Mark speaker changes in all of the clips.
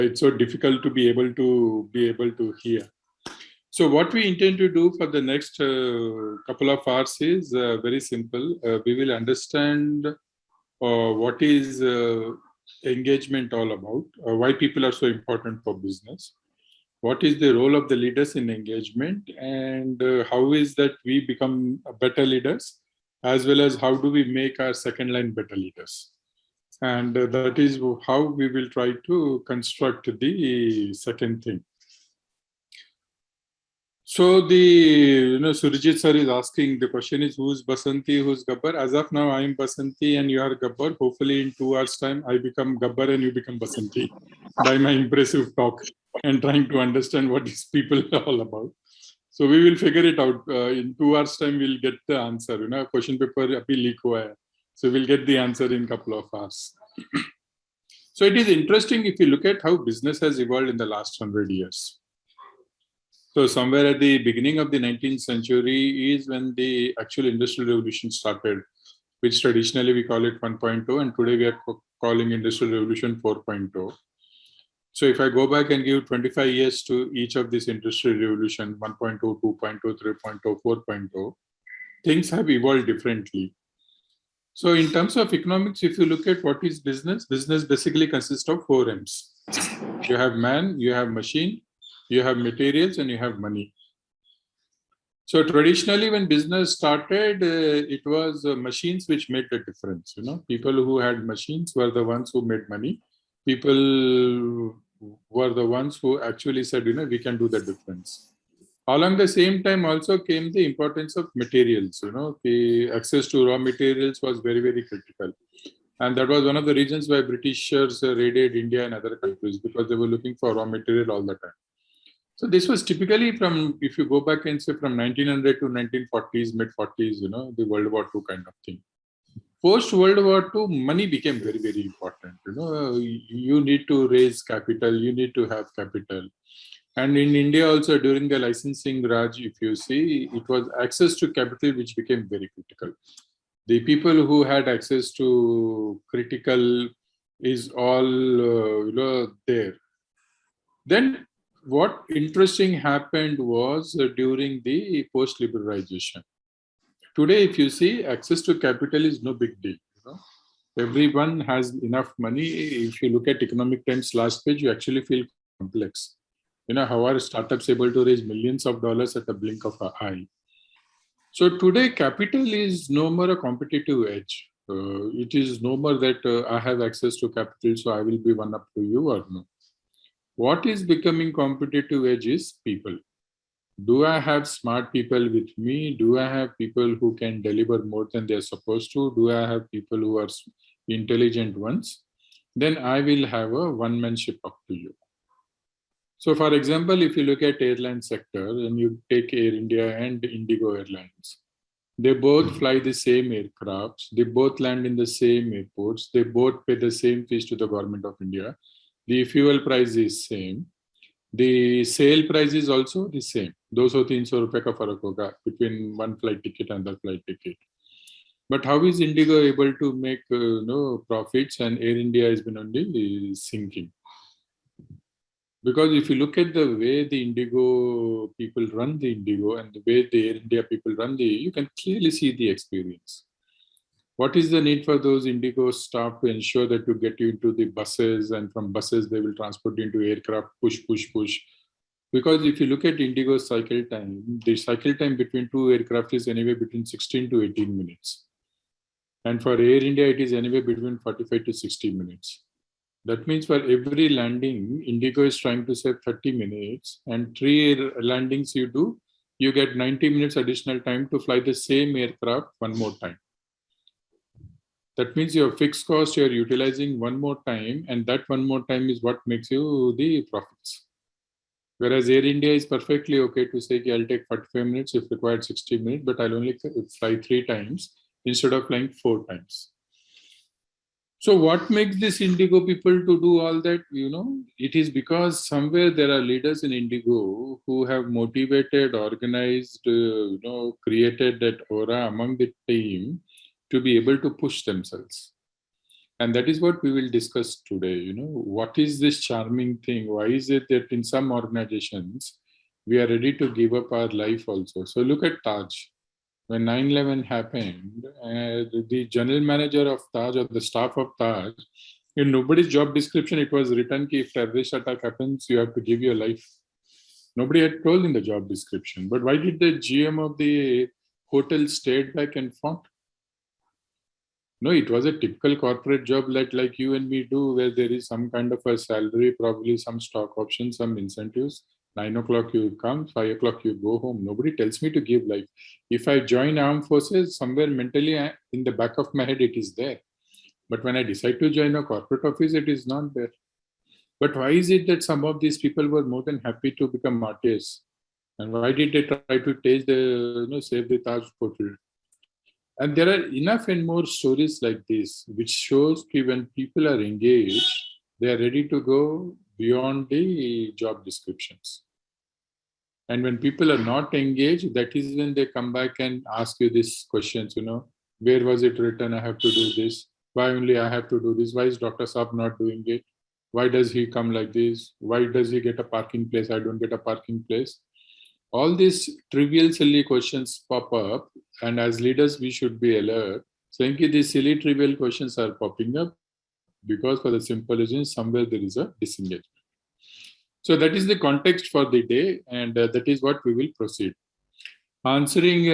Speaker 1: It's so difficult to be able to hear. So what we intend to do for the next couple of hours is very simple. We will understand what is engagement all about, why people are so important for business, what is the role of the leaders in engagement, and how is that we become better leaders, as well as how do we make our second line better leaders. And that is how we will try to construct the second thing. So Surjit sir is asking, the question is, who's Basanti, who's Gabbar? As of now, I am Basanti and you are Gabbar. Hopefully in 2 hours time, I become Gabbar and you become Basanti by my impressive talk and trying to understand what these people are all about. So we will figure it out. In 2 hours time, we'll get the answer. Question paper abhi leak hua hai. So we'll get the answer in a couple of hours. So it is interesting if you look at how business has evolved in the last 100 years. So somewhere at the beginning of the 19th century is when the actual industrial revolution started, which traditionally we call it 1.0, and today we are calling industrial revolution 4.0. So if I go back and give 25 years to each of this industrial revolution, 1.0, 2.0, 3.0, 4.0, things have evolved differently. So in terms of economics, if you look at what is business, business basically consists of 4 M's. You have man, you have machine, you have materials, and you have money. So traditionally, when business started, it was machines which made the difference. People who had machines were the ones who made money. People were the ones who actually said, we can do the difference. Along the same time also came the importance of materials. The access to raw materials was very, very critical. And that was one of the reasons why Britishers raided India and other countries, because they were looking for raw material all the time. So this was typically from, if you go back and say from 1900 to 1940s, mid-40s, the World War II kind of thing. Post World War II, money became very, very important. You need to raise capital, you need to have capital. And in India also, during the licensing Raj, if you see, it was access to capital which became very critical. The people who had access to critical is all there. Then what interesting happened was during the post-liberalization. Today, if you see, access to capital is no big deal. Everyone has enough money. If you look at Economic Times last page, you actually feel complex. How are startups able to raise millions of dollars at the blink of an eye? So today, capital is no more a competitive edge. It is no more that I have access to capital, so I will be one up to you or no. What is becoming competitive edge is people. Do I have smart people with me? Do I have people who can deliver more than they're supposed to? Do I have people who are intelligent ones? Then I will have a one-man-ship up to you. So for example, if you look at airline sector and you take Air India and Indigo Airlines, they both fly the same aircrafts, they both land in the same airports, they both pay the same fees to the government of India. The fuel price is same. The sale price is also the same. 200-300 रुपए का फर्क होगा between one flight ticket and the flight ticket. But how is Indigo able to make profits and Air India has been only sinking? Because if you look at the way the Indigo people run the Indigo and the way the Air India people run you can clearly see the experience. What is the need for those Indigo staff to ensure that you get you into the buses, and from buses they will transport you into aircraft, push. Because if you look at Indigo's cycle time, the cycle time between 2 aircraft is anywhere between 16 to 18 minutes. And for Air India, it is anywhere between 45 to 60 minutes. That means for every landing, Indigo is trying to save 30 minutes, and 3 landings you do, you get 90 minutes additional time to fly the same aircraft one more time. That means your fixed cost, you're utilizing one more time, and that one more time is what makes you the profits. Whereas Air India is perfectly okay to say, I'll take 45 minutes if required 60 minutes, but I'll only fly 3 times instead of flying 4 times. So what makes this Indigo people to do all that? It is because somewhere there are leaders in Indigo who have motivated, organized, created that aura among the team to be able to push themselves. And that is what we will discuss today. What is this charming thing? Why is it that in some organizations, we are ready to give up our life also? So look at Taj. When 9/11 happened, the general manager of Taj or the staff of Taj, in nobody's job description, it was written that if terrorist attack happens, you have to give your life. Nobody had told in the job description. But why did the GM of the hotel stayed back and fought? No, it was a typical corporate job like you and me do, where there is some kind of a salary, probably some stock options, some incentives. 9 o'clock you come, 5 o'clock you go home. Nobody tells me to give life. If I join armed forces, somewhere mentally in the back of my head, it is there. But when I decide to join a corporate office, it is not there. But why is it that some of these people were more than happy to become martyrs? And why did they try to save the Taj Hotel? And there are enough and more stories like this, which shows that when people are engaged, they are ready to go beyond the job descriptions. And when people are not engaged, that is when they come back and ask you these questions, where was it written? I have to do this. Why only I have to do this? Why is Dr. Saab not doing it? Why does he come like this? Why does he get a parking place? I don't get a parking place. All these trivial, silly questions pop up. And as leaders, we should be alert, saying that these silly, trivial questions are popping up because for the simple reason, somewhere there is a disengagement. So that is the context for the day, and that is what we will proceed. Answering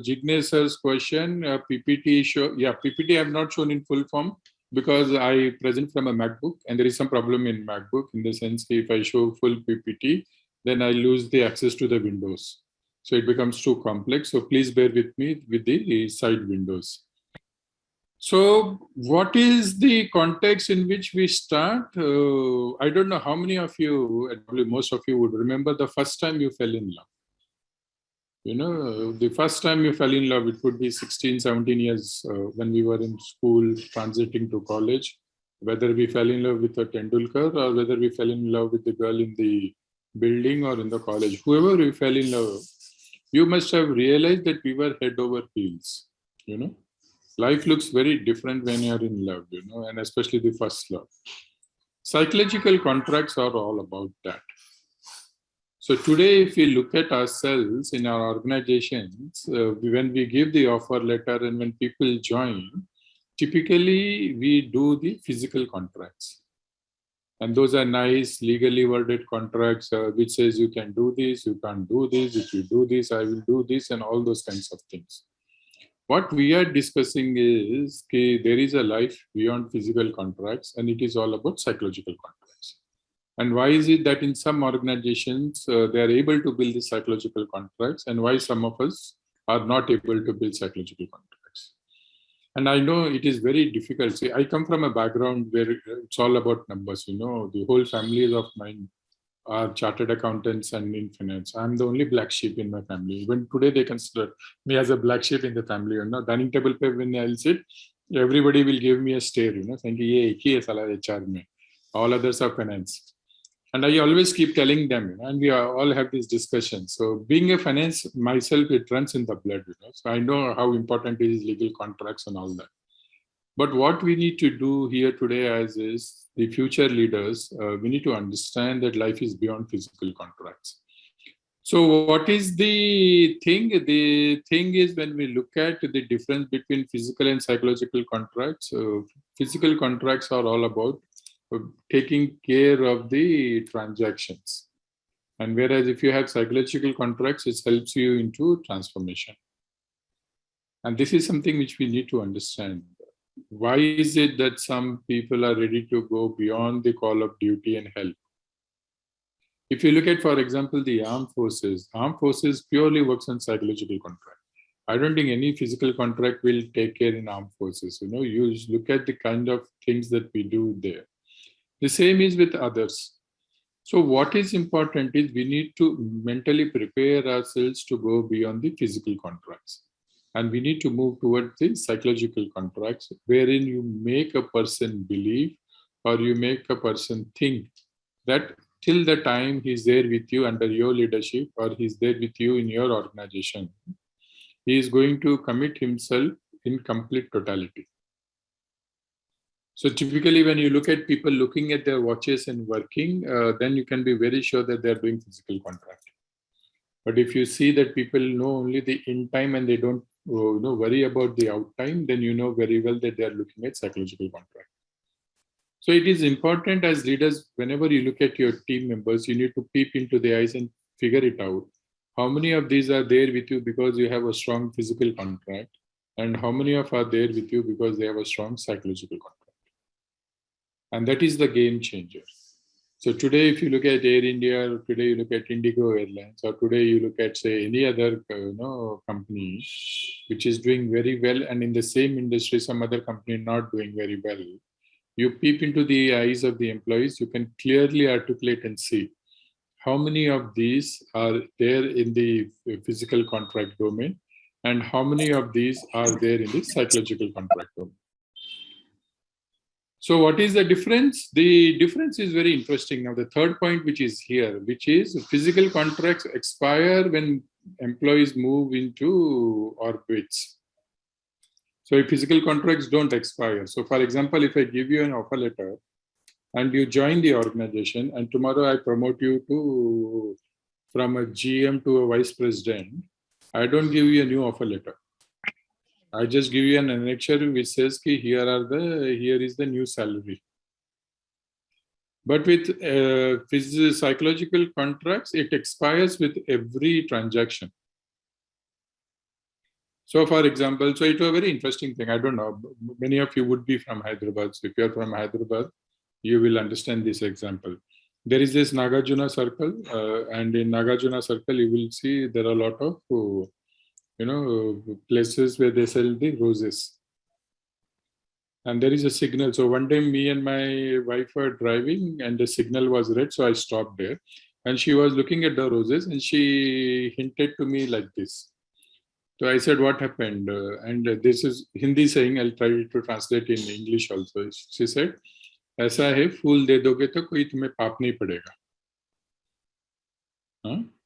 Speaker 1: Jignesh sir's question, PPT show. Yeah, PPT I have not shown in full form because I present from a MacBook, and there is some problem in MacBook in the sense that if I show full PPT, then I lose the access to the windows. So it becomes too complex. So please bear with me with the side windows. So what is the context in which we start? I don't know how many of you, probably most of you would remember the first time you fell in love. The first time you fell in love, it would be 16, 17 years when we were in school, transiting to college, whether we fell in love with a Tendulkar or whether we fell in love with the girl in the building or in the college, whoever we fell in love, you must have realized that we were head over heels. Life looks very different when you're in love, and especially the first love. Psychological contracts are all about that. So today, if we look at ourselves in our organizations, when we give the offer letter and when people join, typically we do the physical contracts. And those are nice, legally worded contracts which says you can do this, you can't do this, if you do this, I will do this, and all those kinds of things. What we are discussing is that there is a life beyond physical contracts, and it is all about psychological contracts. And why is it that in some organizations they are able to build the psychological contracts, and why some of us are not able to build psychological contracts? And I know it is very difficult. See, I come from a background where it's all about numbers. The whole family of mine are chartered accountants and in finance. I'm the only black sheep in my family. Even today, they consider me as a black sheep in the family. Dining table pe when I'll sit, everybody will give me a stare. Saying, "Ye ek hi hai sala HR mein." All others are finance. And I always keep telling them, and we all have these discussions. So being a finance myself, it runs in the blood. So I know how important it is legal contracts and all that. But what we need to do here today as is the future leaders, we need to understand that life is beyond physical contracts. So what is the thing? The thing is when we look at the difference between physical and psychological contracts, physical contracts are all about taking care of the transactions. And whereas if you have psychological contracts, it helps you into transformation. And this is something which we need to understand. Why is it that some people are ready to go beyond the call of duty and help? If you look at, for example, the armed forces purely works on psychological contract. I don't think any physical contract will take care in armed forces. You look at the kind of things that we do there. The same is with others. So what is important is we need to mentally prepare ourselves to go beyond the physical contracts. And we need to move towards the psychological contracts, wherein you make a person believe or you make a person think that till the time he's there with you under your leadership or he's there with you in your organization, he is going to commit himself in complete totality. So typically when you look at people looking at their watches and working, then you can be very sure that they're doing physical contract. But if you see that people know only the in time and they don't worry about the out time, then you know very well that they are looking at psychological contract. So it is important as leaders, whenever you look at your team members, you need to peep into the eyes and figure it out. How many of these are there with you because you have a strong physical contract? And how many of are there with you because they have a strong psychological contract? And that is the game changer. So today, if you look at Air India, or today you look at Indigo Airlines, or today you look at, say, any other company which is doing very well, and in the same industry, some other company not doing very well, you peep into the eyes of the employees, you can clearly articulate and see how many of these are there in the physical contract domain, and how many of these are there in the psychological contract domain. So what is the difference? The difference is very interesting. Now, the third point, which is here, which is physical contracts expire when employees move into orbits. So if physical contracts don't expire. So for example, if I give you an offer letter and you join the organization and tomorrow I promote you from a GM to a vice president, I don't give you a new offer letter. I just give you an annexure which says ki here is the new salary. But with psychological contracts, it expires with every transaction. So for example, so it was a very interesting thing. I don't know, many of you would be from Hyderabad. So if you're from Hyderabad, you will understand this example. There is this Nagarjuna circle, and in Nagarjuna circle, you will see there are a lot of places where they sell the roses. And there is a signal. So one time me and my wife were driving and the signal was red. So I stopped there and she was looking at the roses and she hinted to me like this. So I said, what happened? And this is Hindi saying, I'll try to translate in English also. She said, ऐसा है फूल दे दोगे तो कोई तुम्हें पाप नहीं पड़ेगा.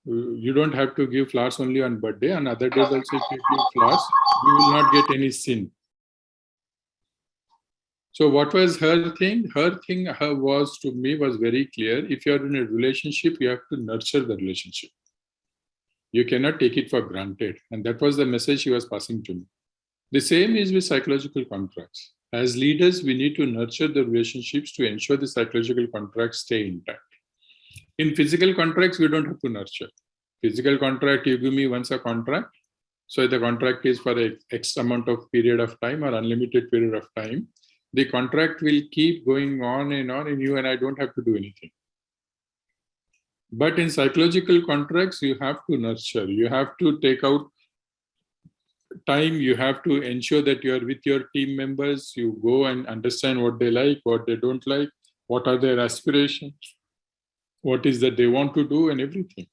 Speaker 1: You don't have to give flowers only on birthday. On other days also, if you give flowers, you will not get any sin. So what was her thing? Her thing was, to me, was very clear. If you are in a relationship, you have to nurture the relationship. You cannot take it for granted. And that was the message she was passing to me. The same is with psychological contracts. As leaders, we need to nurture the relationships to ensure the psychological contracts stay intact. In physical contracts, we don't have to nurture. Physical contract, you give me once a contract. So the contract is for a X amount of period of time or unlimited period of time. The contract will keep going on and you and I don't have to do anything. But in psychological contracts, you have to nurture. You have to take out time. You have to ensure that you are with your team members. You go and understand what they like, what they don't like, what are their aspirations, what is that they want to do, and everything.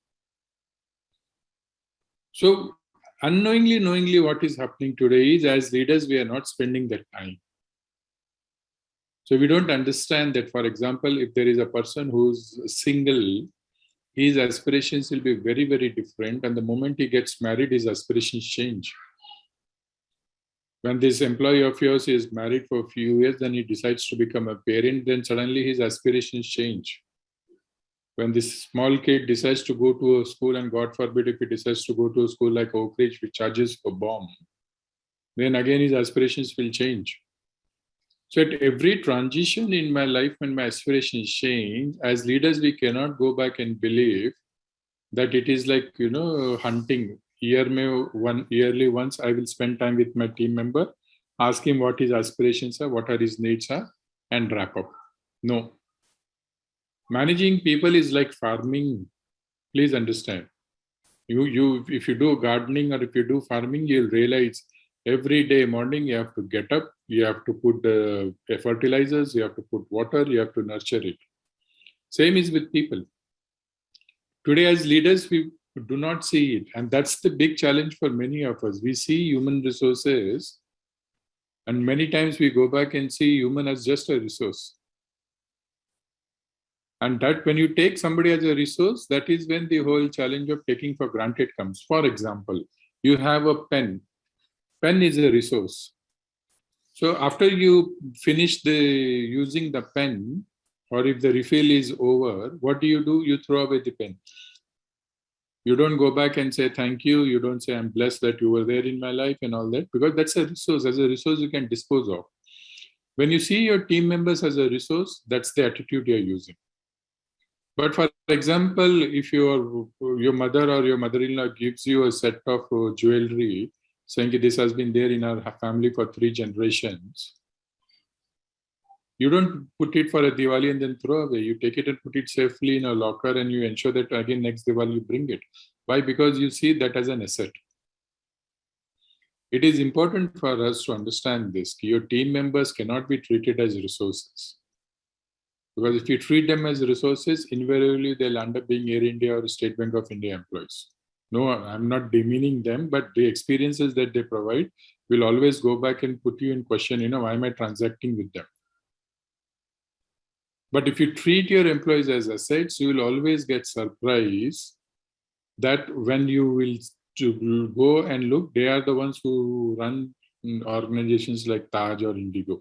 Speaker 1: So unknowingly, knowingly, what is happening today is, as leaders, we are not spending that time. So we don't understand that, for example, if there is a person who's single, his aspirations will be very, very different. And the moment he gets married, his aspirations change. When this employee of yours is married for a few years, then he decides to become a parent, then suddenly his aspirations change. When this small kid decides to go to a school, and God forbid if he decides to go to a school like Oak Ridge, which charges for bomb, then again his aspirations will change. So at every transition in my life, when my aspirations change, as leaders, we cannot go back and believe that it is like, hunting. Yearly once, I will spend time with my team member, ask him what his aspirations are, what are his needs are, and wrap up. No. Managing people is like farming. Please understand. If you do gardening or if you do farming, you'll realize every day morning you have to get up, you have to put the fertilizers, you have to put water, you have to nurture it. Same is with people. Today as leaders, we do not see it. And that's the big challenge for many of us. We see human resources, and many times we go back and see human as just a resource. And that when you take somebody as a resource, that is when the whole challenge of taking for granted comes. For example, you have a pen. Pen is a resource. So after you finish using the pen, or if the refill is over, what do? You throw away the pen. You don't go back and say thank you. You don't say I'm blessed that you were there in my life and all that, because that's a resource. As a resource, you can dispose of. When you see your team members as a resource, that's the attitude you're using. But for example, if your mother or your mother-in-law gives you a set of jewelry, saying this has been there in our family for 3 generations, you don't put it for a Diwali and then throw away. You take it and put it safely in a locker, and you ensure that again next Diwali you bring it. Why? Because you see that as an asset. It is important for us to understand this. Your team members cannot be treated as resources. Because if you treat them as resources, invariably they'll end up being Air India or State Bank of India employees. No, I'm not demeaning them, but the experiences that they provide will always go back and put you in question, why am I transacting with them? But if you treat your employees as assets, you will always get surprised that when you will go and look, they are the ones who run organizations like Taj or Indigo,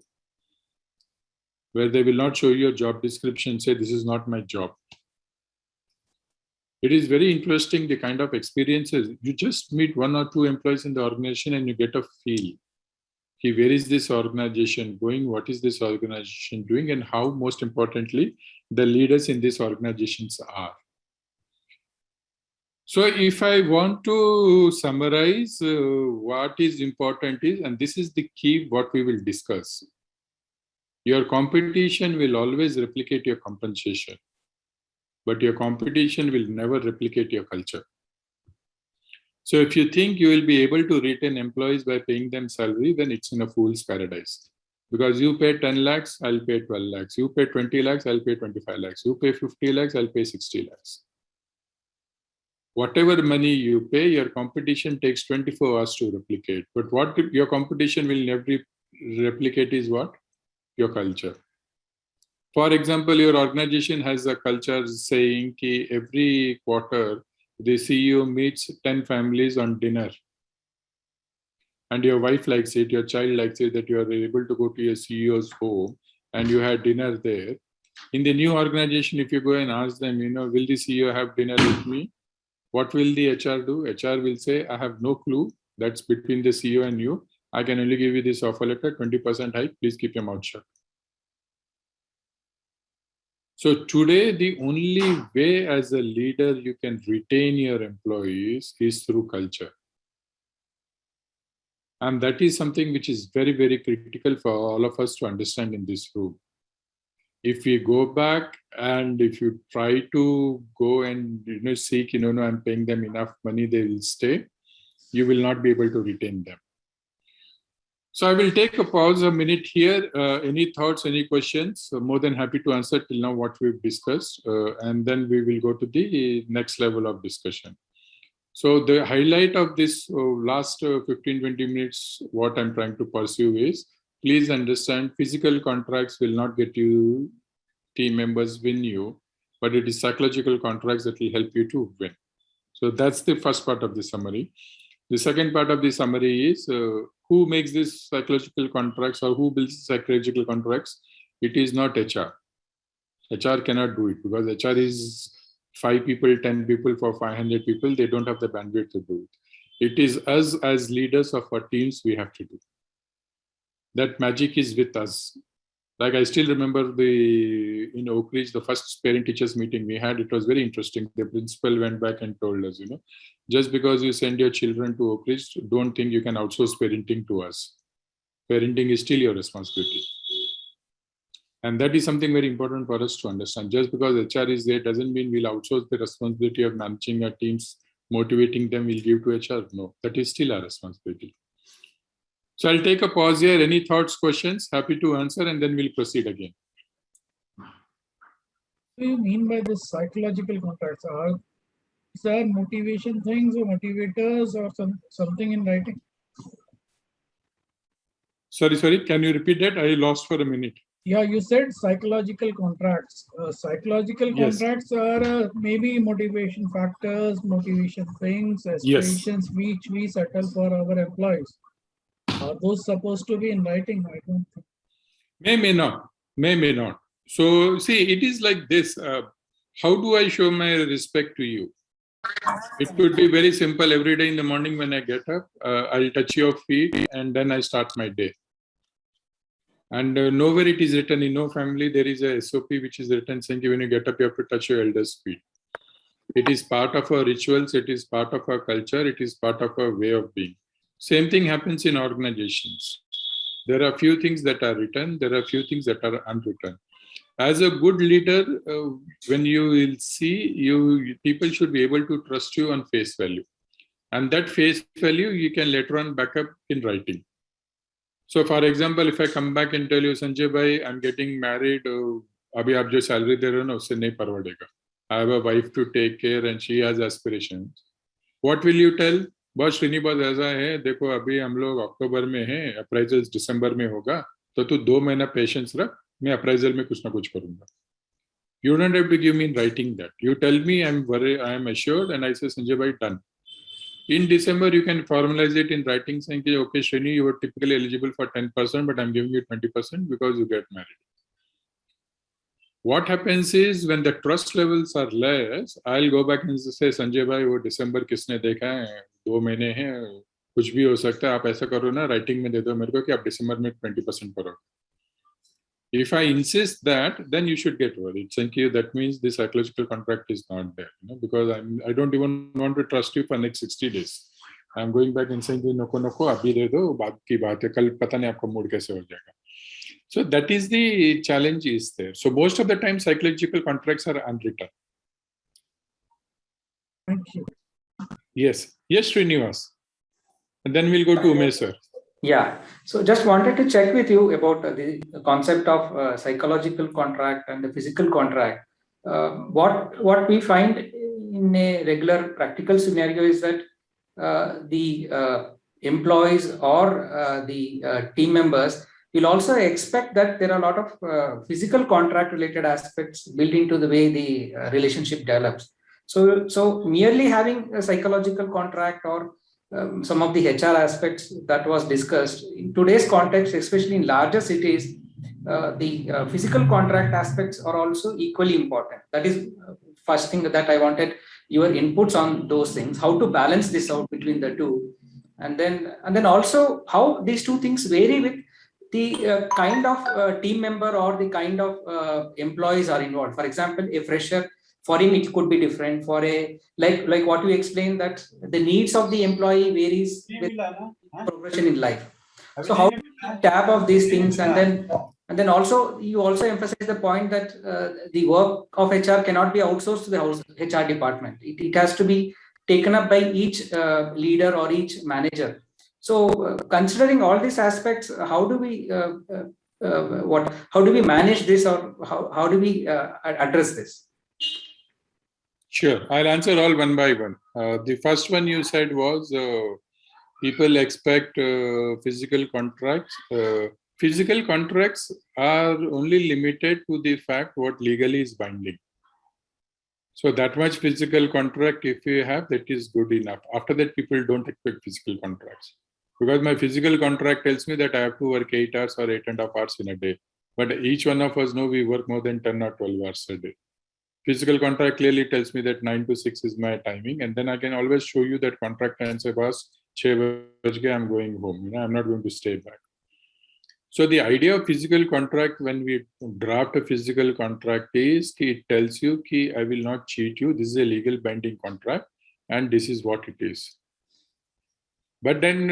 Speaker 1: where they will not show you a job description, say this is not my job. It is very interesting, the kind of experiences. You just meet 1 or 2 employees in the organization and you get a feel. Where is this organization going? What is this organization doing? And how, most importantly, the leaders in these organizations are. So if I want to summarize what is important is, and this is the key what we will discuss. Your competition will always replicate your compensation, but your competition will never replicate your culture. So if you think you will be able to retain employees by paying them salary, then it's in a fool's paradise. Because you pay 10 lakhs, I'll pay 12 lakhs. You pay 20 lakhs, I'll pay 25 lakhs. You pay 50 lakhs, I'll pay 60 lakhs. Whatever money you pay, your competition takes 24 hours to replicate. But what your competition will never replicate is what? Your culture. For example, your organization has a culture saying that every quarter, the CEO meets 10 families on dinner. And your wife likes it, your child likes it, that you are able to go to your CEO's home and you had dinner there. In the new organization, if you go and ask them, will the CEO have dinner with me? What will the HR do? HR will say, I have no clue. That's between the CEO and you. I can only give you this offer letter, 20% hike. Please keep your mouth shut. So today, the only way as a leader you can retain your employees is through culture. And that is something which is very, very critical for all of us to understand in this room. If we go back and if you try to go and seek, I'm paying them enough money, they will stay, you will not be able to retain them. So I will take a pause a minute here. Any thoughts, any questions? More than happy to answer till now what we've discussed. And then we will go to the next level of discussion. So the highlight of this last 15-20 minutes, what I'm trying to pursue is, please understand, physical contracts will not get you team members win you, but it is psychological contracts that will help you to win. So that's the first part of the summary. The second part of the summary is who makes these psychological contracts or who builds psychological contracts? It is not HR. HR cannot do it because HR is 5 people, 10 people for 500 people. They don't have the bandwidth to do it. It is us as leaders of our teams we have to do. That magic is with us. Like I still remember in Oak Ridge, the first parent-teachers meeting we had, it was very interesting. The principal went back and told us, just because you send your children to Oak Ridge, don't think you can outsource parenting to us. Parenting is still your responsibility. And that is something very important for us to understand. Just because HR is there doesn't mean we'll outsource the responsibility of managing our teams, motivating them, we'll give to HR. No, that is still our responsibility. So I'll take a pause here. Any thoughts, questions? Happy to answer, and then we'll proceed again.
Speaker 2: What do you mean by this psychological contracts? Is there motivation things or motivators or something in writing?
Speaker 1: Sorry. Can you repeat that? I lost for a minute.
Speaker 2: Yeah, you said psychological contracts. Psychological contracts are maybe motivation factors, motivation things, aspirations which we settle for our employees. Are those supposed to be in writing? I don't think.
Speaker 1: May not. May not. So see, it is like this. How do I show my respect to you? It could be very simple. Every day in the morning when I get up, I'll touch your feet and then I start my day. And nowhere it is written, in no family there is a SOP which is written saying when you get up you have to touch your elders' feet. It is part of our rituals, it is part of our culture, it is part of our way of being. Same thing happens in organizations. There are few things that are written, there are few things that are unwritten. As a good leader, when you will see, people should be able to trust you on face value. And that face value you can later on back up in writing. So for example, if I come back and tell you, Sanjay bhai, I'm getting married, abhi aap jo salary de rahe ho na, usse nahi parwadega. I have a wife to take care and she has aspirations. What will you tell? बस श्रीनी बस ऐसा है, देखो अभी हम लोग अक्टूबर में हैं, अप्राइजल्स दिसंबर में होगा, तो तू 2 महीना पेशेंस रख, मैं अप्राइजल में कुछ ना कुछ करूंगा. You don't have to give me in writing that. You tell me I am assured, and I say, Sanjay bhai, done. In December, you can formalize it in writing saying, okay, Srini, you were typically eligible for 10%, but I'm giving you 20% because you get married. What happens is when the trust levels are less, I'll go back and say, Sanjay bhai, वो December किसने देखा है, 2 महीने हैं, कुछ भी हो सकता है, आप ऐसा करो ना, writing में दे दो मेरे को कि आप December में 20% करो. If I insist that, then you should get worried. Thank you. That means the psychological contract is not there, because I don't even want to trust you for next 60 days. I'm going back and saying, नको अभी दे दो, बात की बात है, कल पता नहीं आपका मूड कैसे हो जाएगा. So that is the challenge is there. So most of the time, psychological contracts are unwritten.
Speaker 2: Thank you.
Speaker 1: Yes, Srinivas. And then we'll go to Umesh sir.
Speaker 3: Yeah, so just wanted to check with you about the concept of psychological contract and the physical contract. What we find in a regular practical scenario is that the employees or the team members will also expect that there are a lot of physical contract related aspects built into the way the relationship develops. So merely having a psychological contract or some of the HR aspects that was discussed in today's context, especially in larger cities, the physical contract aspects are also equally important. That is first thing that I wanted your inputs on those things, how to balance this out between the two, and then also how these two things vary with the kind of team member or the kind of employees are involved. For example, a fresher, for him it could be different. For a like what you explained, that the needs of the employee varies with progression in life. So how do you tap of these things, and then also you also emphasize the point that the work of HR cannot be outsourced to the HR department. It has to be taken up by each leader or each manager. So considering all these aspects, how do we manage this, or how do we address this?
Speaker 1: Sure, I'll answer all one by one. The first one you said was people expect physical contracts. Physical contracts are only limited to the fact what legally is binding. So that much physical contract, if you have, that is good enough. After that, people don't expect physical contracts. Because my physical contract tells me that I have to work 8 hours or 8.5 hours in a day. But each one of us know we work more than 10 or 12 hours a day. Physical contract clearly tells me that 9 to 6 is my timing. And then I can always show you that contract and say, boss, 6 baje I'm going home. I'm not going to stay back. So the idea of physical contract, when we draft a physical contract, is it tells you that I will not cheat you. This is a legal binding contract and this is what it is. But then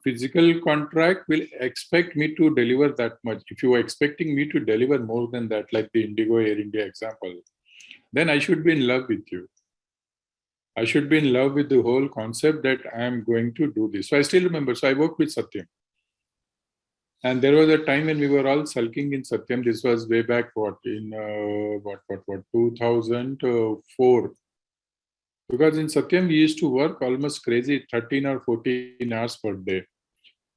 Speaker 1: physical contract will expect me to deliver that much. If you are expecting me to deliver more than that, like the Indigo Air India example, then I should be in love with you. I should be in love with the whole concept that I am going to do this. So I still remember, so I worked with Satyam. And there was a time when we were all sulking in Satyam. This was way back, in 2004. Because in Satyam, we used to work almost crazy, 13 or 14 hours per day.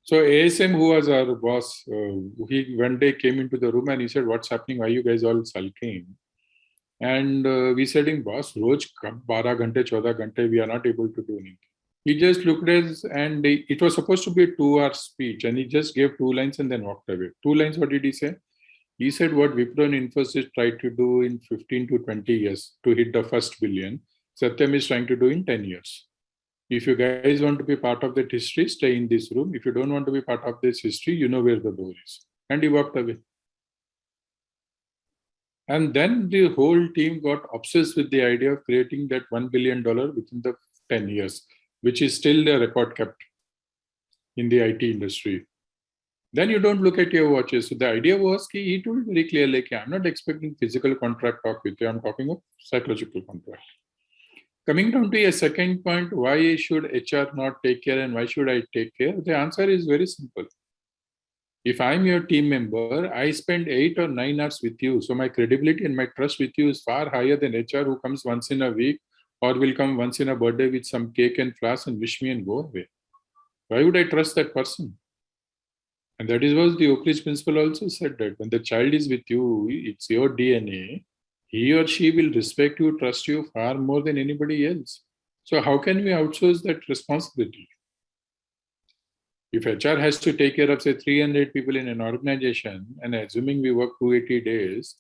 Speaker 1: So ASM, who was our boss, he one day came into the room and he said, what's happening? Why are you guys all sulking? And we said, boss, roj 12 ghante, 14 ghante, we are not able to do anything. He just looked at us and it was supposed to be a 2-hour speech and he just gave 2 lines and then walked away. 2 lines, what did he say? He said what Wipro and Infosys tried to do in 15 to 20 years to hit the first billion, Satyam is trying to do in 10 years. If you guys want to be part of that history, stay in this room. If you don't want to be part of this history, you know where the door is. And he walked away. And then the whole team got obsessed with the idea of creating that $1 billion within the 10 years, which is still the record kept in the IT industry. Then you don't look at your watches. So the idea was, he told very clearly, I'm not expecting physical contract talk with you. I'm talking of psychological contract. Coming down to a second point, why should HR not take care and why should I take care? The answer is very simple. If I'm your team member, I spend 8 or 9 hours with you. So my credibility and my trust with you is far higher than HR who comes once in a week or will come once in a birthday with some cake and flowers and wish me and go away. Why would I trust that person? And that is what the Oak Ridge principle also said, that when the child is with you, it's your DNA, he or she will respect you, trust you far more than anybody else. So how can we outsource that responsibility? If HR has to take care of, say, 300 people in an organization, and assuming we work 280 days,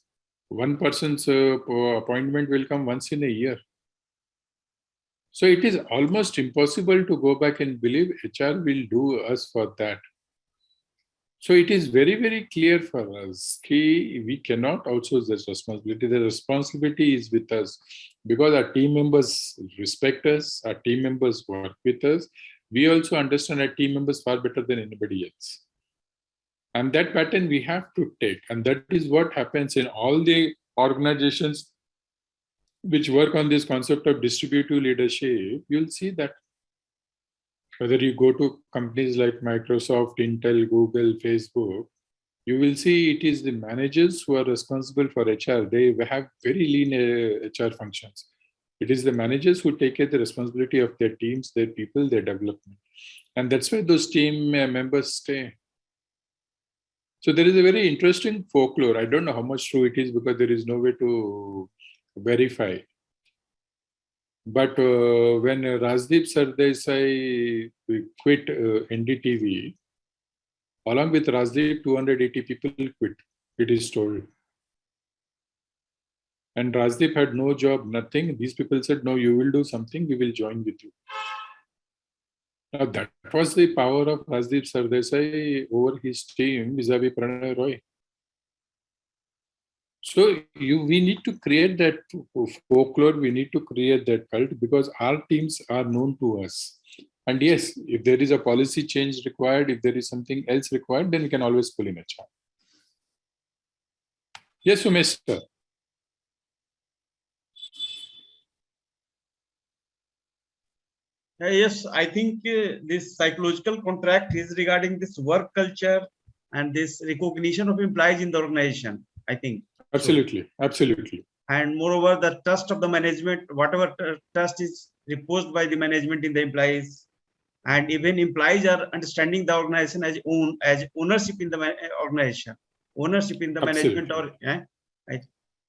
Speaker 1: one person's appointment will come once in a year. So it is almost impossible to go back and believe HR will do us for that. So it is very, very clear for us that we cannot outsource this responsibility. The responsibility is with us because our team members respect us, our team members work with us. We also understand our team members far better than anybody else. And that pattern we have to take. And that is what happens in all the organizations which work on this concept of distributive leadership. You'll see that. Whether you go to companies like Microsoft, Intel, Google, Facebook, you will see it is the managers who are responsible for HR. They have very lean HR functions. It is the managers who take care of the responsibility of their teams, their people, their development. And that's why those team members stay. So there is a very interesting folklore. I don't know how much true it is because there is no way to verify. But when Rajdeep Sardesai quit NDTV, along with Rajdeep, 280 people quit, it is told. And Rajdeep had no job, nothing. These people said, no, you will do something, we will join with you. Now that was the power of Rajdeep Sardesai over his team vis-a-vis Pranay Roy. So we need to create that folklore, we need to create that cult because our teams are known to us. And yes, if there is a policy change required, if there is something else required, then we can always pull in HR. Yes, Umesh sir.
Speaker 4: Yes, I think this psychological contract is regarding this work culture and this recognition of employees in the organization, I think.
Speaker 1: Absolutely, absolutely.
Speaker 4: And moreover, the trust of the management, whatever trust is reposed by the management in the employees, and even employees are understanding the organization as ownership in the organization, ownership in the management or right?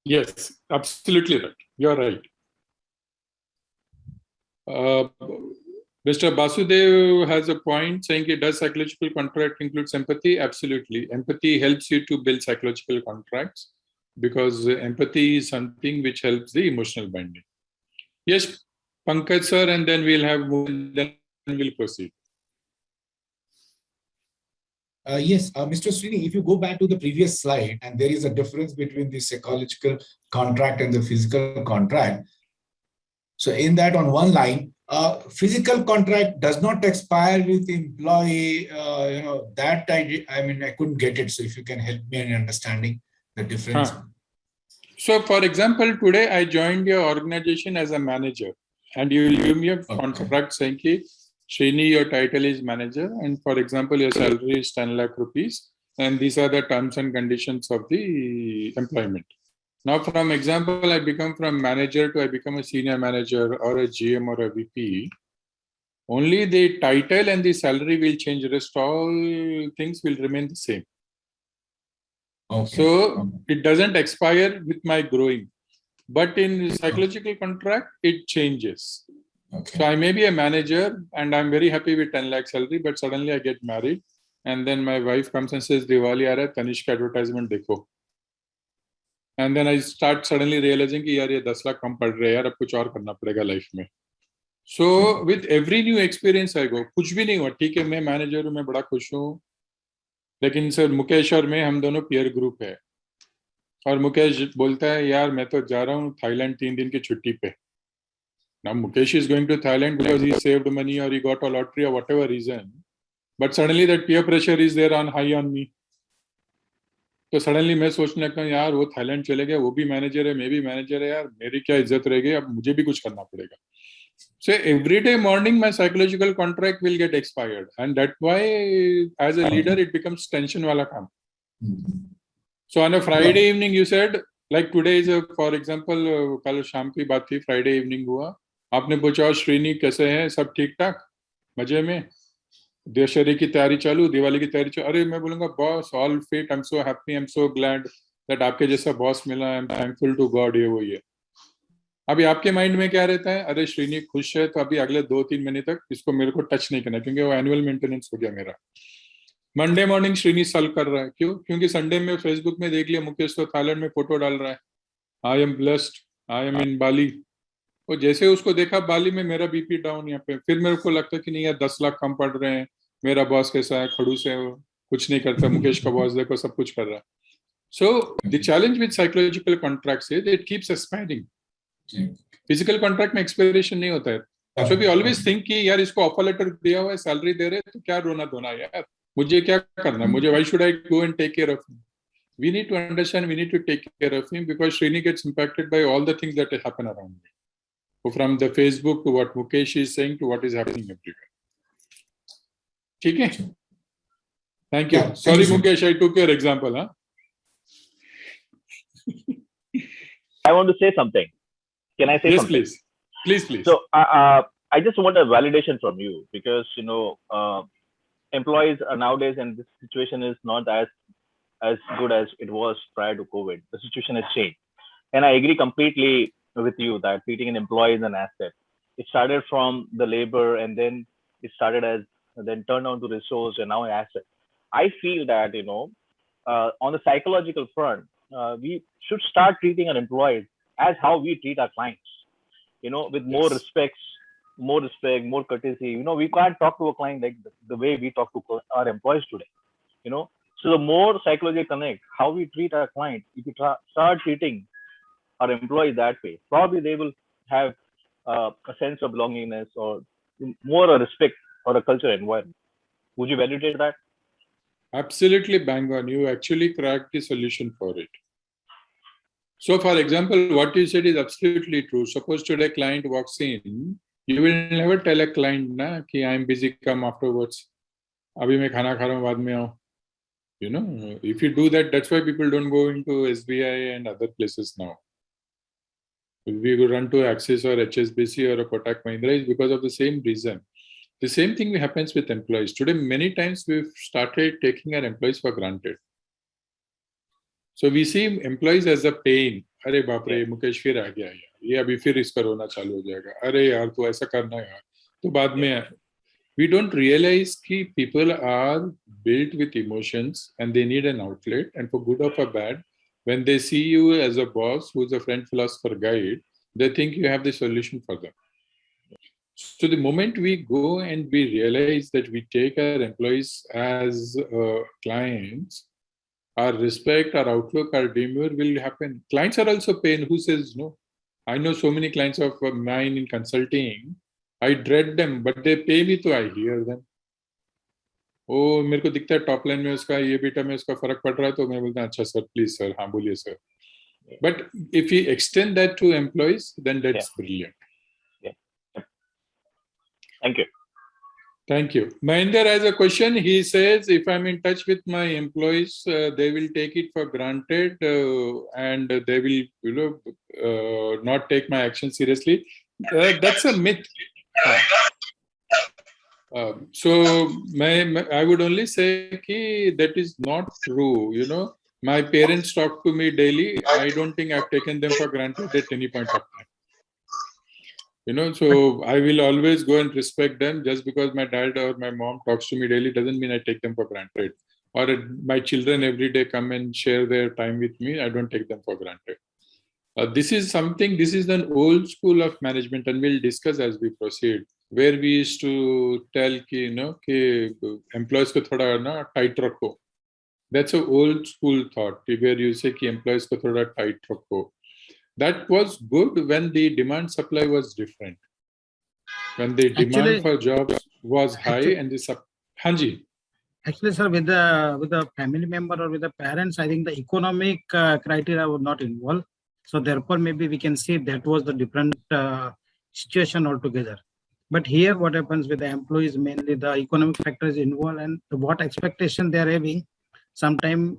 Speaker 1: Yes, absolutely right. You're right. Mr. Basudev has a point saying, does psychological contract includes empathy? Absolutely. Empathy helps you to build psychological contracts because empathy is something which helps the emotional binding. Yes, Pankaj sir, and then we'll have then we'll proceed.
Speaker 5: Yes, Mr. Srini, if you go back to the previous slide, and there is a difference between the psychological contract and the physical contract. So in that, on one line, physical contract does not expire with the employee. That I couldn't get it. So if you can help me in understanding the difference.
Speaker 1: So, for example, today I joined your organization as a manager, and you will give me a contract saying, Srini, your title is manager, and for example, your salary is 10 lakh rupees, and these are the terms and conditions of the employment. Now, from example, I become from manager to I become a senior manager or a GM or a VP. Only the title and the salary will change. Rest all things will remain the same. Okay. So it doesn't expire with my growing. But in psychological contract, it changes.
Speaker 5: Okay.
Speaker 1: So I may be a manager and I'm very happy with 10 lakh salary, but suddenly I get married and then my wife comes and says, Diwali aa raha hai, Tanishq advertisement dekho. And then I start suddenly realizing कि यार ये 10 लाख कम पड़ रहे हैं यार, अब कुछ और करना पड़ेगा लाइफ में. So with every new experience I go, कुछ भी नहीं हुआ, ठीक है मैं मैनेजर हूँ, मैं बड़ा खुश हूँ, लेकिन सर मुकेश और मैं हम दोनों पीयर ग्रुप है और मुकेश बोलता है यार मैं तो जा रहा हूँ थाईलैंड 3 दिन की छुट्टी पे. Now Mukesh is going to Thailand because he saved money or he got a lottery or whatever reason, but suddenly that peer pressure is there on high on me. तो सडनली मैं सोचने लगता हूँ यार वो थाईलैंड चले गए, वो भी मैनेजर है, मैं भी मैनेजर है यार, मेरी क्या इज्जत रह गई, अब मुझे भी कुछ करना पड़ेगा. So every day morning my psychological contract will get expired and that's why as a leader it becomes tension wala काम. So on a Friday evening you said like today is a, for example कल शाम की बात थी, Friday evening हुआ, आपने पूछा श्रीनी कैसे हैं, सब ठीक ठाक मजे में, दशहरे की तैयारी चालू, दिवाली की तैयारी चालू. अरे मैं बोलूंगा boss all fit, I am so happy, I am so glad that आपके जैसा बॉस मिला, I am thankful to God, ये वो ये. अभी आपके माइंड में क्या रहता है, अरे श्रीनी खुश है तो अभी अगले 2-3 महीने तक इसको मेरे को टच नहीं करना क्योंकि वो एनुअल मेंटेनेंस हो गया मेरा. मंडे मॉर्निंग श्रीनी सल कर रहा है, क्यों? क्योंकि संडे में फेसबुक में देख लिया मुकेश तो थाईलैंड में फोटो डाल रहा है, I am blessed, I am in Bali. और जैसे उसको देखा बाली में, मेरा बीपी डाउन यहाँ पे, फिर मेरे को लगता कि नहीं यार 10 लाख कम पड़ रहे हैं, मेरा बॉस कैसा है, खड़ूस है, कुछ नहीं करता, मुकेश का बॉस देखो सब कुछ कर रहा है. So the challenge with psychological contracts is it keeps expiring. Physical contract में एक्सपायरेशन नहीं होता है. सो वी ऑलवेज थिंक कि यार इसको ऑफर लेटर दिया हुआ है, सैलरी दे रहे हैं, तो क्या रोना धोना यार, मुझे क्या करना है, मुझे why should I go and take care of him. We need to understand, we need to take care of him because Srini gets impacted by all the things that happen around me. From the Facebook to what Mukesh is saying to what is happening everywhere. ठीक है? Thank you.
Speaker 5: Yeah,
Speaker 1: Sorry
Speaker 5: thank you,
Speaker 1: Mukesh, I took your example. Huh?
Speaker 6: I want to say something. Can I say
Speaker 1: Yes,
Speaker 6: something?
Speaker 1: please. Please, please.
Speaker 6: So I just want a validation from you because employees are nowadays, and this situation is not as good as it was prior to COVID. The situation has changed, and I agree completely with you that treating an employee as an asset. It started from the labor, and then it started as, then turned on to resource, and now an asset. I feel that on the psychological front, we should start treating our employees as how we treat our clients. With more respect, more courtesy. We can't talk to a client like the way we talk to our employees today. So the more psychology connect, how we treat our client, if we start treating our employees that way, probably they will have a sense of belongingness or more a respect for a cultural environment. Would you validate that?
Speaker 1: Absolutely bang on. You actually cracked the solution for it. So for example, what you said is absolutely true. Suppose today client walks in, you will never tell a client na ki I am busy, come afterwards. Abhi main khana kha raha hu, baad mein aao. If you do that, that's why people don't go into SBI and other places now. If we run to Axis or HSBC or a Kotak Mahindra, is because of the same reason. The same thing happens with employees. Today, many times we've started taking our employees for granted. So we see employees as a pain. अरे बाप रे, मुकेश फिर आ गया यार, ये अभी फिर इसका रोना चालू हो जाएगा, अरे यार तो ऐसा करना यार, तो बाद में. We don't realize that people are built with emotions and they need an outlet, and for good or for bad, when they see you as a boss who's a friend, philosopher, guide, they think you have the solution for them. So the moment we go and we realize that we take our employees as clients, our respect, our outlook, our demeanor will happen. Clients are also pain. Who says no? I know so many clients of mine in consulting. I dread them, but they pay me, so I hear them. ओ मेरे को दिखता है top line में उसका ये बेटा में उसका फर्क पड़ रहा है, तो मैं बोलता हूँ अच्छा सर, प्लीज सर, हाँ बोलिए sir. But if we extend that to employees, then that's brilliant.
Speaker 6: Thank you.
Speaker 1: Thank you. Mahinder has a question. He says, if I'm in touch with my employees, they will take it for granted and they will, not take my action seriously. That's a myth. So I would only say that is not true. My parents talk to me daily. I don't think I've taken them for granted at any point of time. So I will always go and respect them. Just because my dad or my mom talks to me daily doesn't mean I take them for granted. Or my children every day come and share their time with me, I don't take them for granted. This is an old school of management, and we'll discuss as we proceed, where we used to tell कि employees को थोड़ा ना tight रखो. That's an old school thought where you say कि employees को थोड़ा tight रखो. That was good when the demand supply was different. When the demand for jobs was high and the Hanji.
Speaker 7: Actually, sir, with the family member or with the parents, I think the economic criteria were not involved. So therefore, maybe we can see that was the different situation altogether. But here, what happens with the employees, mainly the economic factor is involved, and what expectation they are having. Sometimes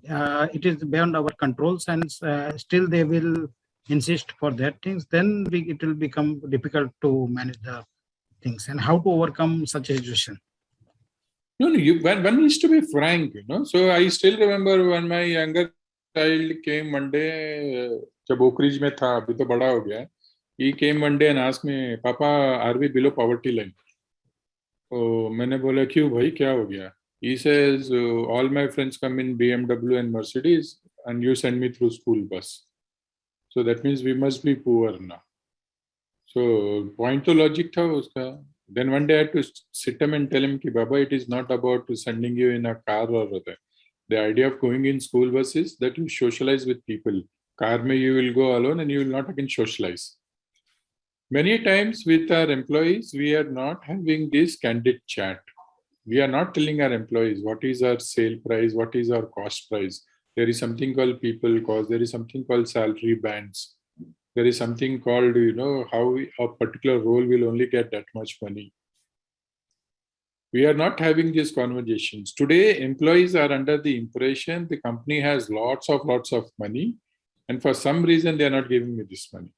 Speaker 7: it is beyond our controls, and still they will insist for that things. Then it will become difficult to manage the things and how to overcome such a situation.
Speaker 1: No, one needs to be frank, So I still remember when my younger child came one day, जब Oak Ridge में था, अभी तो बड़ा हो गया. He came one day and asked me, Papa, are we below poverty line? तो मैंने बोला क्यों भाई, क्या हो गया? He says, all my friends come in BMW and Mercedes, and you send me through school bus. So that means we must be poor now. So point to logic tha uska. Then one day I had to sit him and tell him कि Baba, it is not about sending you in a car or other. The idea of going in school bus is that you socialize with people. Car mein you will go alone and you will not again socialize. Many times with our employees, we are not having this candid chat. We are not telling our employees what is our sale price, what is our cost price. There is something called people cost. There is something called salary bands. There is something called, how a particular role will only get that much money. We are not having these conversations. Today, employees are under the impression the company has lots of money, and for some reason, they are not giving me this money.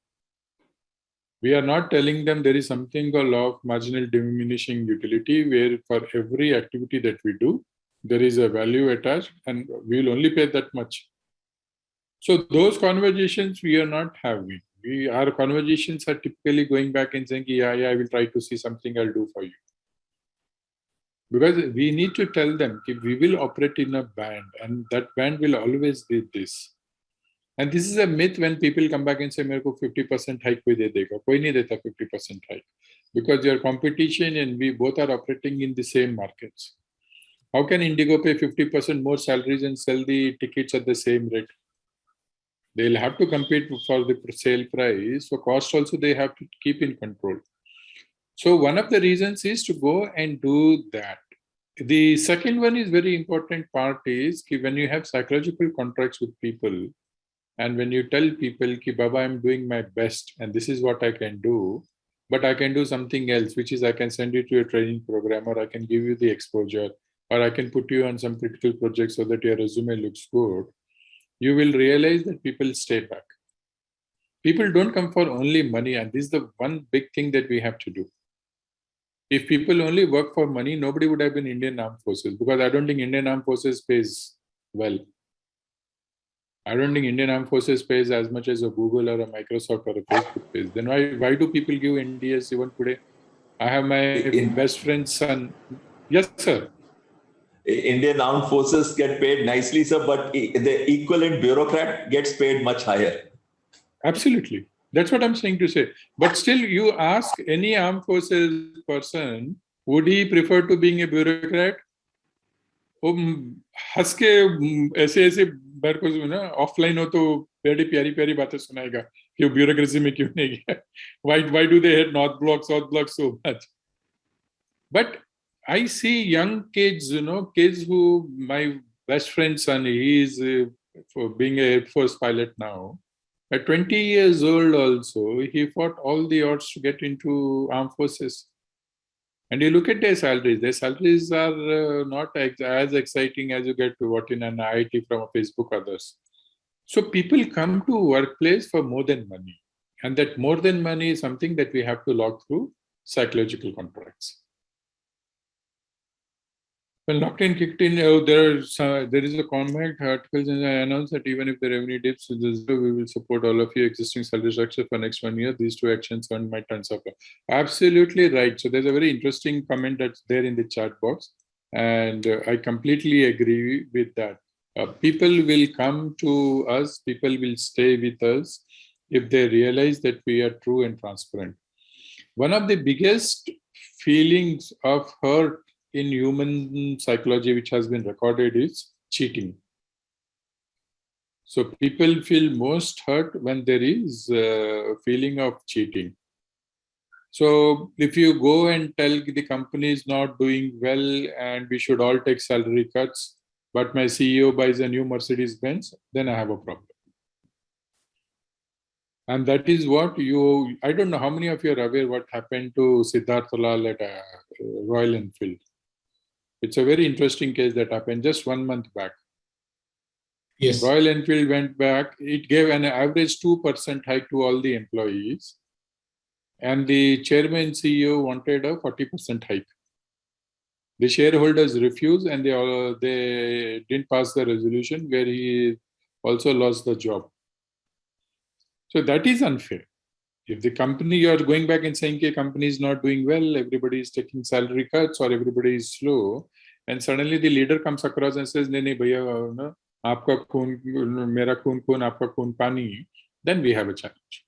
Speaker 1: We are not telling them there is something called law of marginal diminishing utility, where for every activity that we do, there is a value attached, and we will only pay that much. So those conversations we are not having. Our conversations are typically going back and saying, yeah, I will try to see something I'll do for you. Because we need to tell them that we will operate in a band, and that band will always be this. And this is a myth when people come back and say, मेरे को 50% hike कोई दे देगा. कोई नहीं देता 50% hike. Because your competition and we both are operating in the same markets. How can Indigo pay 50% more salaries and sell the tickets at the same rate? They'll have to compete for the sale price. So cost also they have to keep in control. So one of the reasons is to go and do that. The second one is very important part is when you have psychological contracts with people, and when you tell people ki Baba, I'm doing my best and this is what I can do, but I can do something else, which is I can send you to a training program, or I can give you the exposure, or I can put you on some critical projects so that your resume looks good, you will realize that people stay back. People don't come for only money, and this is the one big thing that we have to do. If people only work for money, nobody would have been Indian Armed Forces, because I don't think Indian Armed Forces pays well. I don't think Indian Armed Forces pays as much as a Google or a Microsoft or a Facebook pays. Then why do people give NDS even today? I have my best friend's son. Yes, sir.
Speaker 8: Indian Armed Forces get paid nicely, sir, but the equivalent bureaucrat gets paid much higher. Absolutely.
Speaker 1: That's what I'm saying to say. But still, you ask any armed forces person, would he prefer to being a bureaucrat? हंस के ऐसे बार को ना offline हो तो बड़ी प्यारी बातें सुनाएगा कि वो ब्यूरोक्रेसी में क्यों नहीं गया. Why do they hate North Block, South Block so much? But I see young kids, kids who, my best friend's son, he is for being an Air Force pilot now. At 20 years old also, he fought all the odds to get into armed forces. And you look at their salaries are not as exciting as you get to what in an IIT from a Facebook others. So people come to workplace for more than money. And that more than money is something that we have to log through psychological contracts. When lockdown kicked in, there is a comment articles and I announced that even if the revenue dips to the zero, we will support all of your existing salary structure for next 1 year. These two actions earned my tons of love. Absolutely right. So there's a very interesting comment that's there in the chat box, and I completely agree with that. People will come to us, people will stay with us if they realize that we are true and transparent. One of the biggest feelings of hurt in human psychology, which has been recorded, is cheating. So people feel most hurt when there is a feeling of cheating. So if you go and tell the company is not doing well and we should all take salary cuts, but my CEO buys a new Mercedes Benz, then I have a problem. And that is what I don't know how many of you are aware what happened to Siddharth Lal at Royal Enfield. It's a very interesting case that happened just 1 month back.
Speaker 5: Yes.
Speaker 1: Royal Enfield went back. It gave an average 2% hike to all the employees. And the chairman CEO wanted a 40% hike. The shareholders refused and they didn't pass the resolution where he also lost the job. So that is unfair. If the company, you are going back and saying the company is not doing well, everybody is taking salary cuts or everybody is slow, and suddenly the leader comes across and says, "Nee, bhaiya, no, aapka khoon, mera khoon, aapka khoon pani," then we have a challenge.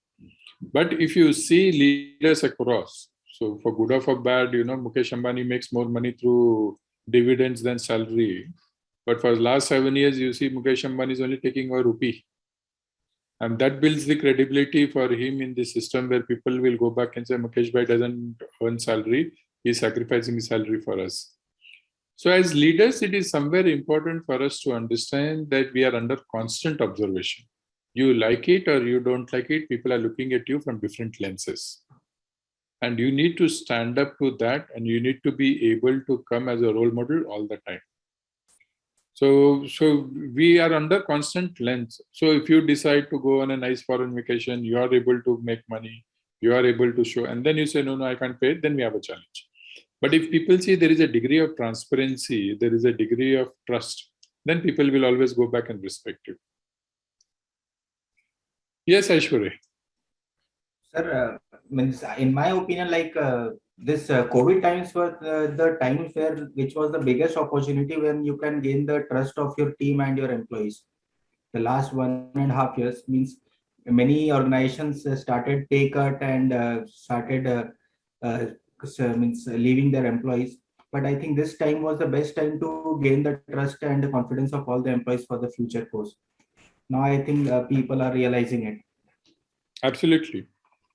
Speaker 1: But if you see leaders across, so for good or for bad, Mukesh Ambani makes more money through dividends than salary. But for the last 7 years, you see Mukesh Ambani is only taking a rupee. And that builds the credibility for him in the system where people will go back and say, Mukesh Bhai doesn't earn salary, he's sacrificing his salary for us. So as leaders, it is somewhere important for us to understand that we are under constant observation. You like it or you don't like it, people are looking at you from different lenses. And you need to stand up to that, and you need to be able to come as a role model all the time. So we are under constant lens. So if you decide to go on a nice foreign vacation, you are able to make money, you are able to show, and then you say, no, I can't pay it, then we have a challenge. But if people see there is a degree of transparency, there is a degree of trust, then people will always go back and respect you. Yes, Aishwarya.
Speaker 9: Sir, in my opinion, this COVID times were the times which was the biggest opportunity when you can gain the trust of your team and your employees. The last 1.5 years means many organizations started pay cut and started leaving their employees. But I think this time was the best time to gain the trust and the confidence of all the employees for the future course. Now I think people are realizing it.
Speaker 1: Absolutely.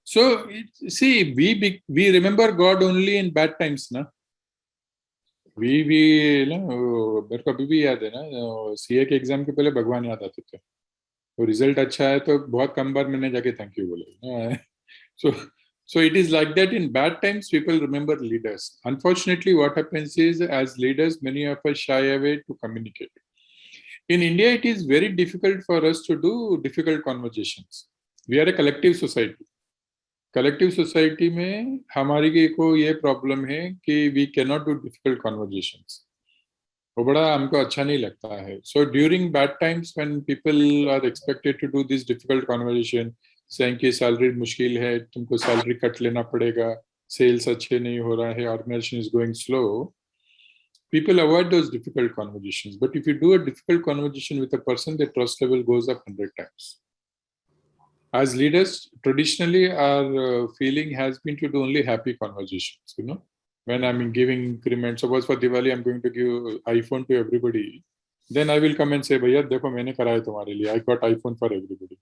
Speaker 1: So see, we remember God only in bad times, na? मेरे को अभी भी याद है ना, CA के exam के पहले भगवान याद आते थे. वो रिजल्ट अच्छा है तो बहुत कम बार मैंने जाके थैंक यू बोले. So it is like that in bad times, people remember leaders. Unfortunately, what happens is, as leaders, many of us shy away to communicate. In India, it is very difficult for us to do difficult conversations. We are a collective society. Collective society में हमारी को ये problem है कि we cannot do difficult conversations. वो बड़ा हमको अच्छा नहीं लगता है. So during bad times, when people are expected to do this difficult conversation, saying कि salary मुश्किल है, तुमको salary cut लेना पड़ेगा, sales अच्छे नहीं हो रहा है, organization is going slow, people avoid those difficult conversations. But if you do a difficult conversation with a person, the trust level goes up 100 times. As leaders, traditionally, our feeling has been to do only happy conversations. When I'm giving increments, suppose for Diwali, I'm going to give iPhone to everybody. Then I will come and say, "Bhaiya, dekho, maine karaya tumhare liye. I got iPhone for everybody."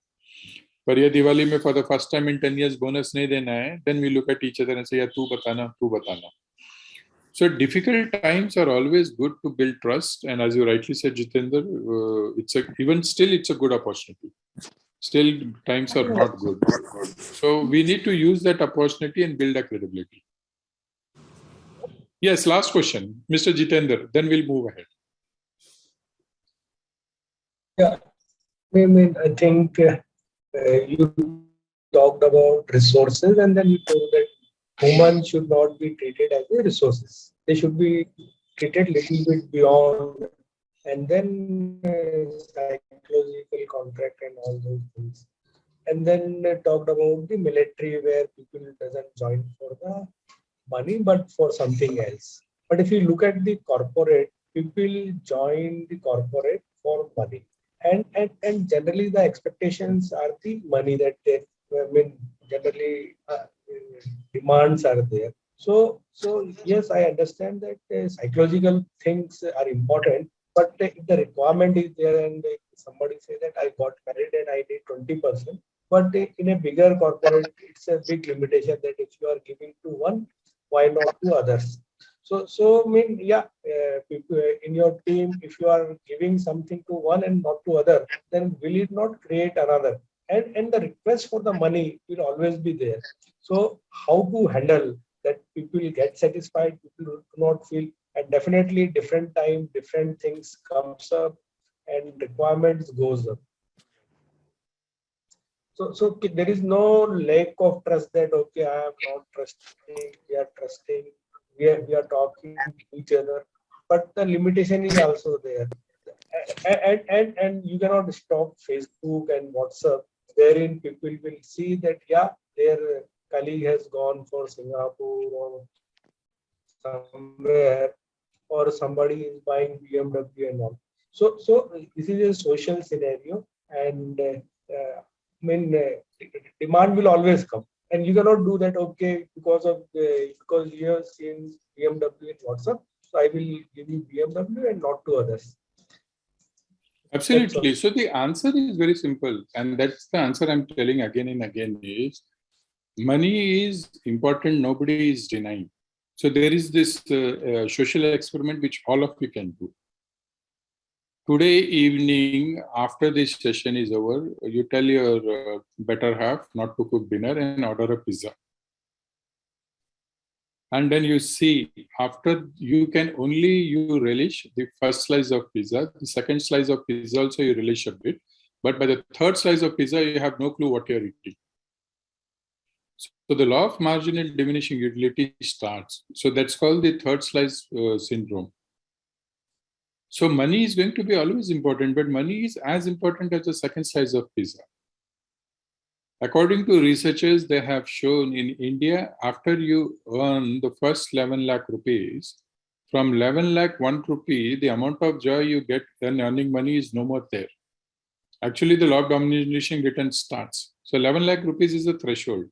Speaker 1: But ye Diwali mein for the first time in 10 years bonus nahi dena hai. Then we look at each other and say, "Yeah, tu batana, tu batana." So difficult times are always good to build trust, and as you rightly said, Jitendra, it's a good opportunity. Still, times are not good. So we need to use that opportunity and build a credibility. Yes, last question, Mr. Jitendra, then we'll move ahead.
Speaker 10: Yeah, I think you talked about resources, and then you told that humans should not be treated as resources. They should be treated little bit beyond, and then psychological contract and all those things. And then talked about the military where people doesn't join for the money, but for something else. But if you look at the corporate, people join the corporate for money. And generally the expectations are the money that they, I mean, generally demands are there. So yes, I understand that psychological things are important, but if the requirement is there and somebody say that I got married and I need 20%, but in a bigger corporate, it's a big limitation that if you are giving to one, why not to others? So I mean, yeah, people in your team, if you are giving something to one and not to other, then will it not create another? And the request for the money will always be there. So how to handle that people get satisfied, people do not feel, and definitely different time, different things comes up and requirements goes up. So there is no lack of trust that, okay, I am not trusting, we are trusting, we are talking to each other, but the limitation is also there. And you cannot stop Facebook and WhatsApp, wherein people will see that, yeah, their colleague has gone for Singapore or somewhere, or somebody is buying BMW and all. So this is a social scenario, and I mean, demand will always come, and you cannot do that. Okay, because you have seen BMW in WhatsApp, so I will give you BMW and not to others.
Speaker 1: Absolutely. So the answer is very simple, and that's the answer I'm telling again and again is money is important. Nobody is denying. So there is this social experiment which all of you can do. Today evening, after this session is over, you tell your better half not to cook dinner and order a pizza. And then you see, after you can only you relish the first slice of pizza, the second slice of pizza also you relish a bit, but by the third slice of pizza, you have no clue what you're eating. So the law of marginal diminishing utility starts. So that's called the third slice syndrome. So money is going to be always important, but money is as important as the second slice of pizza. According to researchers, they have shown in India, after you earn the first 11 lakh rupees, from 11 lakh 1 rupee, the amount of joy you get when earning money is no more there. Actually, the law of diminishing return starts. So 11 lakh rupees is the threshold.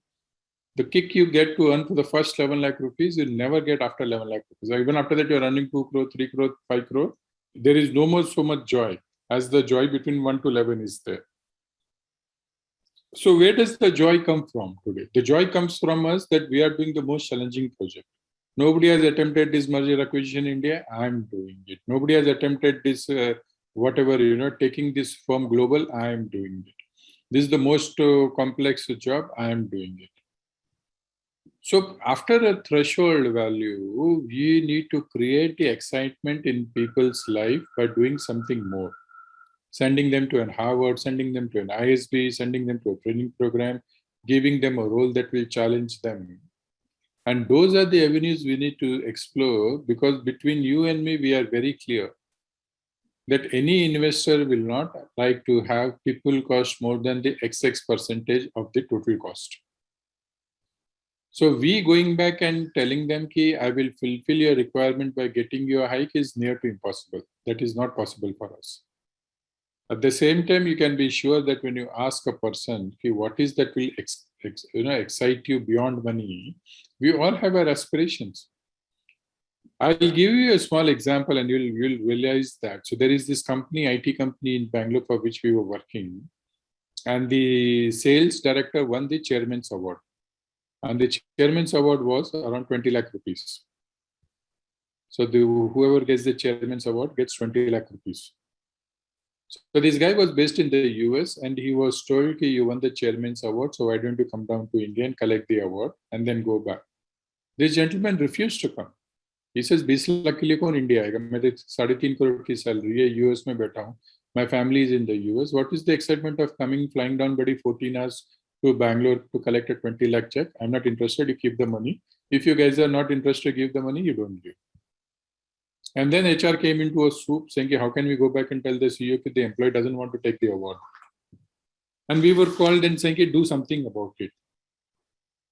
Speaker 1: The kick you get to earn for the first 11 lakh rupees, you'll never get after 11 lakh rupees. Even after that, you're earning 2 crore, 3 crore, 5 crore. There is no more so much joy as the joy between 1 to 11 is there. So where does the joy come from today? The joy comes from us that we are doing the most challenging project. Nobody has attempted this merger acquisition in India. I'm doing it. Nobody has attempted this, taking this firm global. I'm doing it. This is the most complex job. I'm doing it. So after a threshold value, we need to create the excitement in people's life by doing something more. Sending them to an Harvard, sending them to an ISB, sending them to a training program, giving them a role that will challenge them. And those are the avenues we need to explore, because between you and me, we are very clear that any investor will not like to have people cost more than the XX percentage of the total cost. So we going back and telling them ki I will fulfill your requirement by getting you a hike is near to impossible. That is not possible for us. At the same time, you can be sure that when you ask a person, okay, what is that will excite you beyond money, we all have our aspirations. I'll give you a small example and you'll realize that. So there is this company, IT company in Bangalore for which we were working, and the sales director won the chairman's award. And the chairman's award was around 20 lakh rupees. So whoever gets the chairman's award gets 20 lakh rupees. So this guy was based in the US and he was told, okay, you won the chairman's award, so why don't you come down to India and collect the award and then go back? This gentleman refused to come. He says, 20 lakh ke liye kaun India aayega? Main 3.5 crore ki salary hai, US mein baitha hu. My family is in the US. What is the excitement of flying down buddy 14 hours to Bangalore to collect a 20 lakh check? I'm not interested. You keep the money. If you guys are not interested to give the money, you don't give. And then HR came into a swoop saying, how can we go back and tell the CEO that the employee doesn't want to take the award? And we were called and saying, do something about it.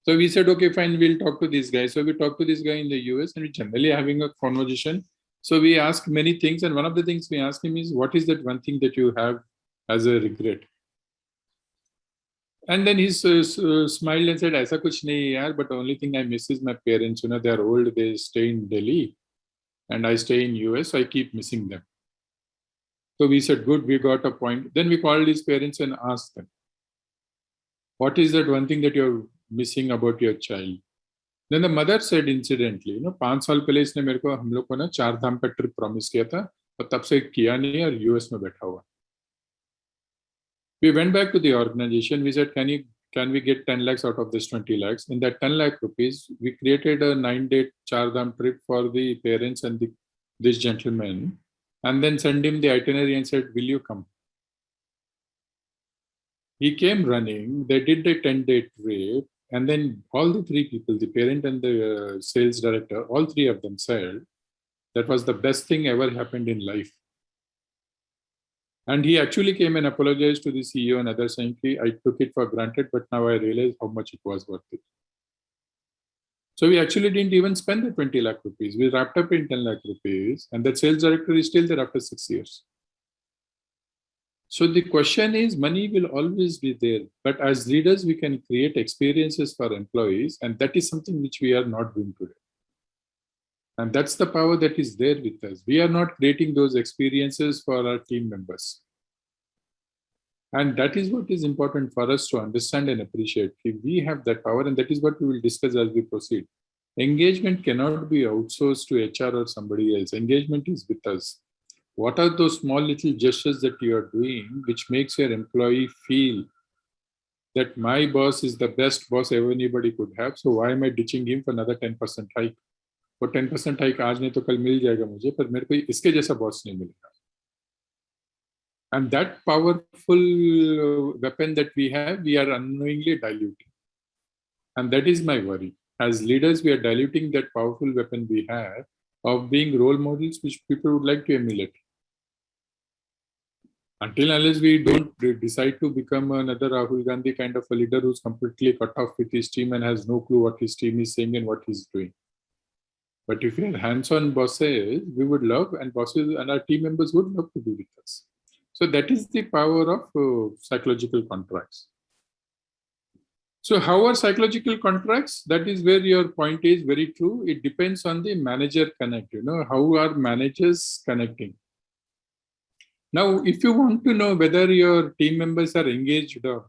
Speaker 1: So we said, okay, fine, we'll talk to this guy. So we talked to this guy in the US and we're generally having a conversation. So we asked many things. And one of the things we asked him is, what is that one thing that you have as a regret? And then he smiled and said, Aisa kuch nahi yaar, but the only thing I miss is my parents. You know, they're old, they stay in Delhi and I stay in US, so I keep missing them. So we said, good, we got a point. Then we called his parents and asked them, what is that one thing that you're missing about your child? Then the mother said, incidentally, 5 साल पहले इसने मेरे को हम लोग को ना 4 धाम का ट्रिप प्रॉमिस किया था और तब से किया नहीं और यूएस में बैठा हुआ. We went back to the organization. We said, can we get 10 lakhs out of this 20 lakhs? In that 10 lakh rupees, we created a 9-day 4 dham trip for the parents and this gentleman, and then send him the itinerary and said, will you come? He came running. They did the 10-day trip. And then all the 3 people, the parent and the sales director, all 3 of them said, that was the best thing ever happened in life. And he actually came and apologized to the CEO and others saying, I took it for granted, but now I realize how much it was worth it. So we actually didn't even spend the 20 lakh rupees. We wrapped up in 10 lakh rupees and that sales director is still there after 6 years. So the question is, money will always be there, but as leaders, we can create experiences for employees, and that is something which we are not doing today. And that's the power that is there with us. We are not creating those experiences for our team members. And that is what is important for us to understand and appreciate. We have that power, and that is what we will discuss as we proceed. Engagement cannot be outsourced to HR or somebody else. Engagement is with us. What are those small little gestures that you are doing which makes your employee feel that my boss is the best boss ever anybody could have, so why am I ditching him for another 10% hike? वो 10% hike आज नहीं तो कल मिल जाएगा मुझे, पर मेरे को इसके जैसा बॉस नहीं मिलेगा. And that powerful weapon that we have, we are unknowingly diluting. And that is my worry. As leaders, we are diluting that powerful weapon we have of being role models which people would like to emulate. Until unless we don't decide to become another Rahul Gandhi kind of a leader who's completely cut off with his team and has no clue what his team is saying and what he's doing. But if we are hands-on bosses, we would love, and bosses and our team members would love to be with us. So that is the power of psychological contracts. So how are psychological contracts? That is where your point is very true. It depends on the manager connect, how are managers connecting? Now, if you want to know whether your team members are engaged or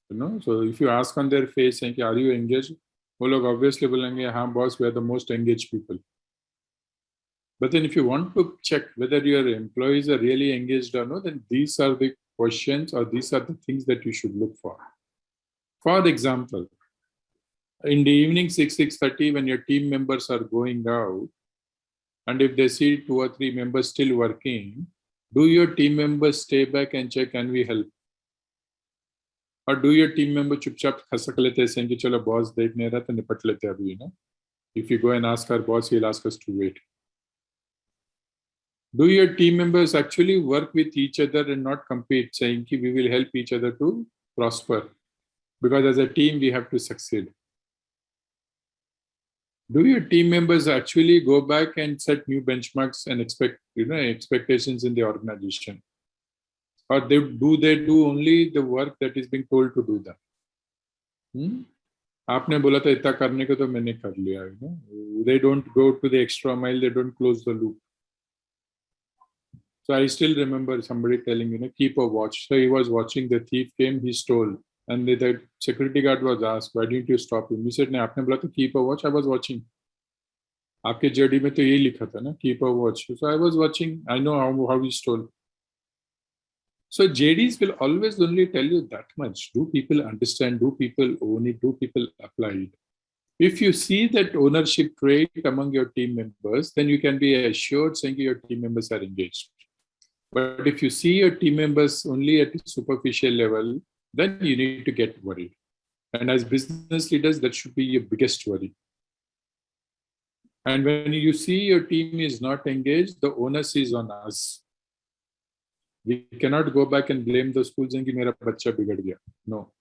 Speaker 1: no, so if you ask on their face, saying, are you engaged? वो लोग obviously बोलेंगे, हाँ boss, we are the most engaged people. But then if you want to check whether your employees are really engaged or not, then these are the questions or these are the things that you should look for. For example, in the evening 6:30 when your team members are going out, and if they see 2 or 3 members still working, do your team members stay back and check, can we help? Or do your team member chupchap khasak lete saying ki chalo boss dekh nahi raha to nipat lete abhi, If you go and ask our boss, he'll ask us to wait. Do your team members actually work with each other and not compete, saying ki we will help each other to prosper? Because as a team, we have to succeed. Do your team members actually go back and set new benchmarks and expectations in the organization? Or do they do only the work that is being told to do that? आपने बोला था इतना करने को तो मैंने कर लिया. They don't go to the extra mile. They don't close the loop. So I still remember somebody telling, keep a watch. So he was watching, the thief came, he stole. And the security guard was asked, why didn't you stop him? He said, नहीं, आपने बोला तो keep a watch. I was watching. आपके JD में तो यही लिखा था ना, keep a watch. So I was watching. I know how he stole. So JDs will always only tell you that much. Do people understand? Do people own it? Do people apply it? If you see that ownership trait among your team members, then you can be assured saying your team members are engaged. But if you see your team members only at a superficial level, then you need to get worried. And as business leaders, that should be your biggest worry. And when you see your team is not engaged, the onus is on us. We cannot go back and blame the schools and say, "Mera bachcha bigad gaya." No.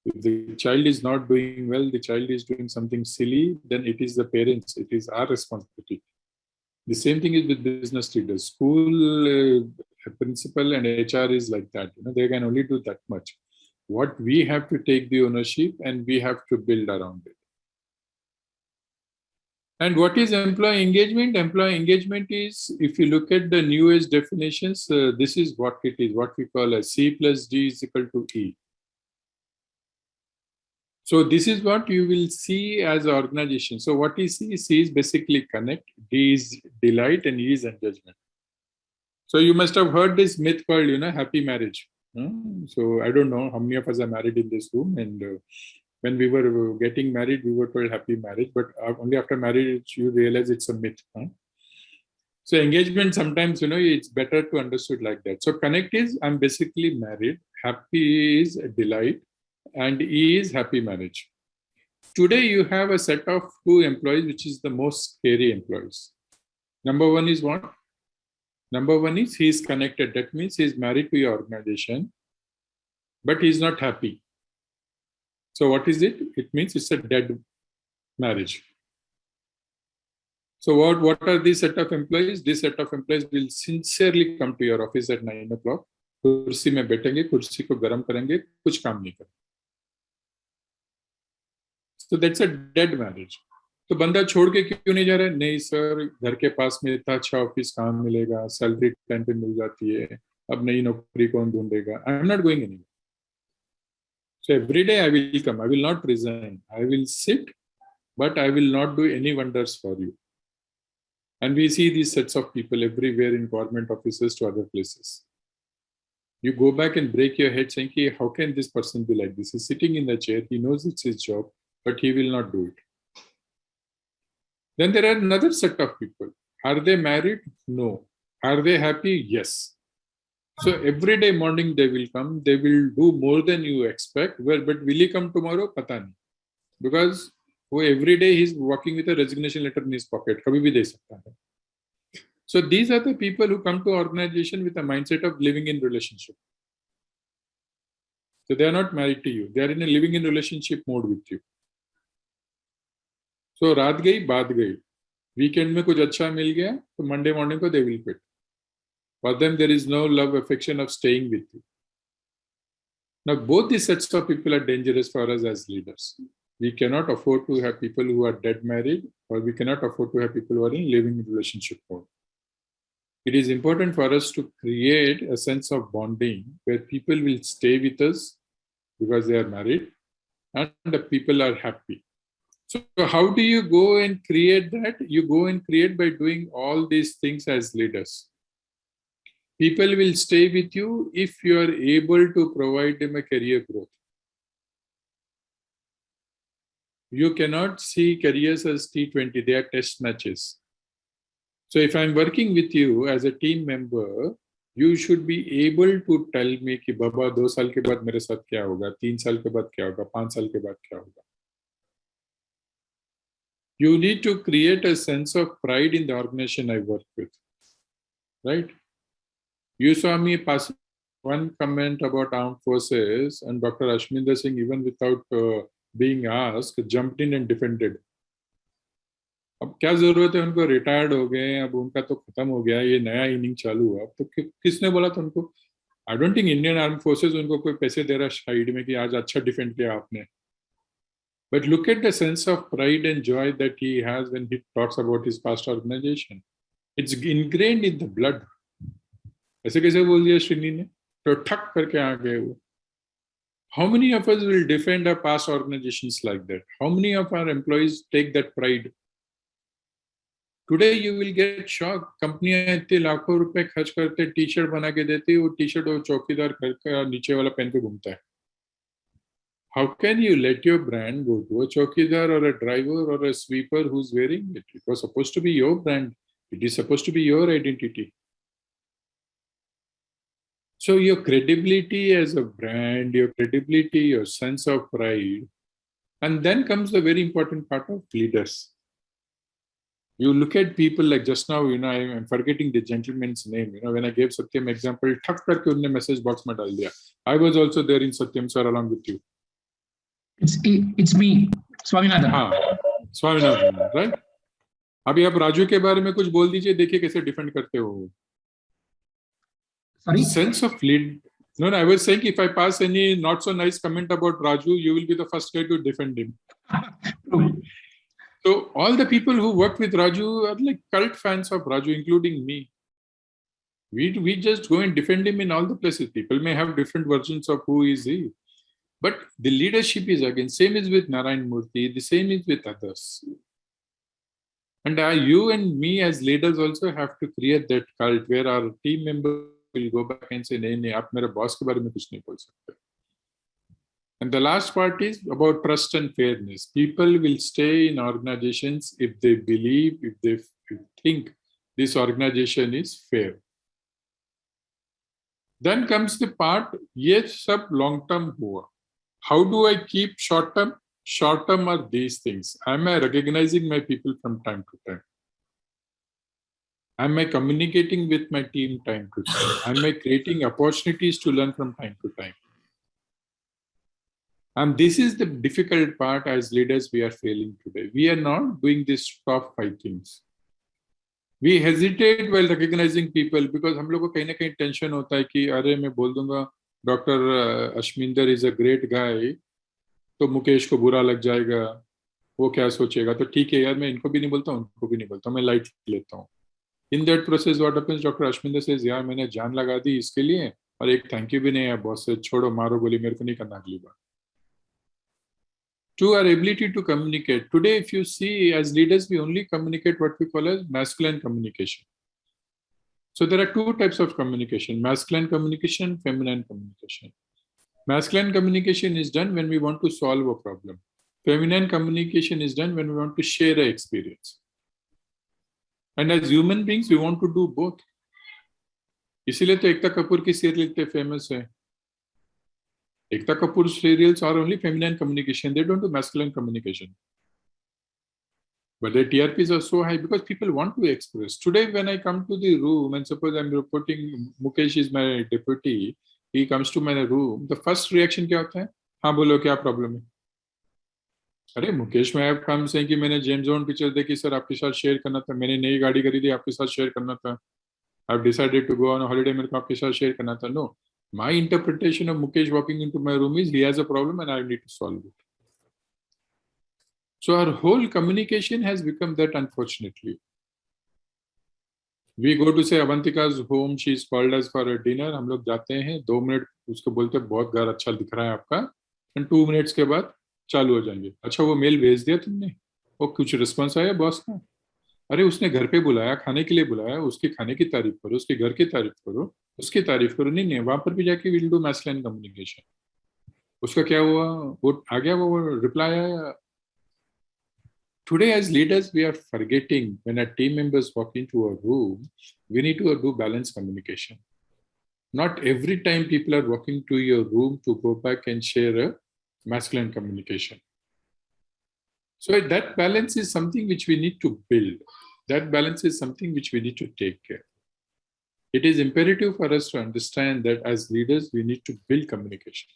Speaker 1: If the child is not doing well, the child is doing something silly, then it is the parents, it is our responsibility. The same thing is with business leaders. School principal and HR is like that. They can only do that much. What we have to take the ownership and we have to build around it. And what is employee engagement? Employee engagement is, if you look at the newest definitions, this is what it is, what we call as C plus D is equal to E. So this is what you will see as an organization. So what is C? C is basically connect, D is delight, and E is engagement. So you must have heard this myth called, happy marriage. So I don't know how many of us are married in this room. And when we were getting married, we were told happy marriage, but only after marriage, you realize it's a myth. So engagement, sometimes, it's better to understood like that. So connect is, I'm basically married. Happy is delight. And E is happy marriage. Today, you have a set of 2 employees, which is the most scary employees. Number one is what? Number one is he is connected. That means he is married to your organization, but he is not happy. So what is it? It means it's a dead marriage. So what are these set of employees? This set of employees will sincerely come to your office at 9 o'clock. कुर्सी में बैठेंगे, कुर्सी को गरम करेंगे, कुछ काम नहीं करेंगे. So that's a dead marriage. तो बंदा छोड़ के क्यों नहीं जा रहा है? नहीं सर, घर के पास में इतना अच्छा ऑफिस काम मिलेगा, सैलरी टाइम पे मिल जाती है, अब नई नौकरी कौन ढूंढेगा? I am not going anywhere. So every day I will come. I will not resign. I will sit, but I will not do any wonders for you. And we see these sets of people everywhere in government offices to other places. You go back and break your head saying, hey, how can this person be like this? He's sitting in the chair, he knows it's his job, but he will not do it. Then there are another set of people. Are they married? No. Are they happy? Yes. So every day morning they will come, they will do more than you expect. Well, but will he come tomorrow? Pata nahi. Because every day he's walking with a resignation letter in his pocket. Kabhi bhi de sakta hai. So these are the people who come to organization with a mindset of living in relationship. So they are not married to you. They are in a living in relationship mode with you. So रात गई बात गई. Weekend में कुछ अच्छा मिल गया तो Monday morning को they will quit. For them there is no love affection of staying with you. Now both these sets of people are dangerous for us as leaders. We cannot afford to have people who are dead married, or we cannot afford to have people who are in living in relationship mode. It is important for us to create a sense of bonding where people will stay with us because they are married and the people are happy. So how do you go and create that? You go and create by doing all these things as leaders. People will stay with you if you are able to provide them a career growth. You cannot see careers as T20, they are test matches. So if I'm working with you as a team member, you should be able to tell me कि बाबा 2 साल के बाद मेरे साथ क्या होगा, 3 साल के बाद क्या होगा, 5 साल के बाद क्या होगा. You need to create a sense of pride in the organization I work with, right? You saw me pass one comment about armed forces, and Dr. Ashminder Singh, even without being asked, jumped in and defended. अब क्या जरूरत है उनको, retired हो गए, अब उनका तो खत्म हो गया, ये नया इनिंग चालू हुआ, तो किसने बोला था उनको? I don't think Indian arm forces उनको कोई पैसे दे रहा साइड में कि आज अच्छा डिफेंड किया आपने. But look at the sense of pride and joy that he has when he talks about his past organization. It's ingrained in the blood. ऐसे कैसे बोल दिया श्रीनी ने? तो ठक करके आ गए वो. How many of us will defend our past organizations like that? How many of our employees take that pride? Today you will get shocked. कंपनियां इतने लाखों रुपए खर्च करते, टी शर्ट बना के देती, वो टी शर्ट वो चौकीदार घर का नीचे वाला पहन के घूमता है. How can you let your brand go to a chowkidar or a driver or a sweeper who's wearing it? It was supposed to be your brand. It is supposed to be your identity. So your credibility as a brand, your credibility, your sense of pride, and then comes the very important part of leaders. You look at people like just now, I'm forgetting the gentleman's name. When I gave Satyam example, thak karke unne message box mein dal diya. I was also there in Satyam sir along with you.
Speaker 11: It's me, Swaminathan.
Speaker 1: हाँ, Swaminathan, right? अभी आप राजू के बारे में कुछ बोल दीजिए, देखिए कैसे डिफेंड करते हो.
Speaker 11: Sorry?
Speaker 1: Sense of lead. No, I was saying if I pass any not so nice comment about Raju, you will be the first guy to defend him. So all the people who work with Raju are like cult fans of Raju, including me. We just go and defend him in all the places. People may have different versions of who is he. But the leadership is again, same is with Narayan Murthy, the same is with others. And you and me as leaders also have to create that cult where our team members will go back and say, nahi, aap mera boss ke bare mein kuch nahi bol sakte. And the last part is about trust and fairness. People will stay in organizations if they believe, if they think this organization is fair. Then comes the part, ye sab long term hua. How do I keep short term? Short term are these things. Am I recognizing my people from time to time? Am I communicating with my team time to time? Am I creating opportunities to learn from time to time? And this is the difficult part as leaders we are failing today. We are not doing these top 5 things. We hesitate while recognizing people because हम लोग को कहीं ना कहीं tension होता है कि अरे मैं बोल दूंगा doctor Ashminder is a great guy तो मुकेश को बुरा लग जाएगा, वो क्या सोचेगा, तो ठीक है यार मैं इनको भी नहीं बोलता उनको भी नहीं बोलता, मैं लाइट लेता हूँ. In that process, what happens? Dr. Ashminder says, यार मैंने जान लगा दी इसके लिए और एक थैंक यू भी नहीं है बॉस से, छोड़ो मारो गोली, मेरे को नहीं करना अगली बार. To our ability to communicate. Today, if you see, as leaders, we only communicate what we call as masculine communication. So there are 2 types of communication, masculine communication, feminine communication. Masculine communication is done when we want to solve a problem. Feminine communication is done when we want to share an experience. And as human beings, we want to do both. इसीलिए तो एकता कपूर की serial इतने famous है. Ekta Kapoor serials are only feminine communication. They don't do masculine communication. But their TRPs are so high because people want to express. Today, when I come to the room and suppose I'm reporting, Mukesh is my deputy, he comes to my room, the first reaction क्या होता है? हाँ बोलो क्या problem है? अरे मुकेश मैं आप काम से कि मैंने जेम्स बॉन्ड पिक्चर देखी सर आपके साथ शेयर करना था, मैंने नई गाड़ी खरीदी आपके साथ शेयर करना था, I've decided to go on a holiday मेरे को आपके साथ शेयर करना था. No. My interpretation of Mukesh walking into my room is he has a problem and I need to solve it. So our whole communication has become that, unfortunately. We go to say Avantika's home, she is called us for a dinner. हम लोग जाते हैं 2 minute उसको बोलते हैं बहुत घर अच्छा दिख रहा है आपका, and 2 मिनट्स के बाद चालू हो जाएंगे. अच्छा वो मेल भेज दिया तुमने, वो कुछ रिस्पॉन्स आया बॉस का? अरे उसने घर पे बुलाया, खाने के लिए बुलाया, उसके खाने की तारीफ करो, उसके घर की तारीफ करो, उसकी तारीफ करो. नहीं वहां पर भी जाके विल डू मैस्कुलिन कम्युनिकेशन. उसका क्या हुआ, वो आ गया, वो रिप्लाई आया. Today as leaders we are forgetting when our team members walk into a room, we need to do balanced communication. Not every time people are walking to your room to go back and share a masculine communication. So that balance is something which we need to build. That balance is something which we need to take care. It is imperative for us to understand that as leaders, we need to build communication.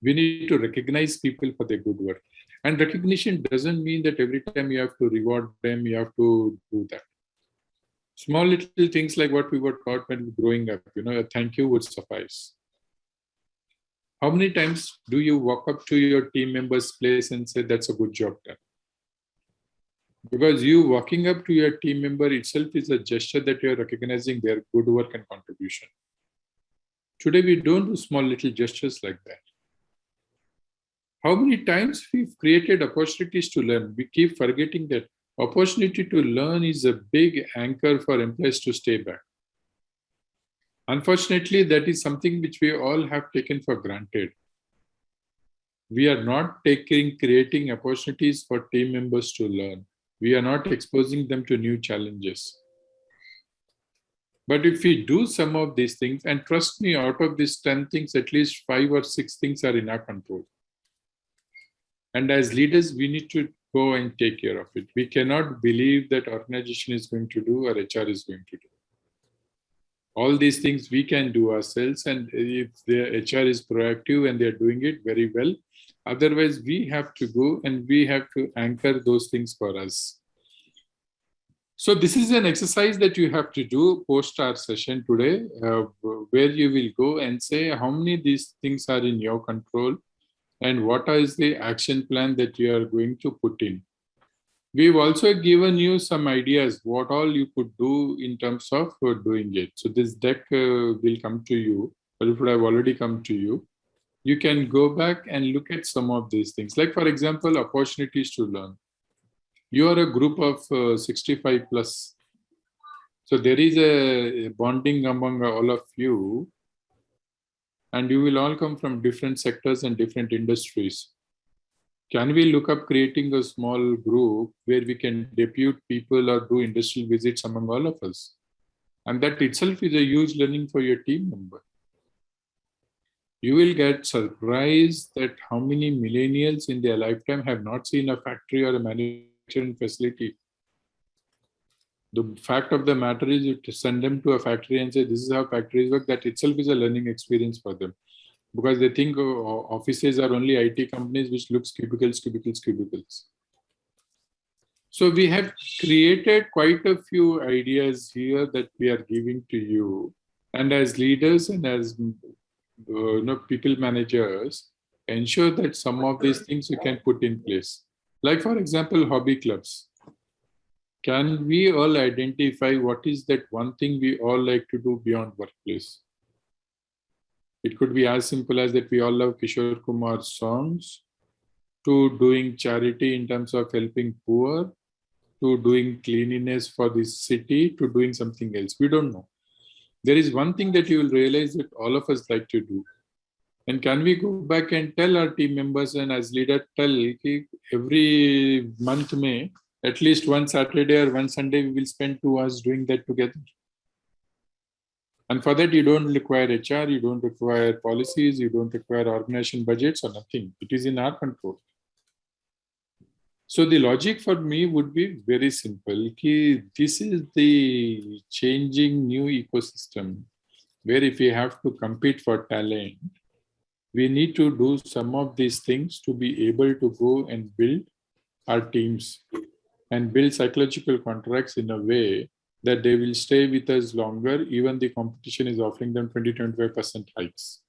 Speaker 1: We need to recognize people for their good work. And recognition doesn't mean that every time you have to reward them, you have to do that. Small little things like what we were taught when growing up, a thank you would suffice. How many times do you walk up to your team member's place and say, that's a good job done? Because you walking up to your team member itself is a gesture that you're recognizing their good work and contribution. Today, we don't do small little gestures like that. How many times we've created opportunities to learn? We keep forgetting that opportunity to learn is a big anchor for employees to stay back. Unfortunately, that is something which we all have taken for granted. We are not creating opportunities for team members to learn. We are not exposing them to new challenges. But if we do some of these things, and trust me, out of these 10 things, at least 5 or 6 things are in our control. And as leaders, we need to go and take care of it. We cannot believe that organization is going to do or HR is going to do. All these things we can do ourselves, and if the HR is proactive and they're doing it very well, otherwise we have to go and we have to anchor those things for us. So this is an exercise that you have to do post our session today, where you will go and say how many of these things are in your control and what is the action plan that you are going to put in. We've also given you some ideas what all you could do in terms of doing it. So this deck will come to you, or it would have already come to you. You can go back and look at some of these things. Like for example, opportunities to learn. You are a group of 65 plus. So there is a bonding among all of you, and you will all come from different sectors and different industries. Can we look up creating a small group where we can depute people or do industrial visits among all of us? And that itself is a huge learning for your team member. You will get surprised that how many millennials in their lifetime have not seen a factory or a manufacturing facility. The fact of the matter is you send them to a factory and say, this is how factories work. That itself is a learning experience for them. Because they think offices are only IT companies which looks cubicles. So we have created quite a few ideas here that we are giving to you. And as leaders and as people managers, ensure that some of these things you can put in place. Like for example, hobby clubs. Can we all identify what is that one thing we all like to do beyond workplace? It could be as simple as that we all love Kishore Kumar's songs, to doing charity in terms of helping poor, to doing cleanliness for this city, to doing something else. We don't know. There is one thing that you will realize that all of us like to do. And can we go back and tell our team members and as leader, tell every month May, at least one Saturday or one Sunday, we will spend 2 hours doing that together. And for that, you don't require HR, you don't require policies, you don't require organization budgets or nothing. It is in our control. So the logic for me would be very simple. This is the changing new ecosystem where if we have to compete for talent, we need to do some of these things to be able to go and build our teams and build psychological contracts in a way that they will stay with us longer, even the competition is offering them 20-25% hikes.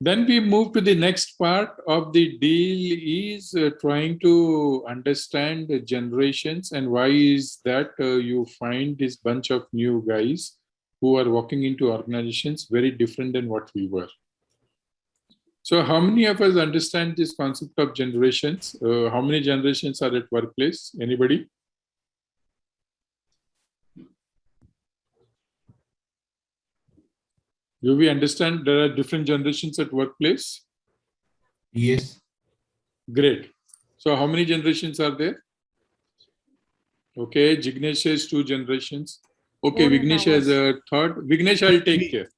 Speaker 1: Then we move to the next part of the deal is trying to understand the generations and why is that you find this bunch of new guys who are walking into organizations very different than what we were. So how many of us understand this concept of generations? How many generations are at workplace? Anybody? Do we understand there are different generations at workplace?
Speaker 5: Yes.
Speaker 1: Great. So how many generations are there? Okay, Jignesh has 2 generations. Okay, Vignesh has a third. Vignesh, I'll take care.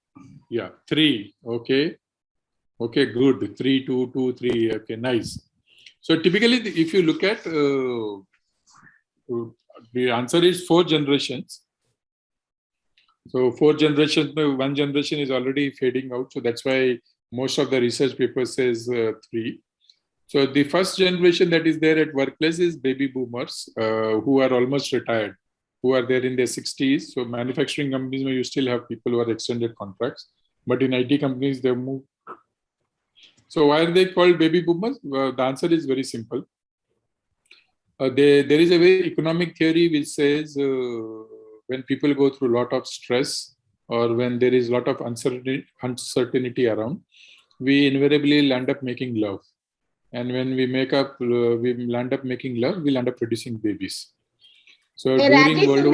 Speaker 1: Yeah, 3. Okay. Okay, good. 3, 2, 2, 3. Okay, nice. So typically, if you look at the answer is 4 generations. So 4 generations, 1 generation is already fading out. So that's why most of the research papers says 3. So the first generation that is there at workplace is baby boomers who are almost retired, who are there in their 60s. So manufacturing companies, you still have people who are extended contracts, but in IT companies, they've moved. So why are they called baby boomers? The answer is very simple. There is a very economic theory which says when people go through a lot of stress or when there is a lot of uncertainty around, we invariably land up making love. And when we land up making love, we'll end up producing babies. So during World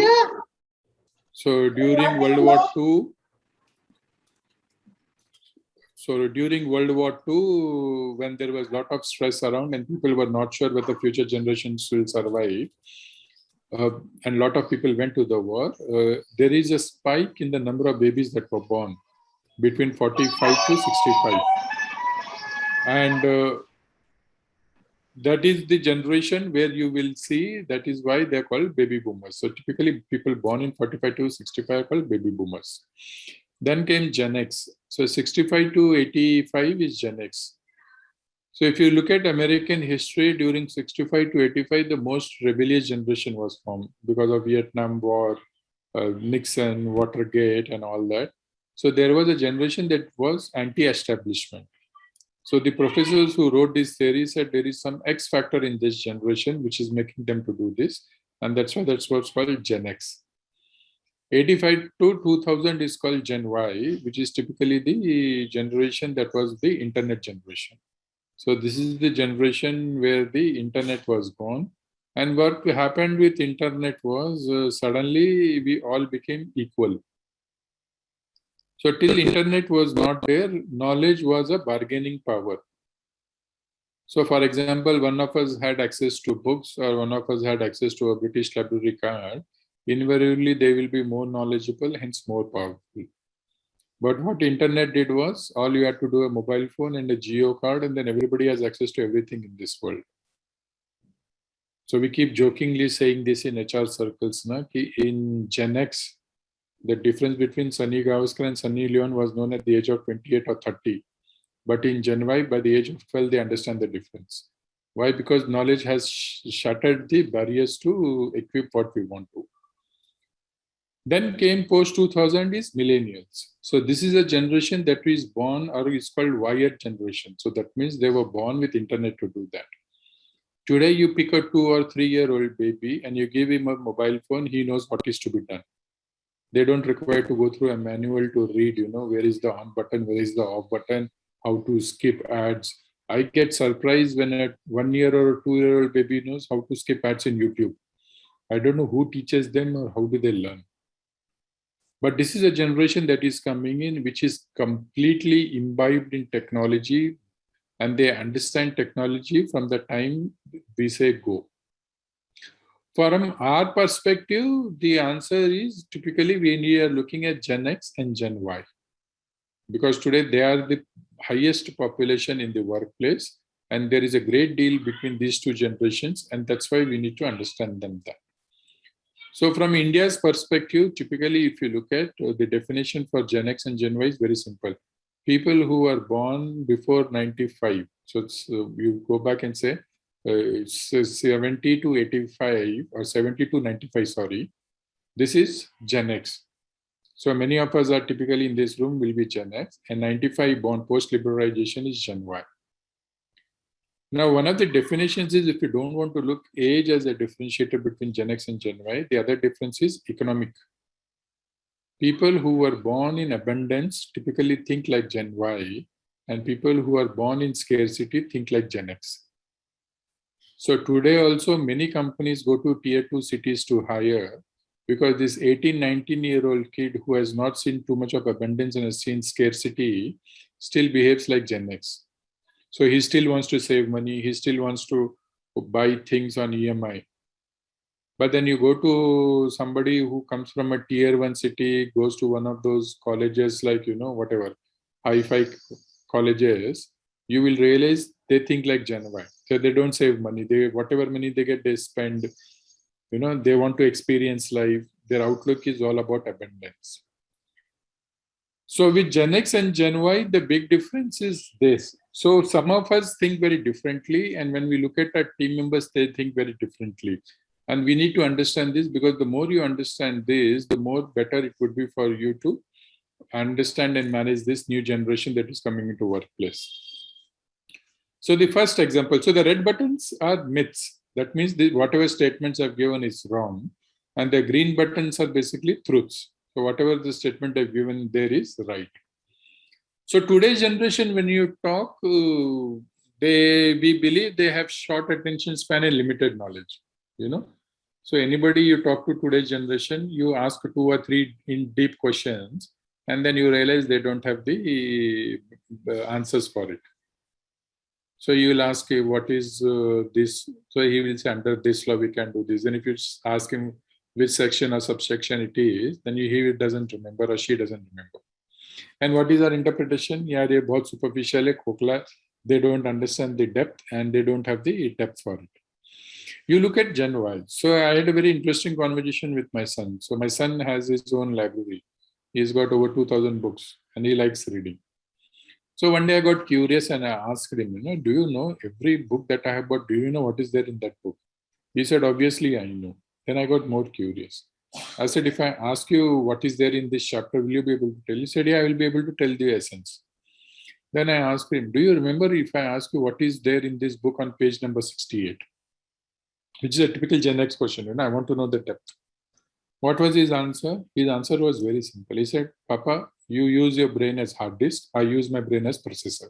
Speaker 1: War II, when there was a lot of stress around and people were not sure whether future generations will survive, and a lot of people went to the war, there is a spike in the number of babies that were born between 45 to 65. And that is the generation where you will see, that is why they're called baby boomers. So typically people born in 45 to 65 are called baby boomers. Then came Gen X. So 65 to 85 is Gen X. So if you look at American history during 65 to 85, the most rebellious generation was formed because of Vietnam War, Nixon, Watergate and all that. So there was a generation that was anti-establishment. So the professors who wrote this theory said there is some X factor in this generation which is making them to do this. And that's what's called Gen X. 85 to 2000 is called Gen Y, which is typically the generation that was the internet generation. So this is the generation where the internet was born. And what happened with internet was suddenly we all became equal. So till internet was not there, knowledge was a bargaining power. So for example, one of us had access to books or one of us had access to a British Library card. Invariably, they will be more knowledgeable, hence more powerful. But what internet did was, all you had to do a mobile phone and a Geo card, and then everybody has access to everything in this world. So we keep jokingly saying this in HR circles, in Gen X, the difference between Sunny Gavaskar and Sunny Leon was known at the age of 28 or 30. But in Gen Y, by the age of 12, they understand the difference. Why? Because knowledge has shattered the barriers to equip what we want to. Then came post-2000 is millennials. So this is a generation that is born or is called wired generation. So that means they were born with internet to do that. Today, you pick a 2 or 3 year old baby and you give him a mobile phone, he knows what is to be done. They don't require to go through a manual to read, where is the on button, where is the off button, how to skip ads. I get surprised when a 1 year or 2 year old baby knows how to skip ads in YouTube. I don't know who teaches them or how do they learn. But this is a generation that is coming in, which is completely imbibed in technology, and they understand technology from the time we say go. From our perspective, the answer is typically when we are looking at Gen X and Gen Y, because today they are the highest population in the workplace, and there is a great deal between these two generations, and that's why we need to understand them that. So from India's perspective, typically if you look at the definition for Gen X and Gen Y is very simple. People who are born before 95. So it's, you go back and say it's 70 to 85 or 70 to 95, sorry. This is Gen X. So many of us are typically in this room will be Gen X, and 95 born post-liberalization is Gen Y. Now, one of the definitions is if you don't want to look age as a differentiator between Gen X and Gen Y, the other difference is economic. People who were born in abundance typically think like Gen Y, and people who are born in scarcity think like Gen X. So today also many companies go to tier 2 cities to hire because this 18, 19-year-old kid who has not seen too much of abundance and has seen scarcity still behaves like Gen X. So he still wants to save money. He still wants to buy things on EMI. But then you go to somebody who comes from a tier 1 city, goes to one of those colleges like, whatever, hi-fi colleges, you will realize they think like Gen Y. So they don't save money. They, whatever money they get, they spend. They want to experience life. Their outlook is all about abundance. So with Gen X and Gen Y, the big difference is this. So some of us think very differently. And when we look at our team members, they think very differently. And we need to understand this because the more you understand this, the more better it would be for you to understand and manage this new generation that is coming into workplace. So the first example, so the red buttons are myths. That means whatever statements I've given is wrong. And the green buttons are basically truths. So whatever the statement I've given there is right. So today's generation, when you talk, we believe they have short attention span and limited knowledge, So anybody you talk to today's generation, you ask 2 or 3 in deep questions, and then you realize they don't have the answers for it. So you will ask, what is this? So he will say, under this law, we can do this. And if you ask him which section or subsection it is, then he doesn't remember or she doesn't remember. And what is our interpretation? Yeah, they're both superficial, khokla. They don't understand the depth and they don't have the depth for it. You look at Gen Y. So I had a very interesting conversation with my son. So my son has his own library. He's got over 2,000 books and he likes reading. So one day I got curious and I asked him, do you know every book that I have bought? Do you know what is there in that book? He said, obviously I know. Then I got more curious. I said, if I ask you what is there in this chapter, will you be able to tell? He said, yeah, I will be able to tell the essence. Then I asked him, do you remember if I ask you what is there in this book on page number 68? Which is a typical Gen X question. I want to know the depth. What was his answer? His answer was very simple. He said, Papa, you use your brain as hard disk. I use my brain as processor.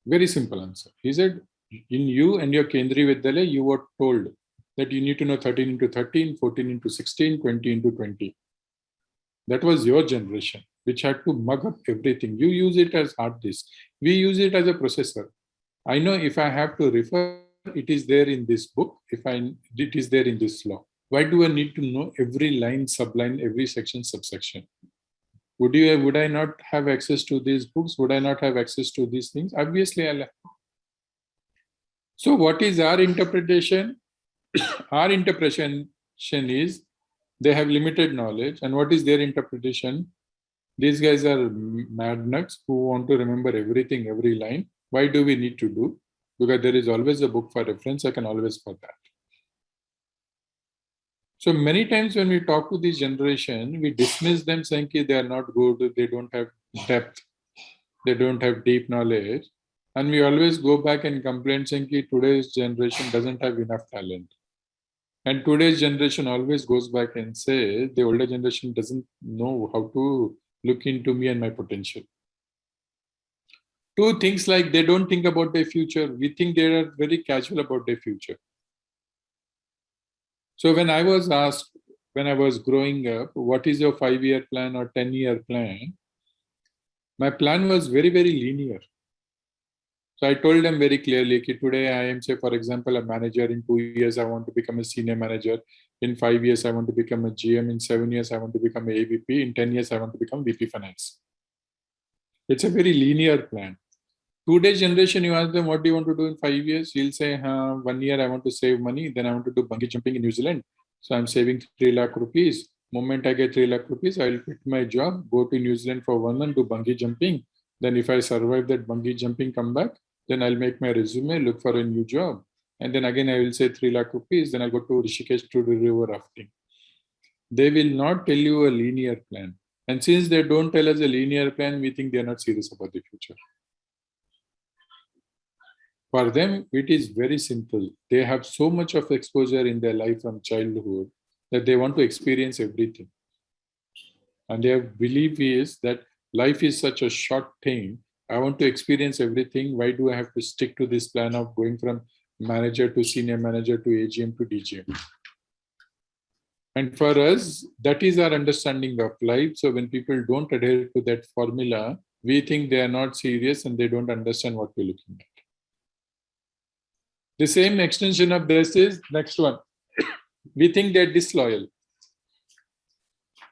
Speaker 1: Very simple answer. He said, in you and your Kendriya Vidyalaya, you were told that you need to know 13 into 13, 14 into 16, 20 into 20. That was your generation, which had to mug up everything. You use it as hard disk. We use it as a processor. I know if I have to refer, it is there in this book. It is there in this law. Why do I need to know every line, subline, every section, subsection? Would I not have access to these books? Would I not have access to these things? Obviously, I'll have. So what is our interpretation? Our interpretation is they have limited knowledge. And what is their interpretation? These guys are mad nuts who want to remember everything, every line. Why do we need to do? Because there is always a book for reference. I can always for that. So many times when we talk to this generation, we dismiss them saying that they are not good, they don't have depth, they don't have deep knowledge. And we always go back and complain saying that today's generation doesn't have enough talent. And today's generation always goes back and says the older generation doesn't know how to look into me and my potential. Two things like they don't think about their future. We think they are very casual about their future. So when I was asked, when I was growing up, what is your 5-year plan or 10-year plan? My plan was very, very linear. So I told them very clearly, that today I am, say, for example, a manager. In 2 years, I want to become a senior manager. In 5 years, I want to become a GM. In 7 years, I want to become a AVP. In 10 years, I want to become VP Finance. It's a very linear plan. Today's generation, you ask them, what do you want to do in 5 years? He'll say, 1 year, I want to save money. Then I want to do bungee jumping in New Zealand. So I'm saving 3 lakh rupees. Moment I get 3 lakh rupees, I'll quit my job, go to New Zealand for 1 month, do bungee jumping. Then if I survive that bungee jumping, come back, then I'll make my resume, look for a new job. And then again, I will say 3 lakh rupees. Then I'll go to Rishikesh to do river rafting. They will not tell you a linear plan. And since they don't tell us a linear plan, we think they're not serious about the future. For them, it is very simple. They have so much of exposure in their life from childhood that they want to experience everything. And their belief is that life is such a short thing. I want to experience everything. Why do I have to stick to this plan of going from manager to senior manager to AGM to DGM? And for us, that is our understanding of life. So when people don't adhere to that formula, we think they are not serious and they don't understand what we're looking at. The same extension of this is next one. We think they're disloyal.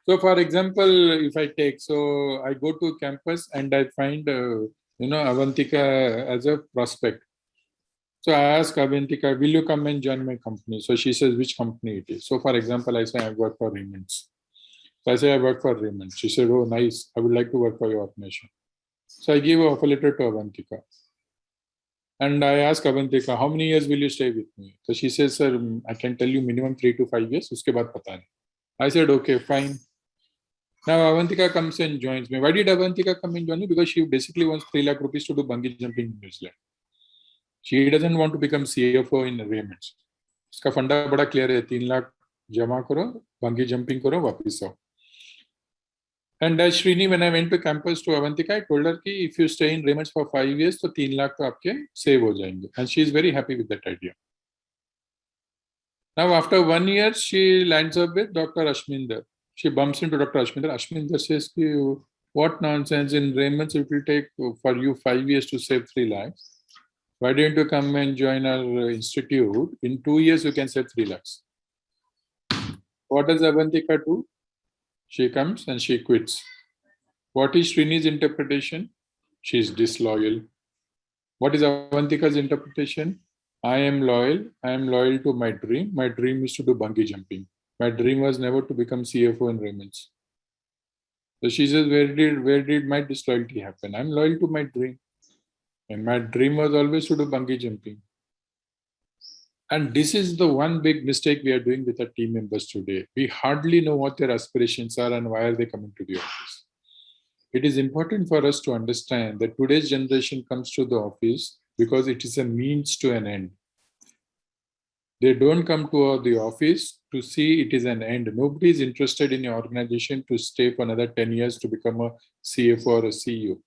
Speaker 1: So for example, if I take, so I go to campus and I find, Avantika as a prospect. So I ask Avantika, will you come and join my company? So she says, which company it is? So for example, I say, I work for Raymond's. So I say, I work for Raymond's. She said, oh, nice. I would like to work for your organization. So I give an offer letter to Avantika. And I ask Avantika, how many years will you stay with me? So she says, sir, I can tell you minimum 3 to 5 years. Uske baad pata nahi. I said, okay, fine. Now Avantika comes and joins me. Why did Avantika come and join me? Because she basically wants 3 lakh rupees to do bungee jumping in New Zealand. She doesn't want to become CFO in Raymond's. Uska funda bada clear hai, 3 lakh jama karo, bungee jumping karo, wapis aao. And as Srini, when I went to campus to Avantika, I told her that if you stay in Raymond's for 5 years, so 3 lakh to aapke save ho jayenge. And she is very happy with that idea. Now, after 1 year, she lands up with Dr. Ashminder. She bumps into Dr. Ashminder. Ashminder says, what nonsense, in Raymond's it will take for you 5 years to save 3 lakhs. Why don't you come and join our institute? In 2 years, you can save 3 lakhs. What does Avantika do? She comes and she quits. What is Srini's interpretation? She is disloyal. What is Avantika's interpretation? I am loyal. I am loyal to my dream. My dream is to do bungee jumping. My dream was never to become CFO in Raymond's. So she says, where did my disloyalty happen? I'm loyal to my dream. And my dream was always to do bungee jumping. And this is the one big mistake we are doing with our team members today. We hardly know what their aspirations are and why are they coming to the office. It is important for us to understand that today's generation comes to the office because it is a means to an end. They don't come to the office to see it is an end. Nobody is interested in your organization to stay for another 10 years to become a CFO or a CEO.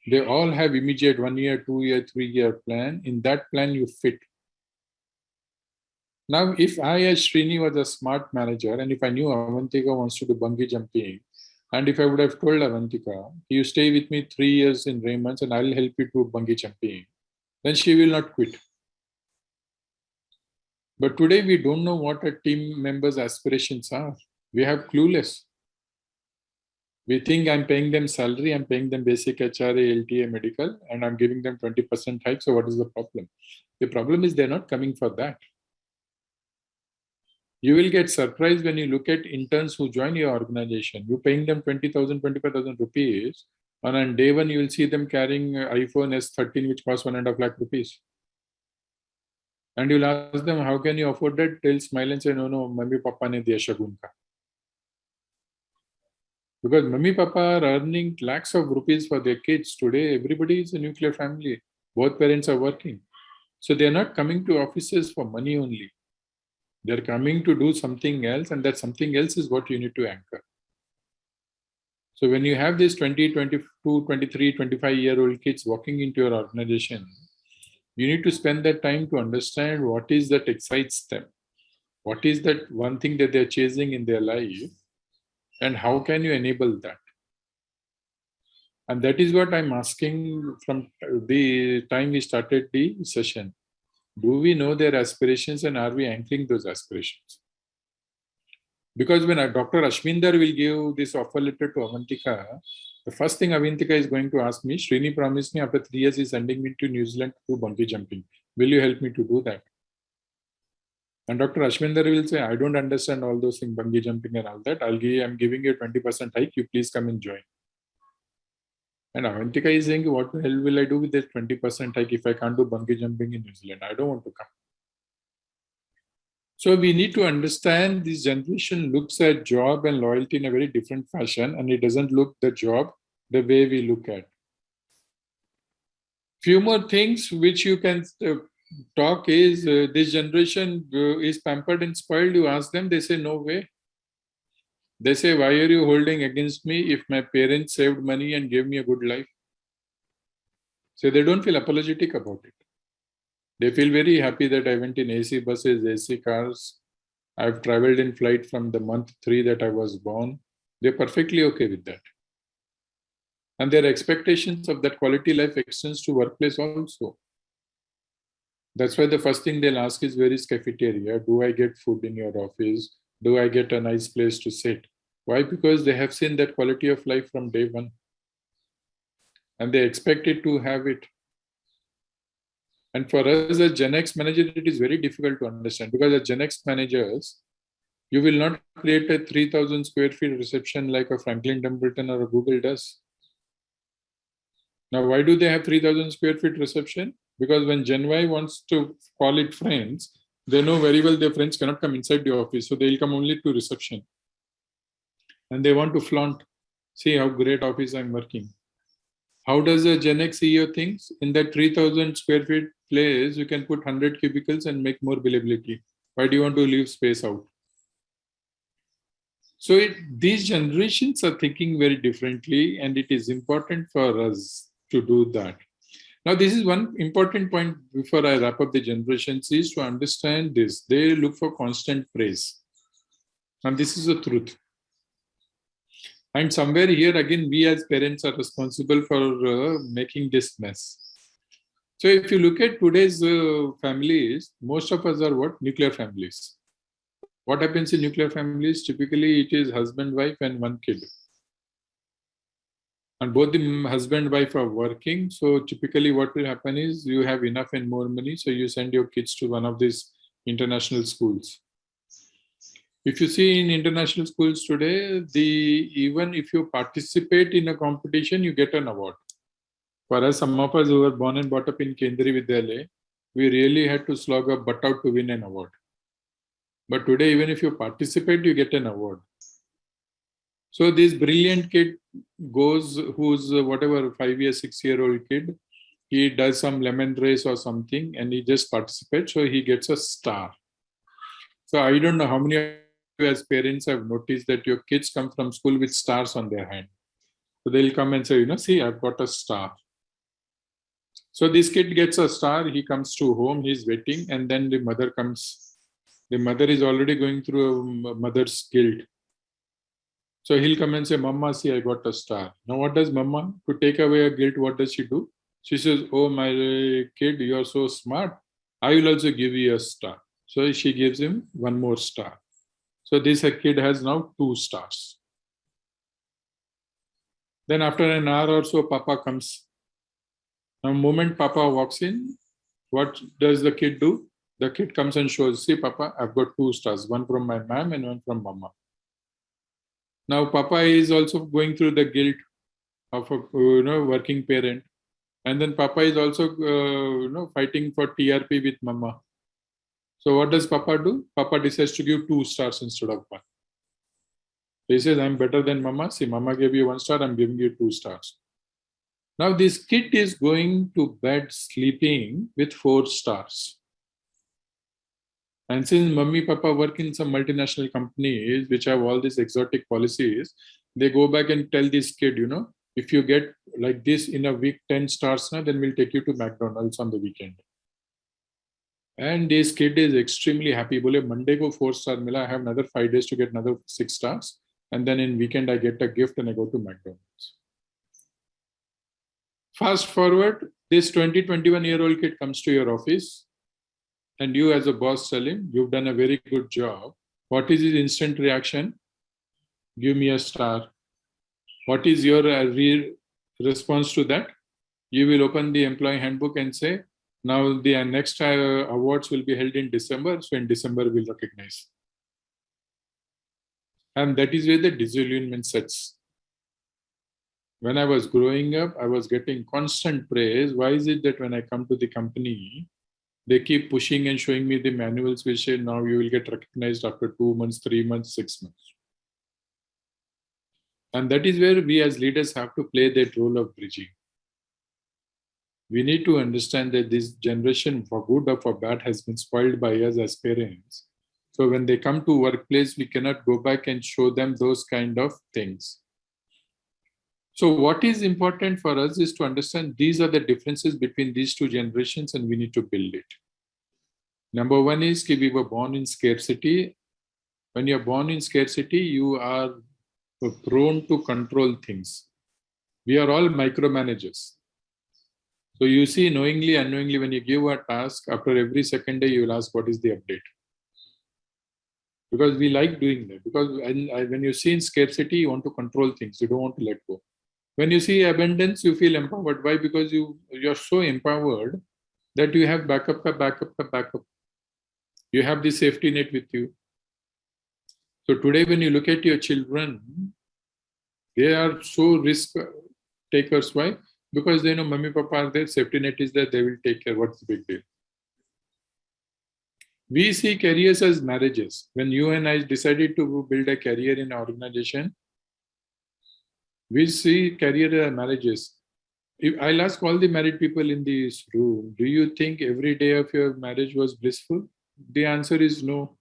Speaker 1: They all have immediate 1 year, 2 year, 3 year plan. In that plan, you fit. Now, if I as Srini was a smart manager and if I knew Avantika wants to do bungee jumping, and if I would have told Avantika, you stay with me 3 years in Raymond's and I'll help you do bungee jumping, then she will not quit. But today we don't know what our team members' aspirations are. We have clueless. We think I'm paying them salary, I'm paying them basic HRA, LTA, medical, and I'm giving them 20% hike. So what is the problem? The problem is they're not coming for that. You will get surprised when you look at interns who join your organization. You're paying them 20,000, 25,000 rupees. And on day one, you will see them carrying iPhone S13, which costs 1.5 lakh rupees. And you'll ask them, how can you afford that? They'll smile and say, no, Mummy Papa ne diya shagun ka. Because Mummy Papa are earning lakhs of rupees for their kids. Today, everybody is a nuclear family. Both parents are working. So they're not coming to offices for money only. They're coming to do something else, and that something else is what you need to anchor. So when you have these 20, 22, 23, 25-year-old kids walking into your organization, you need to spend that time to understand what is that excites them. What is that one thing that they're chasing in their life, and how can you enable that? And that is what I'm asking from the time we started the session. Do we know their aspirations and are we anchoring those aspirations? Because when Dr. Ashminder will give this offer letter to Avantika, the first thing Avantika is going to ask me, Srini promised me after 3 years he's sending me to New Zealand to do bungee jumping. Will you help me to do that? And Dr. Ashminder will say, I don't understand all those things, bungee jumping and all that. I'm giving you a 20% hike. You please come and join. And Avantika is saying, what the hell will I do with this 20% hike if I can't do bungee jumping in New Zealand? I don't want to come. So we need to understand this generation looks at job and loyalty in a very different fashion, and it doesn't look the job the way we look at. Few more things which you can talk is this generation is pampered and spoiled. You ask them, they say, no way. They say, why are you holding against me if my parents saved money and gave me a good life? So they don't feel apologetic about it. They feel very happy that I went in AC buses, AC cars. I've traveled in flight from the month 3 that I was born. They're perfectly okay with that. And their expectations of that quality life extends to workplace also. That's why the first thing they'll ask is, where is cafeteria? Do I get food in your office? Do I get a nice place to sit? Why? Because they have seen that quality of life from day one. And they expected to have it. And for us as Gen X manager, it is very difficult to understand, because as Gen X managers, you will not create a 3,000 square feet reception like a Franklin Templeton or a Google does. Now, why do they have 3,000 square feet reception? Because when Gen Y wants to call it friends, they know very well their friends cannot come inside the office, so they'll come only to reception. And they want to flaunt, see how great office I'm working. How does a Gen X CEO think? In that 3,000 square feet place, you can put 100 cubicles and make more billability. Why do you want to leave space out? So these generations are thinking very differently, and it is important for us to do that. Now, this is one important point before I wrap up the generations, is to understand this. They look for constant praise. And this is the truth. And somewhere here, again, we as parents are responsible for making this mess. So if you look at today's families, most of us are what? Nuclear families. What happens in nuclear families? Typically, it is husband, wife, and one kid. and both the husband and wife are working. So typically what will happen is you have enough and more money, so you send your kids to one of these international schools. If you see in international schools today, even if you participate in a competition, you get an award. For us, some of us who were born and brought up in Kendriya Vidyalaya, we really had to slog a butt out to win an award. But today, even if you participate, you get an award. So this brilliant kid goes, who's whatever 5-year, 6-year-old kid, he does some lemon race or something and he just participates, so he gets a star. So I don't know how many of you as parents have noticed that your kids come from school with stars on their hand. So they'll come and say, see, I've got a star. So this kid gets a star, he comes to home, he's waiting, and then the mother comes. The mother is already going through a mother's guilt. So he'll come and say, Mama, see, I got a star. Now what does Mama, to take away her guilt, what does she do? She says, oh, my kid, you are so smart. I will also give you a star. So she gives him one more star. So this kid has now 2 stars. Then after an hour or so, Papa comes. Now, the moment Papa walks in, what does the kid do? The kid comes and shows, see, Papa, I've got 2 stars, one from my mom and one from Mama. Now, Papa is also going through the guilt of a working parent. And then Papa is also fighting for TRP with Mama. So what does Papa do? Papa decides to give 2 stars instead of 1. He says, I'm better than Mama. See, Mama gave you 1 star, I'm giving you 2 stars. Now this kid is going to bed sleeping with 4 stars. And since Mummy, Papa work in some multinational companies which have all these exotic policies, they go back and tell this kid, if you get like this in a week, 10 stars, then we'll take you to McDonald's on the weekend. And this kid is extremely happy. Bole, Monday ko 4 star mila, I have another 5 days to get another 6 stars. And then in weekend, I get a gift and I go to McDonald's. Fast forward, this 21-year-old kid comes to your office and you as a boss tell him, you've done a very good job. What is his instant reaction? Give me a star. What is your response to that? You will open the employee handbook and say, now the next awards will be held in December. So in December, we'll recognize. And that is where the disillusionment sets. When I was growing up, I was getting constant praise. Why is it that when I come to the company, they keep pushing and showing me the manuals which say now you will get recognized after 2 months, 3 months, 6 months. And that is where we as leaders have to play that role of bridging. We need to understand that this generation, for good or for bad, has been spoiled by us as parents. So when they come to workplace, we cannot go back and show them those kind of things. So what is important for us is to understand these are the differences between these 2 generations and we need to build it. Number 1 is that we were born in scarcity. When you're born in scarcity, you are prone to control things. We are all micromanagers. So you see, knowingly, unknowingly, when you give a task, after every second day, you will ask, what is the update? Because we like doing that. Because when you see in scarcity, you want to control things. You don't want to let go. When you see abundance, you feel empowered. Why? Because you're so empowered that you have backup. You have the safety net with you. So today, when you look at your children, they are so risk takers. Why? Because they know Mummy, Papa are there, safety net is there, they will take care. What's the big deal? We see careers as marriages. When you and I decided to build a career in our organization, we see career as marriages. I'll ask all the married people in this room, do you think every day of your marriage was blissful? The answer is no.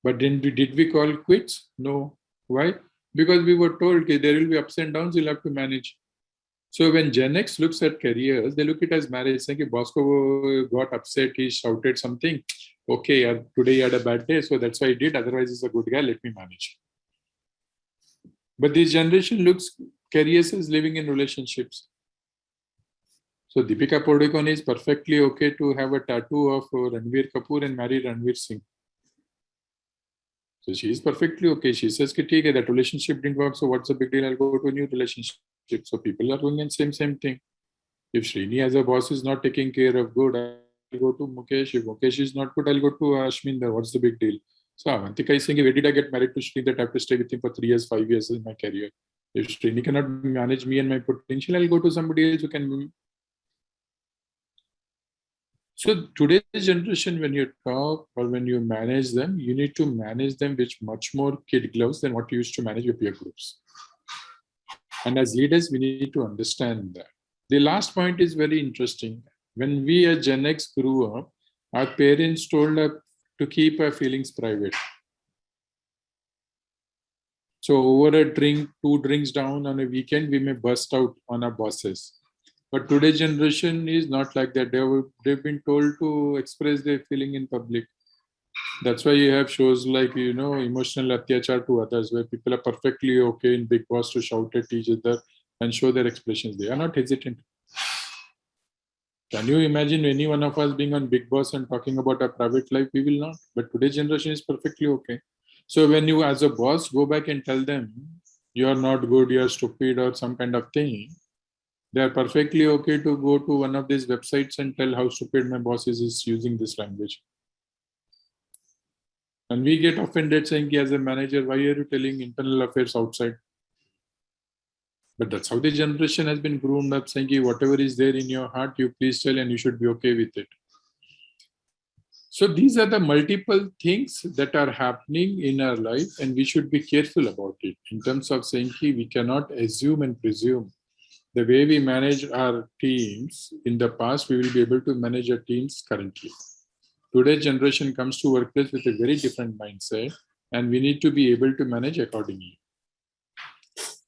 Speaker 1: But then did we call quits? No. Why? Because we were told okay, there will be ups and downs, you'll have to manage. So when Gen X looks at careers, they look at it as marriage. Saying, boss got upset, he shouted something. Okay, today he had a bad day, so that's why he did. Otherwise, he's a good guy, let me manage. But this generation looks careers as living in relationships. So Deepika Padukone is perfectly okay to have a tattoo of Ranbir Kapoor and marry Ranveer Singh. So she's perfectly okay. She says, okay, that relationship didn't work, so what's the big deal? I'll go to a new relationship. So people are going in same thing. If Srini as a boss is not taking care of good, I'll go to Mukesh. If Mukesh is not good, I'll go to Ashminder. What's the big deal? So Avantika is saying, where did I get married to Srini that I have to stay with him for 3 years, 5 years in my career? If Srini cannot manage me and my potential, I'll go to somebody else who can. So today's generation, when you talk or when you manage them, you need to manage them with much more kid gloves than what you used to manage your peer groups. And as leaders, we need to understand that. The last point is very interesting. When we as Gen X grew up, our parents told us to keep our feelings private. So over a drink, 2 drinks down on a weekend, we may burst out on our bosses. But today's generation is not like that. They've been told to express their feeling in public. That's why you have shows like, emotional atyachar to others, where people are perfectly okay in Bigg Boss to shout at each other and show their expressions. They are not hesitant. Can you imagine any one of us being on Bigg Boss and talking about our private life? We will not. But today's generation is perfectly okay. So when you as a boss go back and tell them, you are not good, you are stupid or some kind of thing, they are perfectly okay to go to one of these websites and tell how stupid my boss is using this language. And we get offended saying, as a manager, why are you telling internal affairs outside? But that's how the generation has been groomed up, saying whatever is there in your heart, you please tell and you should be okay with it. So these are the multiple things that are happening in our life, and we should be careful about it in terms of saying we cannot assume and presume. The way we manage our teams in the past, we will be able to manage our teams currently. Today's generation comes to workplace with a very different mindset, and we need to be able to manage accordingly.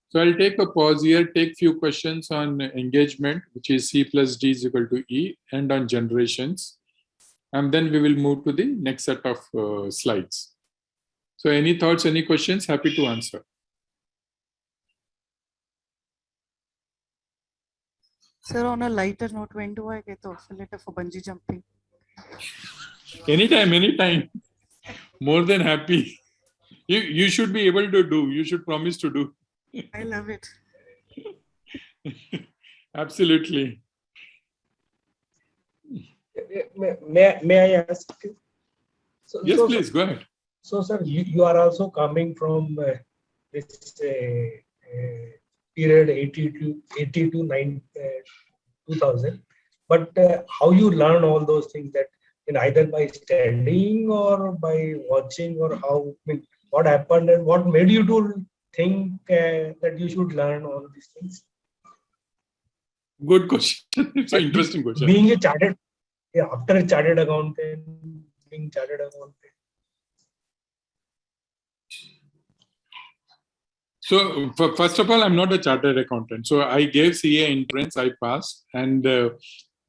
Speaker 1: So I'll take a pause here, take few questions on engagement, which is C plus D is equal to E, and on generations. And then we will move to the next set of slides. So any thoughts, any questions? Happy to answer.
Speaker 12: Sir, on a lighter note, when do I get the offer letter for bungee jumping?
Speaker 1: Anytime. More than happy. You should be able to do. You should promise to do.
Speaker 12: I love it.
Speaker 1: Absolutely.
Speaker 10: May I ask?
Speaker 1: Yes, please, go ahead.
Speaker 10: So, sir, you are also coming from this period 80 to 2000. But how you learn all those things, that either by studying or by watching, or how, what happened and what made you to think that you should learn all these things?
Speaker 1: Good question. It's an interesting question.
Speaker 10: Being a chartered, after a chartered accountant, being chartered accountant.
Speaker 1: So first of all, I'm not a chartered accountant. So I gave CA entrance, I passed, and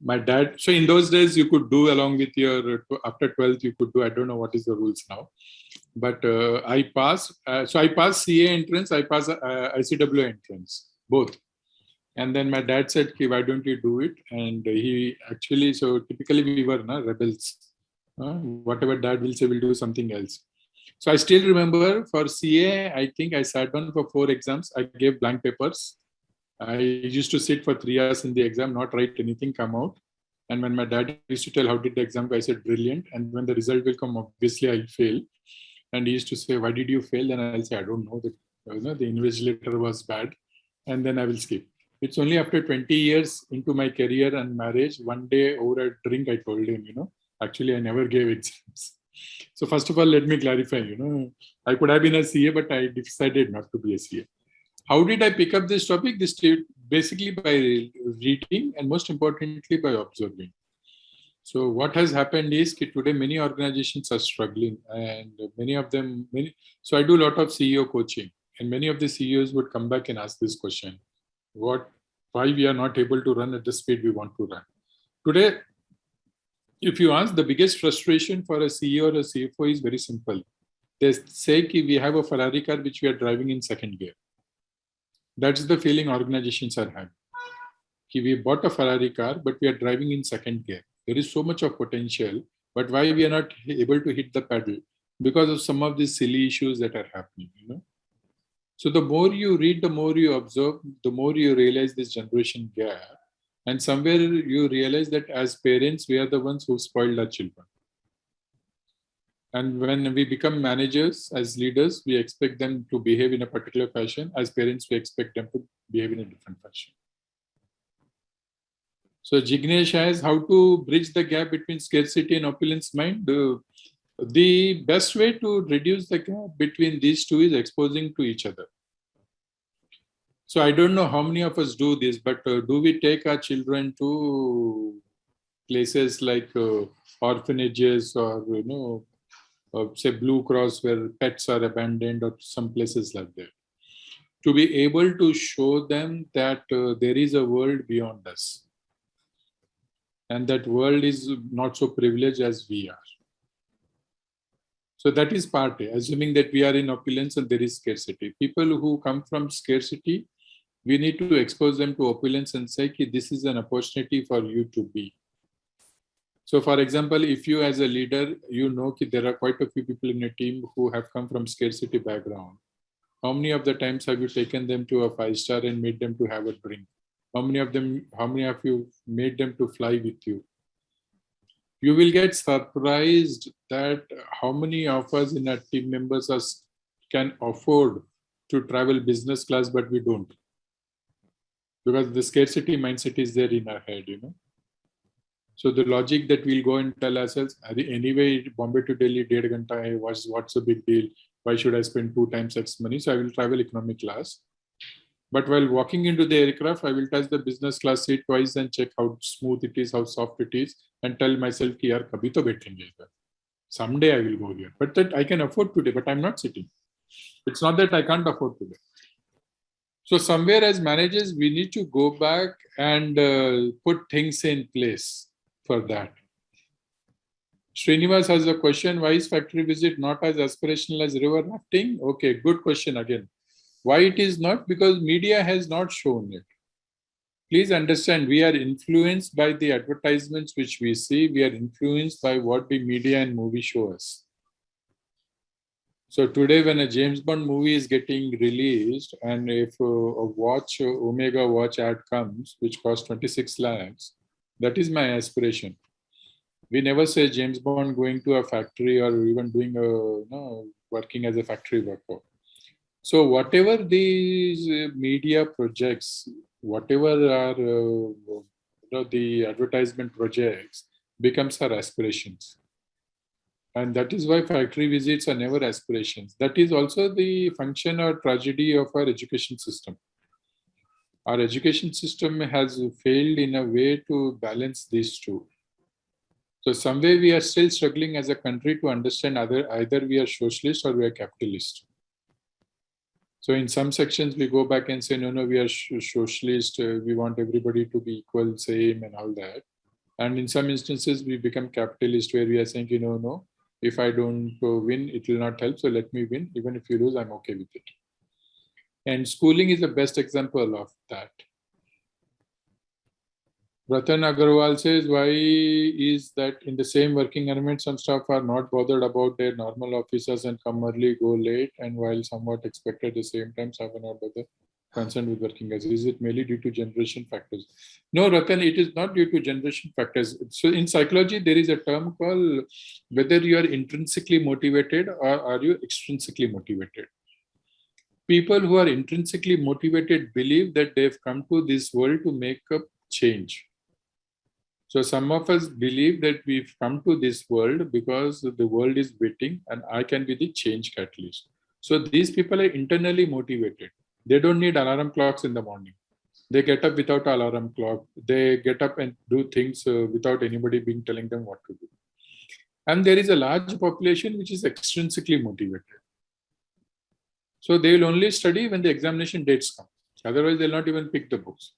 Speaker 1: my dad. So in those days, you could do along with your after 12th, you could do. I don't know what is the rules now, but I passed. So I passed CA entrance, I passed ICW entrance, both. And then my dad said, "Why don't you do it?" And he actually. So typically we were rebels. Whatever dad will say, we'll do something else. So I still remember for CA, I think I sat down for 4 exams. I gave blank papers. I used to sit for 3 hours in the exam, not write anything, come out. And when my dad used to tell how did the exam go, I said, brilliant. And when the result will come, obviously I'll fail. And he used to say, why did you fail? Then I'll say, I don't know. The invigilator was bad. And then I will skip. It's only after 20 years into my career and marriage, one day over a drink, I told him, actually I never gave exams. So first of all, let me clarify, I could have been a CA, but I decided not to be a CA. How did I pick up this topic? This basically by reading and most importantly by observing. So what has happened is today many organizations are struggling, and many of them, so I do a lot of CEO coaching, and many of the CEOs would come back and ask this question: why we are not able to run at the speed we want to run? Today, if you ask, the biggest frustration for a CEO or a CFO is very simple. They say we have a Ferrari car which we are driving in second gear. That's the feeling organizations are having. We bought a Ferrari car, but we are driving in second gear. There is so much of potential, but why we are not able to hit the pedal? because of some of these silly issues that are happening, So the more you read, the more you observe, the more you realize this generation gap. And somewhere you realize that as parents, we are the ones who spoiled our children. And when we become managers, as leaders, we expect them to behave in a particular fashion. As parents, we expect them to behave in a different fashion. So Jignesh has how to bridge the gap between scarcity and opulence mind. The best way to reduce the gap between these two is exposing to each other. So I don't know how many of us do this, but do we take our children to places like orphanages or, say Blue Cross where pets are abandoned or some places like that, to be able to show them that there is a world beyond us and that world is not so privileged as we are. So that is part A, assuming that we are in opulence and there is scarcity. People who come from scarcity, we need to expose them to opulence and say, this is an opportunity for you to be. So for example, if you as a leader, there are quite a few people in a team who have come from scarcity background. How many of the times have you taken them to a 5-star and made them to have a drink? How many of you made them to fly with you? You will get surprised that how many of us in our team members can afford to travel business class, but we don't. Because the scarcity mindset is there in our head, So the logic that we'll go and tell ourselves, anyway, Bombay to Delhi, 1.5 ghanta hai, what's the big deal? Why should I spend 2 times X money? So I will travel economic class. But while walking into the aircraft, I will touch the business class seat twice and check how smooth it is, how soft it is, and tell myself, yaar, kabhi to baithenge. Someday I will go here. But that I can afford today, but I'm not sitting. It's not that I can't afford today. So somewhere as managers, we need to go back and put things in place for that. Srinivas has a question, why is factory visit not as aspirational as river rafting? Okay, good question again. Why it is not? Because media has not shown it. Please understand, we are influenced by the advertisements which we see. We are influenced by what the media and movie show us. So today when a James Bond movie is getting released and if a Omega watch ad comes, which costs 26 lakhs, that is my aspiration. We never say James Bond going to a factory or even doing working as a factory worker. So whatever these media projects, whatever are the advertisement projects becomes our aspirations. And that is why factory visits are never aspirations. That is also the function or tragedy of our education system. Our education system has failed in a way to balance these two. So somewhere we are still struggling as a country to understand either we are socialist or we are capitalist. So in some sections we go back and say, no, we are socialist, we want everybody to be equal, same and all that. And in some instances we become capitalist where we are saying, no, if I don't win, it will not help. So let me win. Even if you lose, I'm okay with it. And schooling is the best example of that. Ratan Agarwal says, why is that in the same working environment, some staff are not bothered about their normal officers and come early, go late, and while somewhat expected at the same time, some are not bothered concerned with working hours. Is it merely due to generation factors? No, Ratan, it is not due to generation factors. So in psychology, there is a term called whether you are intrinsically motivated or are you extrinsically motivated. People who are intrinsically motivated believe that they've come to this world to make a change. So some of us believe that we've come to this world because the world is waiting and I can be the change catalyst. So these people are internally motivated. They don't need alarm clocks in the morning. They get up without alarm clock. They get up and do things without anybody being telling them what to do. And there is a large population which is extrinsically motivated. So they will only study when the examination dates come. Otherwise, they'll not even pick the books.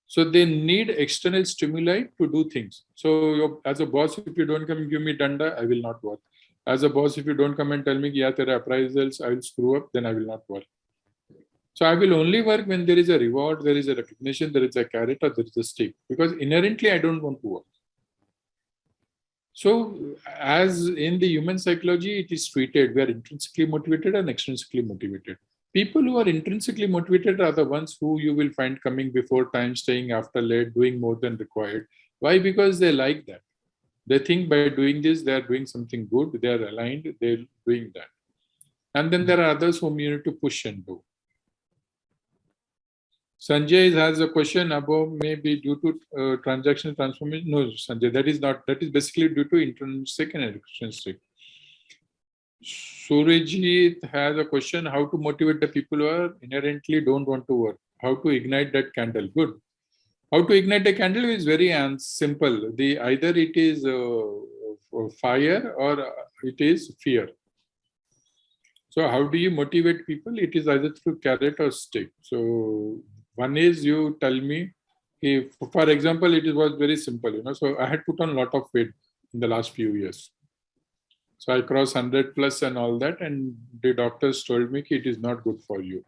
Speaker 1: So they need external stimuli to do things. So as a boss, if you don't come and give me danda, I will not work. As a boss, if you don't come and tell me, yeah, there are appraisals, I will screw up, then I will not work. So I will only work when there is a reward, there is a recognition, there is a carrot, or there is a stick. Because inherently, I don't want to work. So as in the human psychology, it is treated, we are intrinsically motivated and extrinsically motivated. People who are intrinsically motivated are the ones who you will find coming before time, staying after late, doing more than required. Why? Because they like that. They think by doing this, they are doing something good, they are aligned, they're doing that. And then there are others whom you need to push and do. Sanjay has a question about maybe due to transactional transformation. No, Sanjay, that is not, that is basically due to intrinsic and extrinsic. Surajit has a question, how to motivate the people who are inherently don't want to work? How to ignite that candle? Good. How to ignite a candle is very simple. Either it is fire or it is fear. So how do you motivate people? It is either through carrot or stick. So one is you tell me, if, for example, it was very simple, so I had put on a lot of weight in the last few years. So I crossed 100 plus and all that, and the doctors told me it is not good for you.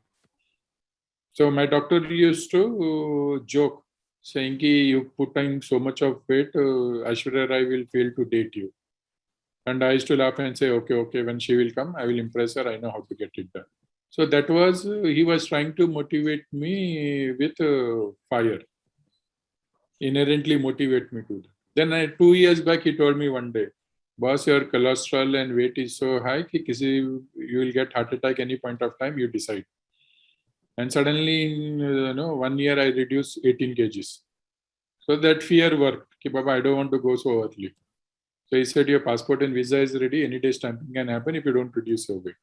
Speaker 1: So my doctor used to joke, saying you put on so much of weight, Aishwarya Rai will fail to date you. And I used to laugh and say, okay, when she will come, I will impress her, I know how to get it done. So that was, he was trying to motivate me with fire, inherently motivate me to. Then 2 years back, he told me one day, boss, your cholesterol and weight is so high, you will get heart attack any point of time, you decide. And suddenly, in 1 year, I reduced 18 kgs. So that fear worked. Baba, I don't want to go so early. So he said, your passport and visa is ready. Any day stamping can happen if you don't reduce your weight.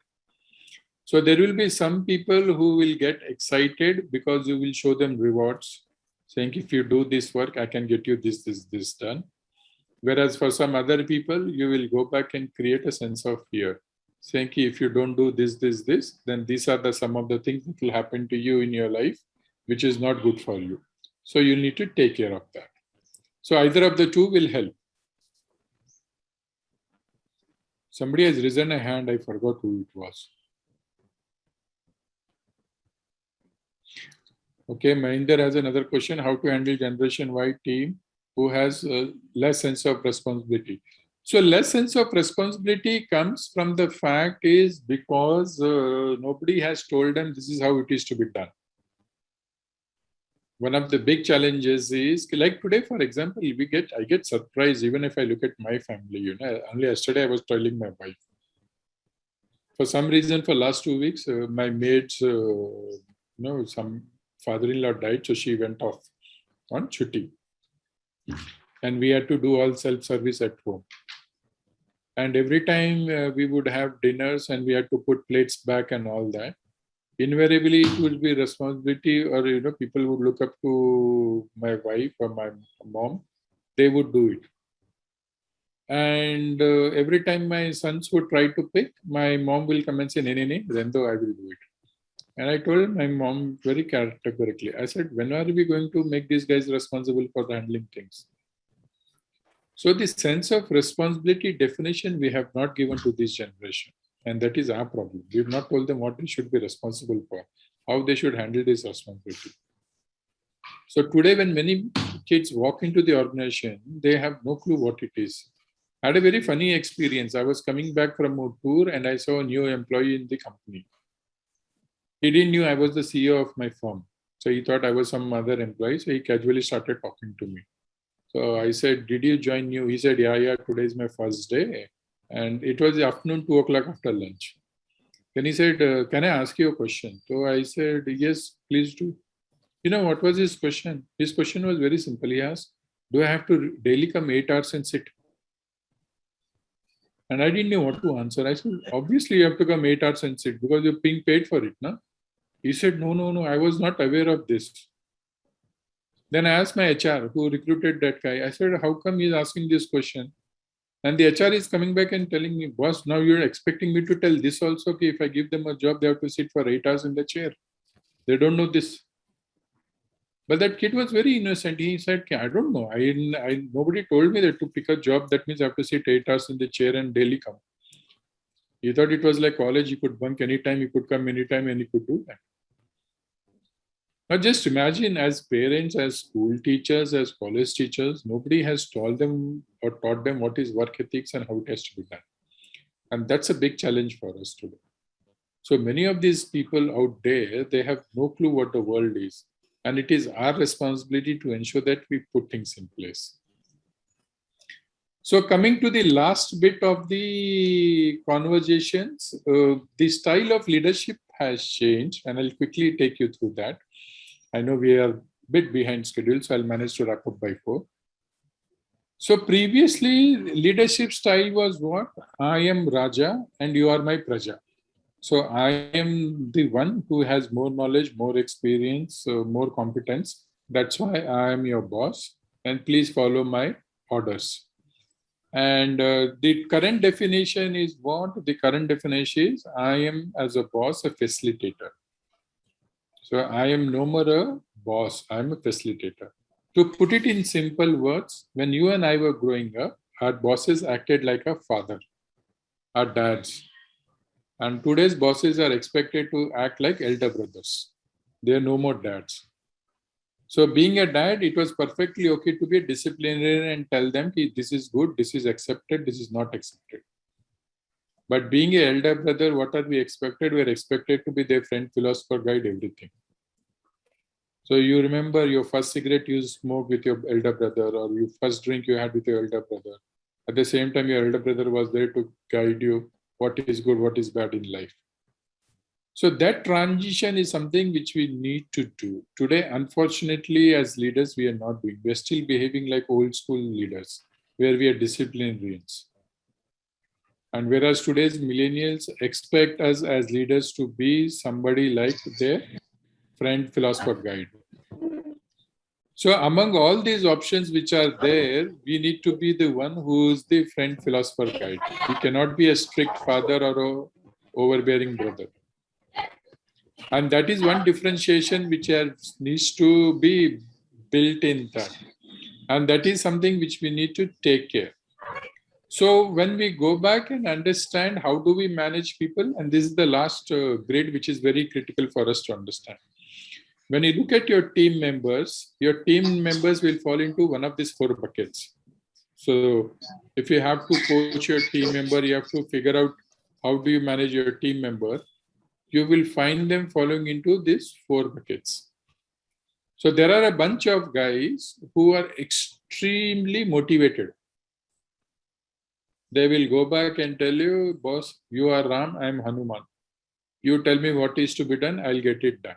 Speaker 1: So there will be some people who will get excited because you will show them rewards, saying, if you do this work, I can get you this done. Whereas for some other people, you will go back and create a sense of fear, saying, if you don't do this, then these are some of the things that will happen to you in your life, which is not good for you. So you need to take care of that. So either of the two will help. Somebody has risen a hand, I forgot who it was. Okay, Mahinder has another question, how to handle Generation Y team who has less sense of responsibility. So less sense of responsibility comes from the fact is because nobody has told them this is how it is to be done. One of the big challenges is, like today, for example, I get surprised even if I look at my family. Only yesterday I was telling my wife. For some reason, for last 2 weeks, my maid's, some father-in-law died, so she went off on chutti. And we had to do all self-service at home. And every time we would have dinners and we had to put plates back and all that, invariably it would be responsibility, or people would look up to my wife or my mom, they would do it. And every time my sons would try to pick, my mom will come and say, "Nee, Rendo, I will do it." And I told my mom very categorically, I said, when are we going to make these guys responsible for handling things? So the sense of responsibility definition we have not given to this generation. And that is our problem. We have not told them what they should be responsible for, how they should handle this responsibility. So today, when many kids walk into the organization, they have no clue what it is. I had a very funny experience. I was coming back from a tour and I saw a new employee in the company. He didn't know I was the CEO of my firm. So he thought I was some other employee. So he casually started talking to me. So I said, did you join new? He said, yeah, today is my first day. And it was the afternoon, 2 o'clock after lunch. Then he said, can I ask you a question? So I said, yes, please do. What was his question? His question was very simple. He asked, do I have to daily come 8 hours and sit? And I didn't know what to answer. I said, obviously you have to come 8 hours and sit because you're being paid for it, no? He said, no, I was not aware of this. Then I asked my HR who recruited that guy. I said, how come he's asking this question? And the HR is coming back and telling me, boss, now you're expecting me to tell this also, okay, if I give them a job, they have to sit for 8 hours in the chair. They don't know this. But that kid was very innocent. He said, I don't know. Nobody told me that to pick a job, that means I have to sit 8 hours in the chair and daily come. He thought it was like college. He could bunk anytime, he could come anytime, and he could do that. Now just imagine, as parents, as school teachers, as college teachers, nobody has told them or taught them what is work ethics and how it has to be done. And that's a big challenge for us today. So many of these people out there, they have no clue what the world is. And it is our responsibility to ensure that we put things in place. So coming to the last bit of the conversations, the style of leadership has changed, and I'll quickly take you through that. I know we are a bit behind schedule, so I'll manage to wrap up by 4. So previously, leadership style was what? I am Raja and you are my Praja. So I am the one who has more knowledge, more experience, more competence. That's why I am your boss, and please follow my orders. And the current definition is what? The current definition is I am, as a boss, a facilitator. So I am no more a boss, I am a facilitator. To put it in simple words, when you and I were growing up, our bosses acted like a father, our dads. And today's bosses are expected to act like elder brothers. They are no more dads. So being a dad, it was perfectly okay to be a disciplinarian and tell them this is good, this is accepted, this is not accepted. But being an elder brother, what are we expected? We are expected to be their friend, philosopher, guide, everything. So you remember your first cigarette you smoked with your elder brother, or your first drink you had with your elder brother. At the same time, your elder brother was there to guide you what is good, what is bad in life. So that transition is something which we need to do. Today, unfortunately, as leaders, we are not doing. We are still behaving like old school leaders, where we are disciplinarians. And whereas today's millennials expect us as leaders to be somebody like their friend, philosopher, guide. So among all these options which are there, we need to be the one who is the friend, philosopher, guide. We cannot be a strict father or a overbearing brother. And that is one differentiation which needs to be built in that. And that is something which we need to take care. So when we go back and understand how do we manage people, and this is the last grid which is very critical for us to understand. When you look at your team members will fall into one of these 4 buckets. So if you have to coach your team member, you have to figure out how do you manage your team member. You will find them falling into these 4 buckets. So there are a bunch of guys who are extremely motivated. They will go back and tell you, boss, you are Ram, I am Hanuman. You tell me what is to be done, I'll get it done.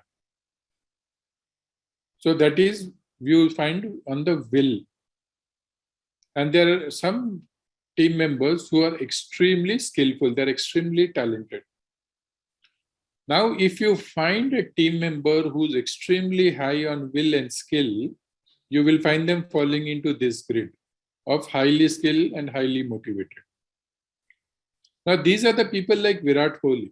Speaker 1: So that is, you find on the will. And there are some team members who are extremely skillful, they're extremely talented. Now, if you find a team member who's extremely high on will and skill, you will find them falling into this grid of highly skilled and highly motivated. Now, these are the people like Virat Kohli.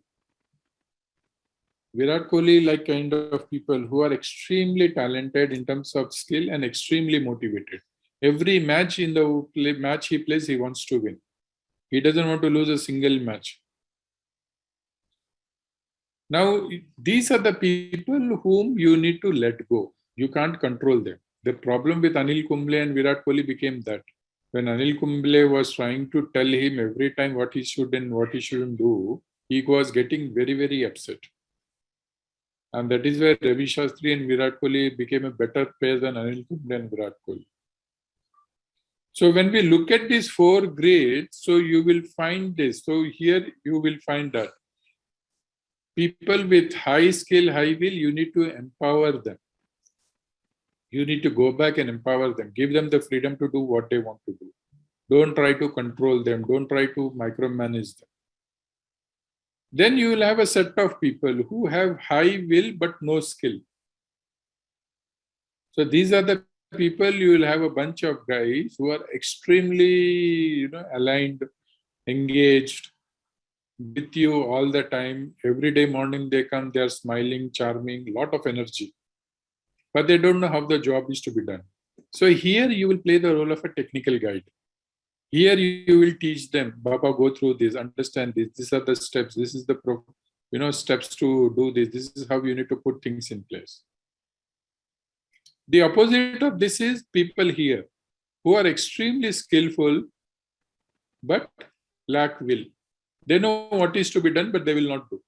Speaker 1: Virat Kohli, like kind of people who are extremely talented in terms of skill and extremely motivated. Every match in the match he plays, he wants to win. He doesn't want to lose a single match. Now, these are the people whom you need to let go. You can't control them. The problem with Anil Kumble and Virat Kohli became that when Anil Kumble was trying to tell him every time what he should and what he shouldn't do, he was getting very, very upset. And that is where Ravi Shastri and Virat Kohli became a better pair than Anil Kumble and Virat Kohli. So when we look at these 4 grades, so you will find this. So here you will find that people with high skill, high will, you need to empower them. You need to go back and empower them. Give them the freedom to do what they want to do. Don't try to control them. Don't try to micromanage them. Then you will have a set of people who have high will but no skill. So these are the people. You will have a bunch of guys who are extremely, aligned, engaged with you all the time. Every day morning they come, they are smiling, charming, lot of energy. But they don't know how the job is to be done. So here you will play the role of a technical guide. Here you will teach them, Baba, go through this, understand this. These are the steps. This is the steps to do this. This is how you need to put things in place. The opposite of this is people here who are extremely skillful but lack will. They know what is to be done, but they will not do.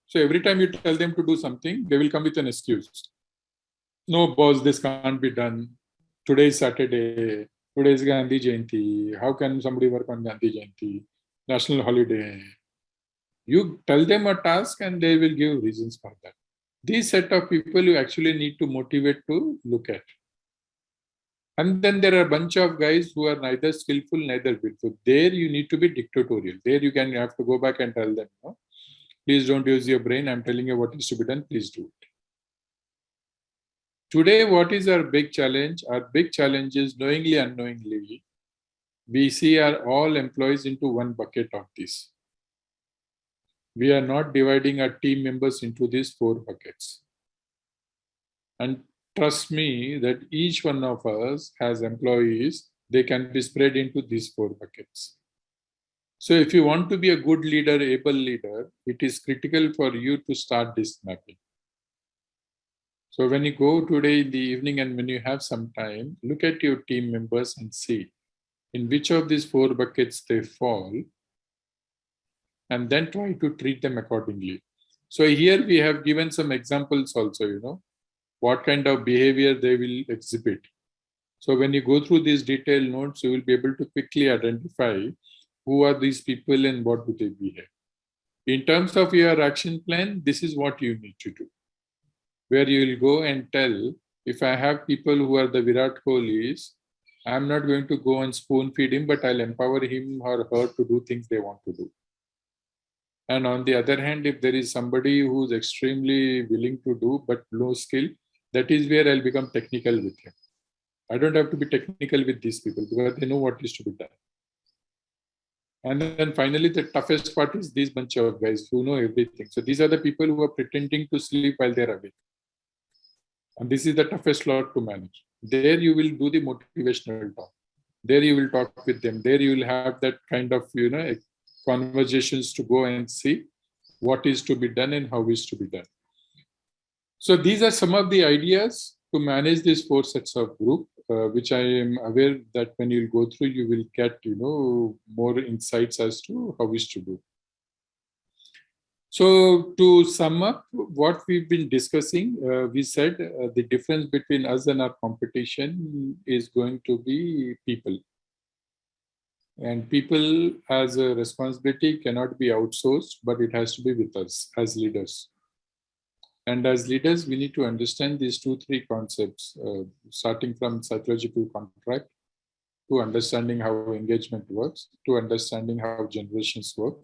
Speaker 1: So every time you tell them to do something, they will come with an excuse. No, boss, this can't be done. Today is Saturday. Today is Gandhi Jayanti. How can somebody work on Gandhi Jayanti? National holiday. You tell them a task and they will give reasons for that. These set of people you actually need to motivate to look at. And then there are a bunch of guys who are neither skillful, neither willful. There you need to be dictatorial. There you have to go back and tell them, no, please don't use your brain. I'm telling you what is to be done. Please do it. Today, what is our big challenge? Our big challenge is knowingly, unknowingly, we see all employees into one bucket of this. We are not dividing our team members into these 4 buckets. And trust me that each one of us has employees, they can be spread into these 4 buckets. So if you want to be a good leader, able leader, it is critical for you to start this mapping. So when you go today in the evening and when you have some time, look at your team members and see in which of these 4 buckets they fall, and then try to treat them accordingly. So here we have given some examples also, what kind of behavior they will exhibit. So when you go through these detailed notes, you will be able to quickly identify who are these people and what do they behave. In terms of your action plan, this is what you need to do. Where you will go and tell, if I have people who are the Virat Kohlis, I'm not going to go and spoon feed him, but I'll empower him or her to do things they want to do. And on the other hand, if there is somebody who's extremely willing to do but low skill, that is where I'll become technical with him. I don't have to be technical with these people because they know what is to be done. And then finally, the toughest part is these bunch of guys who know everything. So these are the people who are pretending to sleep while they're awake. And this is the toughest lot to manage. There you will do the motivational talk. There you will talk with them. There you will have that kind of, conversations to go and see what is to be done and how is to be done. So these are some of the ideas to manage these 4 sets of group, which I am aware that when you go through, you will get, more insights as to how is to do. So to sum up what we've been discussing, we said the difference between us and our competition is going to be people. And people as a responsibility cannot be outsourced, but it has to be with us as leaders. And as leaders, we need to understand these 2-3 concepts, starting from psychological contract, to understanding how engagement works, to understanding how generations work,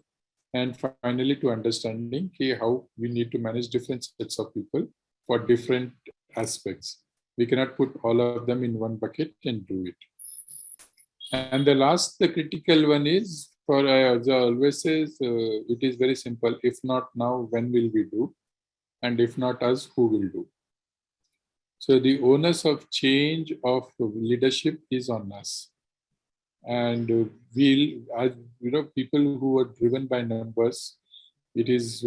Speaker 1: and finally to understanding how we need to manage different sets of people for different aspects. We cannot put all of them in one bucket and do it. And the critical one is, as I always say, it is very simple. If not now, when will we do? And if not us, who will do? So the onus of change of leadership is on us. And people who are driven by numbers, it is,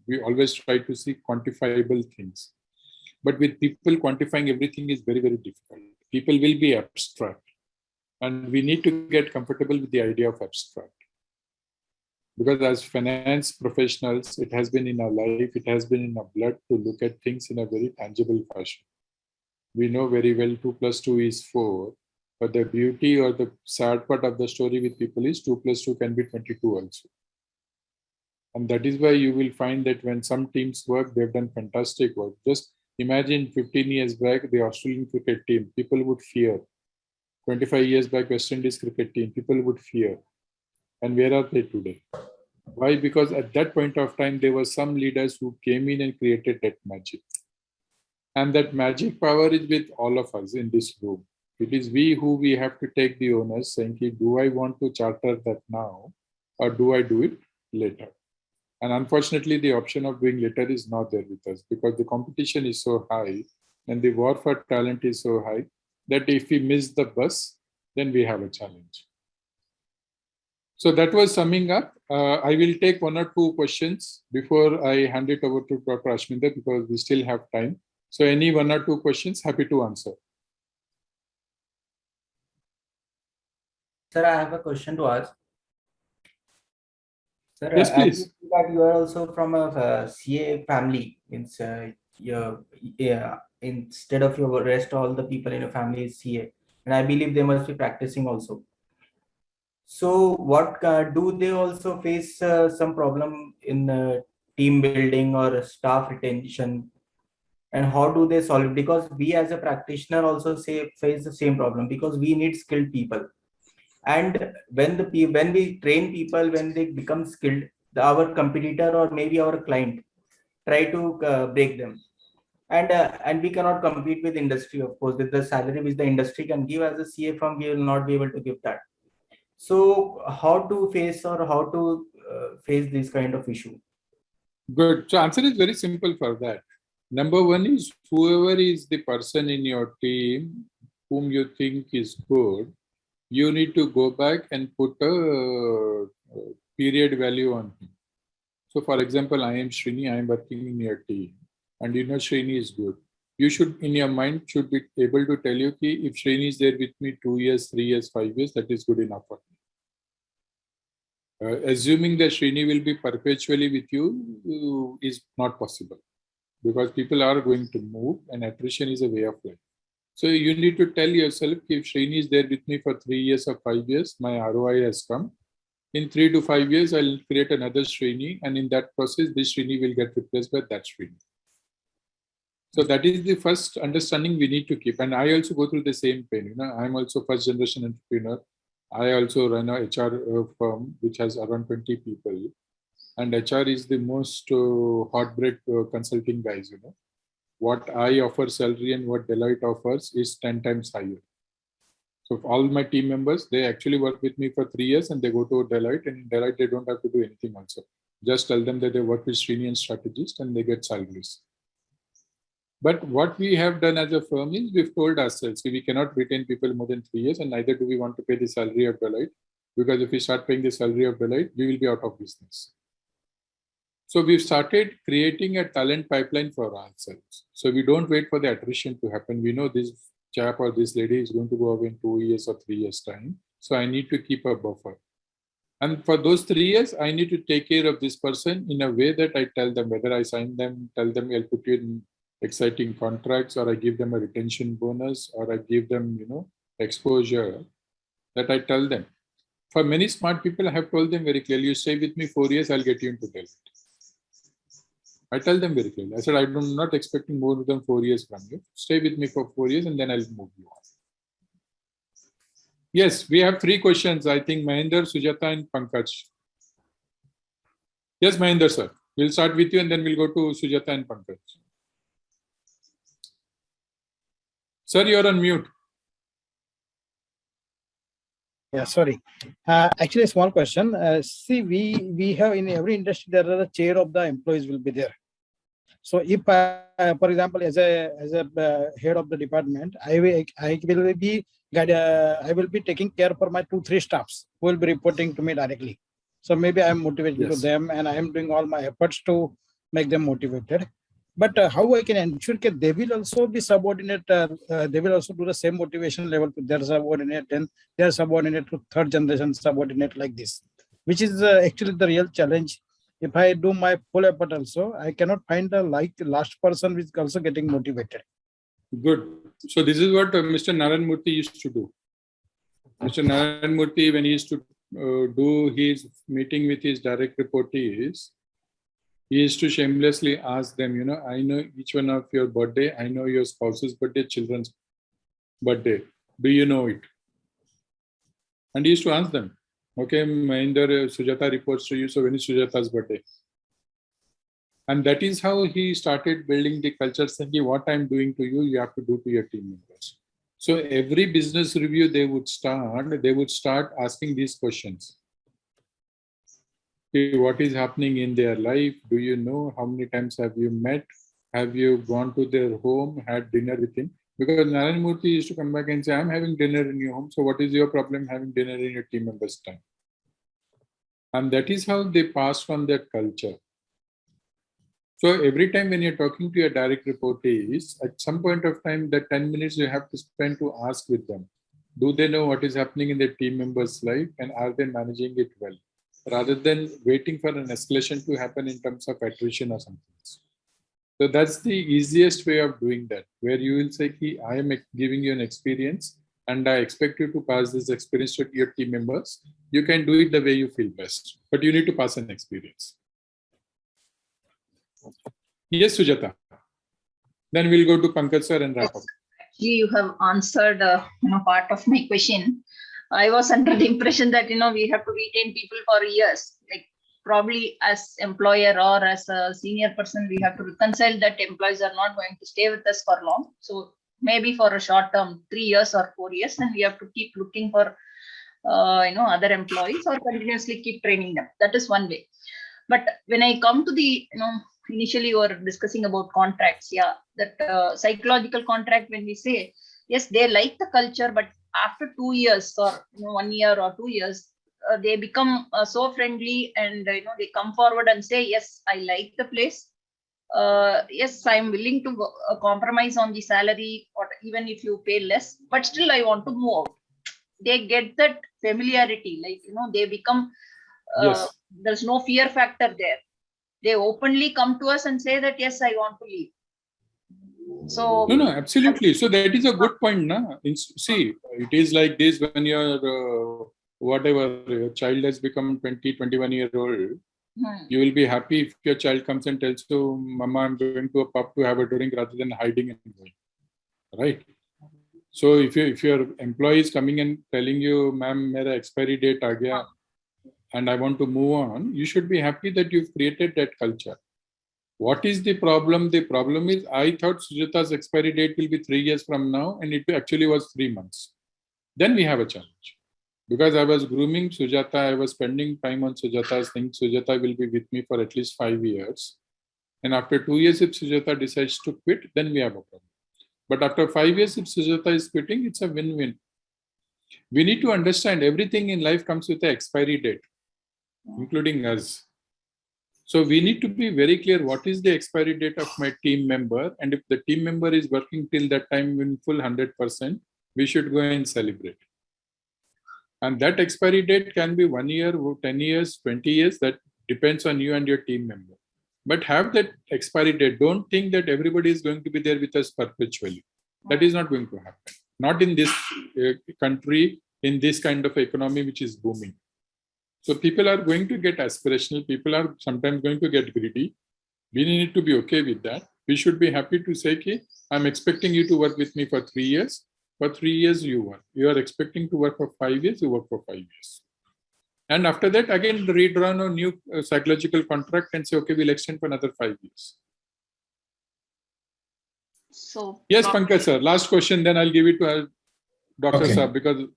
Speaker 1: we always try to see quantifiable things. But with people, quantifying everything is very, very difficult. People will be abstract. And we need to get comfortable with the idea of abstract. Because as finance professionals, it has been in our life, it has been in our blood to look at things in a very tangible fashion. We know very well 2 + 2 is 4, but the beauty or the sad part of the story with people is 2 + 2 can be 22 also. And that is why you will find that when some teams work, they've done fantastic work. Just imagine 15 years back, the Australian cricket team, people would fear. 25 years back, West Indies cricket team, people would fear. And where are they today? Why? Because at that point of time, there were some leaders who came in and created that magic. And that magic power is with all of us in this room. It is we have to take the onus, saying, do I want to charter that now or do I do it later? And unfortunately, the option of doing later is not there with us because the competition is so high and the war for talent is so high that if we miss the bus, then we have a challenge. So that was summing up. I will take 1 or 2 questions before I hand it over to Dr. Ashminder because we still have time. So any one or two questions, happy to answer.
Speaker 9: Sir, I have a question to ask. Sir,
Speaker 1: Yes,
Speaker 9: I
Speaker 1: please.
Speaker 9: see that you are also from a CA family. It's instead of your rest, all the people in your family is CA, and I believe they must be practicing also. So, what do they also face some problem in team building or staff retention? And how do they solve it? Because we as a practitioner also face the same problem, because we need skilled people. And when we train people, when they become skilled, our competitor or maybe our client try to break them, and we cannot compete with industry, of course, with the salary which the industry can give. As a CA firm, we will not be able to give that. So how to face or how to face this kind of issue?
Speaker 1: Good. So answer is very simple for that. Number one is whoever is the person in your team whom you think is good, you need to go back and put a period value on him. So for example, I am Srini, I am working in your team, and you know Srini is good. You should, in your mind, should be able to tell you ki if Srini is there with me 2 years, 3 years, 5 years, that is good enough for me. Assuming that Srini will be perpetually with you is not possible, because people are going to move and attrition is a way of life. So you need to tell yourself, if Srini is there with me for 3 years or 5 years, my ROI has come. In 3 to 5 years, I'll create another Srini, and in that process, this Srini will get replaced by that Srini. So that is the first understanding we need to keep. And I also go through the same pain. You know, I'm also first generation entrepreneur. I also run a HR firm which has around 20 people, and HR is the most hot-bread consulting guys. You know, what I offer salary and what Deloitte offers is 10 times higher. So all my team members, they actually work with me for 3 years and they go to Deloitte, and in Deloitte they don't have to do anything also. Just tell them that they work with Srini and strategist and they get salaries. But what we have done as a firm is we've told ourselves we cannot retain people more than 3 years, and neither do we want to pay the salary of Deloitte, because if we start paying the salary of Deloitte, we will be out of business. So we've started creating a talent pipeline for ourselves. So we don't wait for the attrition to happen. We know this chap or this lady is going to go away in 2 years or 3 years time. So I need to keep a buffer. And for those 3 years, I need to take care of this person in a way that I tell them, whether I sign them, tell them I'll put you in exciting contracts, or I give them a retention bonus, or I give them, you know, exposure, that I tell them. For many smart people, I have told them very clearly, you stay with me 4 years, I'll get you into Deloitte. I tell them very clearly. I said, I'm not expecting more than 4 years from you. Stay with me for 4 years and then I'll move you on. Yes, we have 3 questions. I think Mahinder, Sujata and Pankaj. Yes, Mahinder sir. We'll start with you and then we'll go to Sujata and Pankaj. Sir, you're on mute.
Speaker 7: Yeah, sorry. Actually, a small question. See, we have in every industry there are a chair of the employees will be there. So, if for example, as a head of the department, I will be taking care for my 2-3 staffs who will be reporting to me directly. So maybe I am motivating to them, and I am doing all my efforts to make them motivated. But how I can ensure that they will also be subordinate, they will also do the same motivation level to their subordinate, and they are subordinate to 3rd generation subordinate like this, which is actually the real challenge. If I do my full effort also, I cannot find the last person which is also getting motivated.
Speaker 1: Good. So this is what Mr. Narayan Murthy used to do. Mr. Narayan Murthy, when he used to do his meeting with his direct reportees, he used to shamelessly ask them, you know, I know each one of your birthday, I know your spouse's birthday, children's birthday. Do you know it? And he used to ask them, okay, Mahinder, Sujata reports to you, so when is Sujata's birthday? And that is how he started building the culture, saying, what I'm doing to you, you have to do to your team members. So every business review they would start asking these questions. What is happening in their life? Do you know? How many times have you met? Have you gone to their home, had dinner with him? Because Narayan Murthy used to come back and say, I'm having dinner in your home. So what is your problem having dinner in your team members' time? And that is how they passed on that culture. So every time when you're talking to your direct reportees, at some point of time, that 10 minutes you have to spend to ask with them. Do they know what is happening in their team members' life and are they managing it well? Rather than waiting for an escalation to happen in terms of attrition or something. So that's the easiest way of doing that, where you will say, I am giving you an experience and I expect you to pass this experience to your team members. You can do it the way you feel best, but you need to pass an experience. Yes, Sujata. Then we'll go to Pankaj sir and wrap up.
Speaker 13: Actually, you have answered part of my question. I was under the impression that we have to retain people for years. Like probably as employer or as a senior person, we have to reconcile that employees are not going to stay with us for long. So maybe for a short term, 3 years or 4 years, and we have to keep looking for other employees or continuously keep training them. That is one way. But when I come to the initially you were discussing about contracts, that psychological contract, when we say yes, they like the culture, but after 2 years or 1 year or 2 years, they become so friendly and they come forward and say, yes, I like the place. Yes, I'm willing to compromise on the salary, or even if you pay less, but still I want to move out. They get that familiarity, like they become
Speaker 1: Yes.
Speaker 13: There's no fear factor there. They openly come to us and say that yes, I want to leave. So
Speaker 1: No, absolutely. So that is a good point, na? See, it is like this when your your child has become 20, 21 year old. You will be happy if your child comes and tells you, Mama, I'm going to a pub to have a drink, rather than hiding and going. Right? So if your employee is coming and telling you, ma'am, mera expiry date aa gaya, and I want to move on, you should be happy that you've created that culture. What is the problem? The problem is, I thought Sujata's expiry date will be 3 years from now, and it actually was 3 months. Then we have a challenge. Because I was grooming Sujata, I was spending time on Sujata's things. Sujata will be with me for at least 5 years. And after 2 years, if Sujata decides to quit, then we have a problem. But after 5 years, if Sujata is quitting, it's a win-win. We need to understand everything in life comes with an expiry date, including us. So we need to be very clear, what is the expiry date of my team member? And if the team member is working till that time in full 100%, we should go and celebrate. And that expiry date can be 1 year, 10 years, 20 years. That depends on you and your team member. But have that expiry date. Don't think that everybody is going to be there with us perpetually. That is not going to happen. Not in this country, in this kind of economy which is booming. So people are going to get aspirational. People are sometimes going to get greedy. We need to be okay with that. We should be happy to say, okay, I'm expecting you to work with me for 3 years. For 3 years, you work. You are expecting to work for 5 years, you work for 5 years. And after that, again, redraw a new psychological contract and say, okay, we'll extend for another 5 years.
Speaker 13: So
Speaker 1: yes, Pankaj sir, last question, then I'll give it to Dr. Sir, because,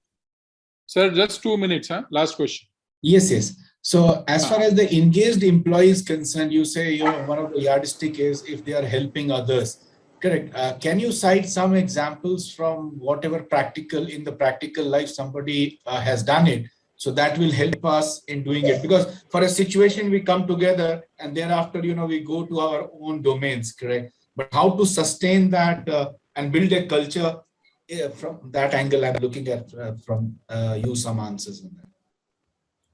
Speaker 1: sir, just 2 minutes, huh? Last question.
Speaker 5: Yes. So as far as the engaged employee is concerned, you say, one of the yardstick is if they are helping others. Correct. Can you cite some examples from whatever practical, in the practical life somebody has done it? So that will help us in doing it. Because for a situation, we come together and thereafter, we go to our own domains, correct? But how to sustain that and build a culture from that angle, I'm looking at from you some answers on that.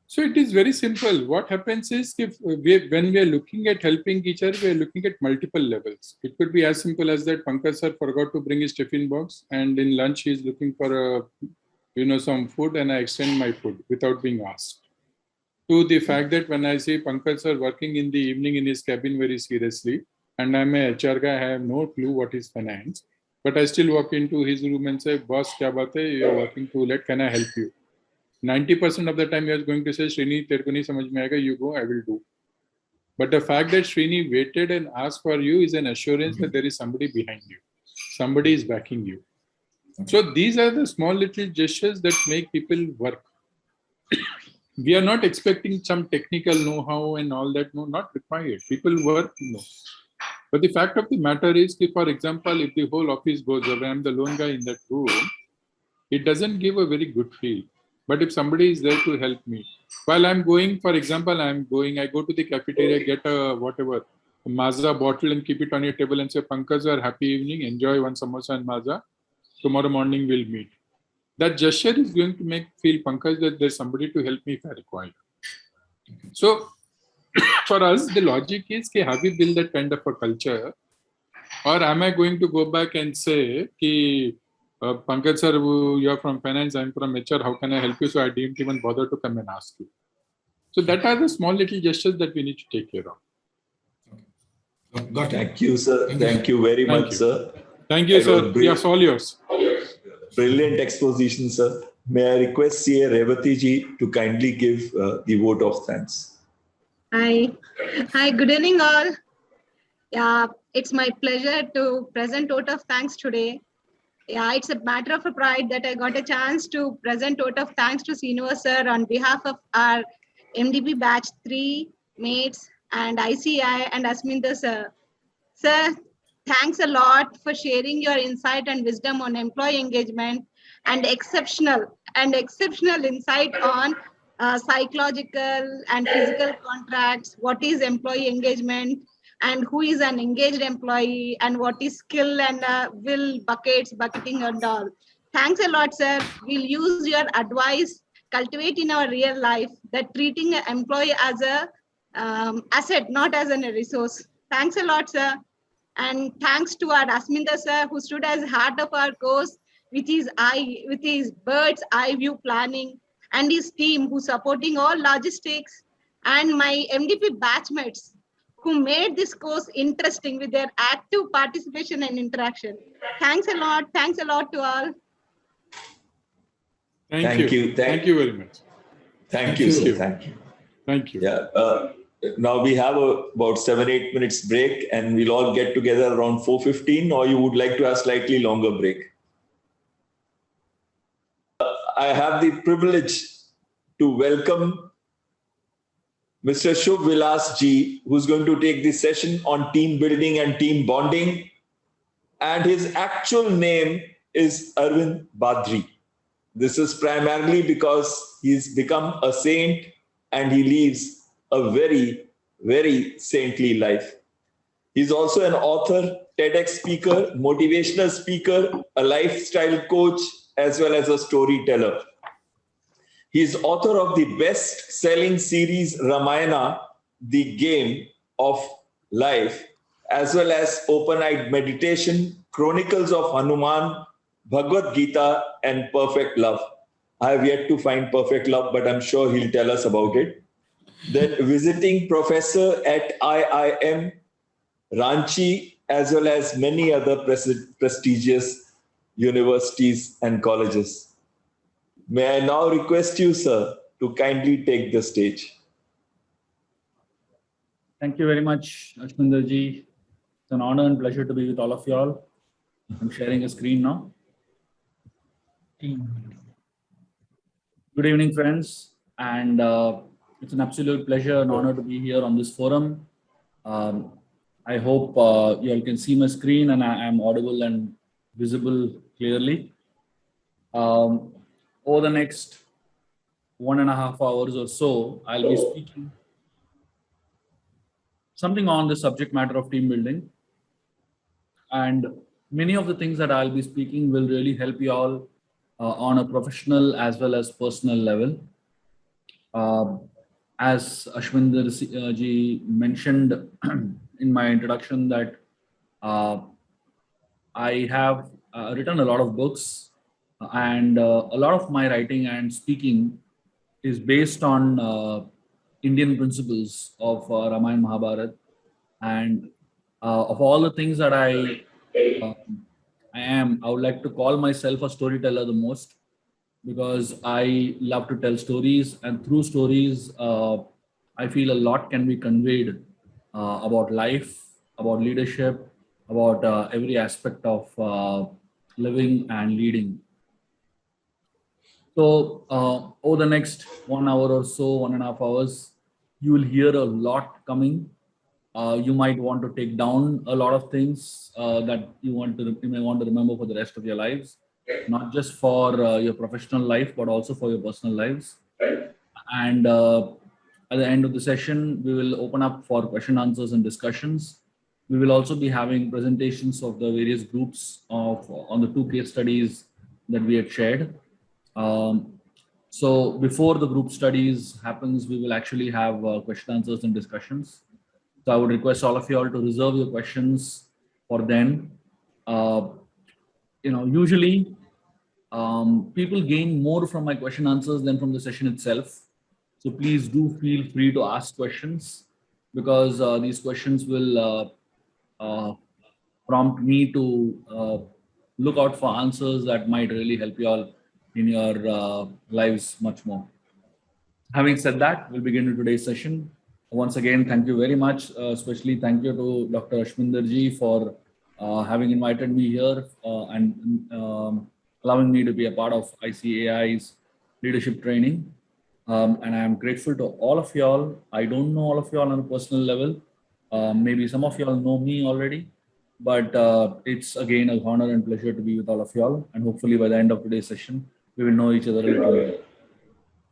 Speaker 1: So it is very simple. What happens is, when we are looking at helping each other, we are looking at multiple levels. It could be as simple as that Pankaj sir forgot to bring his tiffin box, and in lunch he is looking for some food, and I extend my food without being asked. To the fact that when I see Pankaj sir working in the evening in his cabin very seriously, and I'm a HR guy, I have no clue what is finance, but I still walk into his room and say, boss, kya baat hai? You're working too late. Can I help you? 90% of the time you're going to say, Srini, tere ko nahi samajh mein aayega, you go, I will do. But the fact that Srini waited and asked for you is an assurance that there is somebody behind you. Somebody is backing you. So these are the small little gestures that make people work. We are not expecting some technical know-how and all that. No, not required. People work, no. But the fact of the matter is, for example, if the whole office goes away, I'm the lone guy in that room, it doesn't give a very good feel. But if somebody is there to help me, while I'm going, for example, I go to the cafeteria, get a whatever, Maaza bottle and keep it on your table and say, Pankaj sir, happy evening, enjoy one samosa and Maaza. Tomorrow morning we'll meet. That gesture is going to make feel Pankaj that there's somebody to help me if I require. So for us, the logic is, have we built that kind of a culture? Or am I going to go back and say, Pankaj sir, you are from finance, I'm from HR, how can I help you? So I didn't even bother to come and ask you. So that are the small little gestures that we need to take care of.
Speaker 5: Got it.
Speaker 8: Thank you, sir. Thank you very much, sir.
Speaker 1: Thank you, sir. Yes, all yours.
Speaker 8: Brilliant exposition, sir. May I request CA Revati ji to kindly give the vote of thanks.
Speaker 14: Hi. Hi, good evening all. Yeah, it's my pleasure to present vote of thanks today. Yeah, it's a matter of pride that I got a chance to present vote of thanks to Srinivas sir on behalf of our MDB batch 3 mates and ICI and Asminta sir. Sir, thanks a lot for sharing your insight and wisdom on employee engagement and exceptional insight on psychological and physical contracts, what is employee engagement and who is an engaged employee and what is skill and bucketing and all. Thanks a lot, sir. We'll use your advice, cultivate in our real life that treating an employee as a asset, not as a resource. Thanks a lot, sir. And thanks to our Asminta sir, who stood as heart of our course with his bird's eye view planning, and his team who supporting all logistics, and my MDP batchmates who made this course interesting with their active participation and interaction. Thanks a lot. Thanks a lot to all.
Speaker 1: Thank you. Thank you very much.
Speaker 8: Thank you, sir. Thank you.
Speaker 1: Thank you.
Speaker 8: Yeah. Now we have about 7-8 minutes break, and we'll all get together around 4:15, or you would like to have slightly longer break. I have the privilege to welcome Mr. Shubh Vilas ji, who's going to take this session on team building and team bonding. And his actual name is Arvind Badri. This is primarily because he's become a saint and he lives a very, very saintly life. He's also an author, TEDx speaker, motivational speaker, a lifestyle coach, as well as a storyteller. He is author of the best-selling series Ramayana, The Game of Life, as well as Open-Eyed Meditation, Chronicles of Hanuman, Bhagavad Gita, and Perfect Love. I have yet to find Perfect Love, but I'm sure he'll tell us about it. Then visiting professor at IIM, Ranchi, as well as many other prestigious universities and colleges. May I now request you, sir, to kindly take the stage.
Speaker 15: Thank you very much, Ashminder ji. It's an honor and pleasure to be with all of you all. I'm sharing a screen now. Good evening, friends. And it's an absolute pleasure and honor to be here on this forum. I hope you all can see my screen and I am audible and visible clearly. Over the next 1.5 hours or so, I'll be speaking something on the subject matter of team building. And many of the things that I'll be speaking will really help you all on a professional as well as personal level. As Ashwinder ji mentioned in my introduction that I have written a lot of books and a lot of my writing and speaking is based on Indian principles of Ramayana Mahabharata. And of all the things that I would like to call myself a storyteller the most, because I love to tell stories, and through stories, I feel a lot can be conveyed about life, about leadership, about every aspect of living and leading. So over the next 1 hour or so, 1.5 hours, you will hear a lot coming. You might want to take down a lot of things that you may want to remember for the rest of your lives, not just for your professional life, but also for your personal lives. And At the end of the session, we will open up for question answers and discussions. We will also be having presentations of the various groups on the 2 case studies that we had shared. So before the group studies happens, we will actually have question answers and discussions. So I would request all of you all to reserve your questions for then. Usually people gain more from my question answers than from the session itself. So please do feel free to ask questions, because these questions will prompt me to look out for answers that might really help you all in your lives much more. Having said that, we'll begin with today's session. Once again, thank you very much. Especially thank you to Dr. Ashminder ji for having invited me here and allowing me to be a part of ICAI's leadership training. And I'm grateful to all of y'all. I don't know all of y'all on a personal level. Maybe some of y'all know me already, but it's again an honor and pleasure to be with all of y'all. And hopefully by the end of today's session, we will know each other a little bit.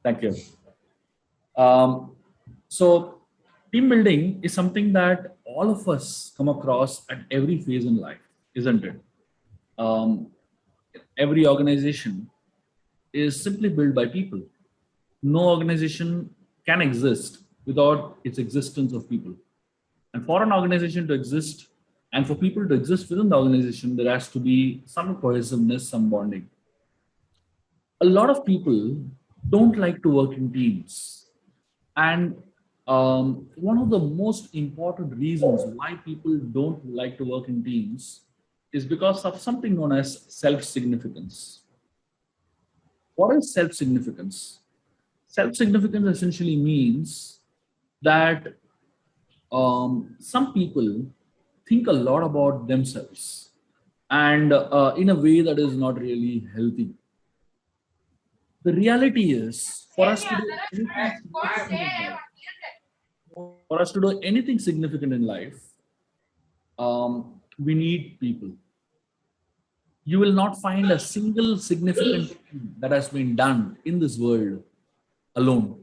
Speaker 15: Thank you. So team building is something that all of us come across at every phase in life, isn't it? Every organization is simply built by people. No organization can exist without its existence of people. And for an organization to exist and for people to exist within the organization, there has to be some cohesiveness, some bonding. A lot of people don't like to work in teams. And one of the most important reasons why people don't like to work in teams is because of something known as self-significance. What is self-significance? Self-significance essentially means that some people think a lot about themselves and in a way that is not really healthy. The reality is, for us to do anything significant in life, we need people. You will not find a single significant thing that has been done in this world alone.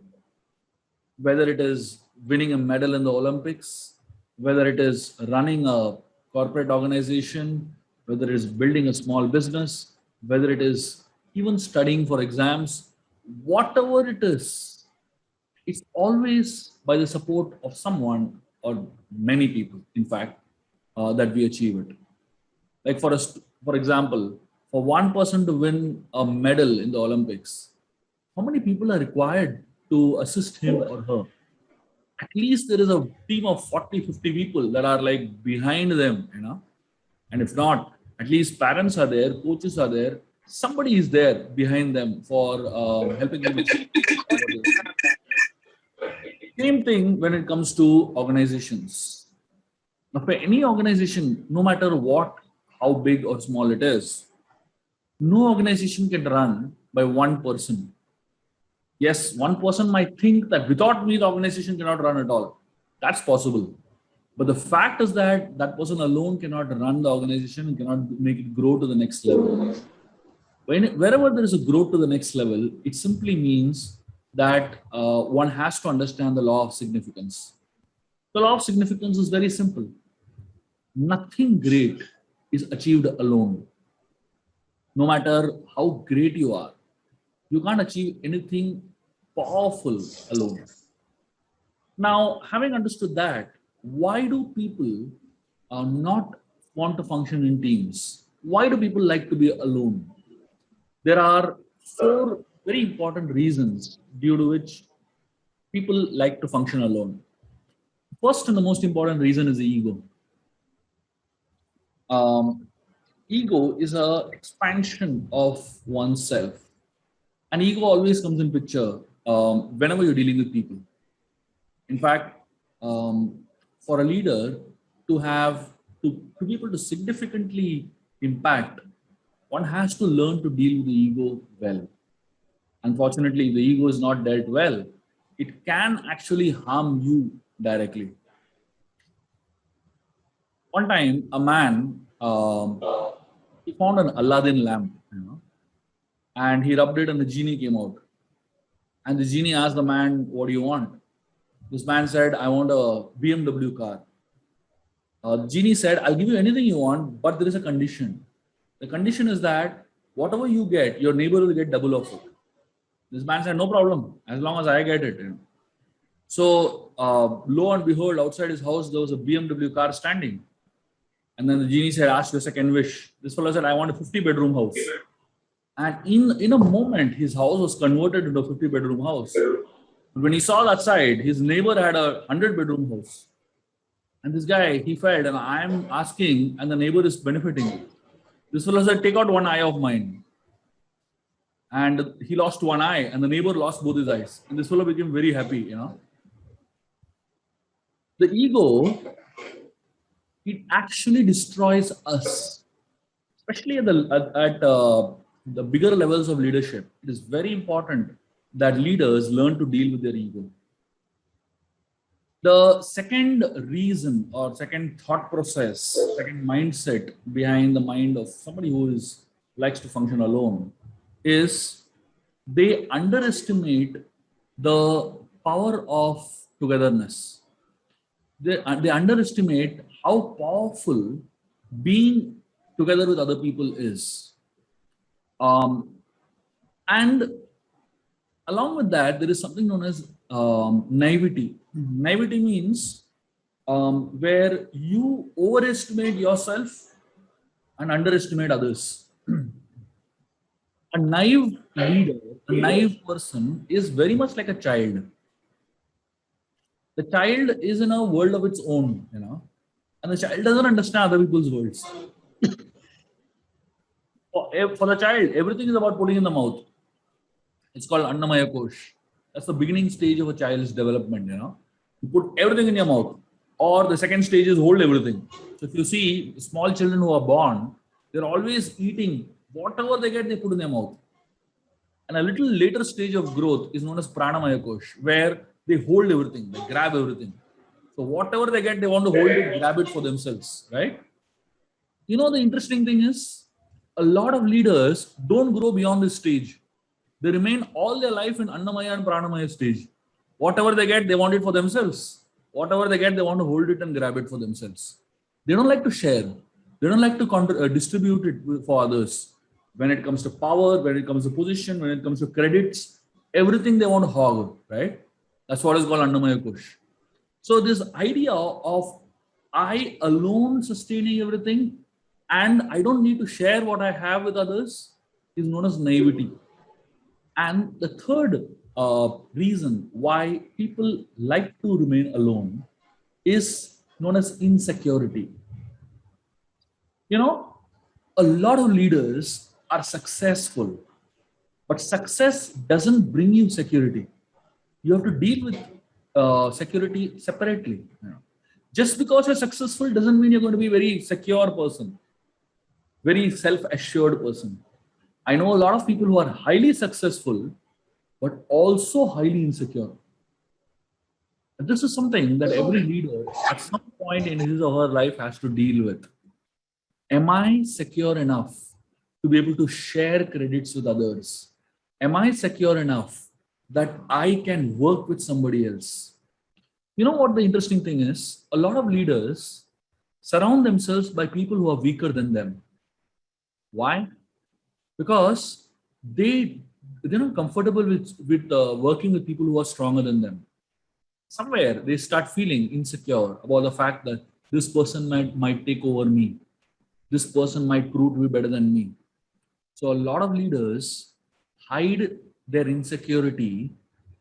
Speaker 15: Whether it is winning a medal in the Olympics, whether it is running a corporate organization, whether it is building a small business, whether it is even studying for exams, whatever it is, it's always by the support of someone or many people, in fact, that we achieve it. Like for example, for one person to win a medal in the Olympics, how many people are required to assist him or her? At least there is a team of 40, 50 people that are like behind them, and if not, at least parents are there, coaches are there, somebody is there behind them for helping them. Same thing when it comes to organizations. Now, for any organization, no matter how big or small it is, no organization can run by one person. Yes, one person might think that without me, the organization cannot run at all. That's possible. But the fact is that that person alone cannot run the organization and cannot make it grow to the next level. Wherever there is a growth to the next level, it simply means that one has to understand the law of significance. The law of significance is very simple. Nothing great is achieved alone. No matter how great you are, you can't achieve anything powerful alone. Now, having understood that, why do people not want to function in teams? Why do people like to be alone? There are 4 very important reasons due to which people like to function alone. First and the most important reason is the ego. Ego is an expansion of oneself. And ego always comes in picture whenever you're dealing with people. In fact, for a leader to be able to significantly impact, one has to learn to deal with the ego well. Unfortunately, if the ego is not dealt well, it can actually harm you directly. One time, a man, he found an Aladdin lamp, and he rubbed it and the genie came out. And the genie asked the man, "What do you want?" This man said, I want a BMW car. Genie said, I'll give you anything you want, but there is a condition. The condition is that whatever you get, your neighbor will get double of it. This man said, no problem, as long as I get it. So lo and behold, outside his house, there was a BMW car standing. And then the genie said, ask your second wish. This fellow said, I want a 50-bedroom house. And in a moment, his house was converted into a 50-bedroom house. But when he saw that side, his neighbor had a 100-bedroom house. And this guy, he felt, and I'm asking, and the neighbor is benefiting. This fellow said, take out one eye of mine. And he lost one eye, and the neighbor lost both his eyes. And this fellow became very happy, The ego, it actually destroys us, especially at the bigger levels of leadership. It is very important that leaders learn to deal with their ego. The second reason or second thought process, second mindset behind the mind of somebody who likes to function alone is they underestimate the power of togetherness. They underestimate how powerful being together with other people is. And along with that, there is something known as naivety. Naivety means where you overestimate yourself and underestimate others. A naive leader, a naive person is very much like a child. The child is in a world of its own, and the child doesn't understand other people's worlds. For the child, everything is about putting in the mouth. It's called Annamaya Kosh. That's the beginning stage of a child's development, You put everything in your mouth. Or the second stage is hold everything. So if you see small children who are born, they're always eating. Whatever they get, they put in their mouth. And a little later stage of growth is known as Pranamaya Kosh, where they hold everything, they grab everything. So whatever they get, they want to hold it, grab it for themselves, right? The interesting thing is, a lot of leaders don't grow beyond this stage. They remain all their life in Annamaya and Pranamaya stage. Whatever they get, they want it for themselves. Whatever they get, they want to hold it and grab it for themselves. They don't like to share. They don't like to distribute it for others. When it comes to power, when it comes to position, when it comes to credits, everything they want to hog, right? That's what is called Annamaya Kosh. So this idea of I alone sustaining everything and I don't need to share what I have with others is known as naivety. And the third reason why people like to remain alone is known as insecurity. A lot of leaders are successful, but success doesn't bring you security. You have to deal with security separately. Just because you're successful doesn't mean you're going to be a very secure person, very self-assured person. I know a lot of people who are highly successful, but also highly insecure. And this is something that every leader at some point in his or her life has to deal with. Am I secure enough to be able to share credits with others? Am I secure enough that I can work with somebody else? You know what the interesting thing is? A lot of leaders surround themselves by people who are weaker than them. Why? Because they're not comfortable with working with people who are stronger than them. Somewhere they start feeling insecure about the fact that this person might take over me. This person might prove to be better than me. So a lot of leaders hide their insecurity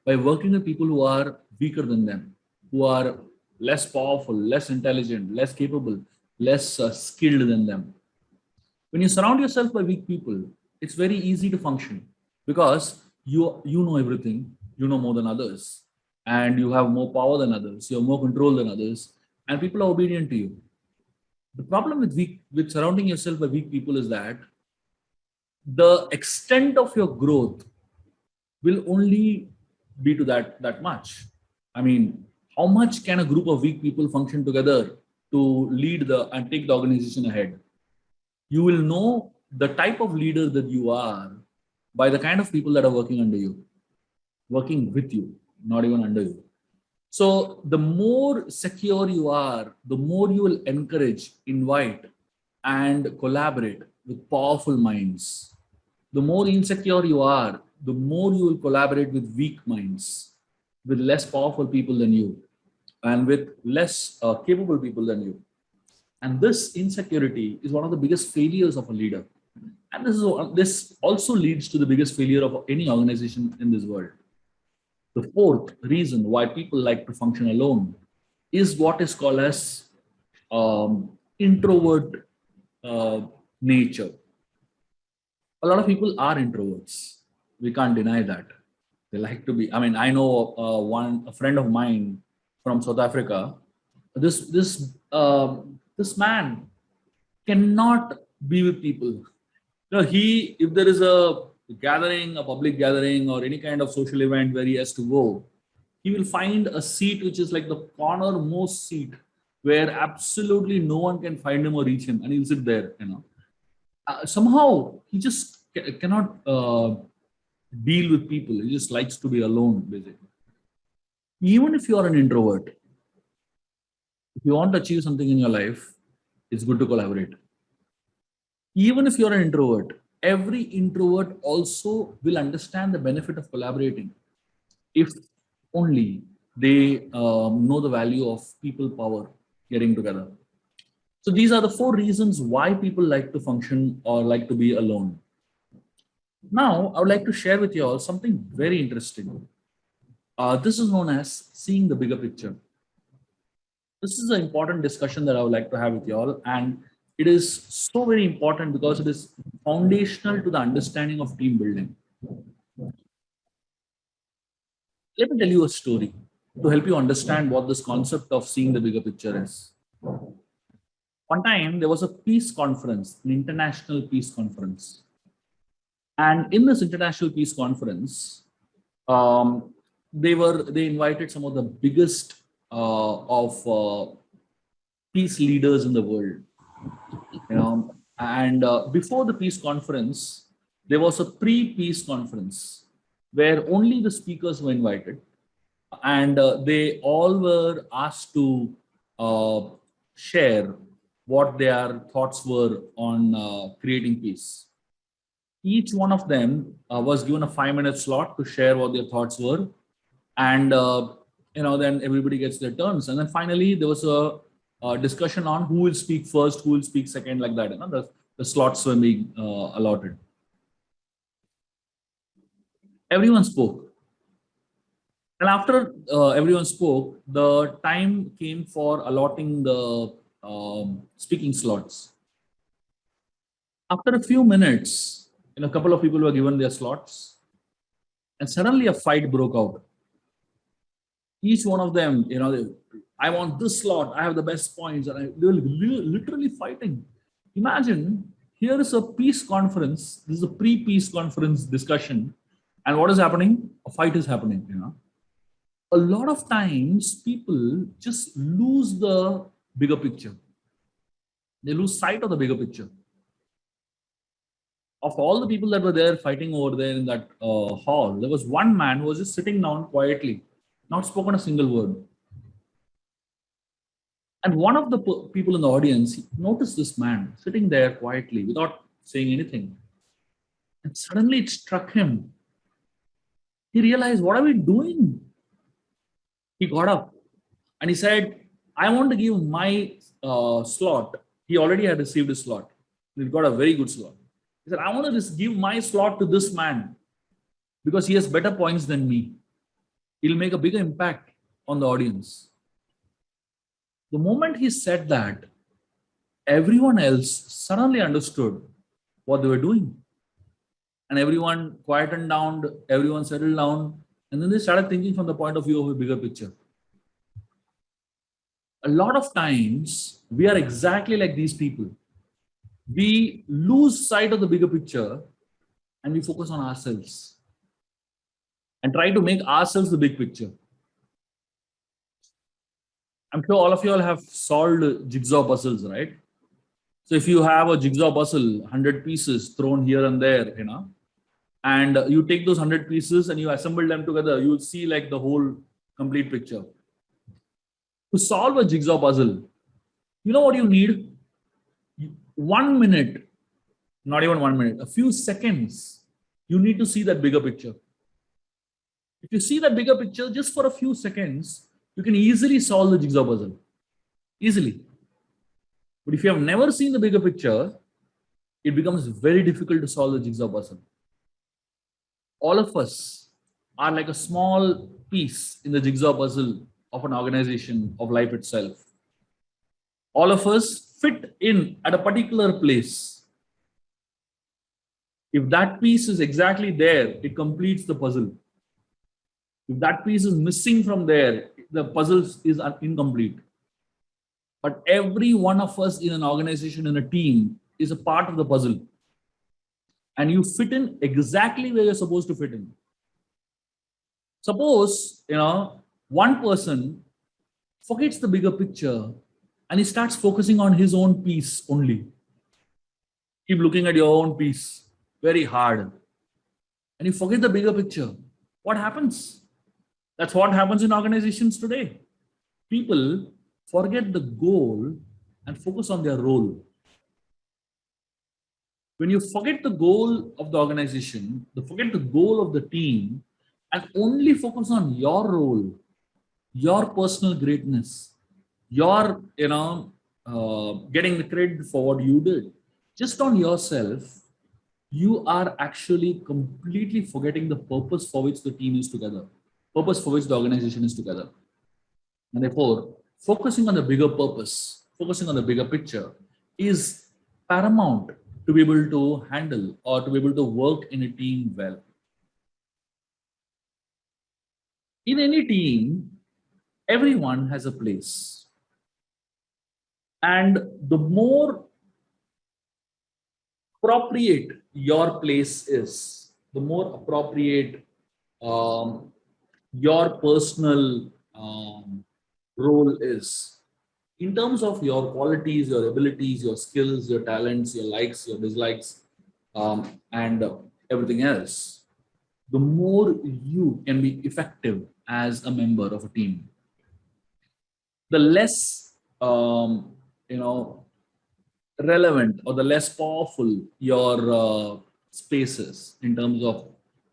Speaker 15: by working with people who are weaker than them, who are less powerful, less intelligent, less capable, less skilled than them. When you surround yourself by weak people, it's very easy to function because you know everything, you know more than others, and you have more power than others, you have more control than others, and people are obedient to you. The problem with surrounding yourself by weak people is that the extent of your growth will only be to that much. I mean, how much can a group of weak people function together to lead and take the organization ahead? You will know the type of leader that you are by the kind of people that are working under you, working with you, not even under you. So the more secure you are, the more you will encourage, invite, and collaborate with powerful minds. The more insecure you are, the more you will collaborate with weak minds, with less powerful people than you, and with less capable people than you. And this insecurity is one of the biggest failures of a leader. And this also leads to the biggest failure of any organization in this world. The fourth reason why people like to function alone is what is called as introvert nature. A lot of people are introverts. We can't deny that. They like to be. I mean, I know a friend of mine from South Africa. This man cannot be with people. If there is a gathering, a public gathering, or any kind of social event where he has to go, he will find a seat which is like the cornermost seat where absolutely no one can find him or reach him, and he'll sit there. Somehow he just cannot deal with people. He just likes to be alone, basically. Even if you are an introvert, if you want to achieve something in your life, it's good to collaborate. Even if you're an introvert, every introvert also will understand the benefit of collaborating if only they know the value of people power getting together. So these are the 4 reasons why people like to function or like to be alone. Now, I would like to share with you all something very interesting. This is known as seeing the bigger picture. This is an important discussion that I would like to have with you all, and it is so very important because it is foundational to the understanding of team building. Let me tell you a story to help you understand what this concept of seeing the bigger picture is. One time, there was a peace conference, an international peace conference. And in this international peace conference, they invited some of the biggest of peace leaders in the world. And before the peace conference, there was a pre-peace conference where only the speakers were invited, and they all were asked to share what their thoughts were on creating peace. Each one of them was given a 5-minute slot to share what their thoughts were, and then everybody gets their turns, and then finally there was a discussion on who will speak first, who will speak second, like that. The slots were being allotted. Everyone spoke, and after everyone spoke, the time came for allotting the speaking slots. After a few minutes, a couple of people were given their slots, and suddenly a fight broke out. Each one of them, I want this slot, I have the best points, and they were literally fighting. Imagine, here is a peace conference, this is a pre-peace conference discussion, and what is happening? A fight is happening. A lot of times, people just lose the bigger picture. They lose sight of the bigger picture. Of all the people that were there fighting over there in that hall, there was one man who was just sitting down quietly, not spoken a single word. And one of the people in the audience noticed this man sitting there quietly without saying anything. And suddenly it struck him. He realized, what are we doing? He got up and he said, I want to give my slot. He already had received a slot. He got a very good slot. He said, I want to just give my slot to this man because he has better points than me. He'll make a bigger impact on the audience. The moment he said that, everyone else suddenly understood what they were doing. And everyone quietened down, everyone settled down, and then they started thinking from the point of view of a bigger picture. A lot of times, we are exactly like these people. We lose sight of the bigger picture and we focus on ourselves and try to make ourselves the big picture. I'm sure all of you all have solved jigsaw puzzles, right? So if you have a jigsaw puzzle, 100 pieces thrown here and there, and you take those 100 pieces and you assemble them together, you will see like the whole complete picture. To solve a jigsaw puzzle, you know what you need? 1 minute, not even 1 minute, a few seconds. You need to see that bigger picture. If you see that bigger picture just for a few seconds, you can easily solve the jigsaw puzzle. Easily. But if you have never seen the bigger picture, it becomes very difficult to solve the jigsaw puzzle. All of us are like a small piece in the jigsaw puzzle of an organization, of life itself. All of us fit in at a particular place. If that piece is exactly there, it completes the puzzle. If that piece is missing from there, the puzzle is incomplete. But every one of us in an organization, in a team, is a part of the puzzle. And you fit in exactly where you're supposed to fit in. Suppose, one person forgets the bigger picture and he starts focusing on his own piece only. Keep looking at your own piece very hard. And you forget the bigger picture. What happens? That's what happens in organizations today. People forget the goal and focus on their role. When you forget the goal of the organization, forget the goal of the team, and only focus on your role, your personal greatness, your, getting the credit for what you did, just on yourself, you are actually completely forgetting the purpose for which the team is together, purpose for which the organization is together. And therefore, focusing on the bigger purpose, focusing on the bigger picture is paramount to be able to handle or to be able to work in a team well. In any team, everyone has a place. And the more appropriate your place is, the more appropriate your personal role is. In terms of your qualities, your abilities, your skills, your talents, your likes, your dislikes, and everything else, the more you can be effective as a member of a team, the less relevant or the less powerful your spaces in terms of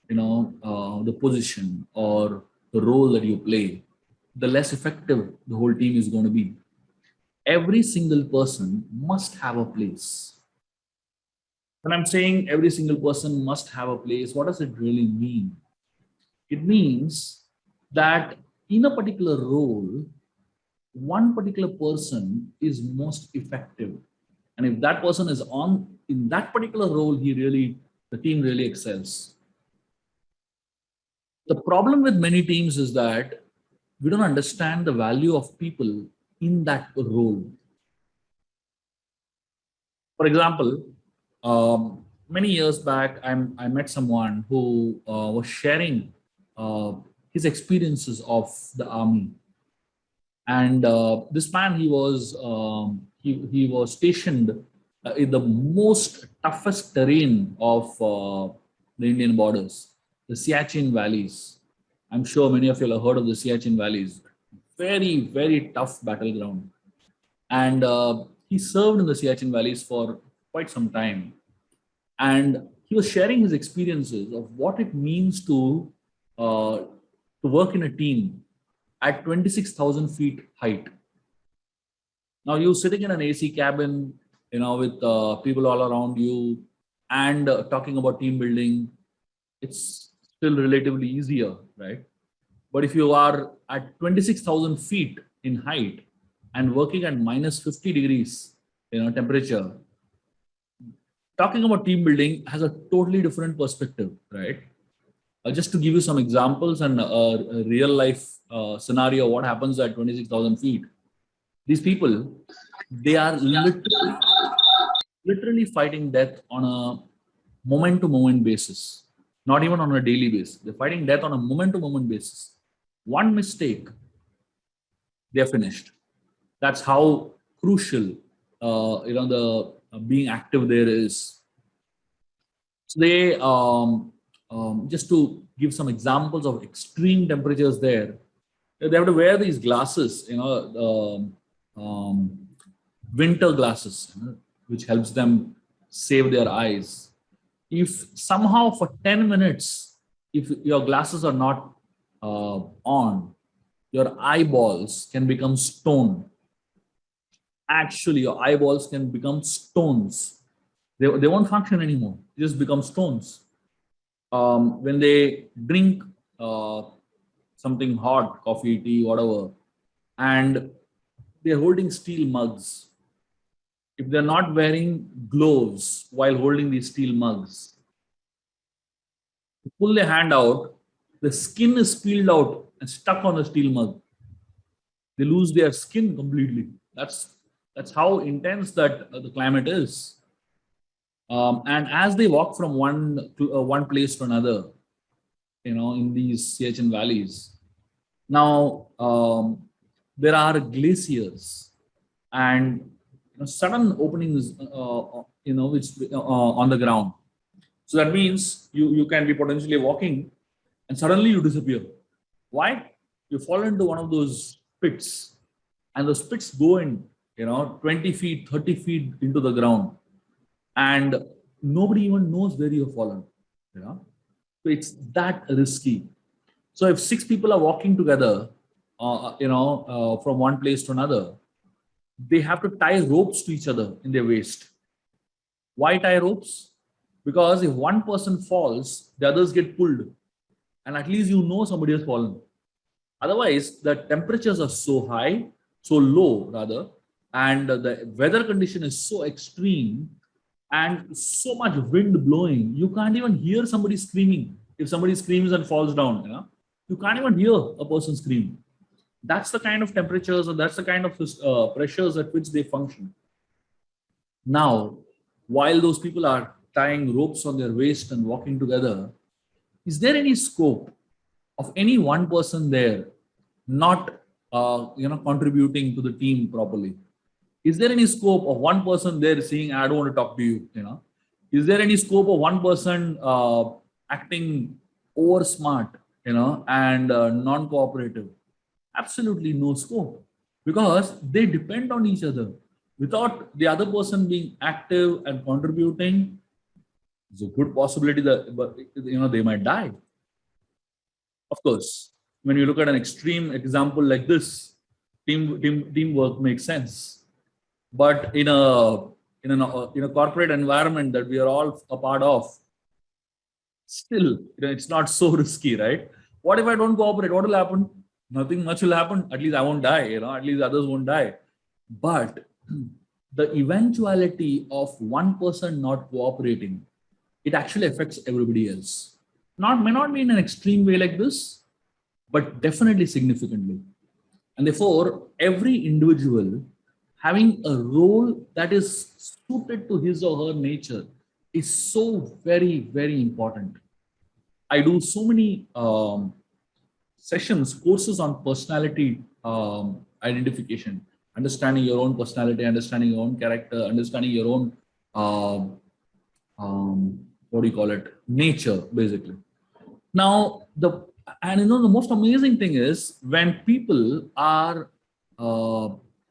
Speaker 15: the position or the role that you play, the less effective the whole team is going to be. Every single person must have a place. When I'm saying every single person must have a place, what does it really mean? It means that in a particular role, one particular person is most effective. And if that person is on in that particular role, the team really excels. The problem with many teams is that we don't understand the value of people in that role. For example, many years back, I met someone who was sharing his experiences of the army. And this man, he was stationed in the most toughest terrain of the Indian borders, the Siachen Valleys. I'm sure many of you have heard of the Siachen Valleys. Very, very tough battleground. And he served in the Siachen Valleys for quite some time. And he was sharing his experiences of what it means to work in a team at 26,000 feet height. Now you're sitting in an AC cabin, with people all around you and talking about team building. It's still relatively easier, right? But if you are at 26,000 feet in height and working at minus 50 degrees, temperature, talking about team building has a totally different perspective, right? Just to give you some examples and a real life scenario, what happens at 26,000 feet? These people, they are literally fighting death on a moment-to-moment basis, not even on a daily basis. They're fighting death on a moment-to-moment basis. One mistake, they're finished. That's how crucial, the being active there is. So they, just to give some examples of extreme temperatures there, They have to wear these glasses, winter glasses, which helps them save their eyes. If somehow for 10 minutes, if your glasses are not on, your eyeballs can become stone. Actually, your eyeballs can become stones. They won't function anymore. They just become stones. When they drink something hot, coffee, tea, whatever, and they're holding steel mugs, if they're not wearing gloves while holding these steel mugs, pull their hand out, the skin is peeled out and stuck on the steel mug. They lose their skin completely. That's how intense that the climate is. And as they walk from one place to another, in these Siachen valleys, now there are glaciers and sudden openings, which on the ground. So that means you can be potentially walking and suddenly you disappear. Why? You fall into one of those pits, and those pits go in, 20 feet, 30 feet into the ground, and nobody even knows where you've fallen. So it's that risky. So if 6 people are walking together, from one place to another, they have to tie ropes to each other in their waist. Why tie ropes? Because if one person falls, the others get pulled, and at least somebody has fallen. Otherwise, the temperatures are so high, so low rather, and the weather condition is so extreme and so much wind blowing, you can't even hear somebody screaming. If somebody screams and falls down, you can't even hear a person scream. That's the kind of temperatures, or that's the kind of pressures at which they function. Now, while those people are tying ropes on their waist and walking together, is there any scope of any one person there not contributing to the team properly? Is there any scope of one person there saying, I don't want to talk to you? Is there any scope of one person acting over smart, and non-cooperative? Absolutely no scope, because they depend on each other. Without the other person being active and contributing, there's a good possibility that they might die. Of course, when you look at an extreme example like this, teamwork makes sense. But in a corporate environment that we are all a part of, still, it's not so risky, right? What if I don't cooperate? What will happen? Nothing much will happen. At least I won't die. At least others won't die. But the eventuality of one person not cooperating, it actually affects everybody else. May not be in an extreme way like this, but definitely significantly. And therefore, every individual having a role that is suited to his or her nature is so very, very important. I do so many courses on personality identification, understanding your own personality, understanding your own character, understanding your own, nature, basically. Now, the most amazing thing is when people are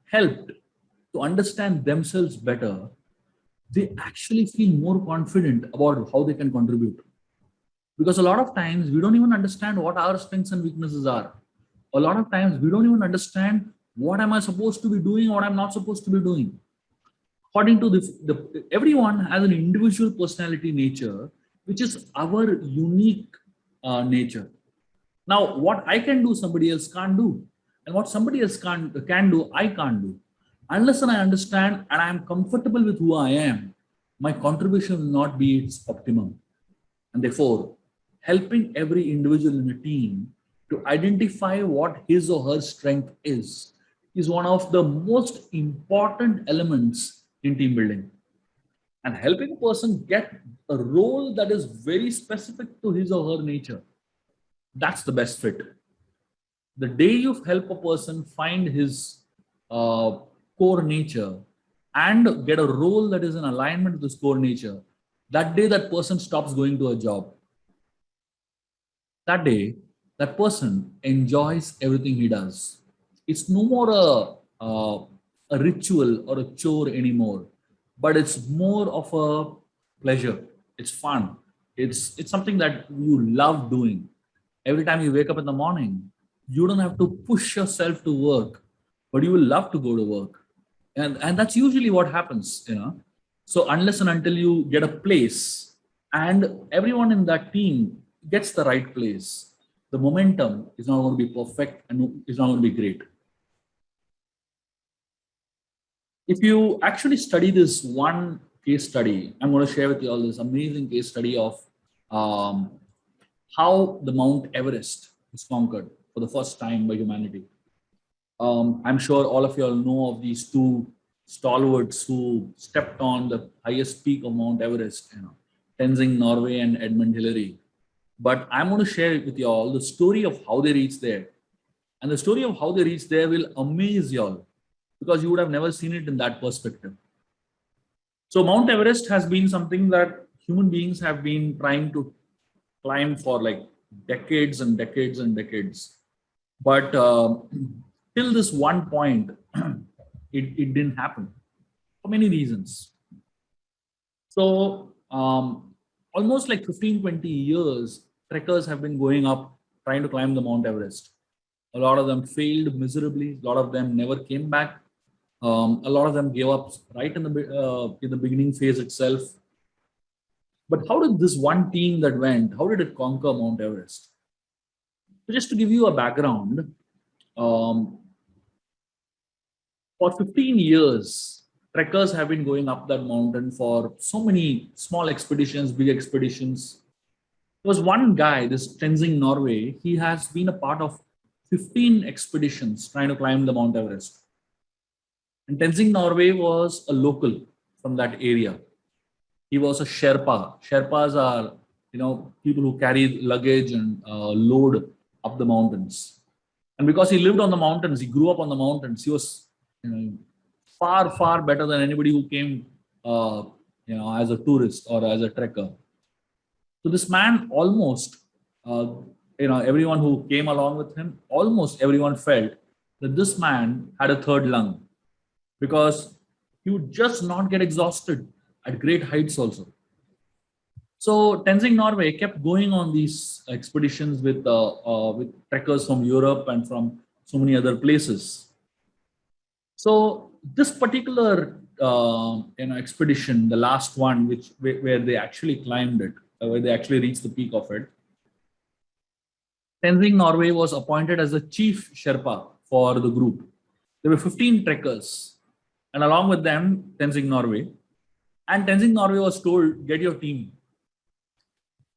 Speaker 15: helped to understand themselves better, they actually feel more confident about how they can contribute. Because a lot of times we don't even understand what our strengths and weaknesses are. A lot of times we don't even understand what am I supposed to be doing, what I'm not supposed to be doing. According to everyone has an individual personality nature, which is our unique nature. Now, what I can do, somebody else can't do. And what somebody else can do, I can't do. Unless I understand and I'm comfortable with who I am, my contribution will not be its optimum. And therefore, helping every individual in a team to identify what his or her strength is one of the most important elements in team building. And helping a person get a role that is very specific to his or her nature, that's the best fit. The day you help a person find his core nature and get a role that is in alignment with his core nature, that day that person stops going to a job. That day, that person enjoys everything he does. It's no more a ritual or a chore anymore, but it's more of a pleasure. It's fun. It's something that you love doing. Every time you wake up in the morning, you don't have to push yourself to work, but you will love to go to work. And that's usually what happens, So unless and until you get a place and everyone in that team gets the right place, the momentum is not going to be perfect and is not going to be great. If you actually study this one case study, I'm going to share with you all this amazing case study of how the Mount Everest was conquered for the first time by humanity. I'm sure all of you all know of these two stalwarts who stepped on the highest peak of Mount Everest, Tenzing Norway and Edmund Hillary. But I'm going to share with you all the story of how they reached there. And the story of how they reached there will amaze you all, because you would have never seen it in that perspective. So Mount Everest has been something that human beings have been trying to climb for like decades and decades and decades. But till this one point, it didn't happen for many reasons. So almost like 15-20 years, trekkers have been going up, trying to climb the Mount Everest. A lot of them failed miserably. A lot of them never came back. A lot of them gave up right in the beginning phase itself. But how did this one team that went, how did it conquer Mount Everest? So just to give you a background, for 15 years, trekkers have been going up that mountain for so many small expeditions, big expeditions. There was one guy, this Tenzing Norway, he has been a part of 15 expeditions trying to climb the Mount Everest. And Tenzing Norway was a local from that area. He was a Sherpa. Sherpas are, people who carry luggage and load up the mountains. And because he lived on the mountains, he grew up on the mountains, he was far, far better than anybody who came, as a tourist or as a trekker. So this man almost, everyone who came along with him, almost everyone felt that this man had a third lung, because he would just not get exhausted at great heights also. So Tenzing Norway kept going on these expeditions with trekkers from Europe and from so many other places. So this particular expedition, the last one, where they actually climbed it, where they actually reached the peak of it, Tenzing Norway was appointed as the chief Sherpa for the group. There were 15 trekkers, and along with them, Tenzing Norway. And Tenzing Norway was told, get your team.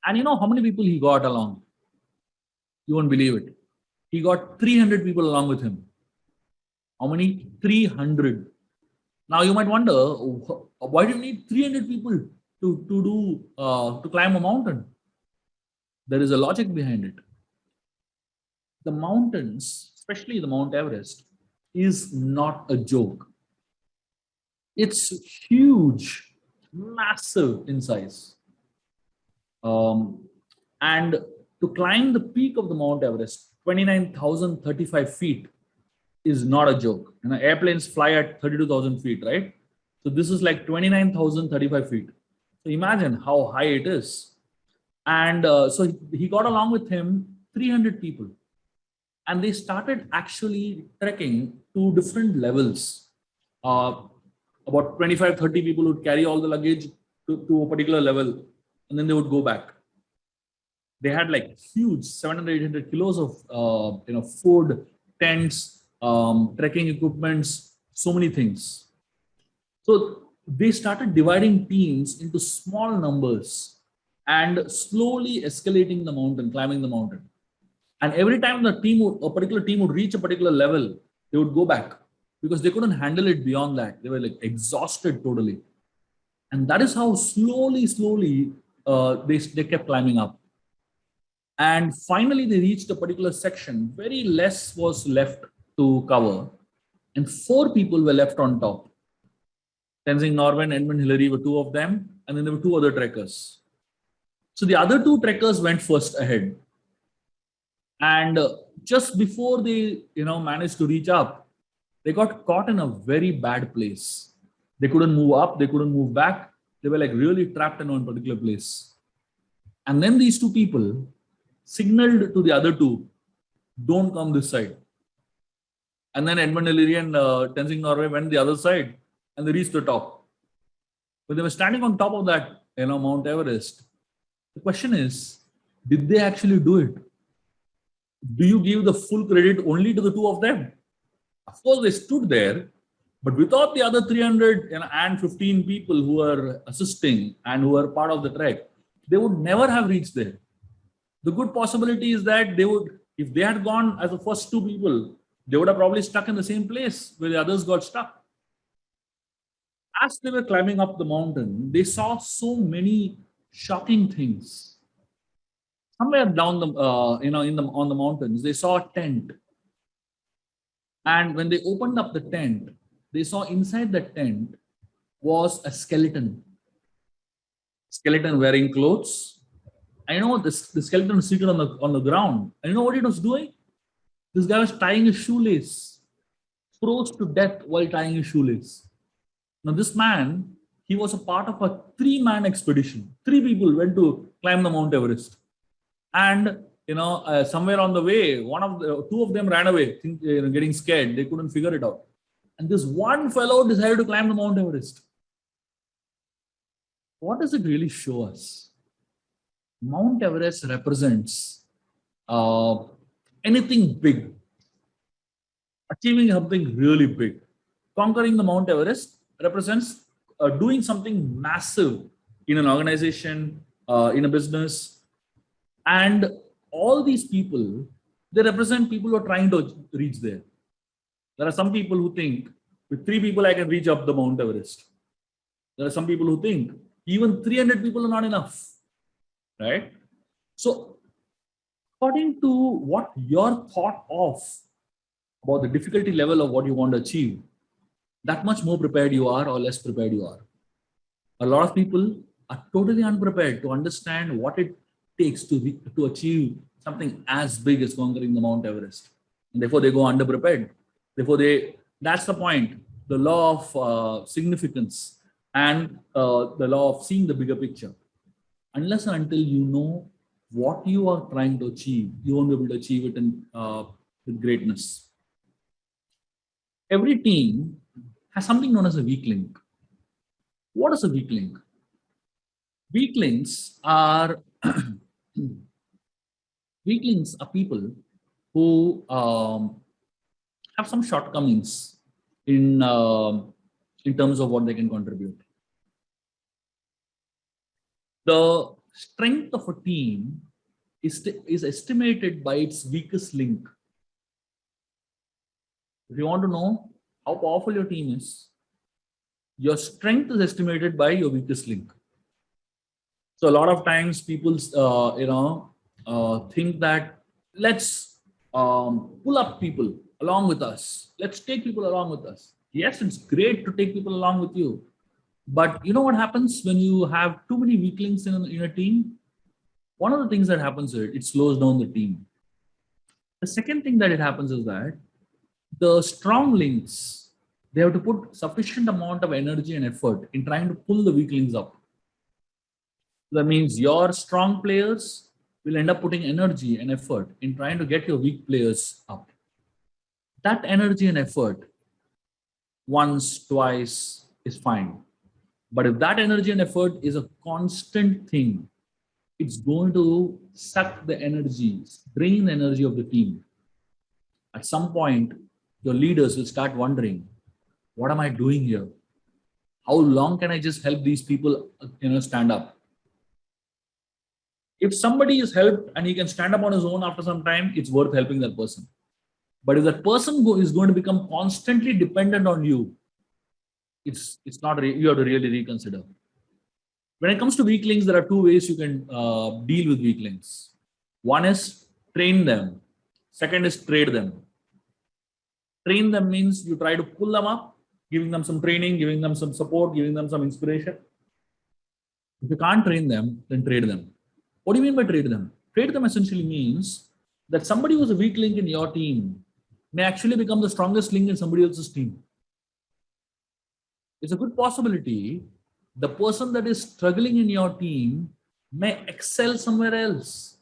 Speaker 15: And you know how many people he got along? You won't believe it. He got 300 people along with him. How many? 300. Now you might wonder, why do you need 300 people to climb a mountain? There is a logic behind it. The mountains, especially the Mount Everest, is not a joke. It's huge, massive in size. And to climb the peak of the Mount Everest, 29,035 feet, is not a joke. Airplanes fly at 32,000 feet, right? So this is like 29,035 feet. So imagine how high it is. And so he got along with him 300 people. And they started actually trekking to different levels. About 25, 30 people would carry all the luggage to a particular level, and then they would go back. They had like huge 700, 800 kilos of food, tents, trekking equipments, so many things. So they started dividing teams into small numbers and slowly escalating the mountain, climbing the mountain. And every time a particular team would reach a particular level, they would go back because they couldn't handle it beyond that. They were like exhausted totally. And that is how slowly, they kept climbing up. And finally, they reached a particular section. Very less was left to cover. And 4 people were left on top. Tenzing Norway and Edmund Hillary were 2 of them. And then there were 2 other trekkers. So the other 2 trekkers went first ahead. And just before they, managed to reach up, they got caught in a very bad place. They couldn't move up, they couldn't move back. They were like really trapped in one particular place. And then these two people signaled to the other two, don't come this side. And then Edmund Hillary and Tenzing Norgay went the other side and they reached the top. When they were standing on top of that, Mount Everest, the question is, did they actually do it? Do you give the full credit only to the two of them? Of course, they stood there, but without the other 315 people who were assisting and who were part of the trek, they would never have reached there. The good possibility is that they would, if they had gone as the first two people, they would have probably stuck in the same place where the others got stuck. As they were climbing up the mountain, they saw so many shocking things. Somewhere down the, on the mountains, they saw a tent. And when they opened up the tent, they saw inside the tent was a skeleton. Skeleton wearing clothes. I know the skeleton was seated on the ground. And you know what it was doing? This guy was tying a shoelace. Froze to death while tying a shoelace. Now this man, he was a part of a 3-man expedition. 3 people went to climb the Mount Everest. And somewhere on the way, 2 of them ran away, getting scared. They couldn't figure it out. And this one fellow decided to climb the Mount Everest. What does it really show us? Mount Everest represents anything big, achieving something really big. Conquering the Mount Everest represents doing something massive in an organization, in a business. And all these people, they represent people who are trying to reach there. There are some people who think with 3 people I can reach up the Mount Everest. There are some people who think even 300 people are not enough, right? So according to what you're thought of about the difficulty level of what you want to achieve, that much more prepared you are or less prepared you are. A lot of people are totally unprepared to understand what it takes to achieve something as big as conquering the Mount Everest. And therefore they go underprepared. Therefore that's the point, the law of significance and the law of seeing the bigger picture. Unless and until you know what you are trying to achieve, you won't be able to achieve it with greatness. Every team has something known as a weak link. What is a weak link? Weak links are people who have some shortcomings in terms of what they can contribute. The strength of a team is estimated by its weakest link. If you want to know how powerful your team is, your strength is estimated by your weakest link. So a lot of times people, think that let's pull up people along with us. Let's take people along with us. Yes, it's great to take people along with you. But you know what happens when you have too many weak links in a team? One of the things that happens is it slows down the team. The second thing that it happens is that the strong links, they have to put sufficient amount of energy and effort in trying to pull the weak links up. That means your strong players will end up putting energy and effort in trying to get your weak players up. That energy and effort, once, twice, is fine. But if that energy and effort is a constant thing, it's going to suck the energy, drain the energy of the team. At some point, your leaders will start wondering, what am I doing here? How long can I just help these people, stand up? If somebody is helped and he can stand up on his own after some time, it's worth helping that person. But if that person is going to become constantly dependent on you, it's not, you have to really reconsider. When it comes to weak links, there are 2 ways you can deal with weak links. One is train them. Second is trade them. Train them means you try to pull them up, giving them some training, giving them some support, giving them some inspiration. If you can't train them, then trade them. What do you mean by trade them? Trade them essentially means that somebody who's a weak link in your team may actually become the strongest link in somebody else's team. It's a good possibility the person that is struggling in your team may excel somewhere else.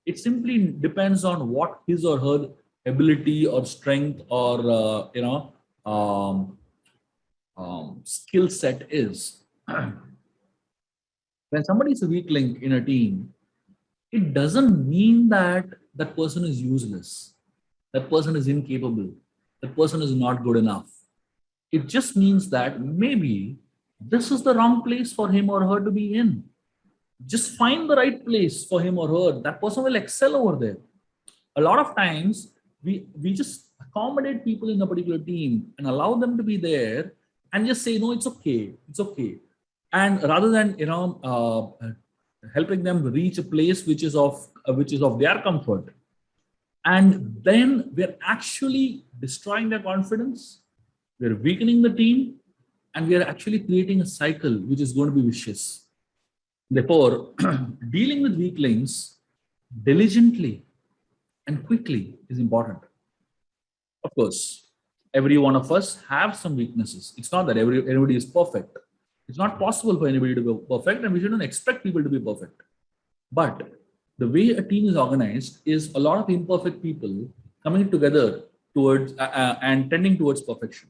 Speaker 15: It simply depends on what his or her ability or strength or skill set is. When somebody is a weak link in a team, it doesn't mean that that person is useless, that person is incapable, that person is not good enough. It just means that maybe this is the wrong place for him or her to be in. Just find the right place for him or her. That person will excel over there. A lot of times, we just accommodate people in a particular team and allow them to be there and just say, no, it's okay, it's okay. And rather than helping them reach a place which is of their comfort, and then we're actually destroying their confidence, we're weakening the team, and we are actually creating a cycle which is going to be vicious. Therefore, dealing with weak links diligently and quickly is important. Of course, every one of us have some weaknesses. It's not that everybody is perfect. It's not possible for anybody to be perfect, and we shouldn't expect people to be perfect. But the way a team is organized is a lot of imperfect people coming together towards and tending towards perfection.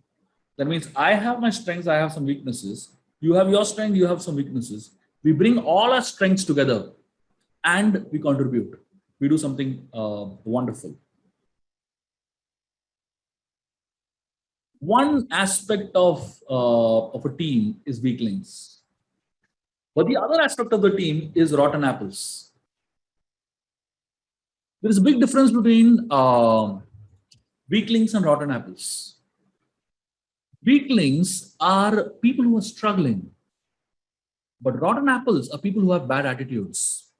Speaker 15: That means I have my strengths, I have some weaknesses. You have your strength, you have some weaknesses. We bring all our strengths together and we contribute. We do something wonderful. One aspect of a team is weak links. But the other aspect of the team is rotten apples. There is a big difference between weak links and rotten apples. Weak links are people who are struggling, but rotten apples are people who have bad attitudes.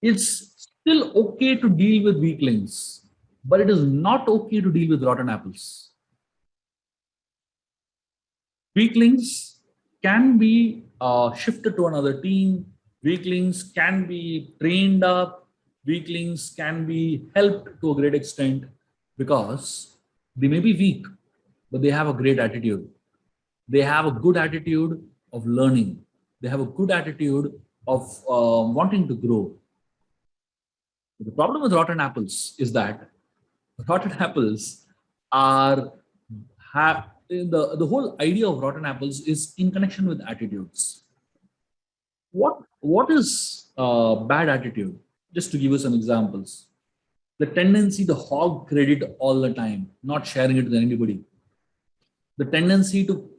Speaker 15: It's still okay to deal with weak links, but it is not okay to deal with rotten apples. Weak links can be shifted to another team. Weak links can be trained up. Weak links can be helped to a great extent because they may be weak, but they have a great attitude. They have a good attitude of learning. They have a good attitude of wanting to grow. The problem with rotten apples is that rotten apples are the whole idea of rotten apples is in connection with attitudes. What is bad attitude? Just to give you some examples. The tendency to hog credit all the time, not sharing it with anybody. The tendency to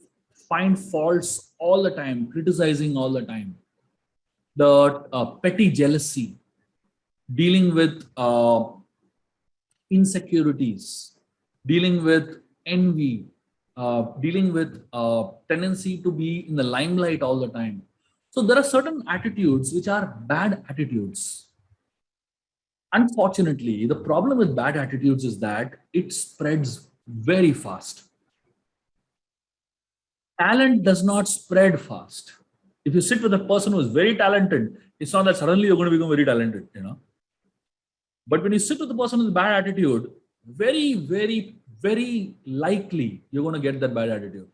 Speaker 15: find faults all the time, criticizing all the time. The petty jealousy, dealing with insecurities, dealing with envy, dealing with tendency to be in the limelight all the time. So there are certain attitudes which are bad attitudes. Unfortunately, the problem with bad attitudes is that it spreads very fast. Talent does not spread fast. If you sit with a person who is very talented, it's not that suddenly you're going to become very talented, But when you sit with a person with bad attitude, very, very, very likely you're going to get that bad attitude.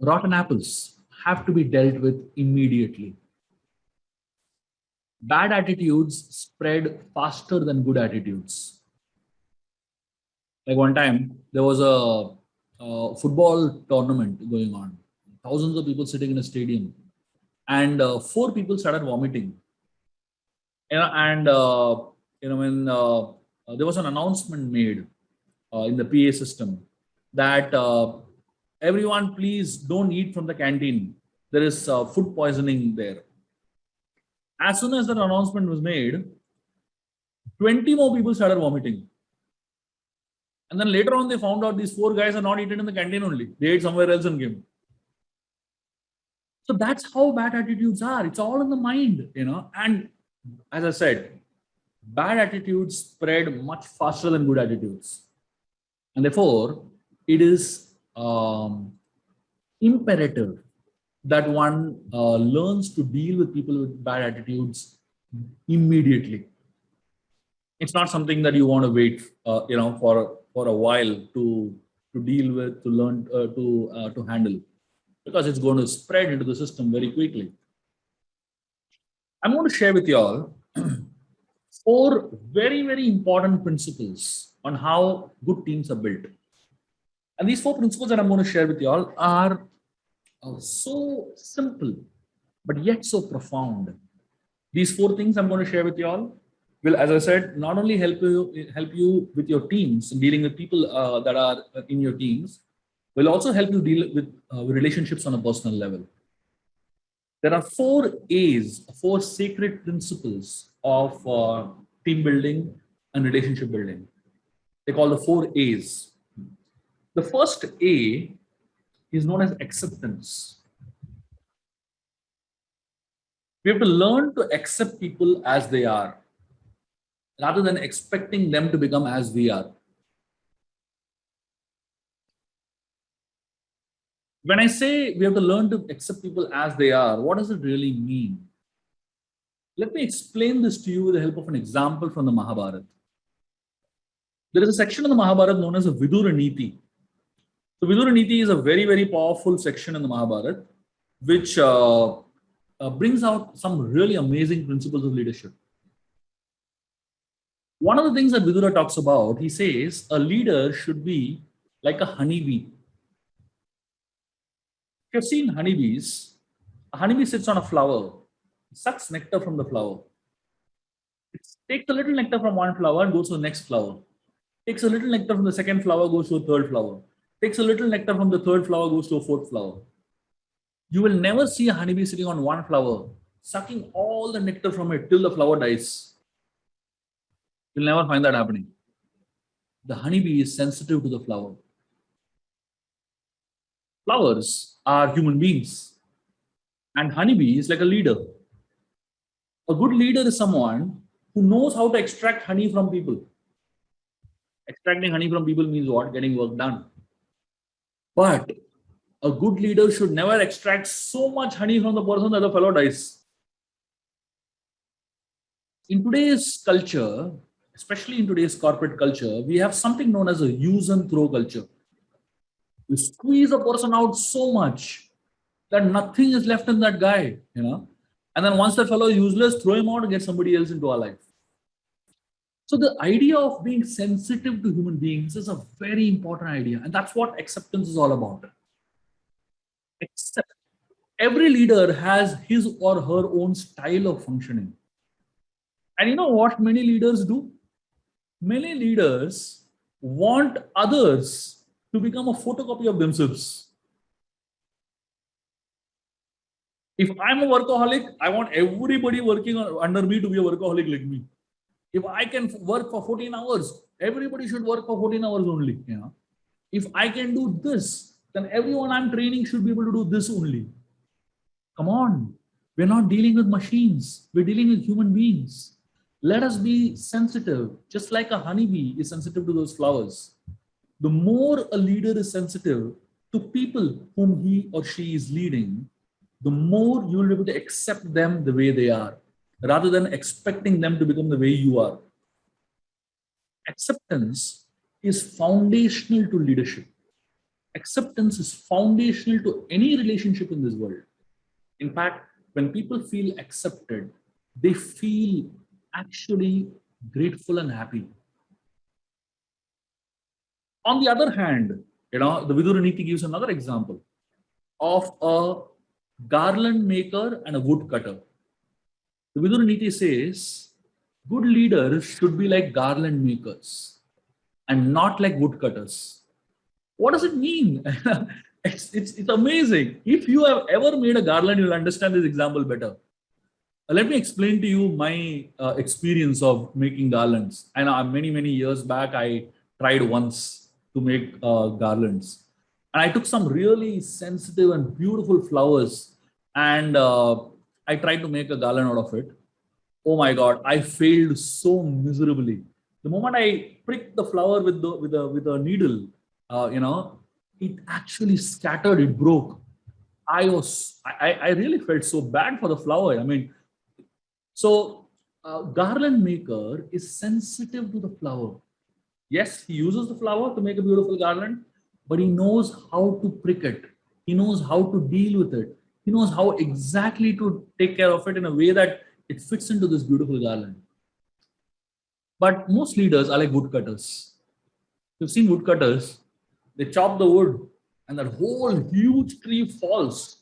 Speaker 15: Rotten apples have to be dealt with immediately. Bad attitudes spread faster than good attitudes. Like one time, there was a football tournament going on. Thousands of people sitting in a stadium. And 4 people started vomiting. When there was an announcement made in the PA system that everyone please don't eat from the canteen. There is food poisoning there. As soon as that announcement was made, 20 more people started vomiting. And then later on, they found out these 4 guys are not eaten in the canteen only. They ate somewhere else and came. So that's how bad attitudes are. It's all in the mind, And as I said, bad attitudes spread much faster than good attitudes. And therefore, it is imperative that one learns to deal with people with bad attitudes immediately. It's not something that you want to wait, for a while to deal with, to learn, to handle, because it's going to spread into the system very quickly. I'm going to share with you all 4 very, very important principles on how good teams are built. And these 4 principles that I'm going to share with you all are so simple, but yet so profound. These 4 things I'm going to share with you all will, as I said, not only help you with your teams, dealing with people that are in your teams, will also help you deal with relationships on a personal level. There are 4 A's, 4 sacred principles of team building and relationship building. They call the 4 A's. The first A is known as acceptance. We have to learn to accept people as they are, rather than expecting them to become as we are. When I say we have to learn to accept people as they are, what does it really mean? Let me explain this to you with the help of an example from the Mahabharata. There is a section in the Mahabharata known as a Vidura Niti. The Vidura Niti is a very, very powerful section in the Mahabharata, which brings out some really amazing principles of leadership. One of the things that Vidura talks about, he says, a leader should be like a honeybee. If you've seen honeybees, a honeybee sits on a flower, sucks nectar from the flower. It takes a little nectar from one flower and goes to the next flower. Takes a little nectar from the second flower, goes to a third flower. Takes a little nectar from the third flower, goes to a fourth flower. You will never see a honeybee sitting on one flower, sucking all the nectar from it till the flower dies. You'll never find that happening. The honeybee is sensitive to the flower. Flowers are human beings, and honeybee is like a leader. A good leader is someone who knows how to extract honey from people. Extracting honey from people means what? Getting work done. But a good leader should never extract so much honey from the person that the fellow dies. In today's culture, especially in today's corporate culture, we have something known as a use and throw culture. You squeeze a person out so much that nothing is left in that guy, And then once that fellow is useless, throw him out and get somebody else into our life. So the idea of being sensitive to human beings is a very important idea. And that's what acceptance is all about. Except every leader has his or her own style of functioning. And you know what many leaders do? Many leaders want others to become a photocopy of themselves. If I'm a workaholic, I want everybody working under me to be a workaholic like me. If I can work for 14 hours, everybody should work for 14 hours only. If I can do this, then everyone I'm training should be able to do this only. Come on. We're not dealing with machines. We're dealing with human beings. Let us be sensitive, just like a honeybee is sensitive to those flowers. The more a leader is sensitive to people whom he or she is leading, the more you will be able to accept them the way they are, rather than expecting them to become the way you are. Acceptance is foundational to leadership. Acceptance is foundational to any relationship in this world. In fact, when people feel accepted, they feel actually grateful and happy. On the other hand, the Vidura Niti gives another example of a garland maker and a woodcutter. The Vidura Niti says, good leaders should be like garland makers and not like woodcutters. What does it mean? It's amazing. If you have ever made a garland, you'll understand this example better. Let me explain to you my experience of making garlands. And many, many years back, I tried once to make garlands. And I took some really sensitive and beautiful flowers and I tried to make a garland out of it. Oh my God, I failed so miserably. The moment I pricked the flower with a needle, it actually scattered, it broke. I really felt so bad for the flower. So A garland maker is sensitive to the flower. Yes, he uses the flower to make a beautiful garland, but he knows how to prick it. He knows how to deal with it. He knows how exactly to take care of it in a way that it fits into this beautiful garland. But most leaders are like woodcutters. You've seen woodcutters, they chop the wood and that whole huge tree falls.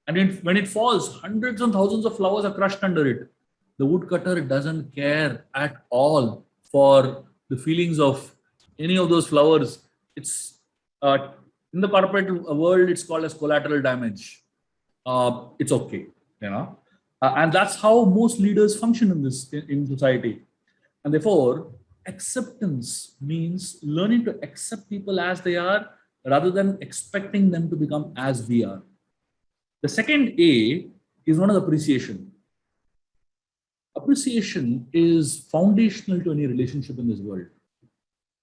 Speaker 15: And when it falls, hundreds and thousands of flowers are crushed under it. The woodcutter doesn't care at all for the feelings of any of those flowers. It's in the corporate world, it's called as collateral damage. It's okay, you know, and that's how most leaders function in society. And therefore, acceptance means learning to accept people as they are rather than expecting them to become as we are. The second A is one of appreciation. Appreciation is foundational to any relationship in this world.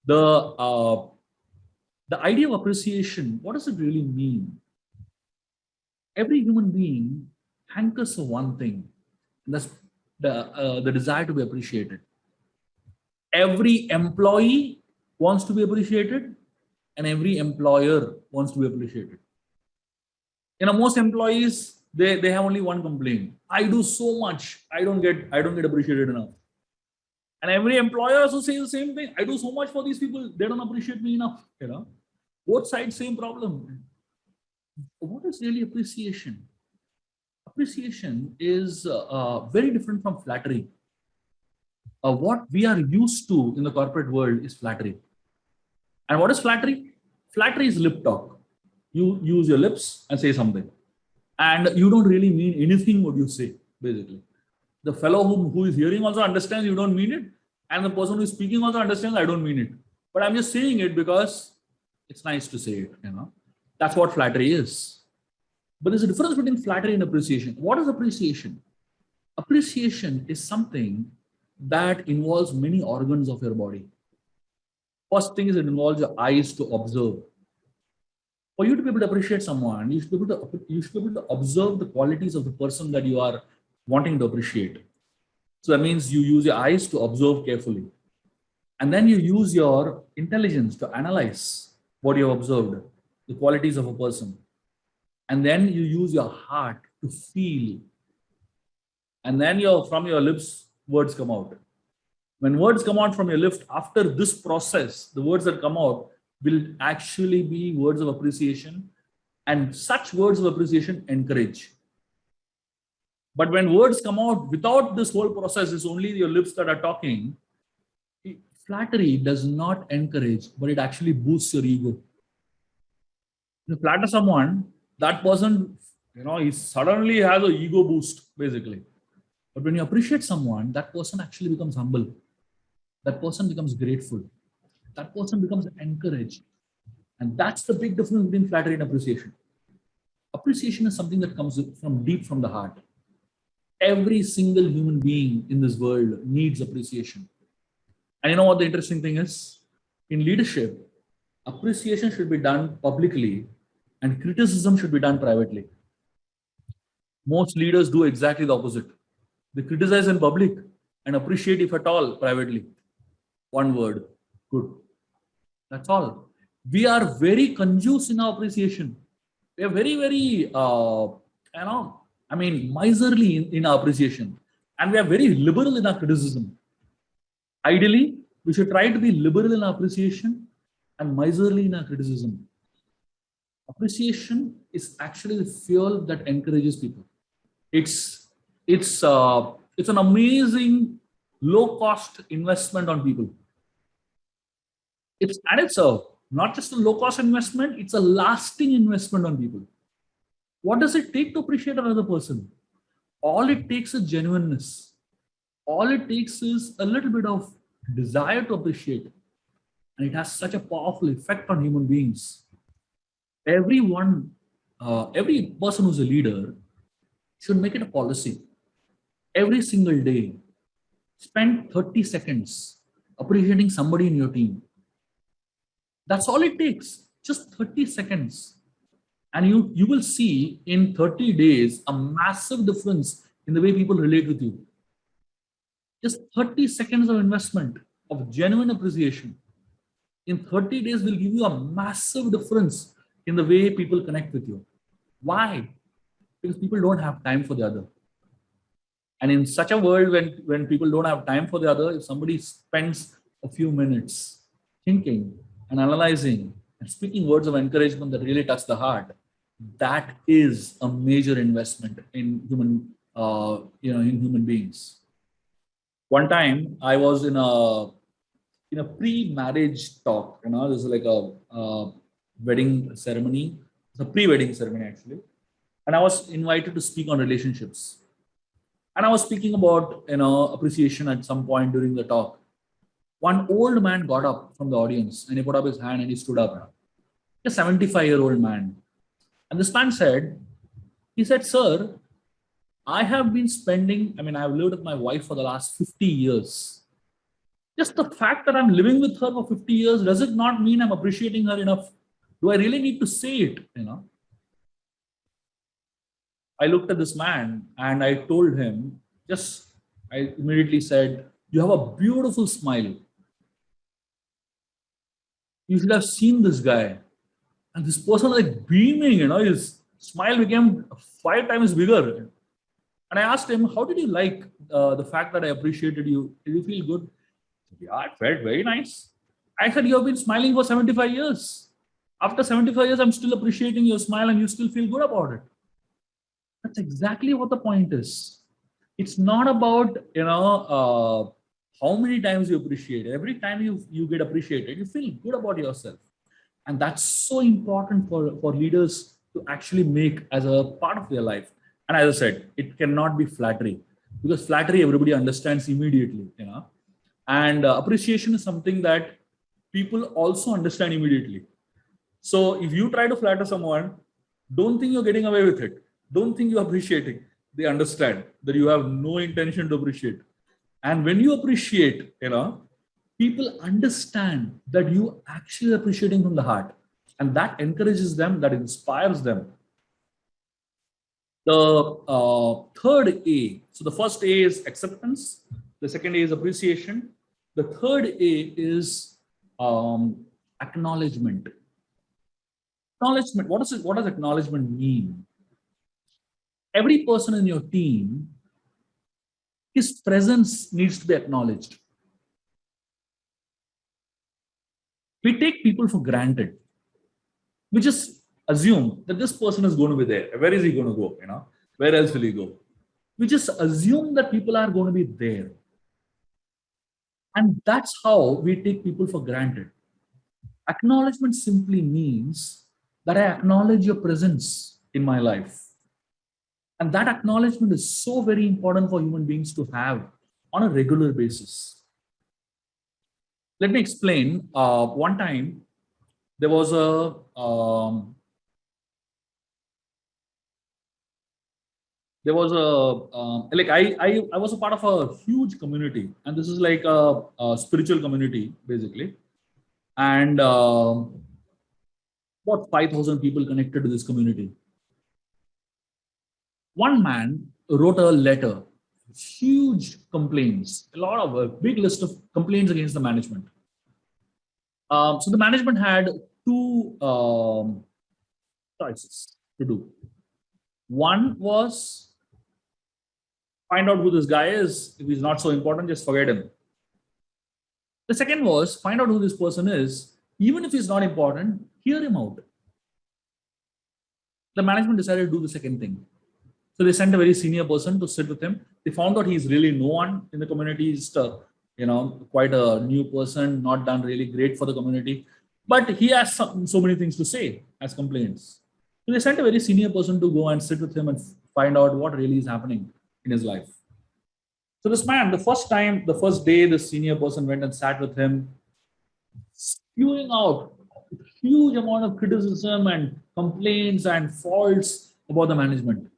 Speaker 15: The idea of appreciation, what does it really mean? Every human being hankers for one thing, and that's the desire to be appreciated. Every employee wants to be appreciated, and every employer wants to be appreciated. You know, most employees, they have only one complaint. I do so much, I don't get appreciated enough. And every employer also says the same thing. I do so much for these people, they don't appreciate me enough. You know, both sides same problem. What is really appreciation? Appreciation is very different from flattery. What we are used to in the corporate world is flattery. And what is flattery? Flattery is lip talk. You use your lips and say something, and you don't really mean anything what you say, basically. The fellow who is hearing also understands you don't mean it, and the person who is speaking also understands I don't mean it. But I'm just saying it because it's nice to say it, you know. That's what flattery is. But there's a difference between flattery and appreciation. What is appreciation? Appreciation is something that involves many organs of your body. First thing is it involves your eyes to observe. For you to be able to appreciate someone, you should be able to observe the qualities of the person that you are wanting to appreciate. So that means you use your eyes to observe carefully. And then you use your intelligence to analyze what you have observed, the qualities of a person. And then you use your heart to feel. And then from your lips, words come out. When words come out from your lips, after this process, the words that come out will actually be words of appreciation, and such words of appreciation encourage. But when words come out without this whole process, it's only your lips that are talking, flattery does not encourage, but it actually boosts your ego. You flatter someone, that person, you know, he suddenly has an ego boost, basically. But when you appreciate someone, that person actually becomes humble. That person becomes grateful. That person becomes encouraged. And that's the big difference between flattery and appreciation. Appreciation is something that comes from deep from the heart. Every single human being in this world needs appreciation. And you know what the interesting thing is? In leadership, appreciation should be done publicly and criticism should be done privately. Most leaders do exactly the opposite. They criticize in public and appreciate, if at all, privately. One word, good. That's all. We are very conjuice in our appreciation. We are very, very, miserly in our appreciation. And we are very liberal in our criticism. Ideally, we should try to be liberal in our appreciation and miserly in our criticism. Appreciation is actually the fuel that encourages people. It's an amazing low-cost investment on people. It's not just a low-cost investment, it's a lasting investment on people. What does it take to appreciate another person? All it takes is genuineness. All it takes is a little bit of desire to appreciate. And it has such a powerful effect on human beings. Every person who's a leader should make it a policy. Every single day, spend 30 seconds appreciating somebody in your team. That's all it takes, just 30 seconds. And you will see in 30 days a massive difference in the way people relate with you. Just 30 seconds of investment of genuine appreciation in 30 days will give you a massive difference in the way people connect with you. Why? Because people don't have time for the other. And in such a world, when people don't have time for the other, if somebody spends a few minutes thinking and analyzing and speaking words of encouragement that really touch the heart, that is a major investment in human beings. One time I was in a pre-marriage talk, this is like a wedding ceremony. It's a pre-wedding ceremony actually. And I was invited to speak on relationships. And I was speaking about, appreciation at some point during the talk. One old man got up from the audience and he put up his hand and he stood up. A 75-year-old man. And this man said, sir, I have been spending, I've lived with my wife for the last 50 years. Just the fact that I'm living with her for 50 years, does it not mean I'm appreciating her enough? Do I really need to say it, I looked at this man and I told him, I immediately said, you have a beautiful smile. You should have seen this guy. And this person like beaming, his smile became 5 times bigger. And I asked him, how did you like the fact that I appreciated you? Did you feel good? He said, yeah, it felt very nice. I said, you have been smiling for 75 years. After 75 years, I'm still appreciating your smile and you still feel good about it. That's exactly what the point is. It's not about, how many times you appreciate it. Every time you get appreciated, you feel good about yourself. And that's so important for leaders to actually make as a part of their life. And as I said, it cannot be flattery, because flattery everybody understands immediately, and appreciation is something that people also understand immediately. So if you try to flatter someone, don't think you're getting away with it. Don't think you're appreciating. They understand that you have no intention to appreciate. And when you appreciate, people understand that you actually appreciating from the heart. And that encourages them, that inspires them. The third A, so the first A is acceptance. The second A is appreciation. The third A is acknowledgement. Acknowledgement, what does acknowledgement mean? Every person in your team, his presence needs to be acknowledged. We take people for granted. We just assume that this person is going to be there. Where is he going to go? Where else will he go? We just assume that people are going to be there. And that's how we take people for granted. Acknowledgement simply means that I acknowledge your presence in my life. And that acknowledgement is so very important for human beings to have on a regular basis. Let me explain. One time, there was I was a part of a huge community, and this is like a spiritual community, basically. And about 5,000 people connected to this community. One man wrote a letter, huge complaints, a big list of complaints against the management. So the management had 2 choices to do. One was find out who this guy is. If he's not so important, just forget him. The second was find out who this person is. Even if he's not important, hear him out. The management decided to do the second thing. So they sent a very senior person to sit with him. They found out he's really no one in the community. He's quite a new person, not done really great for the community. But he has so many things to say as complaints. So they sent a very senior person to go and sit with him and find out what really is happening in his life. So this man, the first day, the senior person went and sat with him, spewing out a huge amount of criticism and complaints and faults about the management.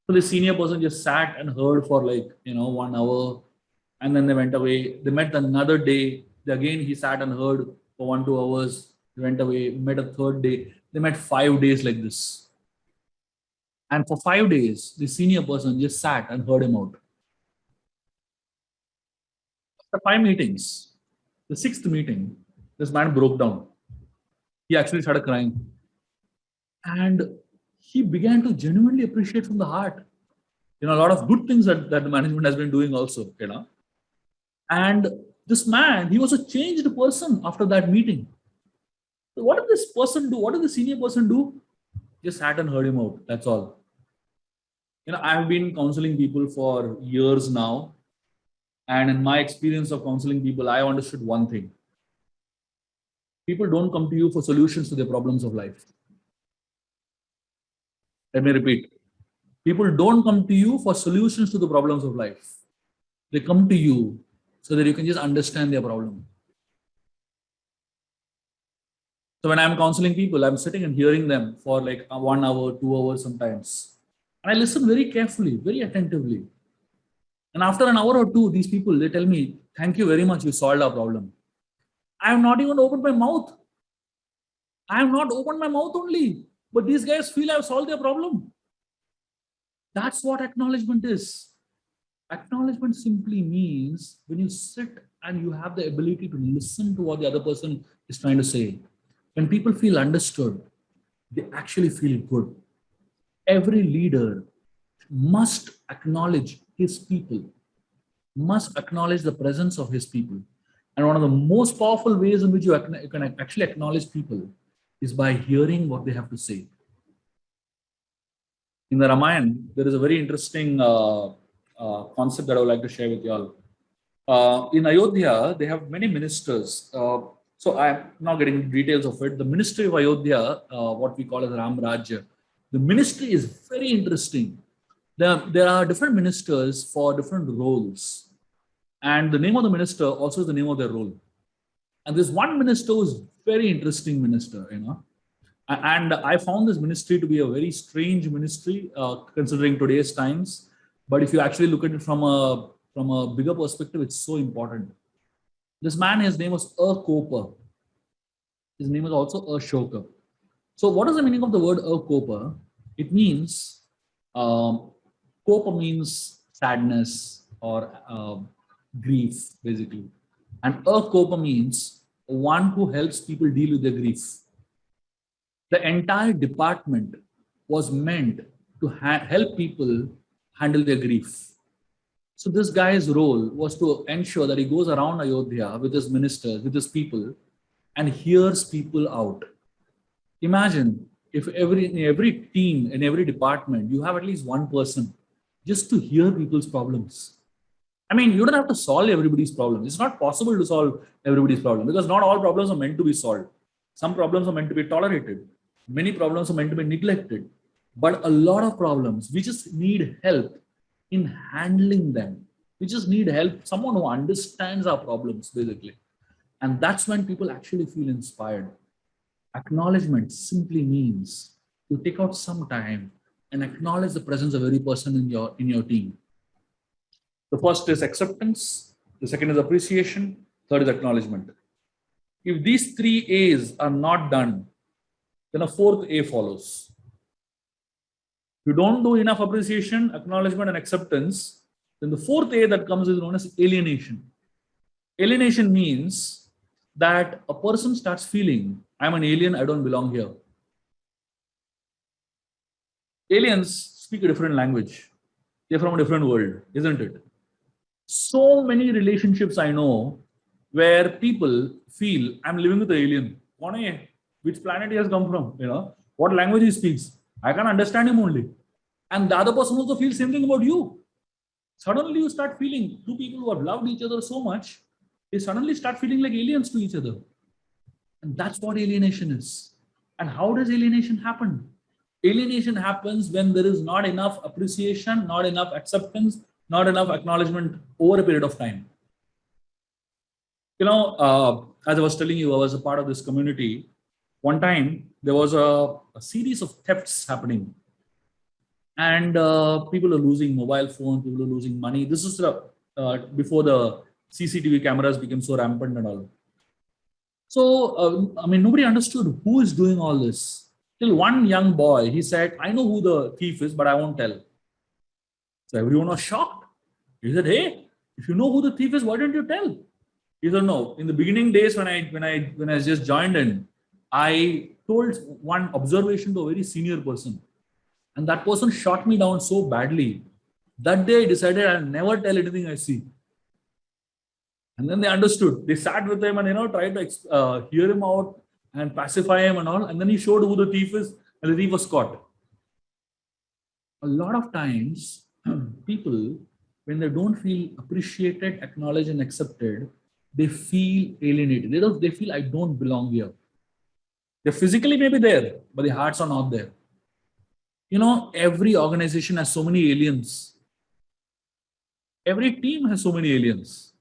Speaker 15: So the senior person just sat and heard for 1 hour, and then they went away. They met another day. Again, he sat and heard for 1-2 hours. They went away, met a third day. They met 5 days like this. And for 5 days, the senior person just sat and heard him out. After 5 meetings, the 6th meeting, this man broke down. He actually started crying. And he began to genuinely appreciate from the heart, a lot of good things that the management has been doing also, And this man, he was a changed person after that meeting. So what did this person do? What did the senior person do? Just sat and heard him out. That's all. I've been counseling people for years now. And in my experience of counseling people, I understood one thing. People don't come to you for solutions to their problems of life. Let me repeat. People don't come to you for solutions to the problems of life. They come to you so that you can just understand their problem. So when I'm counseling people, I'm sitting and hearing them for like 1 hour, 2 hours sometimes. And I listen very carefully, very attentively. And after an hour or two, these people, they tell me, thank you very much, you solved our problem. I have not even opened my mouth. I have not opened my mouth only. But these guys feel I've solved their problem. That's what acknowledgement is. Acknowledgement simply means when you sit and you have the ability to listen to what the other person is trying to say. When people feel understood, they actually feel good. Every leader must acknowledge his people, must acknowledge the presence of his people. And one of the most powerful ways in which you can actually acknowledge people is by hearing what they have to say. In the Ramayana, there is a very interesting concept that I would like to share with you all. In Ayodhya, they have many ministers. So I'm not getting into details of it. The ministry of Ayodhya, what we call as Ram Rajya, the ministry is very interesting. There are different ministers for different roles. And the name of the minister also is the name of their role. And there's one minister who's very interesting minister, And I found this ministry to be a very strange ministry, considering today's times. But if you actually look at it from a bigger perspective, it's so important. This man, his name was Akopa. His name is also Ashoka. So what is the meaning of the word Akopa? It means, Kopa means sadness or grief, basically. And Akopa means one who helps people deal with their grief. The entire department was meant to help people handle their grief. So this guy's role was to ensure that he goes around Ayodhya with his ministers, with his people, and hears people out. Imagine if in every team, in every department, you have at least one person just to hear people's problems. I mean, you don't have to solve everybody's problem. It's not possible to solve everybody's problem because not all problems are meant to be solved. Some problems are meant to be tolerated. Many problems are meant to be neglected. But a lot of problems, we just need help in handling them. We just need help, someone who understands our problems, basically. And that's when people actually feel inspired. Acknowledgement simply means you take out some time and acknowledge the presence of every person in your team. The first is acceptance, the second is appreciation, third is acknowledgement. If these 3 A's are not done, then a 4th A follows. If you don't do enough appreciation, acknowledgement, and acceptance, then the 4th A that comes is known as alienation. Alienation means that a person starts feeling, I'm an alien, I don't belong here. Aliens speak a different language. They're from a different world, isn't it? So many relationships I know where people feel, I'm living with an alien. Which planet he has come from? What language he speaks? I can understand him only. And the other person also feels same thing about you. Suddenly you start feeling, two people who have loved each other so much, they suddenly start feeling like aliens to each other. And that's what alienation is. And how does alienation happen? Alienation happens when there is not enough appreciation, not enough acceptance, not enough acknowledgement over a period of time. As I was telling you, I was a part of this community. One time, there was a series of thefts happening. And people are losing mobile phones, people are losing money. This is before the CCTV cameras became so rampant and all. So, nobody understood who is doing all this. Till one young boy, he said, I know who the thief is, but I won't tell. So everyone was shocked. He said, hey, If you know who the thief is, why don't you tell? He said, no. In the beginning days when I just joined in, I told one observation to a very senior person, and that person shot me down so badly. That day I decided I'll never tell anything I see. And then they understood. They sat with him and tried to hear him out and pacify him and all. And then he showed who the thief is, and the thief was caught. A lot of times, people, when they don't feel appreciated, acknowledged, and accepted, they feel alienated. They feel I don't belong here. They physically may be there, but their hearts are not there. Every organization has so many aliens. Every team has so many aliens.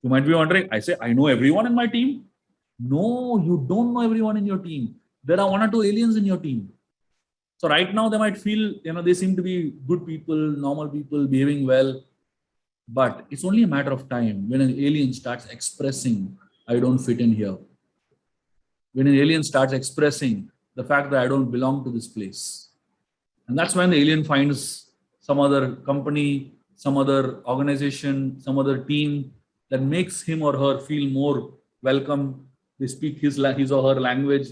Speaker 15: You might be wondering, I say, I know everyone in my team. No, you don't know everyone in your team. There are 1 or 2 aliens in your team. So right now they might feel, they seem to be good people, normal people, behaving well. But it's only a matter of time when an alien starts expressing, I don't fit in here. When an alien starts expressing the fact that I don't belong to this place. And that's when the alien finds some other company, some other organization, some other team that makes him or her feel more welcome. They speak his or her language.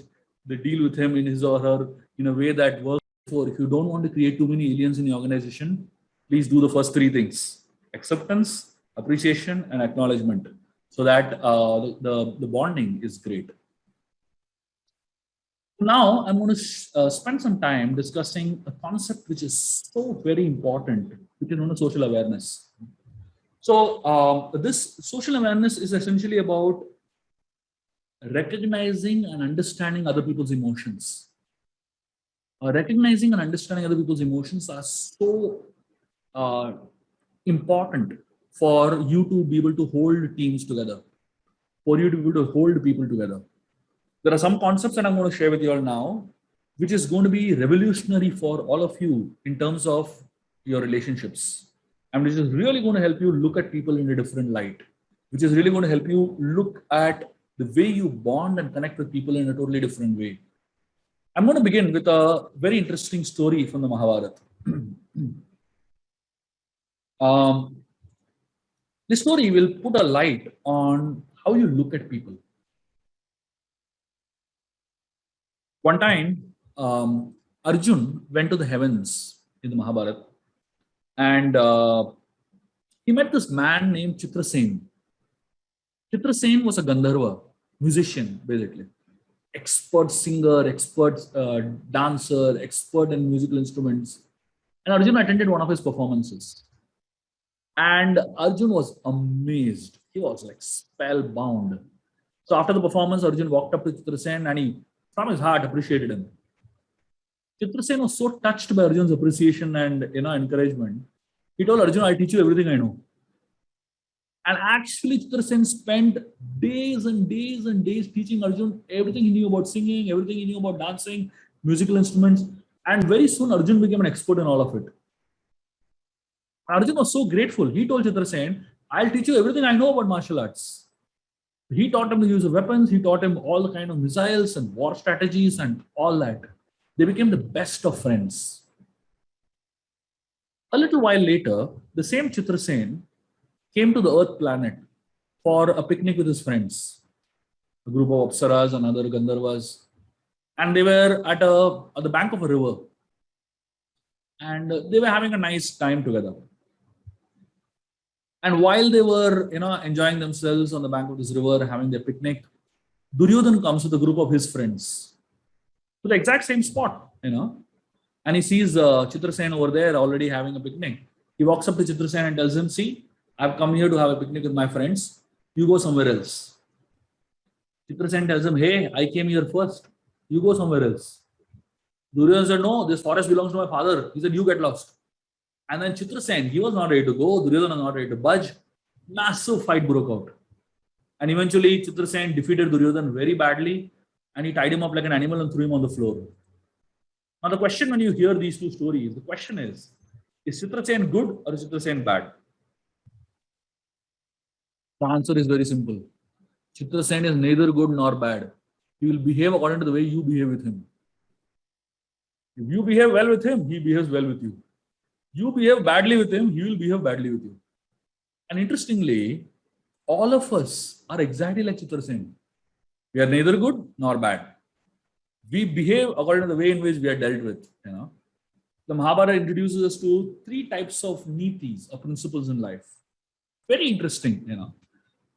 Speaker 15: They deal with him in his or her in a way that works. If you don't want to create too many aliens in your organization, please do the first 3 things: acceptance, appreciation, and acknowledgement, so that the bonding is great. Now, I'm going to spend some time discussing a concept which is so very important, which is known as social awareness. So this social awareness is essentially about recognizing and understanding other people's emotions. Recognizing and understanding other people's emotions are so important for you to be able to hold teams together, for you to be able to hold people together. There are some concepts that I'm going to share with you all now, which is going to be revolutionary for all of you in terms of your relationships. And which is really going to help you look at people in a different light, which is really going to help you look at the way you bond and connect with people in a totally different way. I'm going to begin with a very interesting story from the Mahabharata. This story will put a light on how you look at people. One time, Arjun went to the heavens in the Mahabharata, and he met this man named Chitrasen. Chitrasen was a Gandharva, musician, basically. Expert singer, expert dancer, expert in musical instruments. And Arjun attended one of his performances. And Arjun was amazed. He was like spellbound. So after the performance, Arjun walked up to Chitrasen and he, from his heart, appreciated him. Chitrasen was so touched by Arjun's appreciation and encouragement. He told Arjun, I'll teach you everything I know. And actually, Chitrasen spent days and days and days teaching Arjun everything he knew about singing, everything he knew about dancing, musical instruments. And very soon, Arjun became an expert in all of it. Arjun was so grateful. He told Chitrasen, I'll teach you everything I know about martial arts. He taught him the use of weapons. He taught him all the kind of missiles and war strategies and all that. They became the best of friends. A little while later, the same Chitrasen came to the Earth planet for a picnic with his friends, a group of Apsaras and other Gandharvas. And they were at the bank of a river. And they were having a nice time together. And while they were, enjoying themselves on the bank of this river, having their picnic, Duryodhan comes with a group of his friends to the exact same spot, and he sees Chitrasen over there already having a picnic. He walks up to Chitrasen and tells him, see, I've come here to have a picnic with my friends. You go somewhere else. Chitrasen tells him, hey, I came here first. You go somewhere else. Duryodhan said, no, this forest belongs to my father. He said, you get lost. And then Chitrasen, he was not ready to go. Duryodhan was not ready to budge. Massive fight broke out. And eventually, Chitrasen defeated Duryodhan very badly. And he tied him up like an animal and threw him on the floor. Now, the question when you hear these two stories, the question is Chitrasen good or is Chitrasen bad? The answer is very simple. Chitrasen is neither good nor bad. He will behave according to the way you behave with him. If you behave well with him, he behaves well with you. You behave badly with him, he will behave badly with you. And interestingly, all of us are exactly like Chitra Sen. We are neither good nor bad. We behave according to the way in which we are dealt with. The Mahabharata introduces us to 3 types of nitis, or principles in life. Very interesting.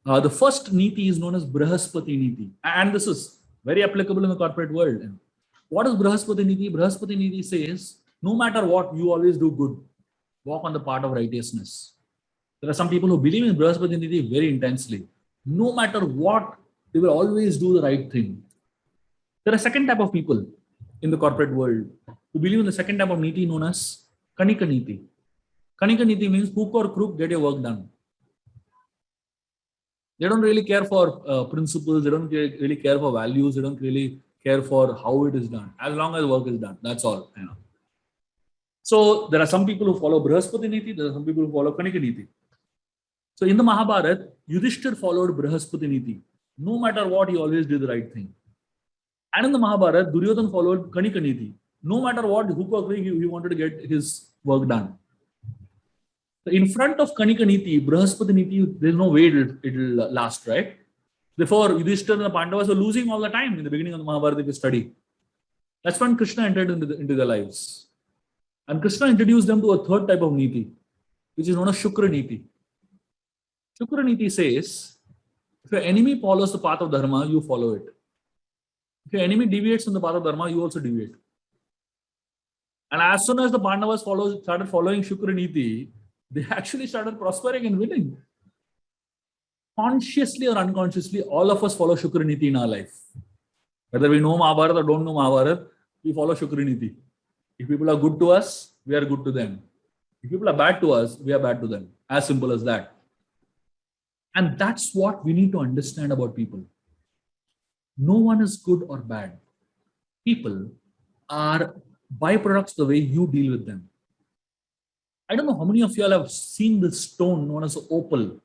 Speaker 15: The first niti is known as Brahaspati Niti, and this is very applicable in the corporate world. What is Brahaspati Niti? Brahaspati Niti says, no matter what, you always do good. Walk on the path of righteousness. There are some people who believe in Brahaspati Niti very intensely. No matter what, they will always do the right thing. There are a second type of people in the corporate world who believe in the second type of niti known as Kanika Niti. Kanika Niti means hook or crook, get your work done. They don't really care for principles. They don't really care for values. They don't really care for how it is done. As long as work is done, that's all. So there are some people who follow Brahaspati Niti. There are some people who follow Kanika Niti. So in the Mahabharata, Yudhishthir followed Brahaspati Niti. No matter what, he always did the right thing. And in the Mahabharata, Duryodhana followed Kanika Niti. No matter what, hook or crook, he wanted to get his work done. So in front of Kanika Niti, Brahaspati Niti, there's no way it'll last, right? Therefore, Yudhishthira and the Pandavas were losing all the time in the beginning of the Mahabharata if you study. That's when Krishna entered into their lives. And Krishna introduced them to a third type of Niti, which is known as Shukra Niti. Shukra Niti says, if your enemy follows the path of Dharma, you follow it. If your enemy deviates from the path of Dharma, you also deviate. And as soon as the Pandavas started following Shukra Niti, they actually started prospering and winning. Consciously or unconsciously, all of us follow Shukra Niti in our life. Whether we know Mahabharata or don't know Mahabharata, we follow Shukra Niti. If people are good to us, we are good to them. If people are bad to us, we are bad to them. As simple as that. And that's what we need to understand about people. No one is good or bad. People are byproducts of the way you deal with them. I don't know how many of you all have seen this stone known as opal.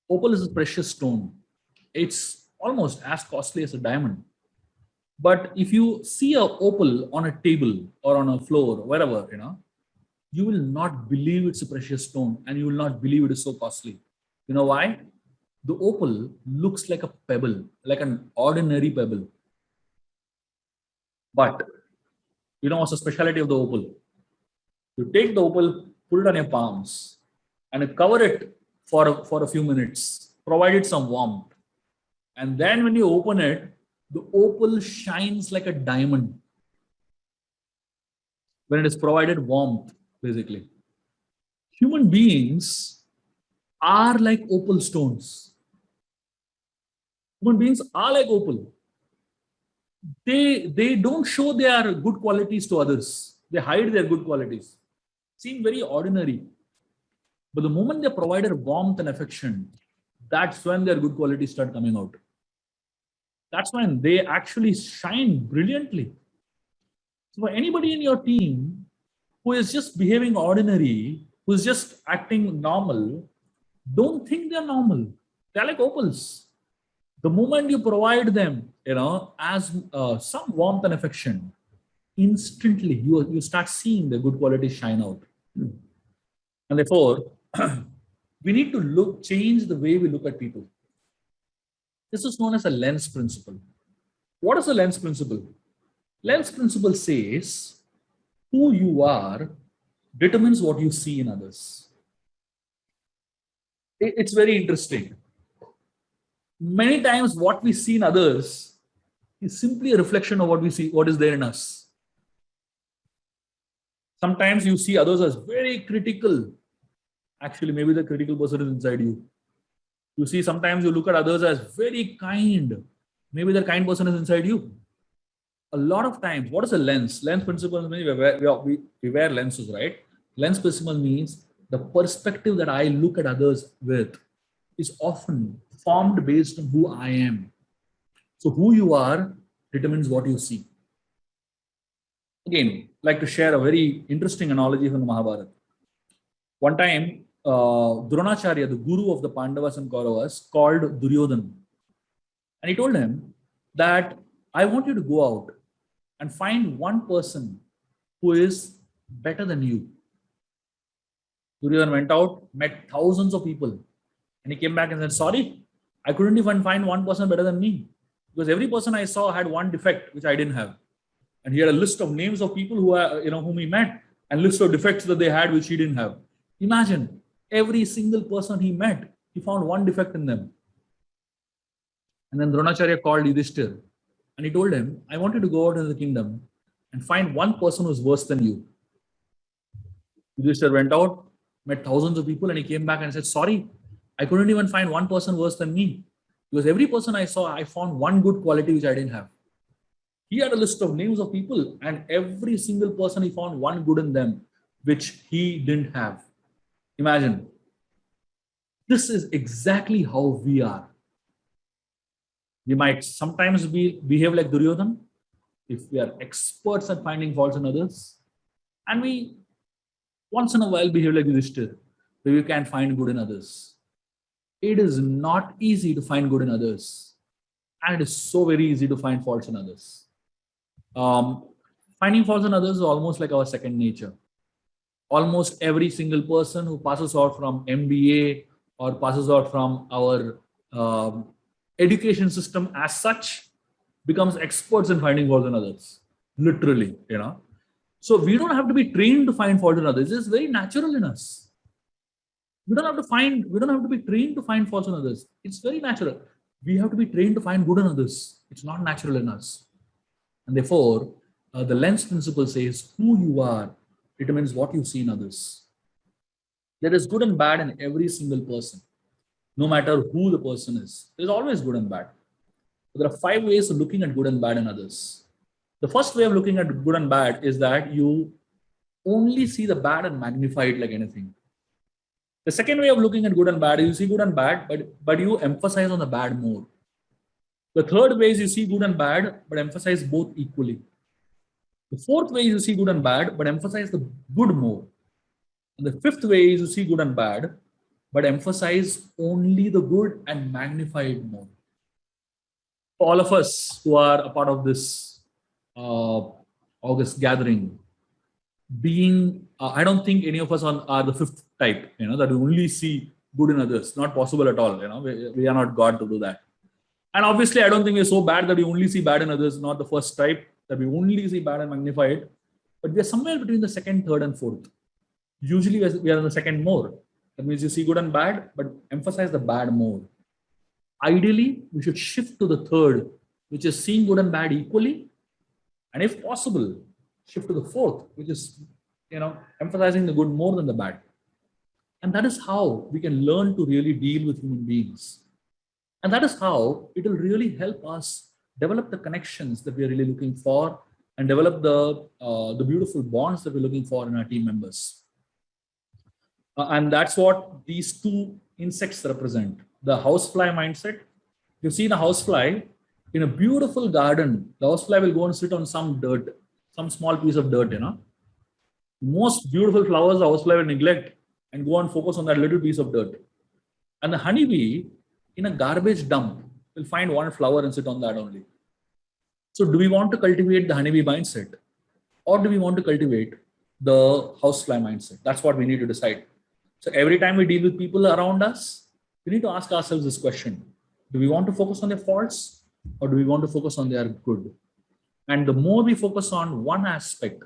Speaker 15: Opal is a precious stone. It's almost as costly as a diamond. But if you see an opal on a table or on a floor, wherever, you will not believe it's a precious stone and you will not believe it is so costly. You know why? The opal looks like a pebble, like an ordinary pebble. But you know what's the speciality of the opal? You take the opal, put it on your palms, and you cover it for a few minutes, provide it some warmth. And then when you open it, the opal shines like a diamond when it is provided warmth, basically. Human beings are like opal stones. Human beings are like opal. They don't show their good qualities to others. They hide their good qualities. Seem very ordinary. But the moment they provided warmth and affection, that's when their good qualities start coming out. That's when they actually shine brilliantly. So for anybody in your team who is just behaving ordinary, who is just acting normal, don't think they're normal. They're like opals. The moment you provide them, as some warmth and affection, instantly you start seeing the good qualities shine out. And therefore, we need to change the way we look at people. This is known as a lens principle. What is a lens principle? Lens principle says who you are determines what you see in others. It's very interesting. Many times what we see in others is simply a reflection of what we see, what is there in us. Sometimes you see others as very critical. Actually, maybe the critical person is inside you. You see, sometimes you look at others as very kind. Maybe the kind person is inside you. A lot of times, what is a lens? Lens principle means we wear lenses, right? Lens principle means the perspective that I look at others with is often formed based on who I am. So who you are determines what you see. Again, I'd like to share a very interesting analogy from the Mahabharata. One time, Dronacharya, the guru of the Pandavas and Kauravas, called Duryodhana. And he told him that I want you to go out and find one person who is better than you. Duryodhana went out, met thousands of people, and he came back and said, sorry, I couldn't even find one person better than me, because every person I saw had one defect which I didn't have. And he had a list of names of people who are, whom he met, and list of defects that they had which he didn't have. Imagine, every single person he met, he found one defect in them. And then Dronacharya called Yudhishthir, and he told him, I want you to go out into the kingdom and find one person who's worse than you. Yudhishthir went out, met thousands of people, and he came back and said, sorry, I couldn't even find one person worse than me, because every person I saw, I found one good quality which I didn't have. He had a list of names of people, and every single person he found one good in them which he didn't have. Imagine. This is exactly how we are. We might sometimes behave like Duryodhana if we are experts at finding faults in others, and we once in a while behave like Yudhishthir, where we can find good in others. It is not easy to find good in others, and it is so very easy to find faults in others. Finding faults in others is almost like our second nature. Almost every single person who passes out from MBA or passes out from our education system as such becomes experts in finding faults in others, literally, So we don't have to be trained to find fault in others. It's very natural in us. We don't have to be trained to find faults in others. It's very natural. We have to be trained to find good in others. It's not natural in us. And therefore, the lens principle says who you are determines what you see in others. There is good and bad in every single person, no matter who the person is. There's always good and bad. But there are 5 ways of looking at good and bad in others. The first way of looking at good and bad is that you only see the bad and magnify it like anything. The second way of looking at good and bad is you see good and bad, but you emphasize on the bad more. The third way is you see good and bad, but emphasize both equally. The fourth way is you see good and bad, but emphasize the good more. And the fifth way is you see good and bad, but emphasize only the good and magnify it more. For all of us who are a part of this August gathering, I don't think any of us are the fifth type, that we only see good in others. Not possible at all. We are not God to do that. And obviously, I don't think we're so bad that we only see bad in others, not the first type, that we only see bad and magnify it. But we are somewhere between the second, third, and fourth. Usually, we are in the second more. That means you see good and bad, but emphasize the bad more. Ideally, we should shift to the third, which is seeing good and bad equally. And if possible, shift to the fourth, which is, emphasizing the good more than the bad. And that is how we can learn to really deal with human beings. And that is how it will really help us develop the connections that we are really looking for and develop the beautiful bonds that we're looking for in our team members. And that's what these two insects represent. The housefly mindset. You see the housefly in a beautiful garden. The housefly will go and sit on some dirt, some small piece of dirt, Most beautiful flowers, the housefly will neglect and go and focus on that little piece of dirt. And the honeybee in a garbage dump will find one flower and sit on that only. So do we want to cultivate the honeybee mindset, or do we want to cultivate the housefly mindset? That's what we need to decide. So every time we deal with people around us, we need to ask ourselves this question. Do we want to focus on their faults, or do we want to focus on their good? And the more we focus on one aspect,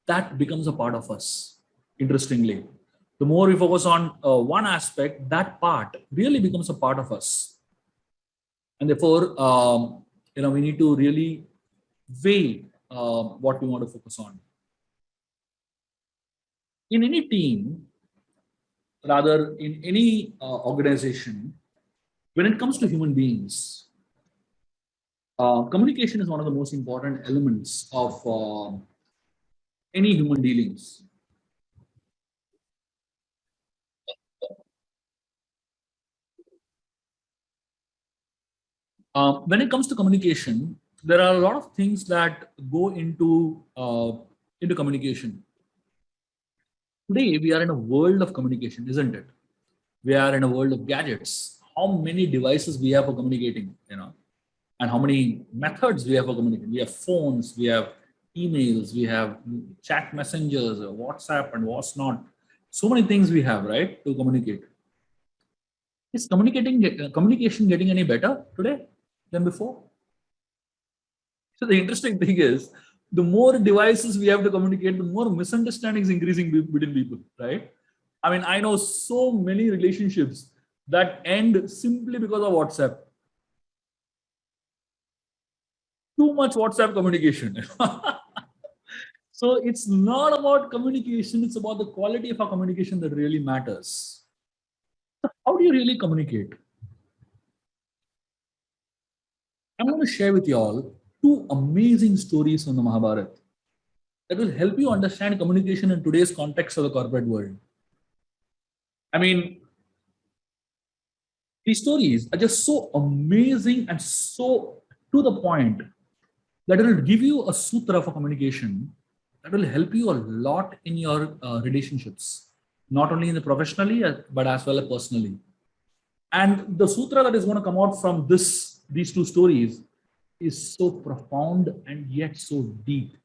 Speaker 15: that becomes a part of us, interestingly. The more we focus on one aspect, that part really becomes a part of us. And therefore, we need to really weigh what we want to focus on. In any team, rather in any organization, when it comes to human beings, communication is one of the most important elements of any human dealings. When it comes to communication, there are a lot of things that go into communication. Today, we are in a world of communication, isn't it? We are in a world of gadgets. How many devices we have for communicating, and how many methods we have for communicating. We have phones, we have emails, we have chat messengers, WhatsApp, and what's not. So many things we have, right, to communicate. Is communication getting any better today than before? So the interesting thing is, the more devices we have to communicate, the more misunderstandings increasing between people, right? I mean, I know so many relationships that end simply because of WhatsApp. Too much WhatsApp communication. So it's not about communication, it's about the quality of our communication that really matters. So how do you really communicate? I'm going to share with you all 2 amazing stories from the Mahabharata that will help you understand communication in today's context of the corporate world. I mean, these stories are just so amazing and so to the point that it will give you a sutra for communication that will help you a lot in your relationships, not only in the professionally, but as well as personally. And the sutra that is going to come out from these 2 stories is so profound and yet so deep.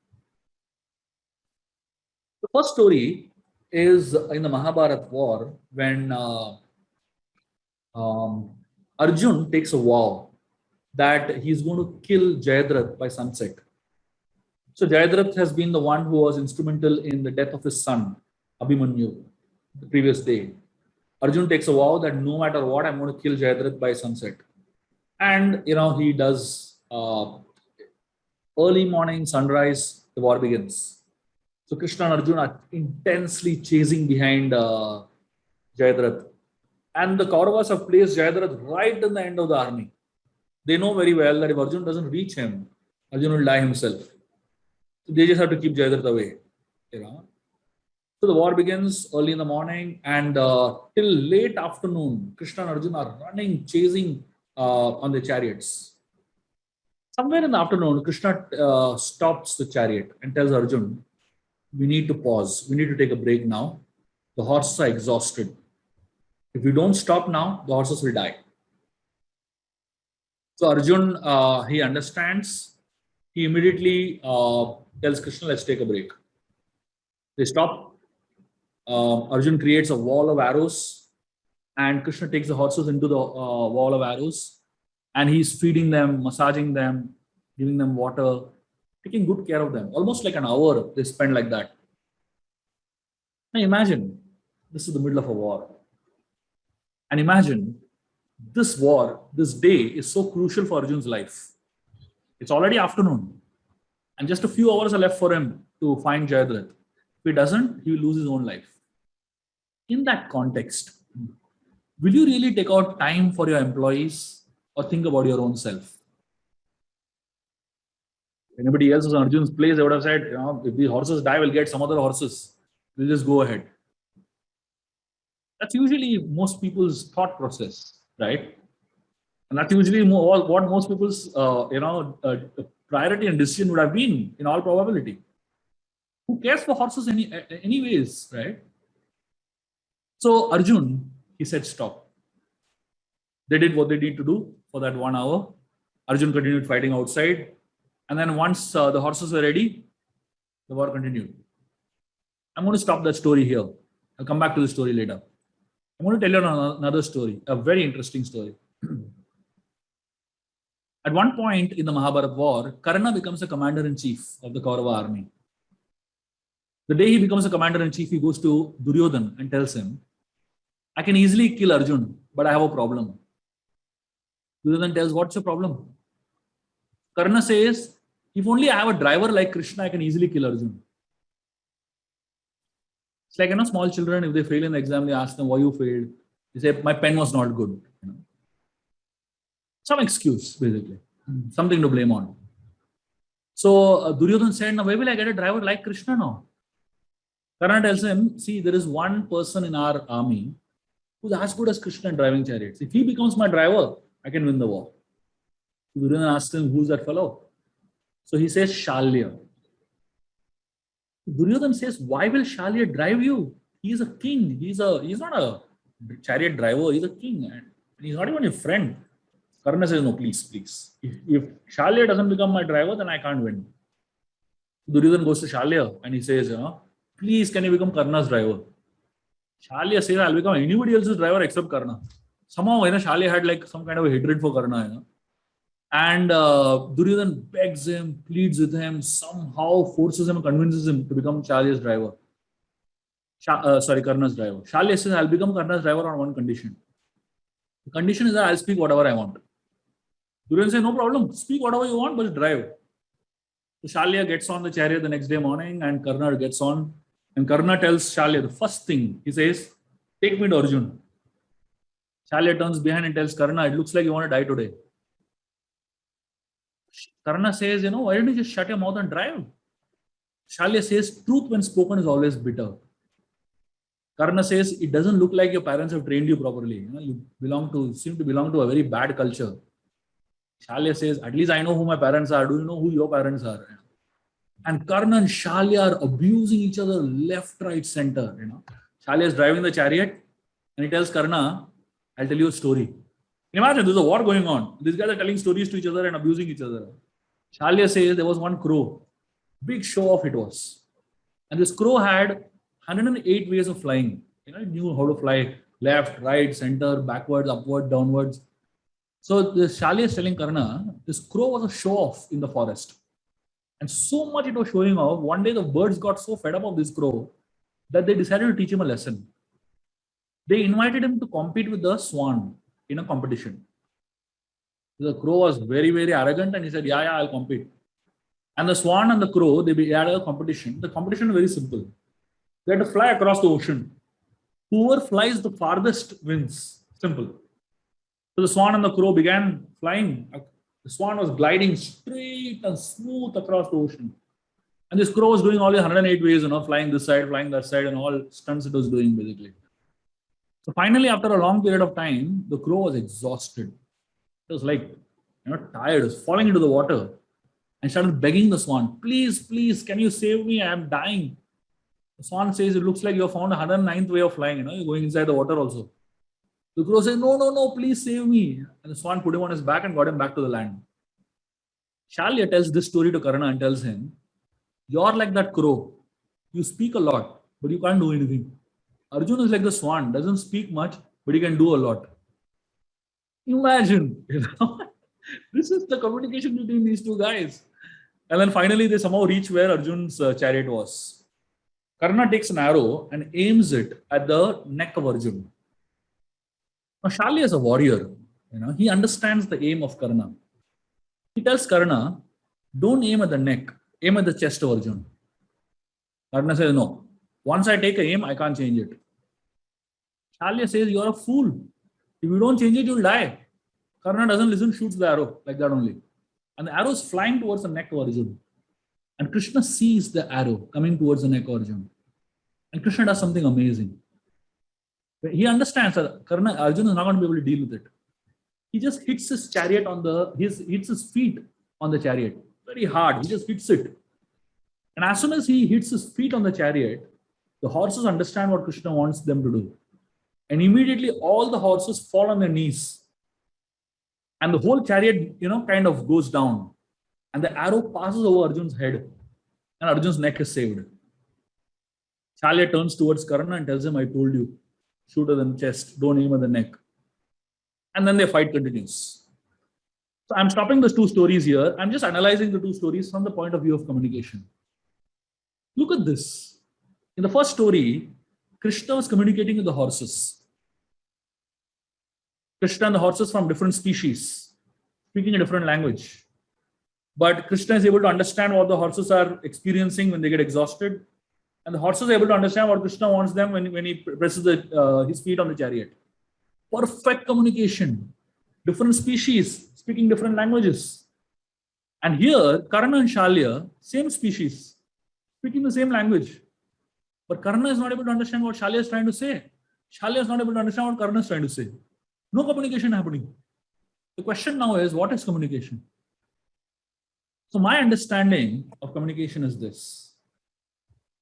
Speaker 15: The first story is in the Mahabharata war when Arjun takes a vow that he's going to kill Jayadratha by sunset. So Jayadratha has been the one who was instrumental in the death of his son, Abhimanyu, the previous day. Arjun takes a vow that no matter what, I'm going to kill Jayadratha by sunset. And, he does early morning, sunrise, the war begins. So Krishna and Arjuna are intensely chasing behind Jayadratha. And the Kauravas have placed Jayadratha right in the end of the army. They know very well that if Arjun doesn't reach him, Arjun will die himself. So they just have to keep Jayadratha away. So the war begins early in the morning, and till late afternoon, Krishna and Arjuna are running, chasing on the chariots. Somewhere in the afternoon, Krishna stops the chariot and tells Arjun, we need to pause. We need to take a break now. The horses are exhausted. If we don't stop now, the horses will die. So Arjun, he understands. He immediately tells Krishna, let's take a break. They stop. Arjun creates a wall of arrows, and Krishna takes the horses into the wall of arrows, and he's feeding them, massaging them, giving them water, taking good care of them. Almost like an hour they spend like that. Now imagine, this is the middle of a war. And imagine, this war, this day is so crucial for Arjun's life. It's already afternoon, and just a few hours are left for him to find Jayadratha. If he doesn't, he will lose his own life. In that context, will you really take out time for your employees or think about your own self? If anybody else was in Arjun's place, they would have said, if the horses die, we'll get some other horses. We'll just go ahead. That's usually most people's thought process, right? And that's usually what most people's priority and decision would have been in all probability. Who cares for horses anyways, right? So Arjun, he said stop. They did what they need to do for that 1 hour. Arjun continued fighting outside. And then once the horses were ready, the war continued. I'm going to stop that story here. I'll come back to the story later. I'm going to tell you another story, a very interesting story. At one point in the Mahabharata war, Karna becomes a commander-in-chief of the Kaurava army. The day he becomes a commander-in-chief, he goes to Duryodhana and tells him, I can easily kill Arjun, but I have a problem. Duryodhana tells, what's your problem? Karna says, if only I have a driver like Krishna, I can easily kill Arjun. It's like, small children, if they fail in the exam, they ask them, why you failed? They say, my pen was not good. Some excuse, basically. Something to blame on. So Duryodhana said, now where will I get a driver like Krishna now? Karna tells him, see, there is one person in our army who's as good as Krishna in driving chariots. If he becomes my driver, I can win the war. Duryodhana asked him, who's that fellow? So he says, Shalya. Duryodhana says, why will Shalya drive you? He's a king. He's not a chariot driver. He's a king. And he's not even your friend. Karna says, no, please. If Shalya doesn't become my driver, then I can't win. Duryodhana goes to Shalya and he says, please, can you become Karna's driver? Shalya says, I'll become anybody else's driver except Karna. Somehow, Shalya had like some kind of a hatred for Karna. And Duryodhan begs him, pleads with him, somehow forces him, convinces him to become Shalya's driver. Karna's driver. Shalya says, I'll become Karna's driver on one condition. The condition is that I'll speak whatever I want. Duryodhan says, no problem, speak whatever you want, but drive. So Shalya gets on the chariot the next day morning and Karna gets on. And Karna tells Shalya the first thing, he says, take me to Arjun. Shalya turns behind and tells Karna, it looks like you want to die today. Karna says, why don't you just shut your mouth and drive? Shalya says, truth when spoken is always bitter. Karna says, it doesn't look like your parents have trained you properly. You seem to belong to a very bad culture. Shalya says, at least I know who my parents are. Do you know who your parents are? And Karna and Shalya are abusing each other left, right, center. Shalya is driving the chariot and he tells Karna, I'll tell you a story. Imagine there's a war going on. These guys are telling stories to each other and abusing each other. Shalya says there was one crow. Big show off it was. And this crow had 108 ways of flying. It knew how to fly left, right, center, backwards, upward, downwards. So the Shalya is telling Karna, this crow was a show off in the forest. And so much it was showing off, one day the birds got so fed up of this crow that they decided to teach him a lesson. They invited him to compete with the swan in a competition. The crow was very, very arrogant and he said, yeah, I'll compete. And the swan and the crow, they had a competition. The competition was very simple. They had to fly across the ocean. Whoever flies the farthest wins. Simple. So the swan and the crow began flying. The swan was gliding straight and smooth across the ocean. And this crow was doing all the 108 ways, flying this side, flying that side, and all stunts it was doing basically. So finally, after a long period of time, the crow was exhausted. It was like, tired. It was falling into the water and started begging the swan, please, please, can you save me? I am dying. The swan says, it looks like you have found a 109th way of flying. You're going inside the water also. The crow says, no, please save me. And the swan put him on his back and got him back to the land. Shalya tells this story to Karna and tells him, you're like that crow. You speak a lot, but you can't do anything. Arjun is like the swan, doesn't speak much, but he can do a lot. Imagine, this is the communication between these two guys. And then finally, they somehow reach where Arjun's chariot was. Karna takes an arrow and aims it at the neck of Arjun. Now, Shalya is a warrior. He understands the aim of Karna. He tells Karna, don't aim at the neck, aim at the chest of Arjun. Karna says, no. Once I take a aim, I can't change it. Shalya says, you're a fool. If you don't change it, you'll die. Karna doesn't listen, shoots the arrow like that only. And the arrow is flying towards the neck of Arjun. And Krishna sees the arrow coming towards the neck of Arjun. And Krishna does something amazing. He understands that Arjun is not going to be able to deal with it. He just hits his chariot hits his feet on the chariot. Very hard. He just hits it. And as soon as he hits his feet on the chariot, the horses understand what Krishna wants them to do. And immediately all the horses fall on their knees. And the whole chariot, kind of goes down. And the arrow passes over Arjun's head. And Arjun's neck is saved. Shalya turns towards Karna and tells him, I told you, shoot at the chest, don't aim at the neck. And then their fight continues. So I'm stopping those two stories here. I'm just analyzing the two stories from the point of view of communication. Look at this. In the first story, Krishna was communicating with the horses. Krishna and the horses from different species, speaking a different language. But Krishna is able to understand what the horses are experiencing when they get exhausted. And the horses are able to understand what Krishna wants them when he presses his feet on the chariot. Perfect communication. Different species, speaking different languages. And here, Karna and Shalya, same species, speaking the same language. But Karna is not able to understand what Shalya is trying to say. Shalya is not able to understand what Karna is trying to say. No communication happening. The question now is, what is communication? So my understanding of communication is this.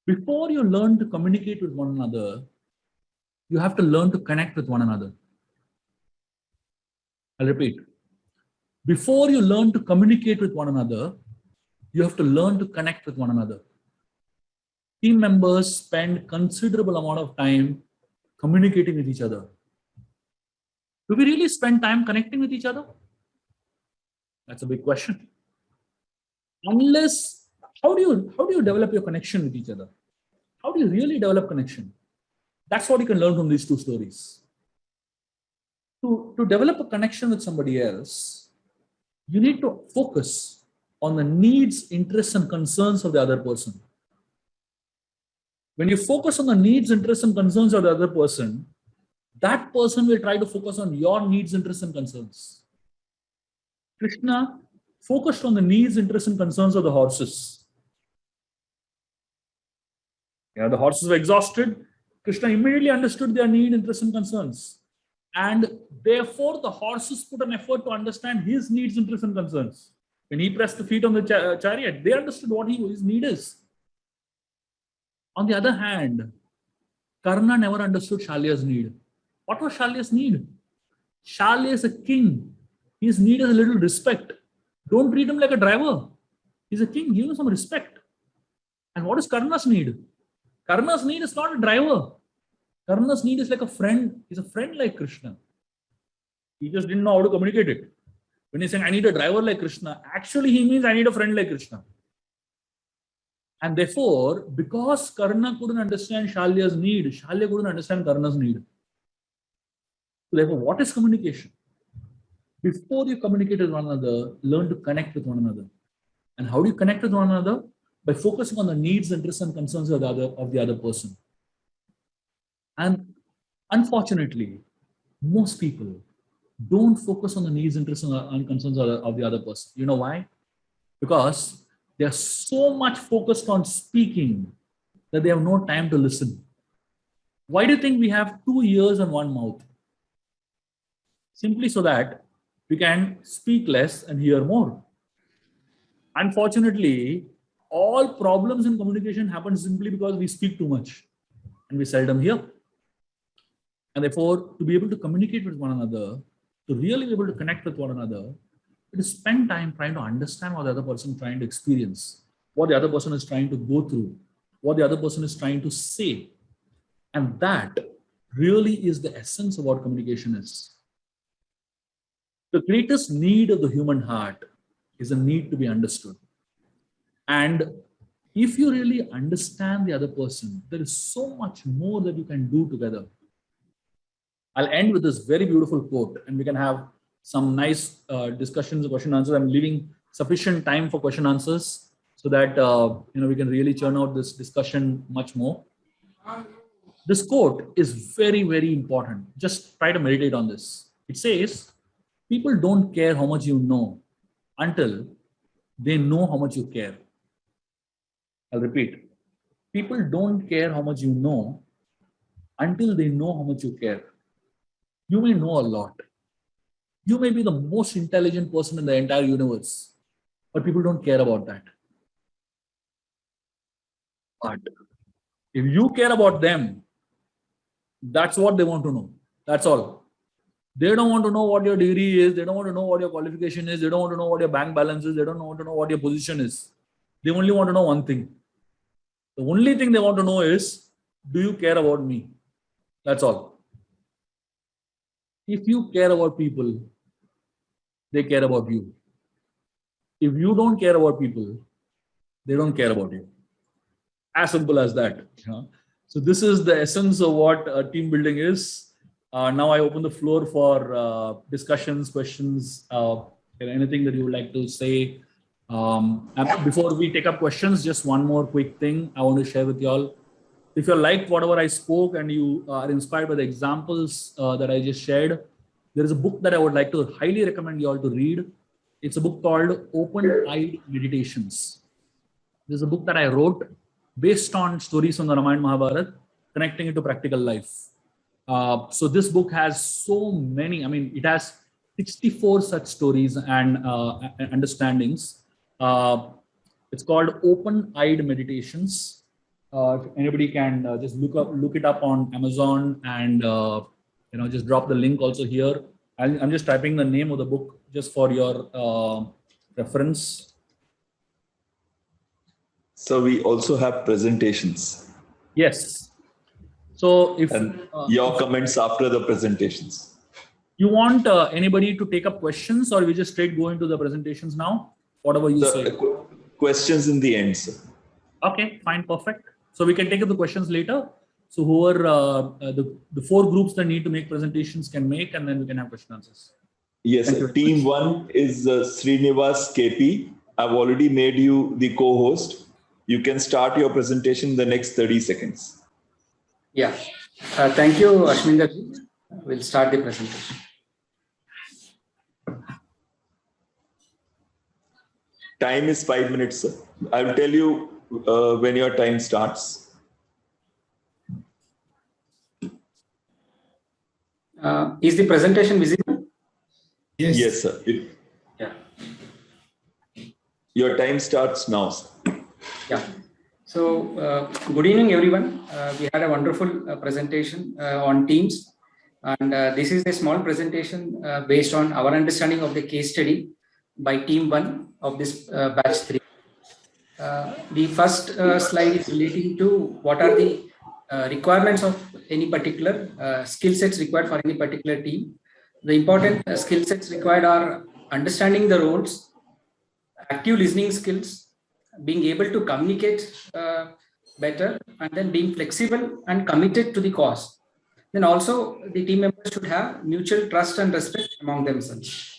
Speaker 15: Before you learn to communicate with one another, you have to learn to connect with one another. I'll repeat. Before you learn to communicate with one another, you have to learn to connect with one another. Team members spend considerable amount of time communicating with each other? Do we really spend time connecting with each other? That's a big question. Unless, how do you develop your connection with each other? How do you really develop connection? That's what you can learn from these two stories. To develop a connection with somebody else, you need to focus on the needs, interests, and concerns of the other person. When you focus on the needs, interests, and concerns of the other person, that person will try to focus on your needs, interests, and concerns. Krishna focused on the needs, interests, and concerns of the horses. Yeah, the horses were exhausted. Krishna immediately understood their need, interests, and concerns. And therefore, the horses put an effort to understand his needs, interests, and concerns. When he pressed the feet on the chariot, they understood what his need is. On the other hand, Karna never understood Shalya's need. What was Shalya's need? Shalya is a king. His need is a little respect. Don't treat him like a driver. He's a king. Give him some respect. And what is Karna's need? Karna's need is not a driver. Karna's need is like a friend. He's a friend like Krishna. He just didn't know how to communicate it. When he's saying, I need a driver like Krishna, actually he means I need a friend like Krishna. And therefore, because Karna couldn't understand Shalya's need, Shalya couldn't understand Karna's need. So therefore, what is communication? Before you communicate with one another, learn to connect with one another. And how do you connect with one another? By focusing on the needs, interests, and concerns of the other person. And unfortunately, most people don't focus on the needs, interests, and concerns of the other person. You know why? Because they are so much focused on speaking that they have no time to listen. Why do you think we have 2 ears and 1 mouth? Simply so that we can speak less and hear more. Unfortunately, all problems in communication happen simply because we speak too much and we seldom hear. And therefore, to be able to communicate with one another, to really be able to connect with one another, to spend time trying to understand what the other person is trying to experience, what the other person is trying to go through, what the other person is trying to say. And that really is the essence of what communication is. The greatest need of the human heart is a need to be understood. And if you really understand the other person, there is so much more that you can do together. I'll end with this very beautiful quote, and we can have some nice discussions, question answers. I'm leaving sufficient time for question answers so that we can really churn out this discussion much more. This quote is very, very important. Just try to meditate on this. It says, people don't care how much you know until they know how much you care. I'll repeat. People don't care how much you know until they know how much you care. You may know a lot. You may be the most intelligent person in the entire universe, but people don't care about that. But if you care about them, that's what they want to know. That's all. They don't want to know what your degree is. They don't want to know what your qualification is. They don't want to know what your bank balance is. They don't want to know what your position is. They only want to know one thing. The only thing they want to know is, do you care about me? That's all. If you care about people, they care about you. If you don't care about people, they don't care about you. As simple as that. So this is the essence of what team building is. Now I open the floor for discussions, questions, anything that you would like to say. And before we take up questions, just one more quick thing I want to share with you all. If you liked whatever I spoke and you are inspired by the examples that I just shared, there is a book that I would like to highly recommend you all to read. It's a book called Open-Eyed Meditations. This is a book that I wrote based on stories from the Ramayana Mahabharata, connecting it to practical life. So this book has so many, it has 64 such stories and understandings. It's called Open-Eyed Meditations. If anybody can just look it up on Amazon and just drop the link also here. I'm just typing the name of the book just for your reference.
Speaker 8: So we also have presentations.
Speaker 15: Yes. So if
Speaker 8: your comments after the presentations.
Speaker 15: You want anybody to take up questions, or we just straight go into the presentations now? Whatever you say.
Speaker 8: Questions in the end, sir.
Speaker 15: Okay, fine, perfect. So we can take up the questions later. So whoever the 4 groups that need to make presentations can make, and then we can have question answers.
Speaker 8: Yes, sir. Team 1 is Srinivas KP. I've already made you the co-host. You can start your presentation in the next 30 seconds.
Speaker 3: Yeah. Thank you, Ashminder. We'll start the presentation.
Speaker 8: Time is 5 minutes, sir. I'll tell you when your time starts.
Speaker 3: Is the presentation visible?
Speaker 5: Yes.
Speaker 8: Yes, sir.
Speaker 3: Yeah.
Speaker 8: Your time starts now, sir.
Speaker 3: Yeah. So, good evening, everyone. We had a wonderful presentation on Teams. And this is a small presentation based on our understanding of the case study by Team 1 of this batch 3. The first slide is relating to what are the requirements of any particular skill sets required for any particular team. The important skill sets required are understanding the roles, active listening skills, being able to communicate better, and then being flexible and committed to the cause. Then also the team members should have mutual trust and respect among themselves.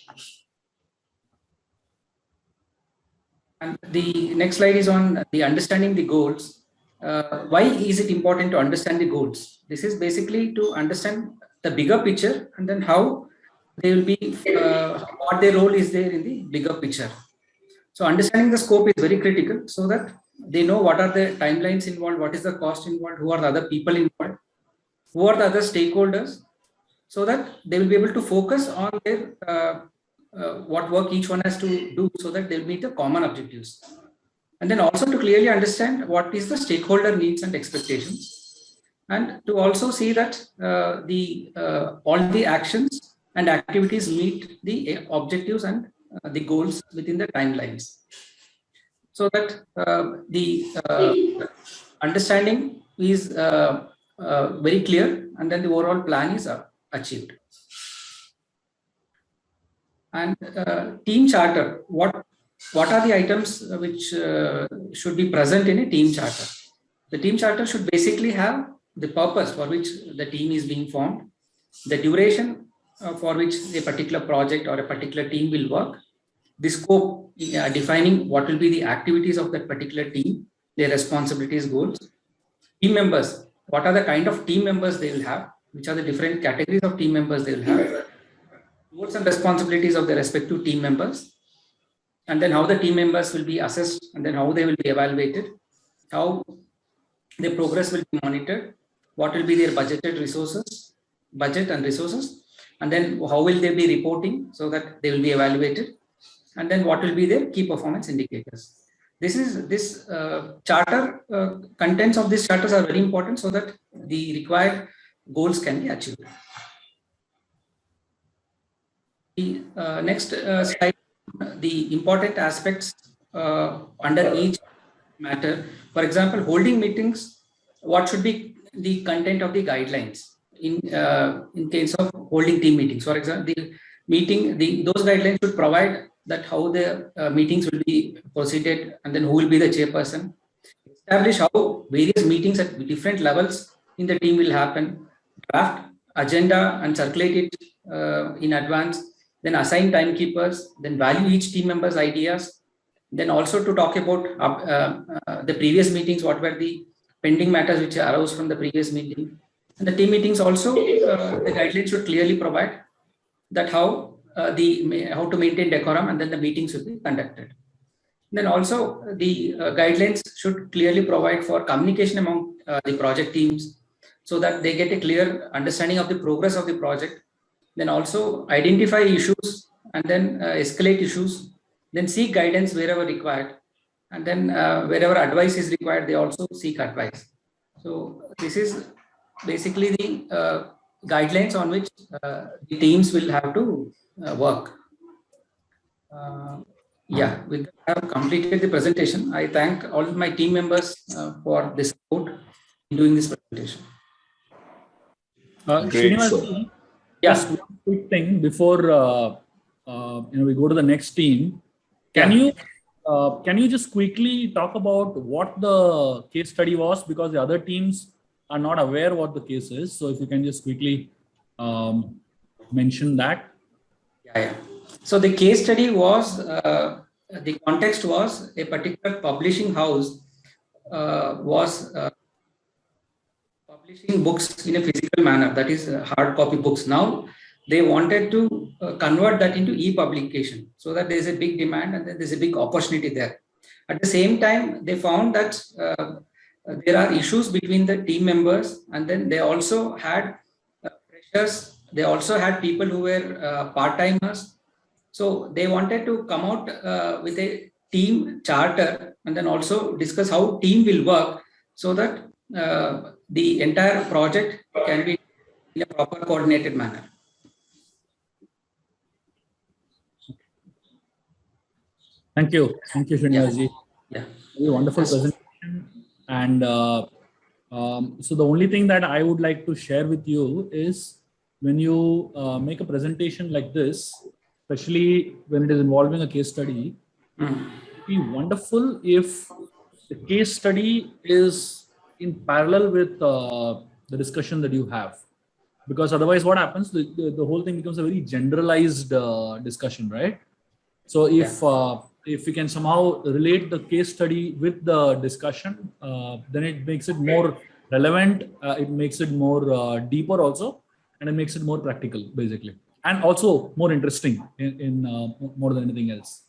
Speaker 3: And the next slide is on the understanding the goals. Why is it important to understand the goals? This is basically to understand the bigger picture, and then how they will be, what their role is there in the bigger picture. So understanding the scope is very critical, so that they know what are the timelines involved, what is the cost involved, who are the other people involved, who are the other stakeholders, so that they will be able to focus on their what work each one has to do, so that they'll meet the common objectives. And then also to clearly understand what is the stakeholder needs and expectations, and to also see that all the actions and activities meet the objectives and the goals within the timelines, so that the understanding is very clear, and then the overall plan is achieved. And team charter, what are the items which should be present in a team charter? The team charter should basically have the purpose for which the team is being formed, the duration for which a particular project or a particular team will work, the scope defining what will be the activities of that particular team, their responsibilities, goals, team members, what are the kind of team members they will have, which are the different categories of team members they will have, roles and responsibilities of the respective team members, and then how the team members will be assessed, and then how they will be evaluated, how their progress will be monitored, what will be their budget and resources, and then how will they be reporting so that they will be evaluated, and then what will be their key performance indicators. This charter, contents of these charters are very important, so that the required goals can be achieved. The next slide, the important aspects under each matter. For example, holding meetings, what should be the content of the guidelines in case of holding team meetings? For example, those guidelines should provide that how the meetings will be proceeded, and then who will be the chairperson. Establish how various meetings at different levels in the team will happen. Draft agenda and circulate it in advance. Then assign timekeepers. Then value each team member's ideas. Then also to talk about the previous meetings, what were the pending matters which arose from the previous meeting. And the team meetings also, the guidelines should clearly provide that how to maintain decorum, and then the meetings should be conducted. Then also the guidelines should clearly provide for communication among the project teams, so that they get a clear understanding of the progress of the project. Then also identify issues, and then escalate issues, then seek guidance wherever required, and then wherever advice is required, they also seek advice. So this is basically the guidelines on which the teams will have to work. Yeah, we have completed the presentation. I thank all my team members for the support in doing this presentation.
Speaker 8: Great,
Speaker 15: Srinivas,
Speaker 8: sir.
Speaker 15: just one quick thing before we go to the next team. Can you just quickly talk about what the case study was, because the other teams are not aware what the case is. So if you can just quickly mention that.
Speaker 3: Yeah. So the case study was, the context was a particular publishing house was publishing books in a physical manner, that is hard copy books. Now they wanted to convert that into e-publication, so that there's a big demand and then there's a big opportunity there. At the same time, they found that there are issues between the team members, and then they also had freshers. They also had people who were part-timers. So they wanted to come out with a team charter and then also discuss how team will work so that the entire project can be in a proper coordinated manner.
Speaker 15: Thank you, Srinivas.
Speaker 3: Yeah.
Speaker 15: Very wonderful presentation. And so the only thing that I would like to share with you is, when you make a presentation like this, especially when it is involving a case study, it would be wonderful if the case study is in parallel with the discussion that you have. Because otherwise what happens, the whole thing becomes a very generalized discussion, right? So if we can somehow relate the case study with the discussion, then it makes it more relevant, it makes it more deeper also, and it makes it more practical, basically. And also more interesting in more than anything else.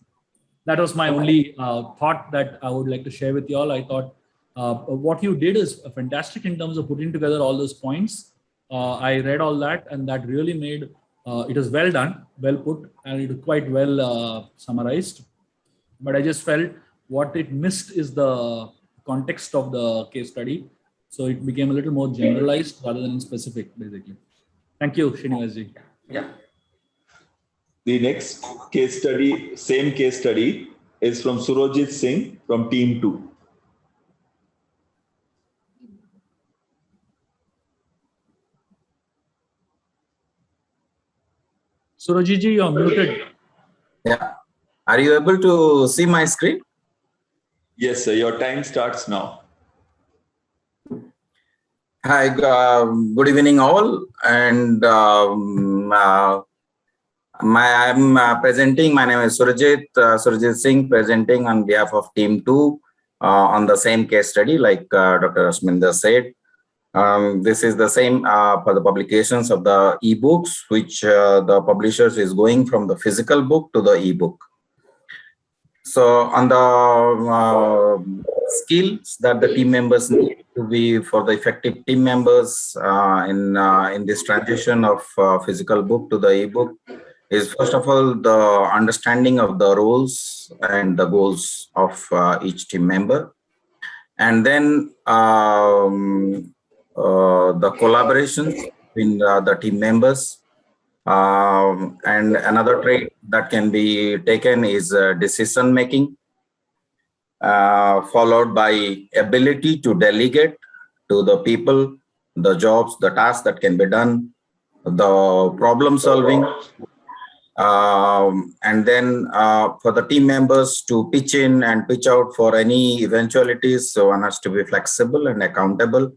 Speaker 15: That was my only thought that I would like to share with you all. I thought what you did is fantastic in terms of putting together all those points. I read all that, and that really made it was well done, well put, and it was quite well summarized. But I just felt what it missed is the context of the case study. So it became a little more generalized rather than specific, basically. Thank you, Srinivas.
Speaker 3: Yeah.
Speaker 8: The next case study, same case study, is from Surojit Singh from Team 2.
Speaker 15: Surojit ji, you're muted.
Speaker 16: Yeah. Are you able to see my screen?
Speaker 8: Yes, sir. Your time starts now.
Speaker 16: Hi, good evening all. And I'm presenting, my name is Surojit Singh, presenting on behalf of Team 2 on the same case study, like Dr. Ashminder said. This is the same for the publications of the ebooks, which the publishers is going from the physical book to the ebook. So on the skills that the team members need to be for the effective team members in this transition of physical book to the ebook is, first of all, the understanding of the roles and the goals of each team member. And then the collaboration between the team members. And another trait that can be taken is decision making, followed by ability to delegate to the people, the jobs, the tasks that can be done, the problem solving, and then for the team members to pitch in and pitch out for any eventualities. So one has to be flexible and accountable.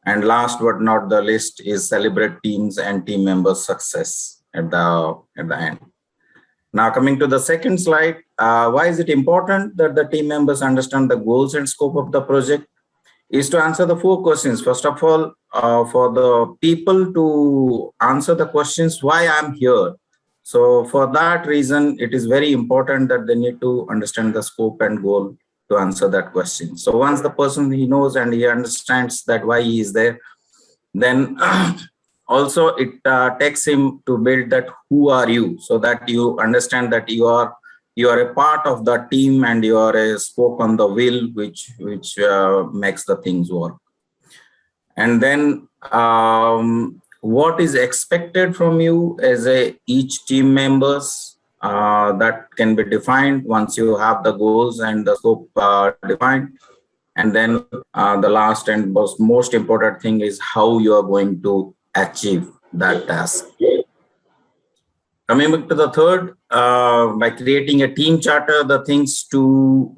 Speaker 16: And last but not the least is celebrate teams and team members' success at the end. Now coming to the second slide, why is it important that the team members understand the goals and scope of the project? Is to answer the 4 questions. First of all, for the people to answer the questions, why I'm here. So for that reason, it is very important that they need to understand the scope and goal to answer that question. So once the person, he knows and he understands that why he is there, then also it takes him to build that who are you, so that you understand that you are a part of the team and you are a spoke on the wheel which makes the things work. And then what is expected from you as each team members, that can be defined once you have the goals and the scope defined. And then the last and most important thing is how you are going to achieve that task. Coming back to the third, by creating a team charter, the things to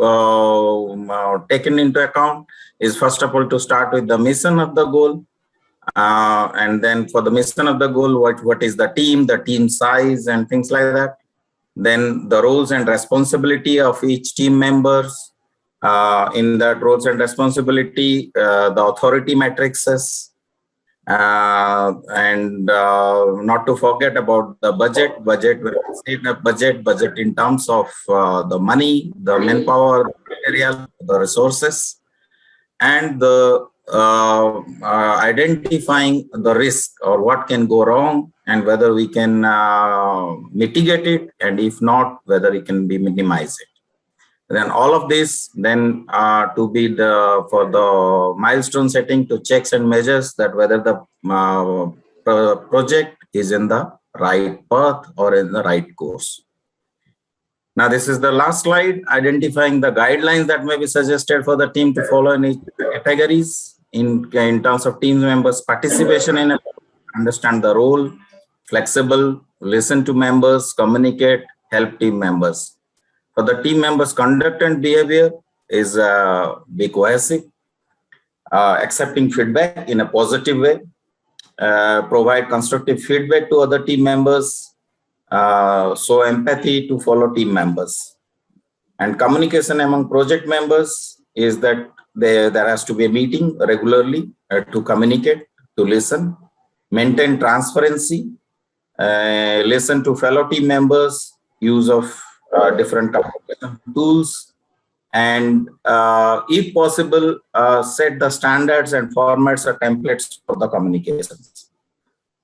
Speaker 16: taken into account is first of all to start with the mission of the goal. And then for the mission of the goal, what is the team size and things like that. Then the roles and responsibility of each team members. In that roles and responsibility, the authority matrices, and not to forget about the budget. Budget in terms of the money, the manpower, the material, the resources, and the identifying the risk or what can go wrong and whether we can mitigate it, and if not, whether it can be minimized. Then all of this then to be for the milestone setting to checks and measures that whether the project is in the right path or in the right course. Now this is the last slide, identifying the guidelines that may be suggested for the team to follow in each categories in terms of team members' participation in it, understand the role, flexible, listen to members, communicate, help team members. For the team members' conduct and behavior is be cohesive, accepting feedback in a positive way, provide constructive feedback to other team members, show empathy to fellow team members. And communication among project members is that there has to be a meeting regularly to communicate, to listen, maintain transparency, listen to fellow team members, use of different communication tools, and if possible, set the standards and formats or templates for the communications.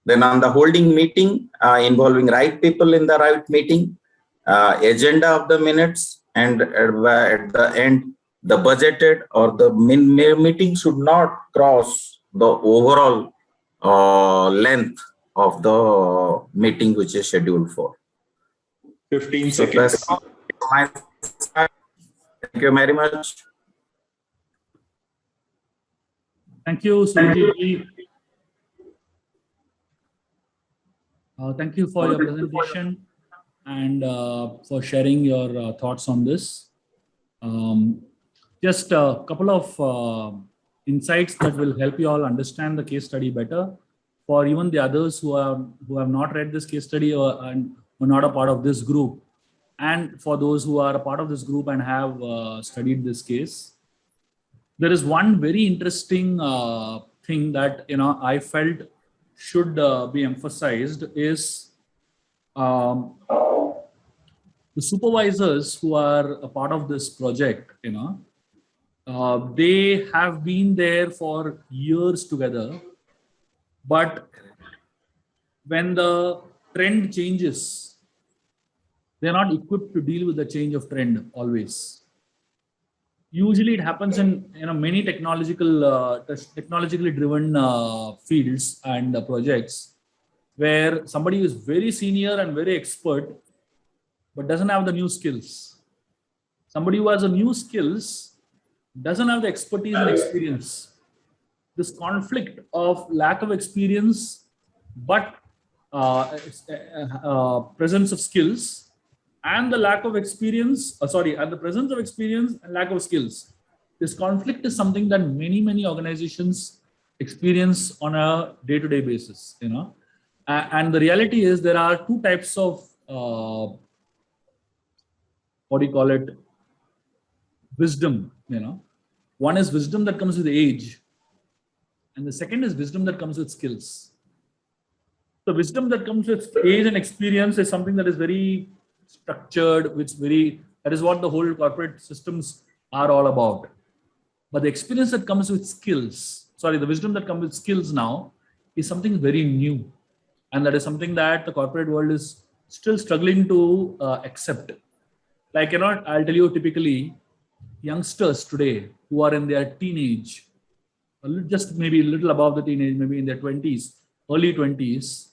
Speaker 16: Then on the holding meeting, involving right people in the right meeting, agenda of the minutes, and at the end, the budgeted or the meeting should not cross the overall length of the meeting which is scheduled for.
Speaker 8: 15 seconds.
Speaker 16: Thank you very much.
Speaker 15: Thank you, Sujit. Thank you for your presentation and for sharing your thoughts on this. Just a couple of insights that will help you all understand the case study better. For even the others who have not read this case study and who are not a part of this group, and for those who are a part of this group and have studied this case, there is one very interesting thing that I felt should be emphasized is the supervisors who are a part of this project. They have been there for years together, but when the trend changes, they're not equipped to deal with the change of trend always. Usually it happens in many technologically driven fields and projects where somebody is very senior and very expert but doesn't have the new skills. Somebody who has the new skills doesn't have the expertise and experience. This conflict of lack of experience but presence of skills, and the lack of experience, and the presence of experience and lack of skills. This conflict is something that many organizations experience on a day-to-day basis, and the reality is there are two types of, wisdom, One is wisdom that comes with age, and the second is wisdom that comes with skills. The wisdom that comes with age and experience is something that is very structured, that is what the whole corporate systems are all about. But the experience that comes with skills, the wisdom that comes with skills now is something very new. And that is something that the corporate world is still struggling to accept. Like, I'll tell you, typically youngsters today who are in their teenage, just maybe a little above the teenage, maybe in their 20s, early 20s,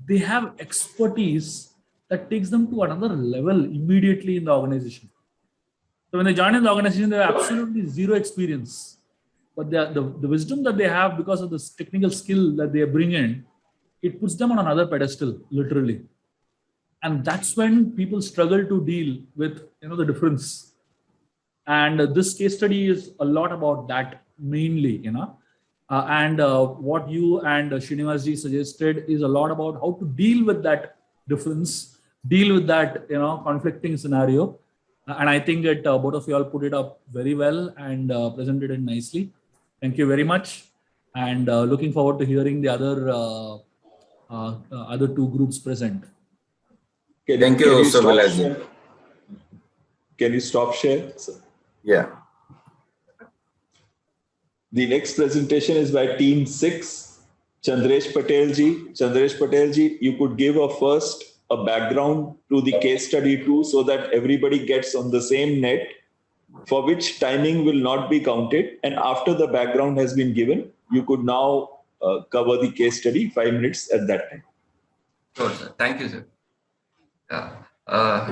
Speaker 15: they have expertise that takes them to another level immediately in the organization. So when they join in the organization, they have absolutely zero experience. But the wisdom that they have because of this technical skill that they bring in it puts them on another pedestal, literally. And that's when people struggle to deal with, the difference. And this case study is a lot about that mainly, and what you and Srinivasji suggested is a lot about how to deal with that difference, deal with that, conflicting scenario. And I think that both of you all put it up very well and presented it nicely. Thank you very much. And looking forward to hearing the other two groups present.
Speaker 16: Thank you, Sir Vilas.
Speaker 8: Can you stop share?
Speaker 16: Yeah.
Speaker 8: The next presentation is by Team 6, Chandresh Patel ji. Chandresh Patel ji, you could give first a background to the case study too, so that everybody gets on the same net, for which timing will not be counted. And after the background has been given, you could now cover the case study 5 minutes at that time.
Speaker 17: Sure, sir. Thank you, sir.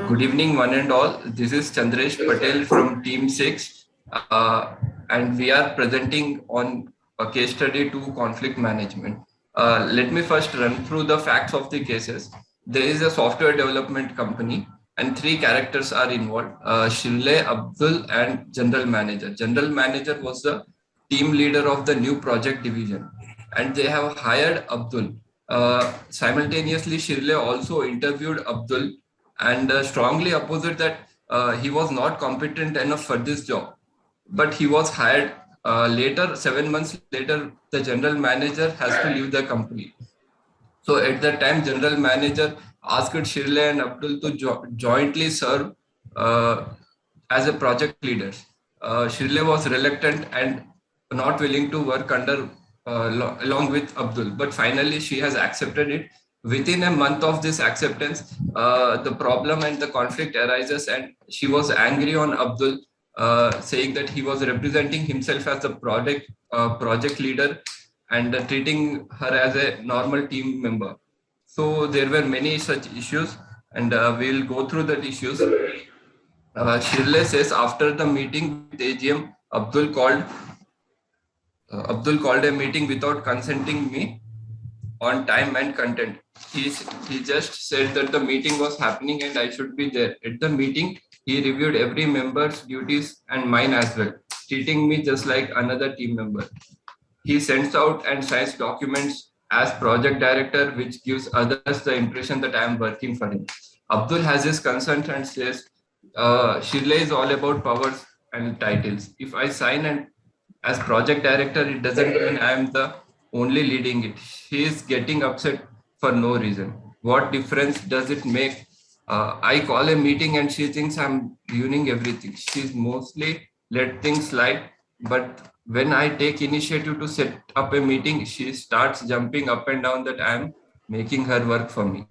Speaker 17: Good evening, one and all. This is Chandresh Patel from Team 6, and we are presenting on a case study to conflict management. Let me first run through the facts of the cases. There is a software development company and 3 characters are involved, Shirley, Abdul and General Manager. General Manager was the team leader of the new project division, and they have hired Abdul. Simultaneously, Shirley also interviewed Abdul and strongly opposed that he was not competent enough for this job. But he was hired later, 7 months later, the general manager has to leave the company. So at that time, general manager asked Shirley and Abdul to jointly serve as a project leader. Shirley was reluctant and not willing to work along with Abdul, but finally she has accepted it. Within a month of this acceptance, the problem and the conflict arises, and she was angry on Abdul, saying that he was representing himself as a project leader and treating her as a normal team member. So there were many such issues, and we'll go through the issues. Shirley says after the meeting with AGM, Abdul called a meeting without consenting me on time and content. He just said that the meeting was happening and I should be there. At the meeting, he reviewed every member's duties and mine as well, treating me just like another team member. He sends out and signs documents as project director, which gives others the impression that I am working for him. Abdul has his consent and says, Shirley is all about powers and titles. If I sign as project director, it doesn't mean I am the only leading it. She is getting upset for no reason. What difference does it make? I call a meeting and she thinks I'm ruining everything. She's mostly let things slide, but when I take initiative to set up a meeting, she starts jumping up and down that I'm making her work for me.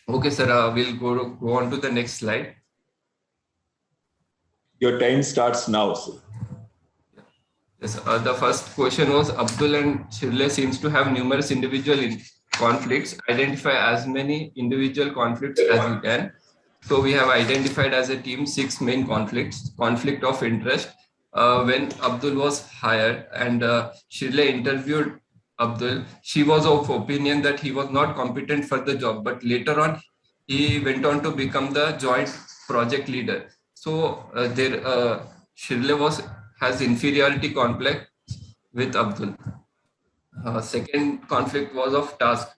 Speaker 17: Okay, sir, we'll go on to the next slide.
Speaker 8: Your time starts now, sir.
Speaker 17: Yes, the first question was Abdul and Shirley seems to have numerous individual conflicts. Identify as many individual conflicts as you can. So we have identified as a team 6 main conflicts. Conflict of interest. When Abdul was hired and Shirley interviewed Abdul, she was of opinion that he was not competent for the job, but later on he went on to become the joint project leader. So Shirley has inferiority complex with Abdul. Second conflict was of task.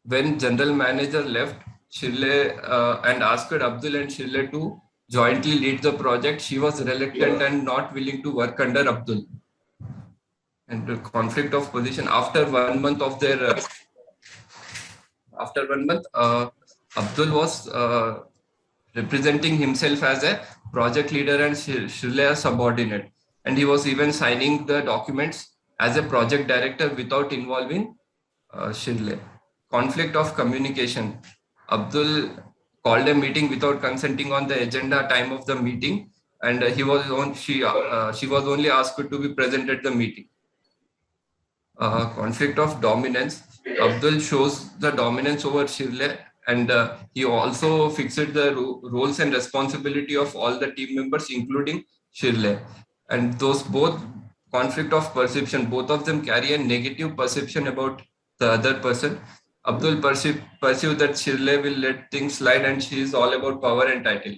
Speaker 17: When general manager left Shirley and asked Abdul and Shirley to jointly lead the project, she was reluctant and not willing to work under Abdul. And the conflict of position after 1 month of their Abdul was representing himself as a project leader and Shirley a subordinate, and he was even signing the documents as a project director without involving Shirley. Conflict of communication. Abdul called a meeting without consenting on the agenda time of the meeting, and she was only asked to be present at the meeting. Conflict of dominance. Abdul shows the dominance over Shirley, and he also fixed the roles and responsibility of all the team members, including Shirley. And those both conflict of perception. Both of them carry a negative perception about the other person. Abdul perceive that Shirley will let things slide and she is all about power and title.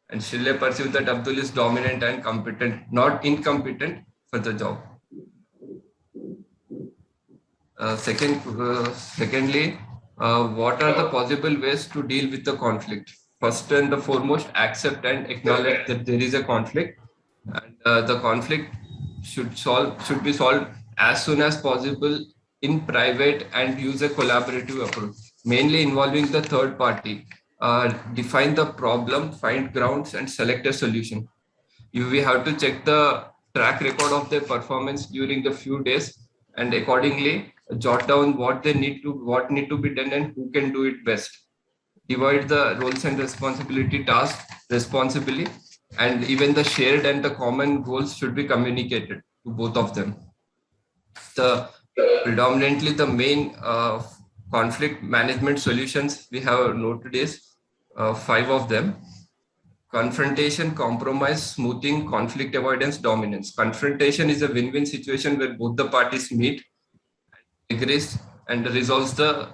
Speaker 17: And Shirley perceive that Abdul is dominant and competent, not incompetent for the job. Secondly, what are the possible ways to deal with the conflict? First and the foremost, accept and acknowledge that there is a conflict, and the conflict should be solved as soon as possible in private and use a collaborative approach, mainly involving the third party. Define the problem, find grounds, and select a solution. We have to check the track record of their performance during the few days, and accordingly jot down what need to be done and who can do it best. Divide the roles and responsibility tasks responsibly, and even the shared and the common goals should be communicated to both of them. Predominantly the main conflict management solutions we have noted is 5 of them: confrontation, compromise, smoothing, conflict avoidance, dominance. Confrontation is a win-win situation where both the parties meet, agrees, and resolves the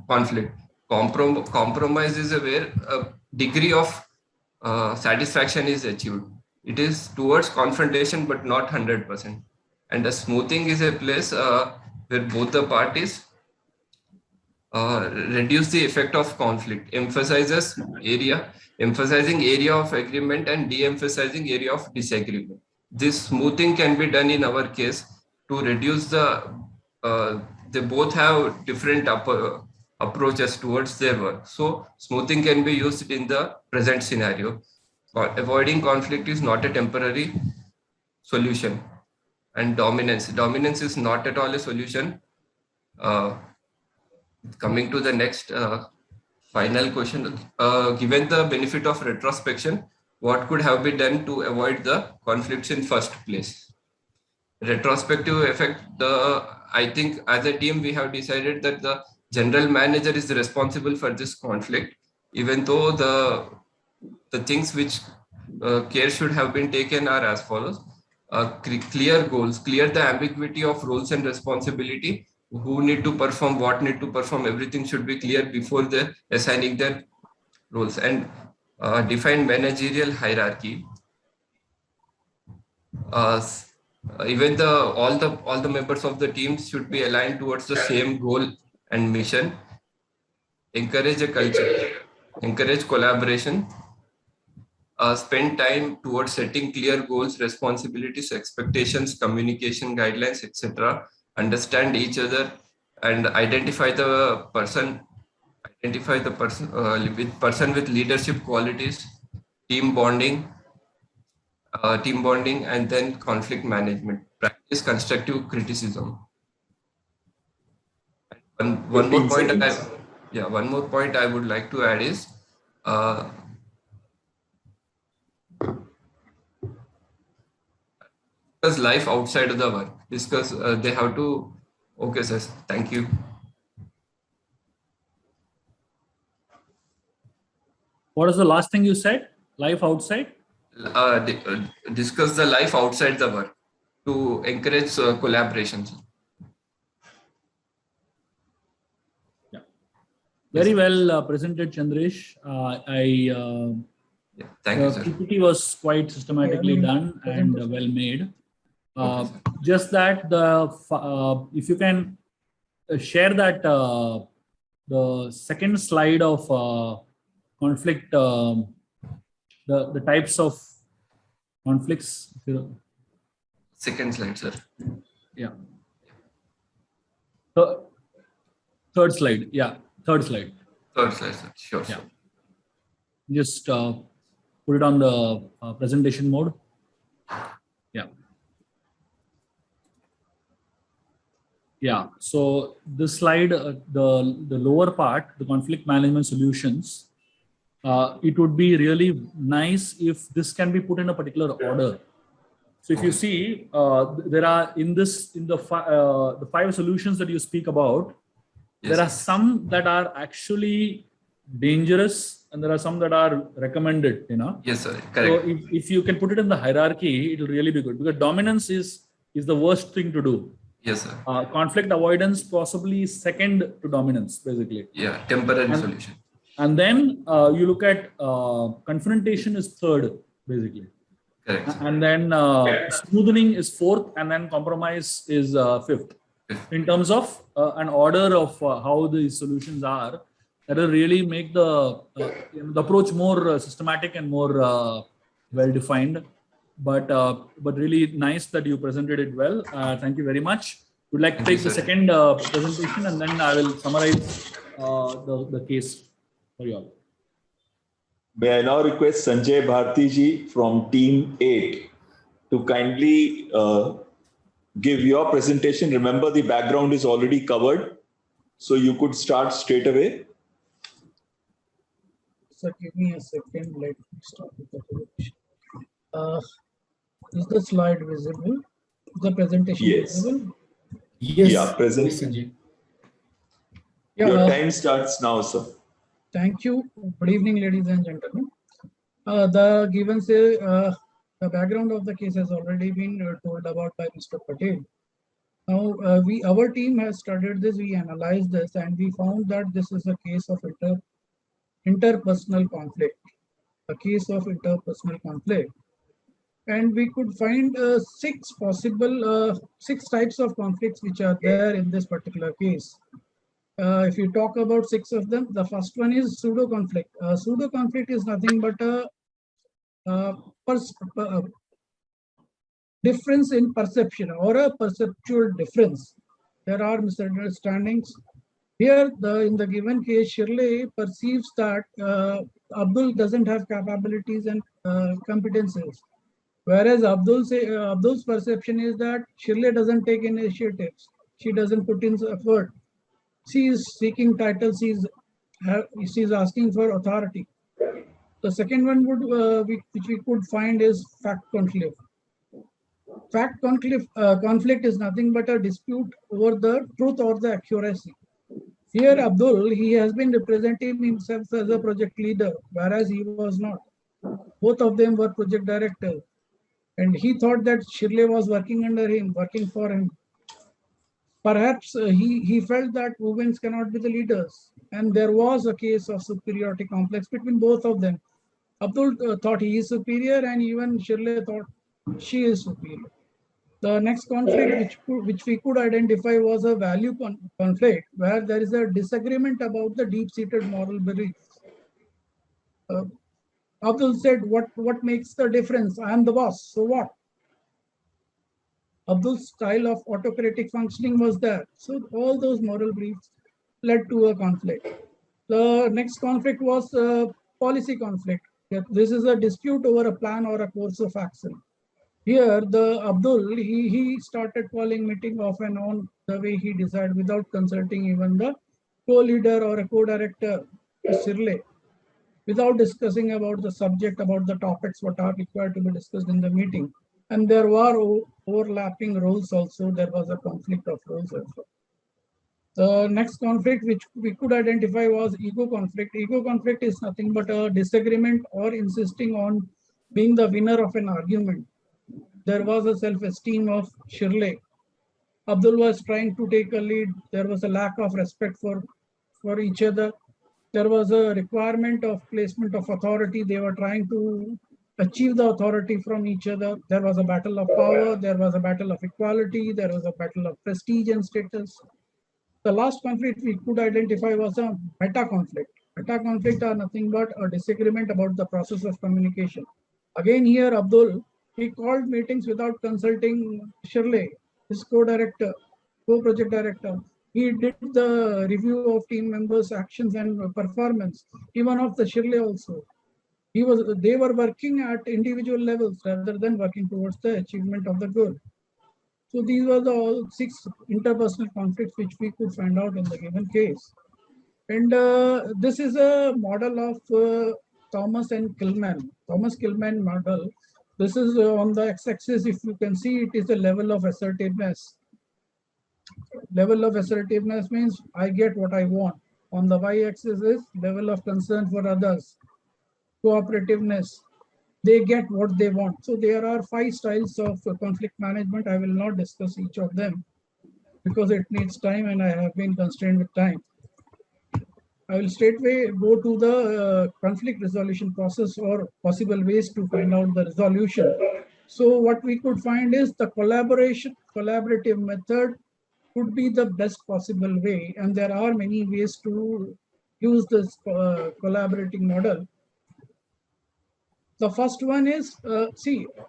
Speaker 17: conflict. Compromise is where a degree of satisfaction is achieved. It is towards confrontation, but not 100%. And the smoothing is a place where both the parties reduce the effect of conflict, emphasizing area of agreement and de-emphasizing area of disagreement. This smoothing can be done in our case to reduce they both have different approaches towards their work. So smoothing can be used in the present scenario. Avoiding conflict is not a temporary solution. And dominance is not at all a solution. Coming to the next final question, given the benefit of retrospection, what could have been done to avoid the conflicts in first place? Retrospective effect, I think as a team, we have decided that the general manager is responsible for this conflict, even though the things which care should have been taken are as follows. Clear goals, clear the ambiguity of roles and responsibility, who need to perform, what need to perform, everything should be clear before assigning their roles, and define managerial hierarchy. Even all the members of the team should be aligned towards the same goal and mission. Encourage a culture, encourage collaboration, spend time towards setting clear goals, responsibilities, expectations, communication guidelines, etc. Understand each other and identify the person with leadership qualities, team bonding, and then conflict management. Practice constructive criticism. One more point I would like to add is discuss life outside of the work. They have to. Okay, sir. Thank you.
Speaker 15: What is the last thing you said? Life outside?
Speaker 17: Discuss the life outside the work to encourage collaborations.
Speaker 15: Yeah. Very well presented, Chandresh.
Speaker 17: Thank you, sir.
Speaker 15: PPT was quite systematically done and well made. Just that if you can share that the second slide of conflict, the types of conflicts.
Speaker 17: Second slide, sir.
Speaker 15: Yeah. Third slide. Yeah. Third slide.
Speaker 17: Third slide, sir. Sure.
Speaker 15: Yeah. Just put it on the presentation mode. Yeah. Yeah. So this slide, the lower part, the conflict management solutions, it would be really nice if this can be put in a particular order. So if you see, there are the 5 solutions that you speak about, there are some that are actually dangerous and there are some that are recommended,
Speaker 17: Yes, sir. Correct.
Speaker 15: So if you can put it in the hierarchy, it will really be good, because dominance is is the worst thing to do.
Speaker 17: Yes, sir.
Speaker 15: Conflict avoidance possibly is second to dominance, basically.
Speaker 17: Yeah, temporary solution.
Speaker 15: And then you look at confrontation is third, basically.
Speaker 17: Correct.
Speaker 15: And then smoothing is fourth, and then compromise is fifth. In terms of an order of how these solutions are, that will really make the approach more systematic and more well defined. But really nice that you presented it well. Thank you very much. Would like to take the second presentation, and then I will summarize the case for you all.
Speaker 8: May I now request Sanjay Bharti ji from Team 8 to kindly give your presentation. Remember, the background is already covered, so you could start straight away.
Speaker 2: So give me a second. Let me start with the presentation. Is the slide visible? Is the presentation visible?
Speaker 5: Yes.
Speaker 8: Yeah, present.
Speaker 5: Yes, Sanjay.
Speaker 2: Yeah,
Speaker 8: Your time starts now, sir.
Speaker 2: Thank you. Good evening, ladies and gentlemen. The given say the background of the case has already been told about by Mr. Patel. Now, our team has studied this, we analyzed this, and we found that this is a case of interpersonal conflict, a case of interpersonal conflict. And we could find six types of conflicts which are there in this particular case. If you talk about six of them, the first one is pseudo conflict. Pseudo conflict is nothing but a difference in perception or a perceptual difference. There are misunderstandings. Here, in the given case, Shirley perceives that Abdul doesn't have capabilities and competences. Whereas Abdul's perception is that Shirley doesn't take initiatives. She doesn't put in effort. She is seeking titles. She's asking for authority. The second one which we could find is fact conflict. Fact conflict is nothing but a dispute over the truth or the accuracy. Here, Abdul, he has been representing himself as a project leader, whereas he was not. Both of them were project directors. And he thought that Shirley was working under him, working for him. Perhaps he felt that women cannot be the leaders. And there was a case of superiority complex between both of them. Abdul thought he is superior, and even Shirley thought she is superior. The next conflict which we could identify was a value conflict, where there is a disagreement about the deep-seated moral beliefs. Abdul said, what makes the difference? I am the boss, so what? Abdul's style of autocratic functioning was there. So all those moral beliefs led to a conflict. The next conflict was policy conflict. This is a dispute over a plan or a course of action. Here, Abdul, he started calling meeting off and on the way he desired without consulting even the co-leader or a co-director, Shirley, without discussing about the subject, about the topics what are required to be discussed in the meeting. And there were overlapping roles also. There was a conflict of roles also. The next conflict which we could identify was ego conflict. Ego conflict is nothing but a disagreement or insisting on being the winner of an argument. There was a self-esteem of Shirley. Abdul was trying to take a lead. There was a lack of respect for each other. There was a requirement of placement of authority. They were trying to achieve the authority from each other. There was a battle of power. There was a battle of equality. There was a battle of prestige and status. The last conflict we could identify was a meta conflict. Meta conflict are nothing but a disagreement about the process of communication. Again here, Abdul, he called meetings without consulting Shirley, his co-director, co-project director. He did the review of team members' actions and performance, even of the Shirley also. They were working at individual levels rather than working towards the achievement of the goal. So these were the all 6 interpersonal conflicts which we could find out in the given case. And this is a model of Thomas and Kilman. Thomas Kilman model. This is on the x-axis, if you can see, it is the level of assertiveness. Level of assertiveness means I get what I want. On the y-axis is level of concern for others, cooperativeness. they get what they want. So there are 5 styles of conflict management. I will not discuss each of them because it needs time and I have been constrained with time. I will straightway go to the conflict resolution process or possible ways to find out the resolution. So what we could find is the collaborative method could be the best possible way. And there are many ways to use this collaborating model. The first one is,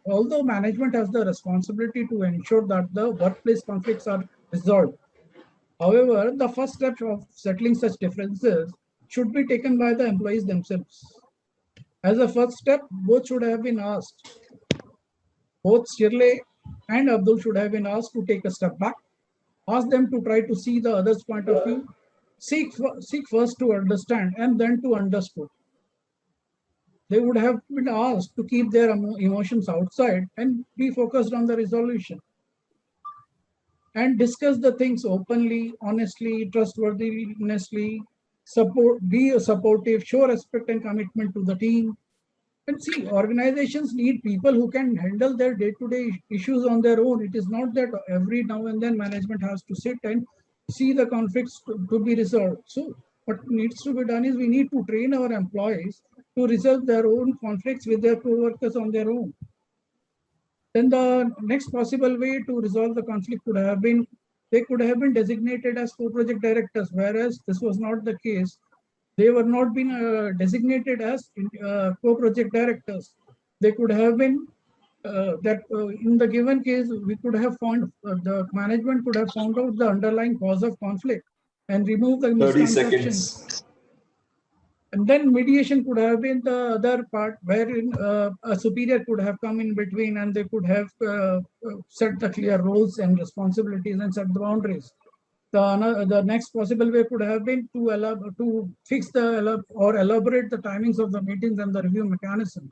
Speaker 2: although management has the responsibility to ensure that the workplace conflicts are resolved, however, the first step of settling such differences should be taken by the employees themselves. As a first step, both should have been asked. Both Shirley and Abdul should have been asked to take a step back, ask them to try to see the other's point of view, seek first to understand and then to understood. They would have been asked to keep their emotions outside and be focused on the resolution. And discuss the things openly, honestly, trustworthy, be supportive, show respect and commitment to the team. And see, organizations need people who can handle their day-to-day issues on their own. It is not that every now and then management has to sit and see the conflicts to be resolved. So what needs to be done is we need to train our employees to resolve their own conflicts with their co-workers on their own. Then the next possible way to resolve the conflict could have been, they could have been designated as co-project directors, whereas this was not the case. They were not being designated as co-project directors. They could have been in the given case, we could have found, the management could have found out the underlying cause of conflict and remove the
Speaker 8: 30 seconds.
Speaker 2: And then mediation could have been the other part wherein a superior could have come in between and they could have set the clear roles and responsibilities and set the boundaries. The next possible way could have been to fix or elaborate the timings of the meetings and the review mechanism.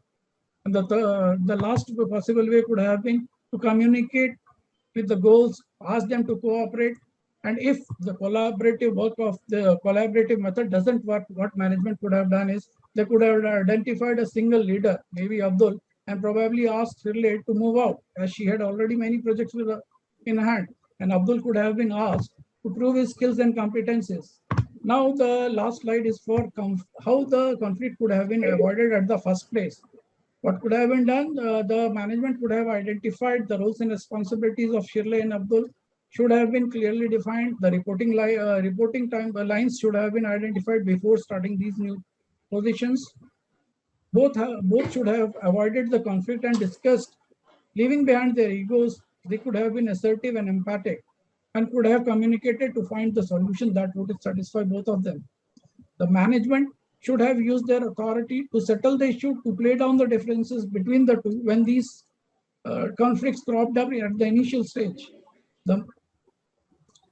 Speaker 2: And the last possible way could have been to communicate with the goals, ask them to cooperate. And if the collaborative work of the collaborative method doesn't work, what management could have done is they could have identified a single leader, maybe Abdul, and probably asked Shirley to move out, as she had already many projects in hand. And Abdul could have been asked to prove his skills and competencies. Now the last slide is for how the conflict could have been avoided at the first place. What could have been done? The management could have identified the roles and responsibilities of Shirley and Abdul should have been clearly defined. The reporting lines should have been identified before starting these new positions. Both should have avoided the conflict and discussed, leaving behind their egos. They could have been assertive and empathic and could have communicated to find the solution that would satisfy both of them. The management should have used their authority to settle the issue, to play down the differences between the two when these conflicts cropped up at the initial stage.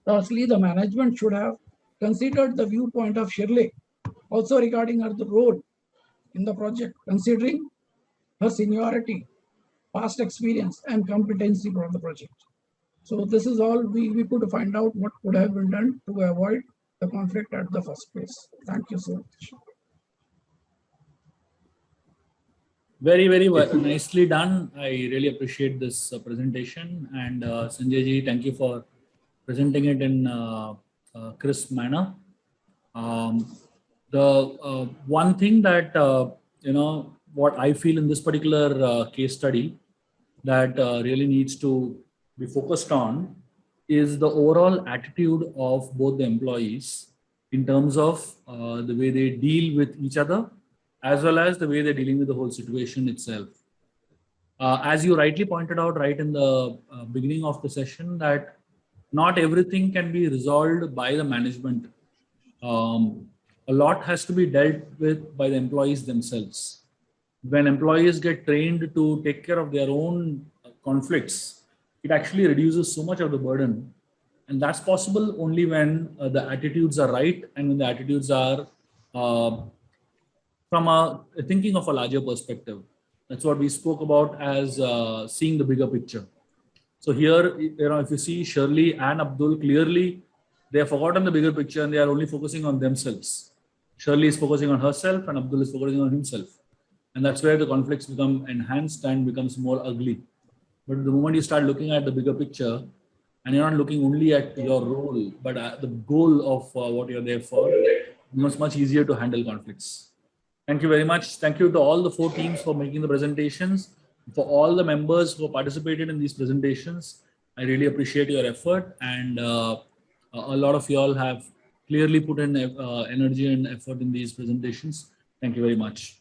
Speaker 2: Lastly, the management should have considered the viewpoint of Shirley, also regarding her role in the project, considering her seniority, past experience, and competency for the project. So this is all we could find out what could have been done to avoid the conflict at the first place. Thank you so much.
Speaker 15: Very, very nicely done. I really appreciate this presentation. And Sanjay ji, thank you for presenting it in crisp manner. The one thing that, what I feel in this particular case study that really needs to be focused on is the overall attitude of both the employees in terms of the way they deal with each other, as well as the way they're dealing with the whole situation itself. As you rightly pointed out right in the beginning of the session, that not everything can be resolved by the management. A lot has to be dealt with by the employees themselves. When employees get trained to take care of their own conflicts, it actually reduces so much of the burden. And that's possible only when the attitudes are right and when the attitudes are from a thinking of a larger perspective. That's what we spoke about as seeing the bigger picture. So here, if you see Shirley and Abdul, clearly they have forgotten the bigger picture and they are only focusing on themselves. Shirley is focusing on herself and Abdul is focusing on himself. And that's where the conflicts become enhanced and becomes more ugly. But the moment you start looking at the bigger picture, and you're not looking only at your role, but at the goal of what you're there for, it's much easier to handle conflicts. Thank you very much. Thank you to all the 4 teams for making the presentations, for all the members who participated in these presentations. I really appreciate your effort, and a lot of you all have clearly put in energy and effort in these presentations. Thank you very much.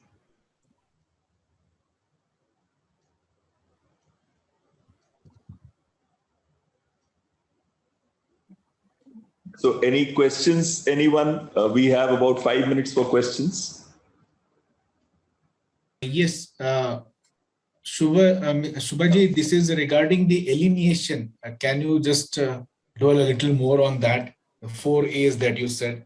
Speaker 8: So any questions, anyone? We have about 5 minutes for questions.
Speaker 5: Yes, Shubhaji, this is regarding the alienation. Can you just dwell a little more on that? The 4 A's that you said.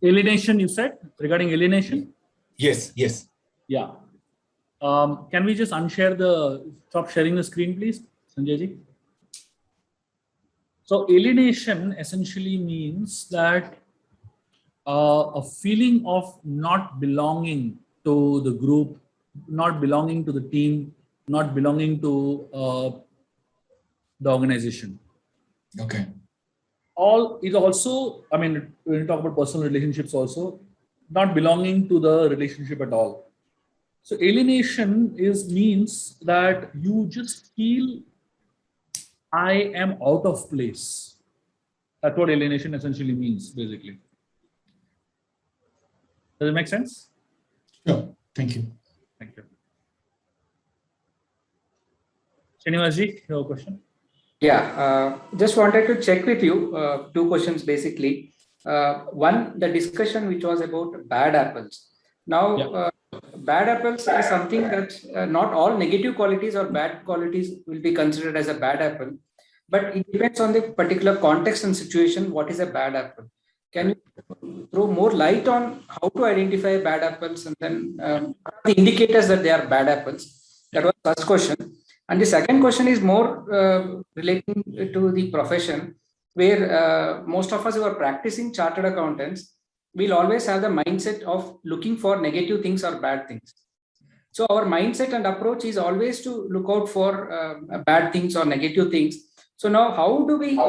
Speaker 15: Alienation, you said? Regarding alienation?
Speaker 5: Yes, yes.
Speaker 15: Yeah. Can we just stop sharing the screen, please, Sanjay ji? So alienation essentially means that a feeling of not belonging to the group, not belonging to the team, not belonging to the organization.
Speaker 5: Okay.
Speaker 15: It also, I mean, when you talk about personal relationships also, not belonging to the relationship at all. So alienation means that you just feel I am out of place. That's what alienation essentially means, basically. Does it make sense?
Speaker 5: Sure. Thank you.
Speaker 15: Thank you. Srinivas ji, you have a question?
Speaker 3: Yeah, just wanted to check with you 2 questions basically. One, the discussion which was about bad apples. Now, bad apples is something that not all negative qualities or bad qualities will be considered as a bad apple, but it depends on the particular context and situation. What is a bad apple? Can you throw more light on how to identify bad apples, and then the indicators that they are bad apples? That was the first question. And the second question is more relating to the profession, where most of us who are practicing chartered accountants will always have the mindset of looking for negative things or bad things. So our mindset and approach is always to look out for bad things or negative things. So now how do we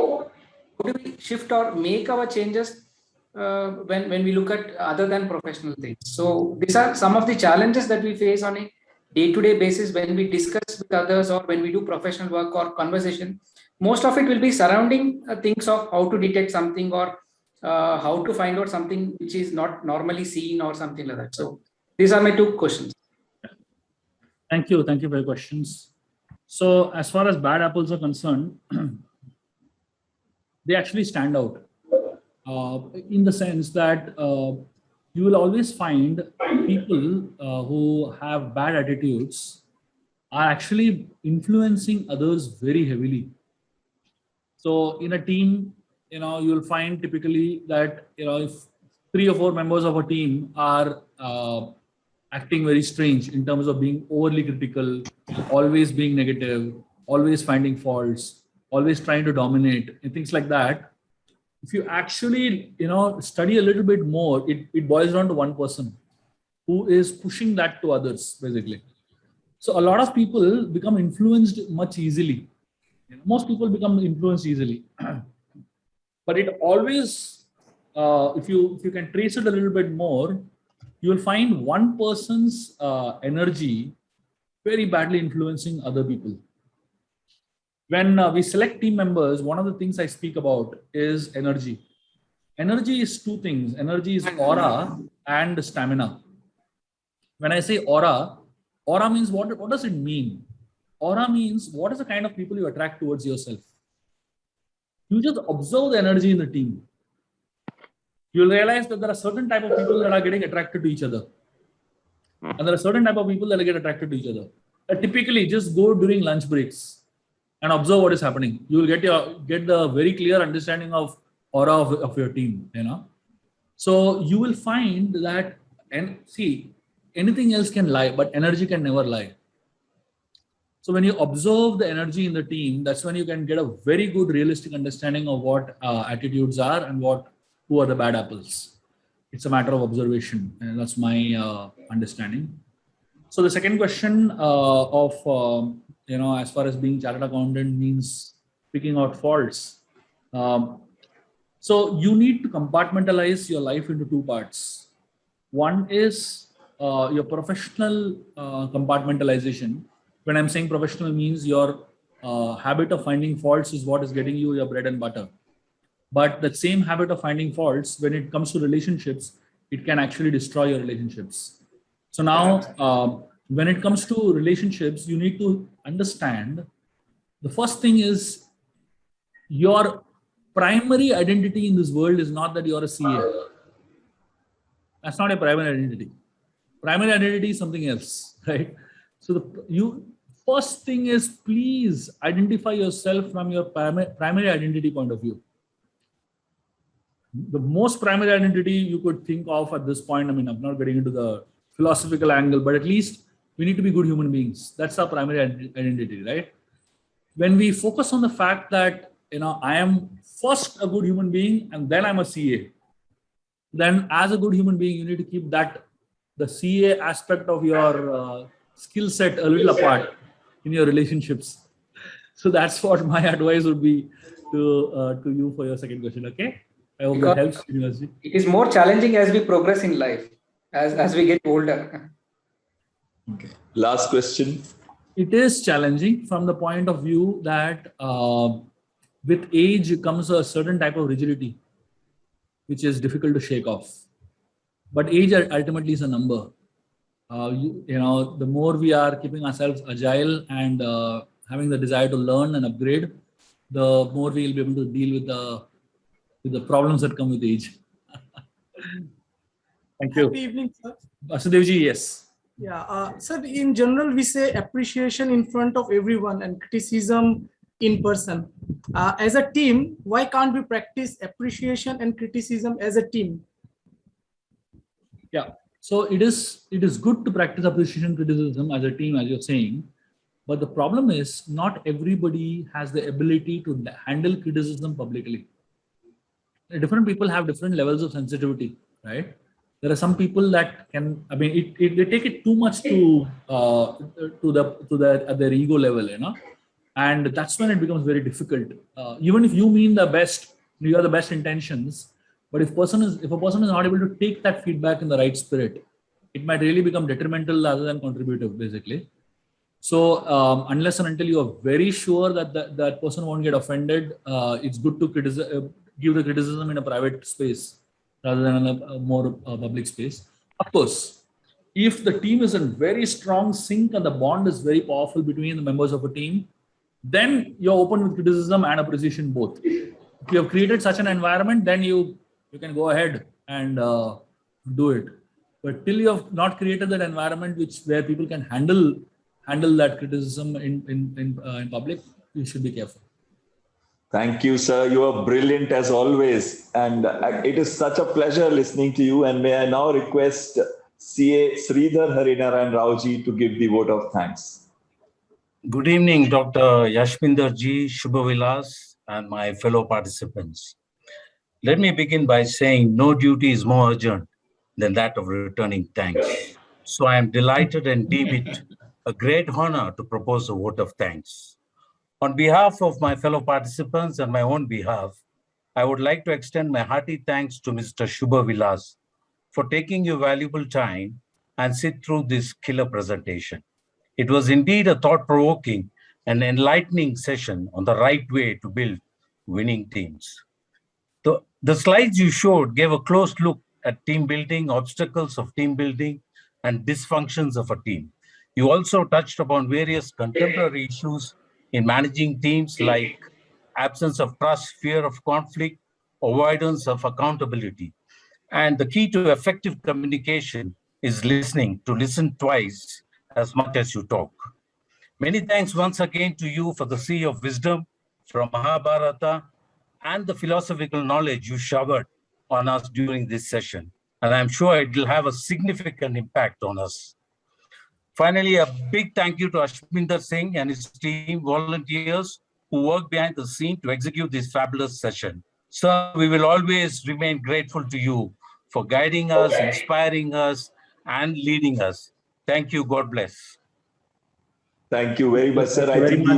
Speaker 3: shift or make our changes when we look at other than professional things? So these are some of the challenges that we face on a day-to-day basis when we discuss with others or when we do professional work or conversation. Most of it will be surrounding things of how to detect something or how to find out something which is not normally seen or something like that. So these are my 2 questions.
Speaker 15: Thank you. Thank you for your questions. So as far as bad apples are concerned, they actually stand out in the sense that you will always find people who have bad attitudes are actually influencing others very heavily. So in a team, you'll find typically that, if 3 or 4 members of a team are acting very strange in terms of being overly critical, always being negative, always finding faults, always trying to dominate, and things like that. If you actually, study a little bit more, it boils down to one person who is pushing that to others, basically. So a lot of people become influenced much easily. Most people become influenced easily. But it always, if you can trace it a little bit more, you will find one person's energy very badly influencing other people. When we select team members, one of the things I speak about is energy. Energy is 2 things. Energy is aura and stamina. When I say aura means what does it mean? Aura means what is the kind of people you attract towards yourself. You just observe the energy in the team. You'll realize that there are certain type of people that are getting attracted to each other. And there are certain type of people that get attracted to each other. Typically, just go during lunch breaks and observe what is happening. You will get the very clear understanding of aura of your team. So you will find that, and see, anything else can lie, but energy can never lie. So when you observe the energy in the team, that's when you can get a very good realistic understanding of what attitudes are and who are the bad apples. It's a matter of observation, and that's my understanding. So the second question as far as being chartered accountant means picking out faults. So you need to compartmentalize your life into two parts. One is your professional compartmentalization. When I'm saying professional means your habit of finding faults is what is getting you your bread and butter. But that same habit of finding faults, when it comes to relationships, it can actually destroy your relationships. So now, when it comes to relationships, you need to understand the first thing is your primary identity in this world is not that you're a CA. That's not a primary identity. Primary identity is something else, right? So first thing is, please identify yourself from your primary identity point of view. The most primary identity you could think of at this point, I mean, I'm not getting into the philosophical angle, but at least we need to be good human beings. That's our primary identity, right? When we focus on the fact that, I am first a good human being and then I'm a CA, then as a good human being, you need to keep the CA aspect of your skill set a little apart in your relationships. So that's what my advice would be to you for your second question, okay? I hope that helps.
Speaker 3: It is more challenging as we progress in life, as we get older.
Speaker 8: Okay. Last question.
Speaker 15: It is challenging from the point of view that with age comes a certain type of rigidity, which is difficult to shake off. But age ultimately is a number. The more we are keeping ourselves agile and having the desire to learn and upgrade, the more we will be able to deal with the problems that come with age. Thank you.
Speaker 18: Good evening, sir.
Speaker 15: Vasudevji, yes.
Speaker 18: Yeah, sir, in general, we say appreciation in front of everyone and criticism in person. As a team, why can't we practice appreciation and criticism as a team?
Speaker 15: Yeah, so it is good to practice appreciation and criticism as a team, as you're saying. But the problem is not everybody has the ability to handle criticism publicly. Different people have different levels of sensitivity, right? There are some people that can, they take it too much to their ego level, and that's when it becomes very difficult. Even if you mean the best, you have the best intentions, but if a person is not able to take that feedback in the right spirit, it might really become detrimental rather than contributive, basically. So unless and until you are very sure that that person won't get offended, it's good to give the criticism in a private space rather than in a more public space. Of course, if the team is in very strong sync and the bond is very powerful between the members of a team, then you're open with criticism and appreciation both. If you have created such an environment, then you can go ahead and do it. But till you have not created that environment where people can handle that criticism in public, you should be careful.
Speaker 8: Thank you, sir. You are brilliant as always. And it is such a pleasure listening to you. And may I now request CA Sridhar Harinarayan Raoji to give the vote of thanks.
Speaker 19: Good evening, Dr. Yashminder Ji, Shubha Vilas, and my fellow participants. Let me begin by saying no duty is more urgent than that of returning thanks. So I am delighted and deem it a great honor to propose a vote of thanks. On behalf of my fellow participants and my own behalf, I would like to extend my hearty thanks to Mr. Shubha Vilas for taking your valuable time and sit through this killer presentation. It was indeed a thought-provoking and enlightening session on the right way to build winning teams. The slides you showed gave a close look at team building, obstacles of team building, and dysfunctions of a team. You also touched upon various contemporary issues in managing teams like absence of trust, fear of conflict, avoidance of accountability. And the key to effective communication is listening, to listen twice as much as you talk. Many thanks once again to you for the sea of wisdom from Mahabharata and the philosophical knowledge you showered on us during this session. And I'm sure it will have a significant impact on us. Finally, a big thank you to Ashminder Singh and his team volunteers who worked behind the scene to execute this fabulous session. Sir, we will always remain grateful to you for guiding us, inspiring us, and leading us. Thank you. God bless.
Speaker 8: Thank you very much, sir. I think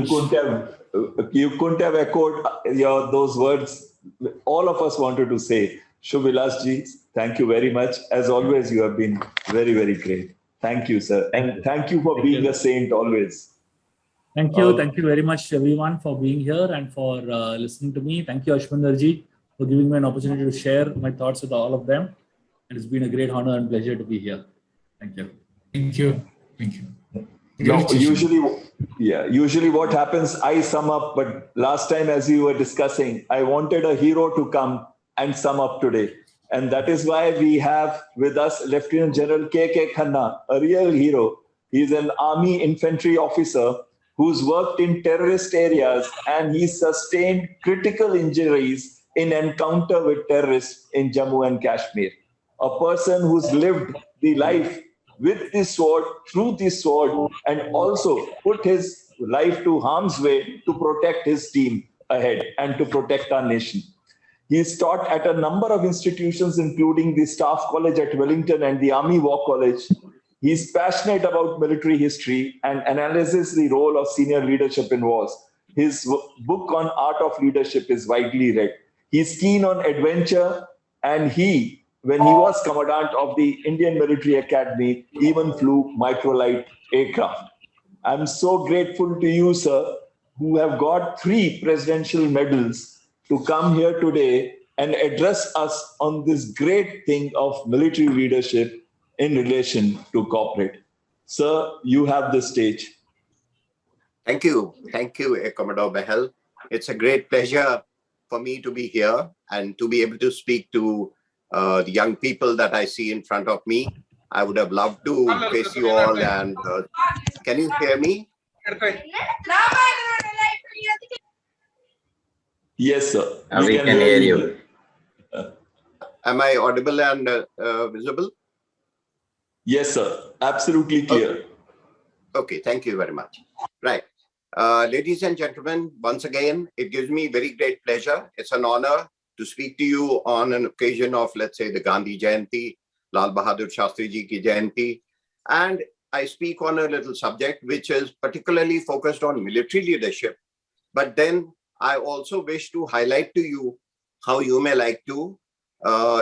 Speaker 8: you couldn't have echoed those words. All of us wanted to say, Shubh Vilas ji, thank you very much. As always, you have been very, very great. Thank you, sir. And thank you for being a saint always.
Speaker 15: Thank you. Thank you very much, everyone, for being here and for listening to me. Thank you, Yashwinder ji, for giving me an opportunity to share my thoughts with all of them. And it's been a great honor and pleasure to be here. Thank you.
Speaker 5: Thank you. Thank you.
Speaker 8: No, usually what happens, I sum up, but last time as we were discussing, I wanted a hero to come and sum up today. And that is why we have with us Lieutenant General K.K. Khanna, a real hero. He's an army infantry officer who's worked in terrorist areas and he sustained critical injuries in encounter with terrorists in Jammu and Kashmir. A person who's lived the life with this sword, through this sword, and also put his life to harm's way to protect his team ahead and to protect our nation. He's taught at a number of institutions, including the Staff College at Wellington and the Army War College. He's passionate about military history and analyzes the role of senior leadership in wars. His book on art of leadership is widely read. He's keen on adventure, and when he was commandant of the Indian Military Academy, even flew microlight aircraft. I'm so grateful to you, sir, who have got 3 presidential medals to come here today and address us on this great thing of military leadership in relation to corporate. Sir, you have the stage.
Speaker 20: Thank you. Thank you, Commodore Behel. It's a great pleasure for me to be here and to be able to speak to the young people that I see in front of me. I would have loved to face you all. And can you hear me?
Speaker 8: Yes, sir.
Speaker 16: We can hear you.
Speaker 20: Am I audible and visible?
Speaker 8: Yes, sir. Absolutely clear.
Speaker 20: Okay, thank you very much. Right. Ladies and gentlemen, once again, it gives me very great pleasure. It's an honor to speak to you on an occasion of, let's say, the Gandhi Jayanti, Lal Bahadur Shastri Ji ki Jayanti. And I speak on a little subject which is particularly focused on military leadership. But then I also wish to highlight to you how you may like to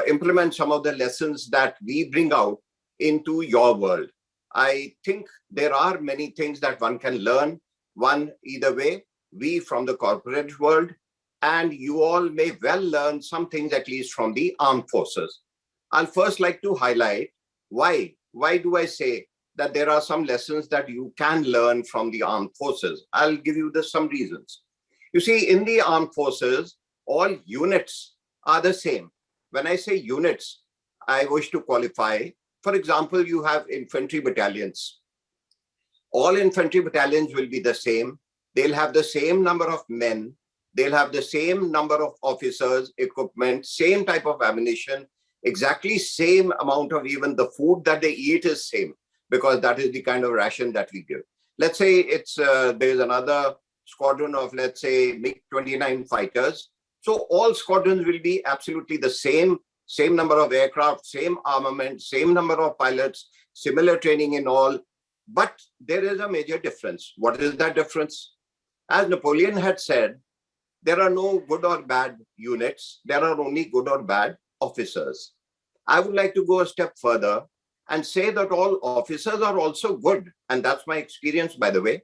Speaker 20: implement some of the lessons that we bring out into your world. I think there are many things that one can learn. One, either way, we from the corporate world, and you all may well learn some things at least from the armed forces. I'll first like to highlight why. Why do I say that there are some lessons that you can learn from the armed forces? I'll give you some reasons. You see, in the armed forces, all units are the same. When I say units, I wish to qualify. For example, you have infantry battalions. All infantry battalions will be the same. They'll have the same number of men. They'll have the same number of officers, equipment, same type of ammunition, exactly same amount of even the food that they eat is same, because that is the kind of ration that we give. Let's say there's another squadron of, let's say, MiG-29 fighters. So all squadrons will be absolutely the same number of aircraft, same armament, same number of pilots, similar training in all. But there is a major difference. What is that difference? As Napoleon had said, there are no good or bad units. There are only good or bad officers. I would like to go a step further and say that all officers are also good. And that's my experience, by the way.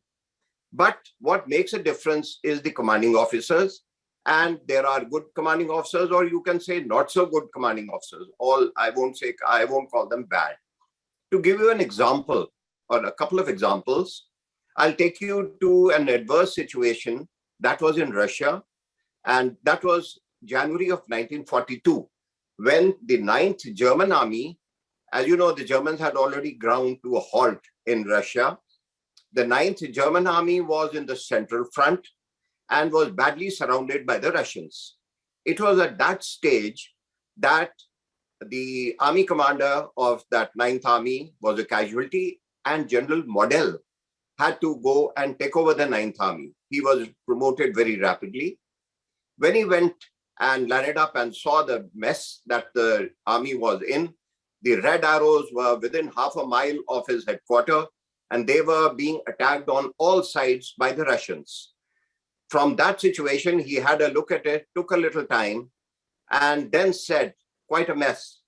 Speaker 20: But what makes a difference is the commanding officers. And there are good commanding officers, or you can say not so good commanding officers. I won't call them bad. To give you an example, or a couple of examples, I'll take you to an adverse situation that was in Russia. And that was January of 1942, when the 9th German Army, as you know, the Germans had already ground to a halt in Russia. The 9th German Army was in the central front and was badly surrounded by the Russians. It was at that stage that the army commander of that 9th Army was a casualty, and General Model had to go and take over the 9th Army. He was promoted very rapidly. When he went and landed up and saw the mess that the army was in, The Red Arrows were within half a mile of his headquarters, and they were being attacked on all sides by the Russians. From that situation, he had a look at it, took a little time, and then said, quite a mess.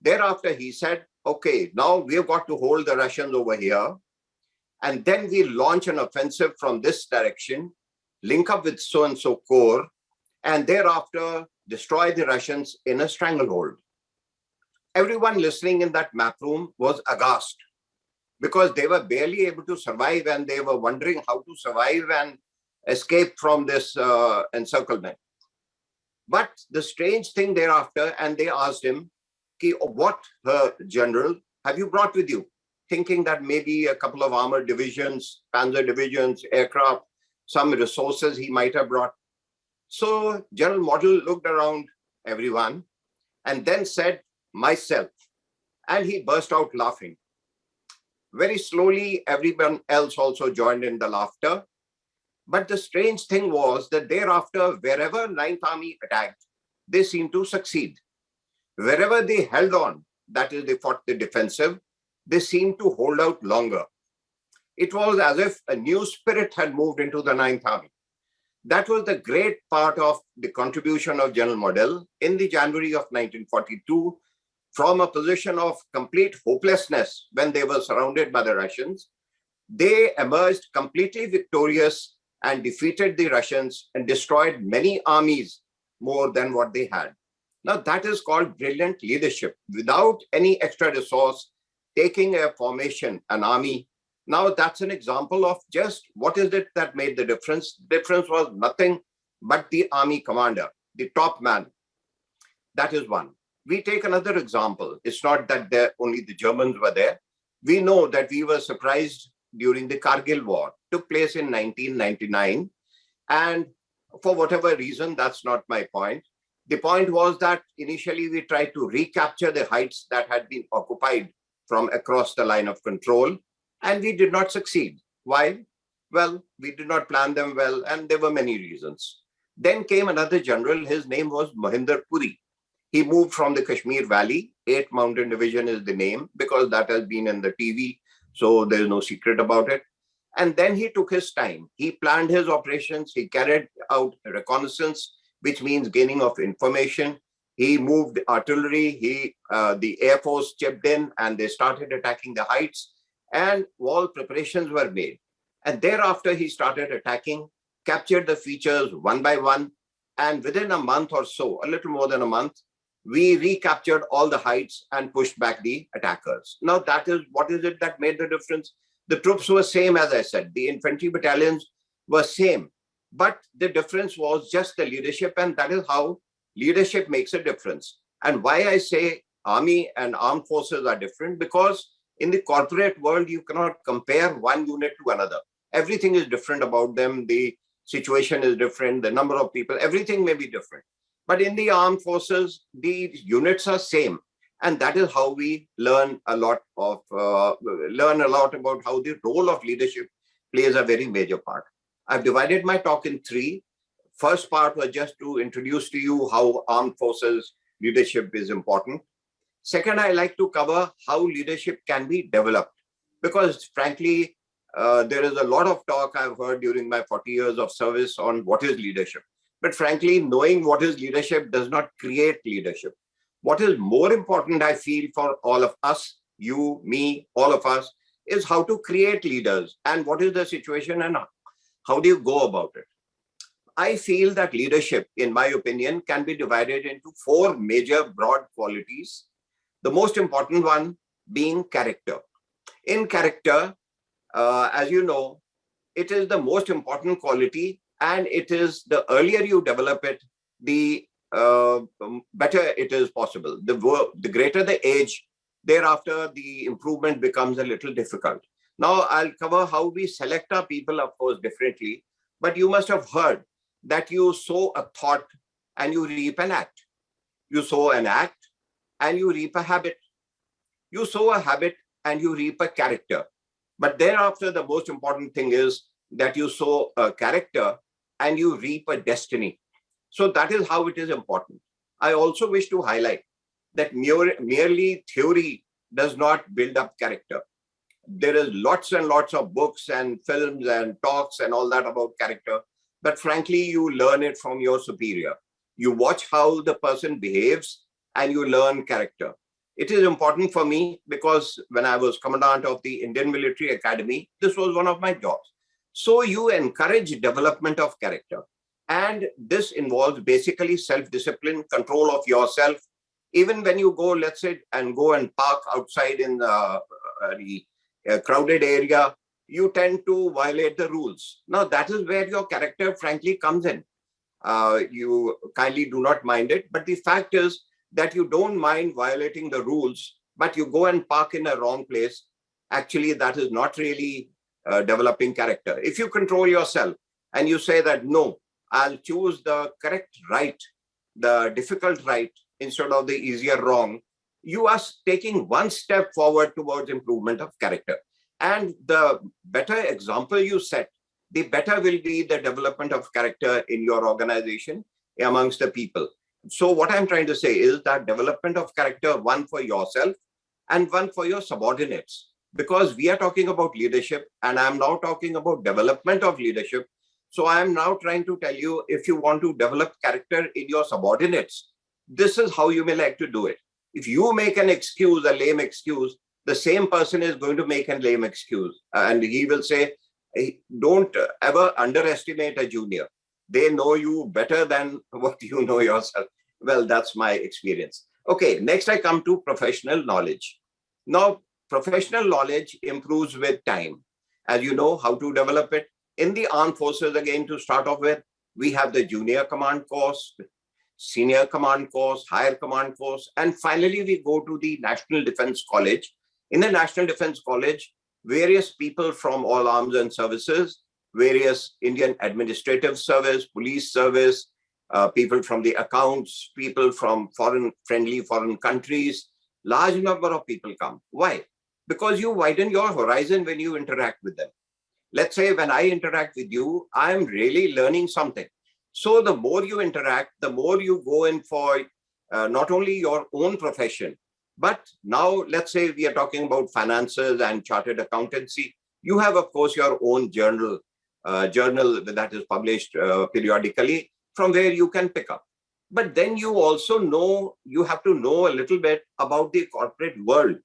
Speaker 20: Thereafter, he said, okay, now we've got to hold the Russians over here. And then we launch an offensive from this direction, link up with so-and-so corps, and thereafter destroy the Russians in a stranglehold. Everyone listening in that map room was aghast because they were barely able to survive and they were wondering how to survive and escape from this encirclement. But the strange thing thereafter, and they asked him, what, General, have you brought with you? Thinking that maybe a couple of armored divisions, panzer divisions, aircraft, some resources he might have brought. So General Model looked around everyone and then said, myself. And he burst out laughing. Very slowly, everyone else also joined in the laughter. But the strange thing was that thereafter, wherever 9th Army attacked, they seemed to succeed. Wherever they held on, that is, they fought the defensive, they seemed to hold out longer. It was as if a new spirit had moved into the 9th Army. That was the great part of the contribution of General Model in the January of 1942, from a position of complete hopelessness when they were surrounded by the Russians. They emerged completely victorious and defeated the Russians and destroyed many armies more than what they had. Now that is called brilliant leadership. Without any extra resource, taking a formation, an army. Now that's an example of just what is it that made the difference. The difference was nothing but the army commander, the top man. That is one. We take another example. It's not that only the Germans were there. We know that we were surprised during the Kargil War, took place in 1999. And for whatever reason, that's not my point. The point was that initially we tried to recapture the heights that had been occupied from across the line of control, and we did not succeed. Why? Well, we did not plan them well, and there were many reasons. Then came another general. His name was Mohinder Puri. He moved from the Kashmir Valley. 8th Mountain Division is the name because that has been in the TV, so there's no secret about it. And then he took his time. He planned his operations. He carried out reconnaissance, which means gaining of information. He moved artillery. The Air Force chipped in and they started attacking the heights, and all preparations were made. And thereafter, he started attacking, captured the features one by one. And within a month or so, a little more than a month, we recaptured all the heights and pushed back the attackers. Now, that is what is it that made the difference? The troops were same, as I said. The infantry battalions were same. But the difference was just the leadership, and that is how leadership makes a difference. And why I say army and armed forces are different, because in the corporate world, you cannot compare one unit to another. Everything is different about them. The situation is different. The number of people, everything may be different. But in the armed forces, the units are same. And that is how we learn a lot about how the role of leadership plays a very major part. I've divided my talk in three. First part was just to introduce to you how armed forces leadership is important. Second, I like to cover how leadership can be developed, because frankly, there is a lot of talk I've heard during my 40 years of service on what is leadership. But frankly, knowing what is leadership does not create leadership. What is more important, I feel, for all of us, you, me, all of us, is how to create leaders and what is the situation and how do you go about it. I feel that leadership, in my opinion, can be divided into 4 major broad qualities. The most important one being character. In character, as you know, it is the most important quality, and it is the earlier you develop it, the better it is possible. The greater the age, thereafter the improvement becomes a little difficult. Now I'll cover how we select our people, of course, differently, but you must have heard that you sow a thought and you reap an act. You sow an act and you reap a habit. You sow a habit and you reap a character. But thereafter, the most important thing is that you sow a character and you reap a destiny. So that is how it is important. I also wish to highlight that merely theory does not build up character. There is lots and lots of books and films and talks and all that about character, but frankly, you learn it from your superior. You watch how the person behaves and you learn character. It is important for me because when I was commandant of the Indian Military Academy, this was one of my jobs. So you encourage development of character. And this involves basically self-discipline, control of yourself. Even when you go, let's say, and go and park outside in the crowded area, you tend to violate the rules. Now, that is where your character, frankly, comes in. You kindly do not mind it. But the fact is that you don't mind violating the rules, but you go and park in a wrong place. Actually, that is not really developing character. If you control yourself and you say that, no, I'll choose the correct right, the difficult right, instead of the easier wrong, you are taking one step forward towards improvement of character. And the better example you set, the better will be the development of character in your organization amongst the people. So what I'm trying to say is that development of character, one for yourself and one for your subordinates, because we are talking about leadership and I'm now talking about development of leadership. So I am now trying to tell you, if you want to develop character in your subordinates, this is how you may like to do it. If you make an excuse, a lame excuse, the same person is going to make a lame excuse. And he will say, hey, don't ever underestimate a junior. They know you better than what you know yourself. Well, that's my experience. Okay, next I come to professional knowledge. Now, professional knowledge improves with time. As you know, how to develop it. In the armed forces, again, to start off with, we have the junior command course, senior command course, higher command course, and finally we go to the National Defense College. In the National Defense College, various people from all arms and services, various Indian administrative service, police service, people from the accounts, people from friendly foreign countries, large number of people come. Why? Because you widen your horizon when you interact with them. Let's say when I interact with you, I'm really learning something. So the more you interact, the more you go in for not only your own profession, but now let's say we are talking about finances and chartered accountancy. You have, of course, your own journal that is published periodically from where you can pick up. But then you also know, you have to know a little bit about the corporate world,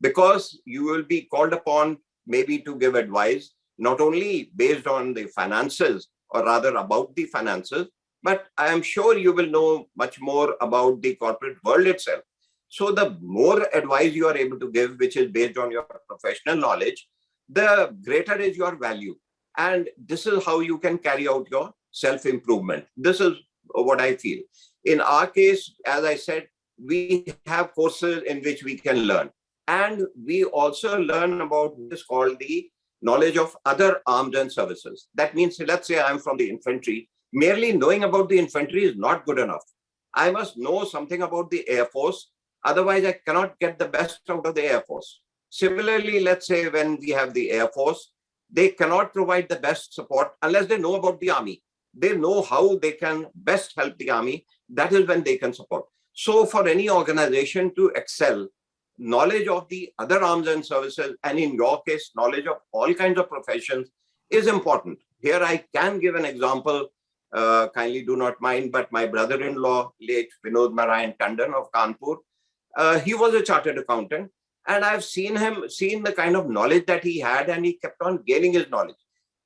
Speaker 20: because you will be called upon maybe to give advice, not only based on the finances, or rather about the finances, but I am sure you will know much more about the corporate world itself. So the more advice you are able to give, which is based on your professional knowledge, the greater is your value. And this is how you can carry out your self-improvement. This is what I feel. In our case, as I said, we have courses in which we can learn. And we also learn about what is called the knowledge of other arms and services. That means, let's say I'm from the infantry. Merely knowing about the infantry is not good enough. I must know something about the Air Force. Otherwise, I cannot get the best out of the Air Force. Similarly, let's say when we have the Air Force, they cannot provide the best support unless they know about the Army. They know how they can best help the Army. That is when they can support. So for any organization to excel, knowledge of the other arms and services, and in your case, knowledge of all kinds of professions is important. Here I can give an example, kindly do not mind, but my brother-in-law, late Vinod Narayan Tandon of Kanpur, he was a chartered accountant, and I've seen the kind of knowledge that he had, and he kept on gaining his knowledge.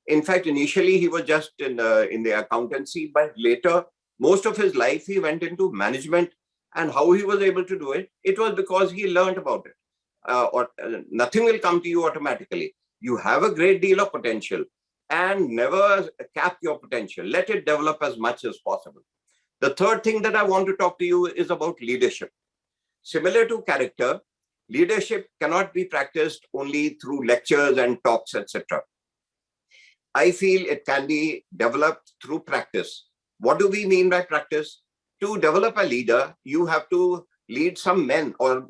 Speaker 20: In fact, initially he was just in the accountancy, but later, most of his life, he went into management. And how he was able to do it, it was because he learned about it. Nothing will come to you automatically. You have a great deal of potential, and never cap your potential. Let it develop as much as possible. The third thing that I want to talk to you is about leadership. Similar to character, leadership cannot be practiced only through lectures and talks, etc. I feel it can be developed through practice. What do we mean by practice? To develop a leader, you have to lead some men or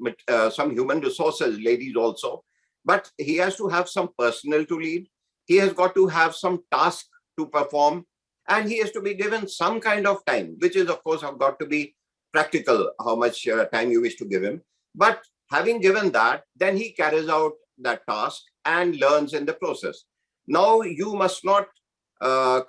Speaker 20: some human resources, ladies also, but he has to have some personnel to lead. He has got to have some task to perform, and he has to be given some kind of time, which is, of course, have got to be practical how much time you wish to give him. But having given that, then he carries out that task and learns in the process. Now you must not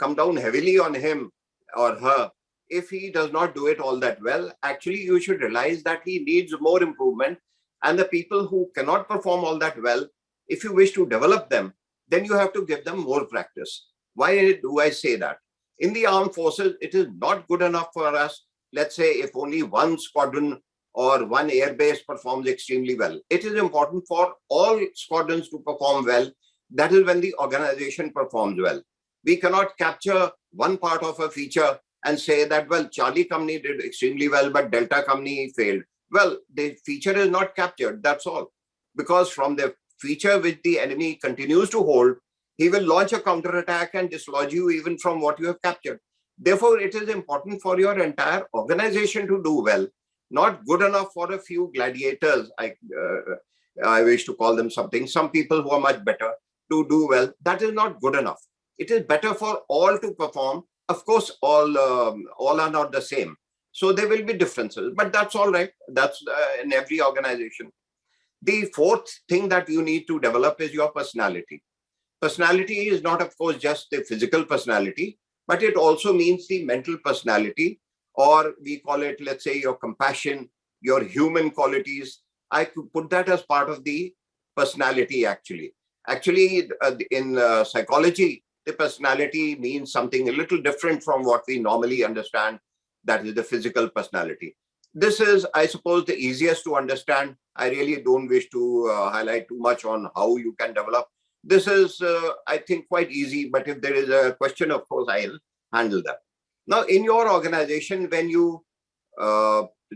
Speaker 20: come down heavily on him or her if he does not do it all that well. Actually, you should realize that he needs more improvement, and the people who cannot perform all that well, if you wish to develop them, then you have to give them more practice. Why do I say that? In the armed forces, it is not good enough for us, let's say, if only one squadron or one airbase performs extremely well. It is important for all squadrons to perform well. That is when the organization performs well. We cannot capture one part of a feature and say that, well, Charlie company did extremely well, but Delta company failed. Well, the feature is not captured, that's all. Because from the feature which the enemy continues to hold, he will launch a counterattack and dislodge you even from what you have captured. Therefore, it is important for your entire organization to do well. Not good enough for a few gladiators, I wish to call them something, some people who are much better to do well. That is not good enough. It is better for all to perform. Of course, all are not the same. So there will be differences, but that's all right. That's in every organization. The fourth thing that you need to develop is your personality. Personality is not, of course, just the physical personality, but it also means the mental personality, or we call it, let's say, your compassion, your human qualities. I could put that as part of the personality, actually. Actually, in psychology, the personality means something a little different from what we normally understand, that is the physical personality. This is, I suppose, the easiest to understand. I really don't wish to highlight too much on how you can develop. This is, I think, quite easy, but if there is a question, of course, I'll handle that. Now, in your organization, when you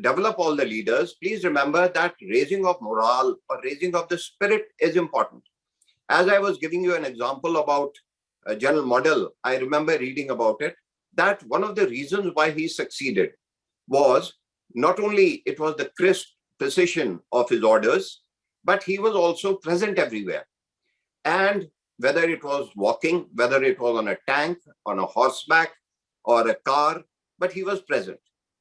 Speaker 20: develop all the leaders, please remember that raising of morale or raising of the spirit is important. As I was giving you an example about General Model, I remember reading about it, that one of the reasons why he succeeded was not only it was the crisp precision of his orders, but he was also present everywhere. And whether it was walking, whether it was on a tank, on a horseback, or a car, but he was present.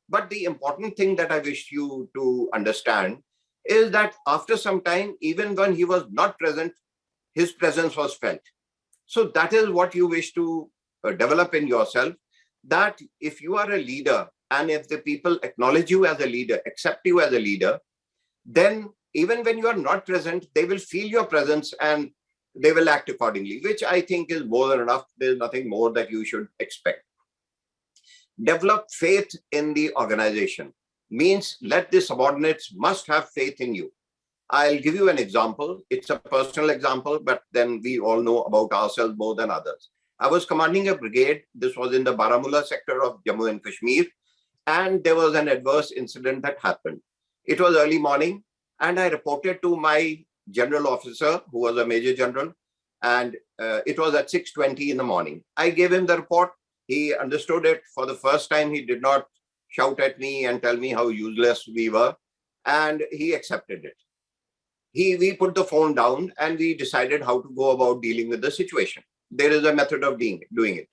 Speaker 20: But the important thing that I wish you to understand is that after some time, even when he was not present, his presence was felt. So that is what you wish to develop in yourself, that if you are a leader and if the people acknowledge you as a leader, accept you as a leader, then even when you are not present, they will feel your presence and they will act accordingly, which I think is more than enough. There's nothing more that you should expect. Develop faith in the organization means let the subordinates must have faith in you. I'll give you an example. It's a personal example, but then we all know about ourselves more than others. I was commanding a brigade. This was in the Baramulla sector of Jammu and Kashmir. And there was an adverse incident that happened. It was early morning, and I reported to my general officer, who was a major general, and it was at 6:20 in the morning. I gave him the report. He understood it. For the first time, he did not shout at me and tell me how useless we were, and he accepted it. We put the phone down and we decided how to go about dealing with the situation. There is a method of doing it.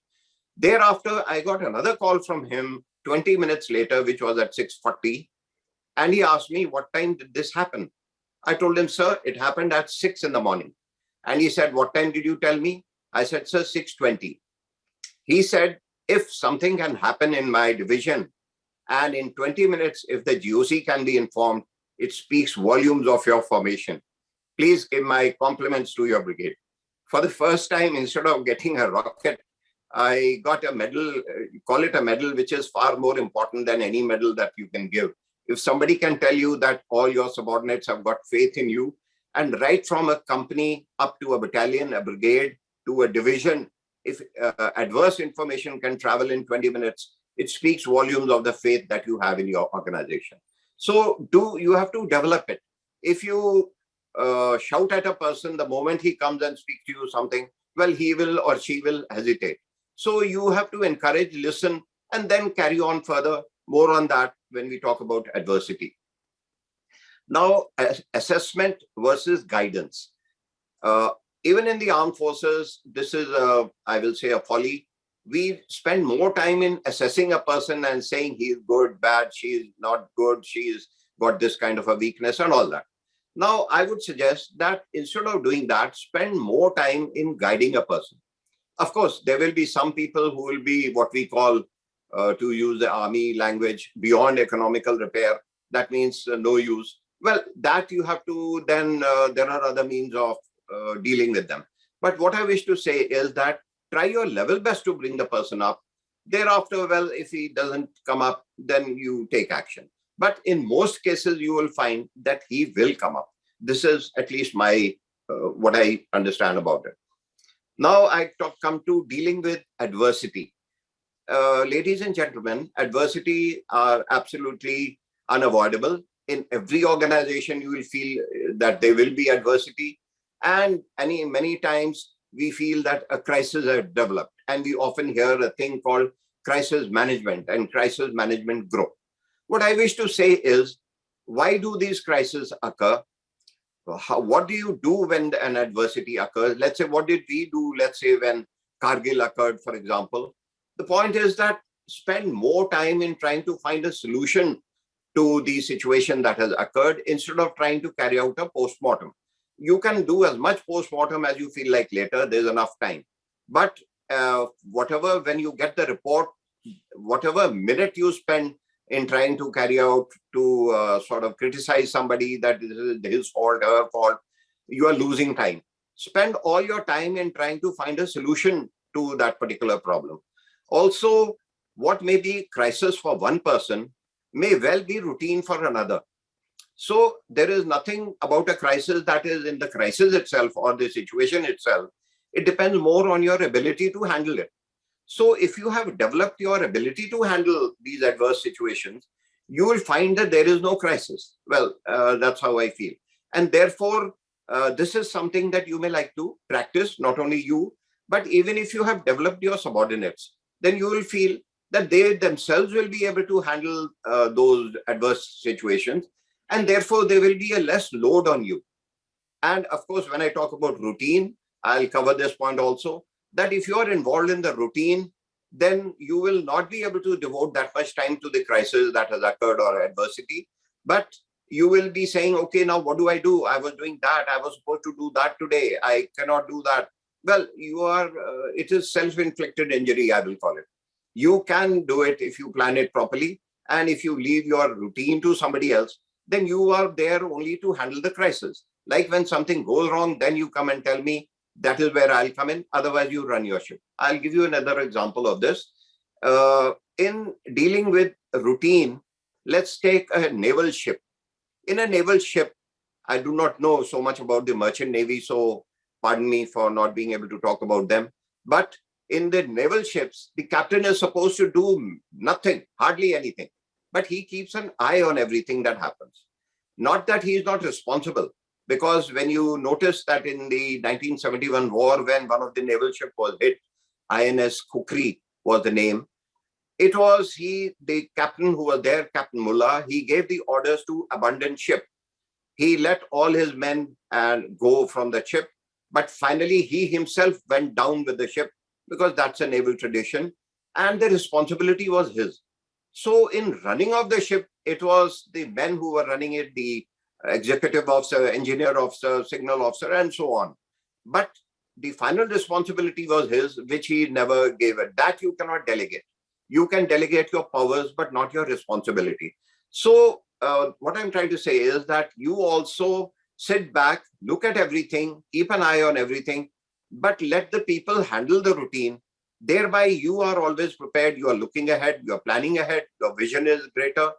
Speaker 20: Thereafter, I got another call from him 20 minutes later, which was at 6:40. And he asked me, what time did this happen? I told him, sir, it happened at 6 in the morning. And he said, what time did you tell me? I said, sir, 6:20. He said, if something can happen in my division, and in 20 minutes, if the GOC can be informed, it speaks volumes of your formation. Please give my compliments to your brigade. For the first time, instead of getting a rocket, I got a medal, call it a medal, which is far more important than any medal that you can give. If somebody can tell you that all your subordinates have got faith in you, and right from a company up to a battalion, a brigade, to a division, if adverse information can travel in 20 minutes, it speaks volumes of the faith that you have in your organization. So you have to develop it. If you shout at a person the moment he comes and speaks to you something, well, he will or she will hesitate. So you have to encourage, listen, and then carry on further. More on that when we talk about adversity. Now, assessment versus guidance. Even in the armed forces, this is, I will say, a folly. we spend more time in assessing a person and saying he's good, bad, she's not good, she's got this kind of a weakness and all that. Now, I would suggest that instead of doing that, spend more time in guiding a person. Of course, there will be some people who will be what we call, to use the army language, beyond economical repair. That means no use. Well, that you have to then, there are other means of dealing with them. But what I wish to say is that try your level best to bring the person up. Thereafter, well, if he doesn't come up, then you take action. But in most cases, you will find that he will come up. This is at least my what I understand about it. Now I come to dealing with adversity. Ladies and gentlemen, adversity are absolutely unavoidable. In every organization, you will feel that there will be adversity. And many times we feel that a crisis has developed. And we often hear a thing called crisis management and crisis management group. What I wish to say is, why do these crises occur? What do you do when an adversity occurs? Let's say, what did we do, let's say, when Kargil occurred, for example? The point is that spend more time in trying to find a solution to the situation that has occurred instead of trying to carry out a post-mortem. You can do as much post-mortem as you feel like later, there's enough time. But whatever, when you get the report, whatever minute you spend in trying to carry out to sort of criticize somebody that this is his fault, her fault, you are losing time. Spend all your time in trying to find a solution to that particular problem. Also, what may be crisis for one person may well be routine for another. So there is nothing about a crisis that is in the crisis itself or the situation itself. It depends more on your ability to handle it. So if you have developed your ability to handle these adverse situations, you will find that there is no crisis. Well, that's how I feel. And therefore, this is something that you may like to practice, not only you, but even if you have developed your subordinates, then you will feel that they themselves will be able to handle those adverse situations. And therefore, there will be a less load on you. And of course, when I talk about routine, I'll cover this point also, that if you are involved in the routine, then you will not be able to devote that much time to the crisis that has occurred or adversity. But you will be saying, okay, now what do? I was doing that. I was supposed to do that today. I cannot do that. Well, you are, it is self-inflicted injury, I will call it. You can do it if you plan it properly. And if you leave your routine to somebody else, then you are there only to handle the crisis. Like when something goes wrong, then you come and tell me, that is where I'll come in. Otherwise, you run your ship. I'll give you another example of this. In dealing with routine, let's take a naval ship. In a naval ship, I do not know so much about the merchant navy, so pardon me for not being able to talk about them. But in the naval ships, the captain is supposed to do nothing, hardly anything. But he keeps an eye on everything that happens. Not that he is not responsible. Because when you notice that in the 1971 war, when one of the naval ships was hit, INS Kukri was the name, it was the captain who was there, Captain Mullah, he gave the orders to abandon ship. He let all his men go from the ship, but finally he himself went down with the ship because that's a naval tradition and the responsibility was his. So in running of the ship, it was the men who were running it, the executive officer, engineer officer, signal officer, and so on. But the final responsibility was his, which he never gave it. That you cannot delegate. You can delegate your powers, but not your responsibility. So what I'm trying to say is that you also sit back, look at everything, keep an eye on everything, but let the people handle the routine. Thereby, you are always prepared. You are looking ahead. You are planning ahead. Your vision is greater.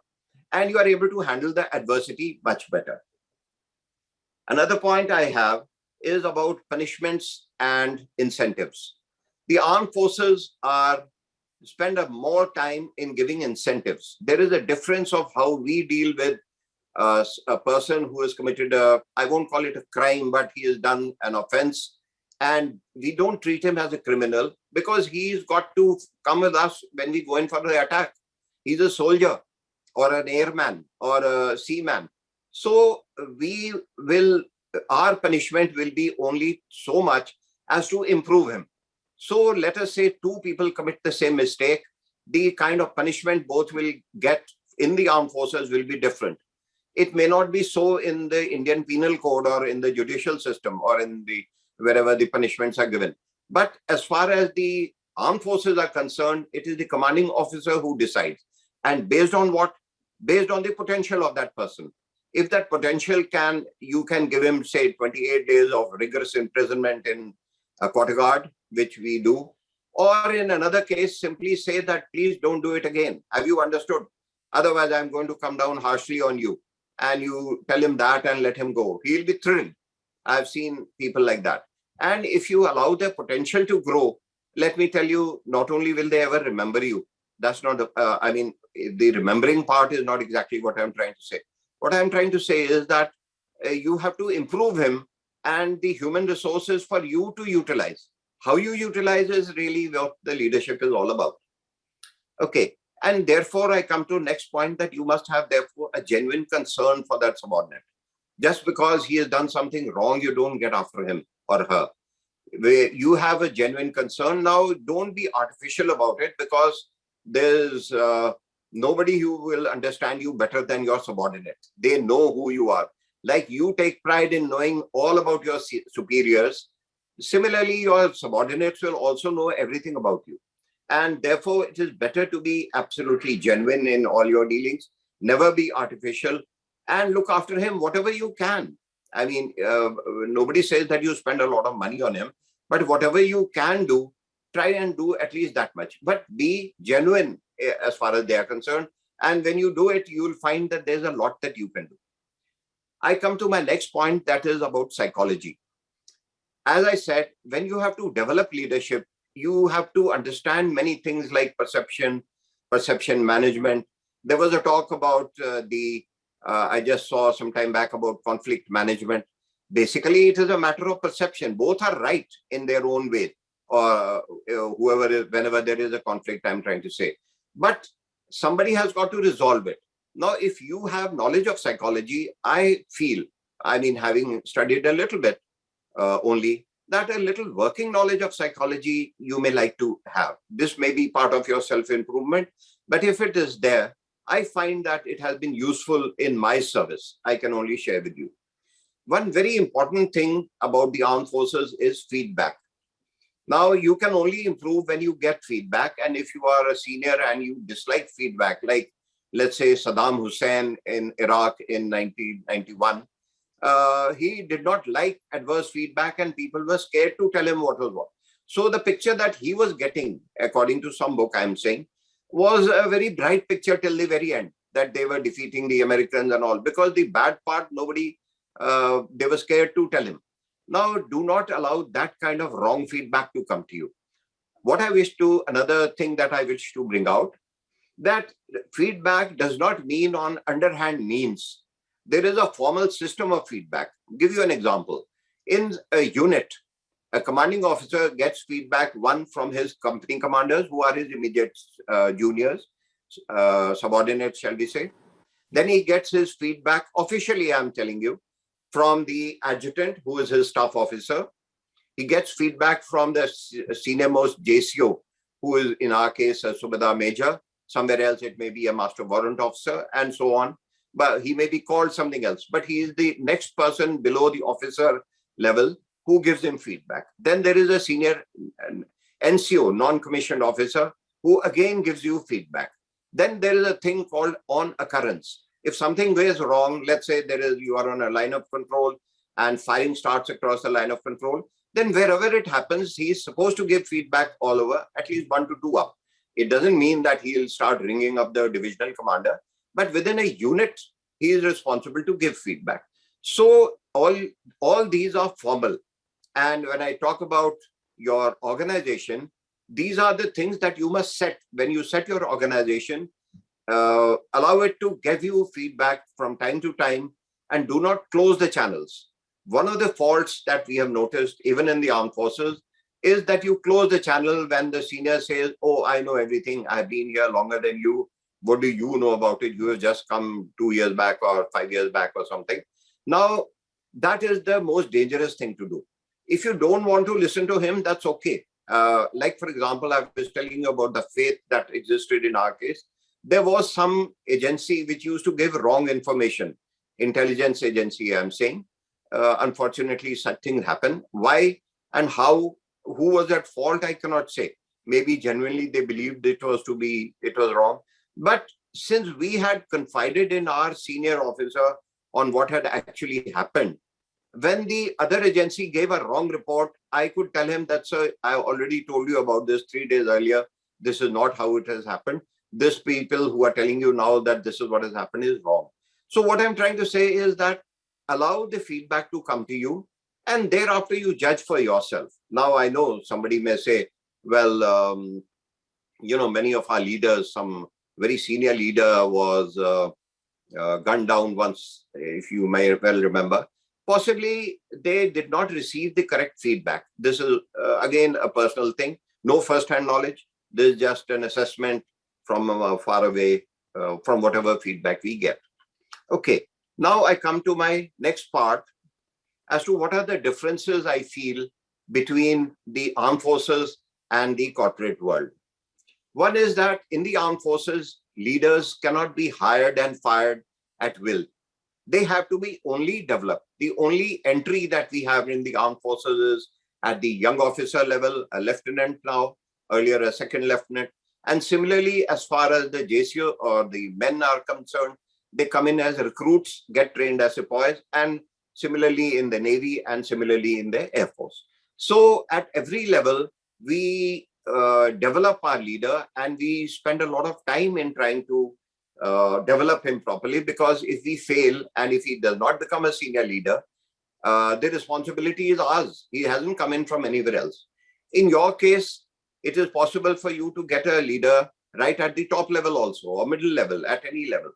Speaker 20: And you are able to handle the adversity much better. Another point I have is about punishments and incentives. The armed forces spend more time in giving incentives. There is a difference of how we deal with a person who has committed I won't call it a crime, but he has done an offense. And we don't treat him as a criminal because he's got to come with us when we go in for the attack. He's a soldier, or an airman, or a seaman. So our punishment will be only so much as to improve him. So let us say two people commit the same mistake. The kind of punishment both will get in the armed forces will be different. It may not be so in the Indian Penal Code or in the judicial system or in the wherever the punishments are given. But as far as the armed forces are concerned, it is the commanding officer who decides. And based on what? Based on the potential of that person. If that potential you can give him, say, 28 days of rigorous imprisonment in a quarter guard, which we do. Or in another case, simply say that, please don't do it again. Have you understood? Otherwise, I'm going to come down harshly on you. And you tell him that and let him go. He'll be thrilled. I've seen people like that. And if you allow their potential to grow, let me tell you, not only will they ever remember you, that's not, I mean, the remembering part is not exactly what I'm trying to say. What I'm trying to say is that you have to improve him and the human resources for you to utilize. How you utilize is really what the leadership is all about. Okay. And therefore, I come to next point that you must have, therefore, a genuine concern for that subordinate. Just because he has done something wrong, you don't get after him or her. Where you have a genuine concern. Now, don't be artificial about it, because there's nobody who will understand you better than your subordinate. They know who you are. Like you take pride in knowing all about your superiors. Similarly, your subordinates will also know everything about you. And therefore, it is better to be absolutely genuine in all your dealings. Never be artificial, and look after him whatever you can. I mean, nobody says that you spend a lot of money on him, but whatever you can do, try and do at least that much. But be genuine as far as they are concerned. And when you do it, you will find that there's a lot that you can do. I come to my next point, that is about psychology. As I said, when you have to develop leadership, you have to understand many things like perception management. There was a talk about I just saw some time back about conflict management. Basically, it is a matter of perception. Both are right in their own way, or whenever there is a conflict, I'm trying to say. But somebody has got to resolve it. Now, if you have knowledge of psychology, I feel, I mean, having studied a little bit only, that a little working knowledge of psychology you may like to have. This may be part of your self-improvement, but if it is there, I find that it has been useful in my service. I can only share with you. One very important thing about the armed forces is feedback. Now, you can only improve when you get feedback. And if you are a senior and you dislike feedback, like let's say Saddam Hussein in Iraq in 1991, he did not like adverse feedback and people were scared to tell him what was what. So the picture that he was getting, according to some book I'm saying, was a very bright picture till the very end, that they were defeating the Americans and all, because the bad part, nobody, they were scared to tell him. Now, do not allow that kind of wrong feedback to come to you. What I wish to, another thing that I wish to bring out, that feedback does not mean on underhand means. There is a formal system of feedback. I'll give you an example. In a unit, a commanding officer gets feedback, one from his company commanders, who are his immediate juniors, subordinates, shall we say. Then he gets his feedback, officially I'm telling you, from the adjutant, who is his staff officer. He gets feedback from the senior most JCO, who is in our case a Subedar Major. Somewhere else it may be a master warrant officer and so on. But he may be called something else. But he is the next person below the officer level who gives him feedback. Then there is a senior NCO, non-commissioned officer, who again gives you feedback. Then there is a thing called on occurrence. If something goes wrong, let's say you are on a line of control and firing starts across the line of control, then wherever it happens, he is supposed to give feedback all over, at least 1 to 2 up. It doesn't mean that he'll start ringing up the divisional commander, but within a unit, he is responsible to give feedback. So all these are formal. And when I talk about your organization, these are the things that you must set. When you set your organization, allow it to give you feedback from time to time and do not close the channels. One of the faults that we have noticed, even in the armed forces, is that you close the channel when the senior says, oh, I know everything. I've been here longer than you. What do you know about it? You have just come 2 years back or 5 years back or something. Now, that is the most dangerous thing to do. If you don't want to listen to him, that's okay. Like, for example, I was telling you about the faith that existed in our case. There was some agency which used to give wrong information, intelligence agency, I'm saying. Unfortunately, such things happen. Why and how, who was at fault, I cannot say. Maybe genuinely they believed it was wrong. But since we had confided in our senior officer on what had actually happened, when the other agency gave a wrong report, I could tell him that, sir, I already told you about this 3 days earlier. This is not how it has happened. These people who are telling you now that this is what has happened is wrong. So what I'm trying to say is that allow the feedback to come to you, and thereafter you judge for yourself. Now, I know somebody may say, well, many of our leaders, some very senior leader was gunned down once, if you may well remember. Possibly they did not receive the correct feedback. This is, again, a personal thing. No first-hand knowledge. This is just an assessment from far away, from whatever feedback we get. Okay, now I come to my next part as to what are the differences I feel between the armed forces and the corporate world. One is that in the armed forces, leaders cannot be hired and fired at will. They have to be only developed. The only entry that we have in the armed forces is at the young officer level, a lieutenant now, earlier a second lieutenant. And similarly, as far as the JCO or the men are concerned, they come in as recruits, get trained as sepoys, and similarly in the Navy and similarly in the Air Force. So at every level, we develop our leader, and we spend a lot of time in trying to develop him properly, because if we fail and if he does not become a senior leader, the responsibility is ours. He hasn't come in from anywhere else. In your case, it is possible for you to get a leader right at the top level also, or middle level, at any level.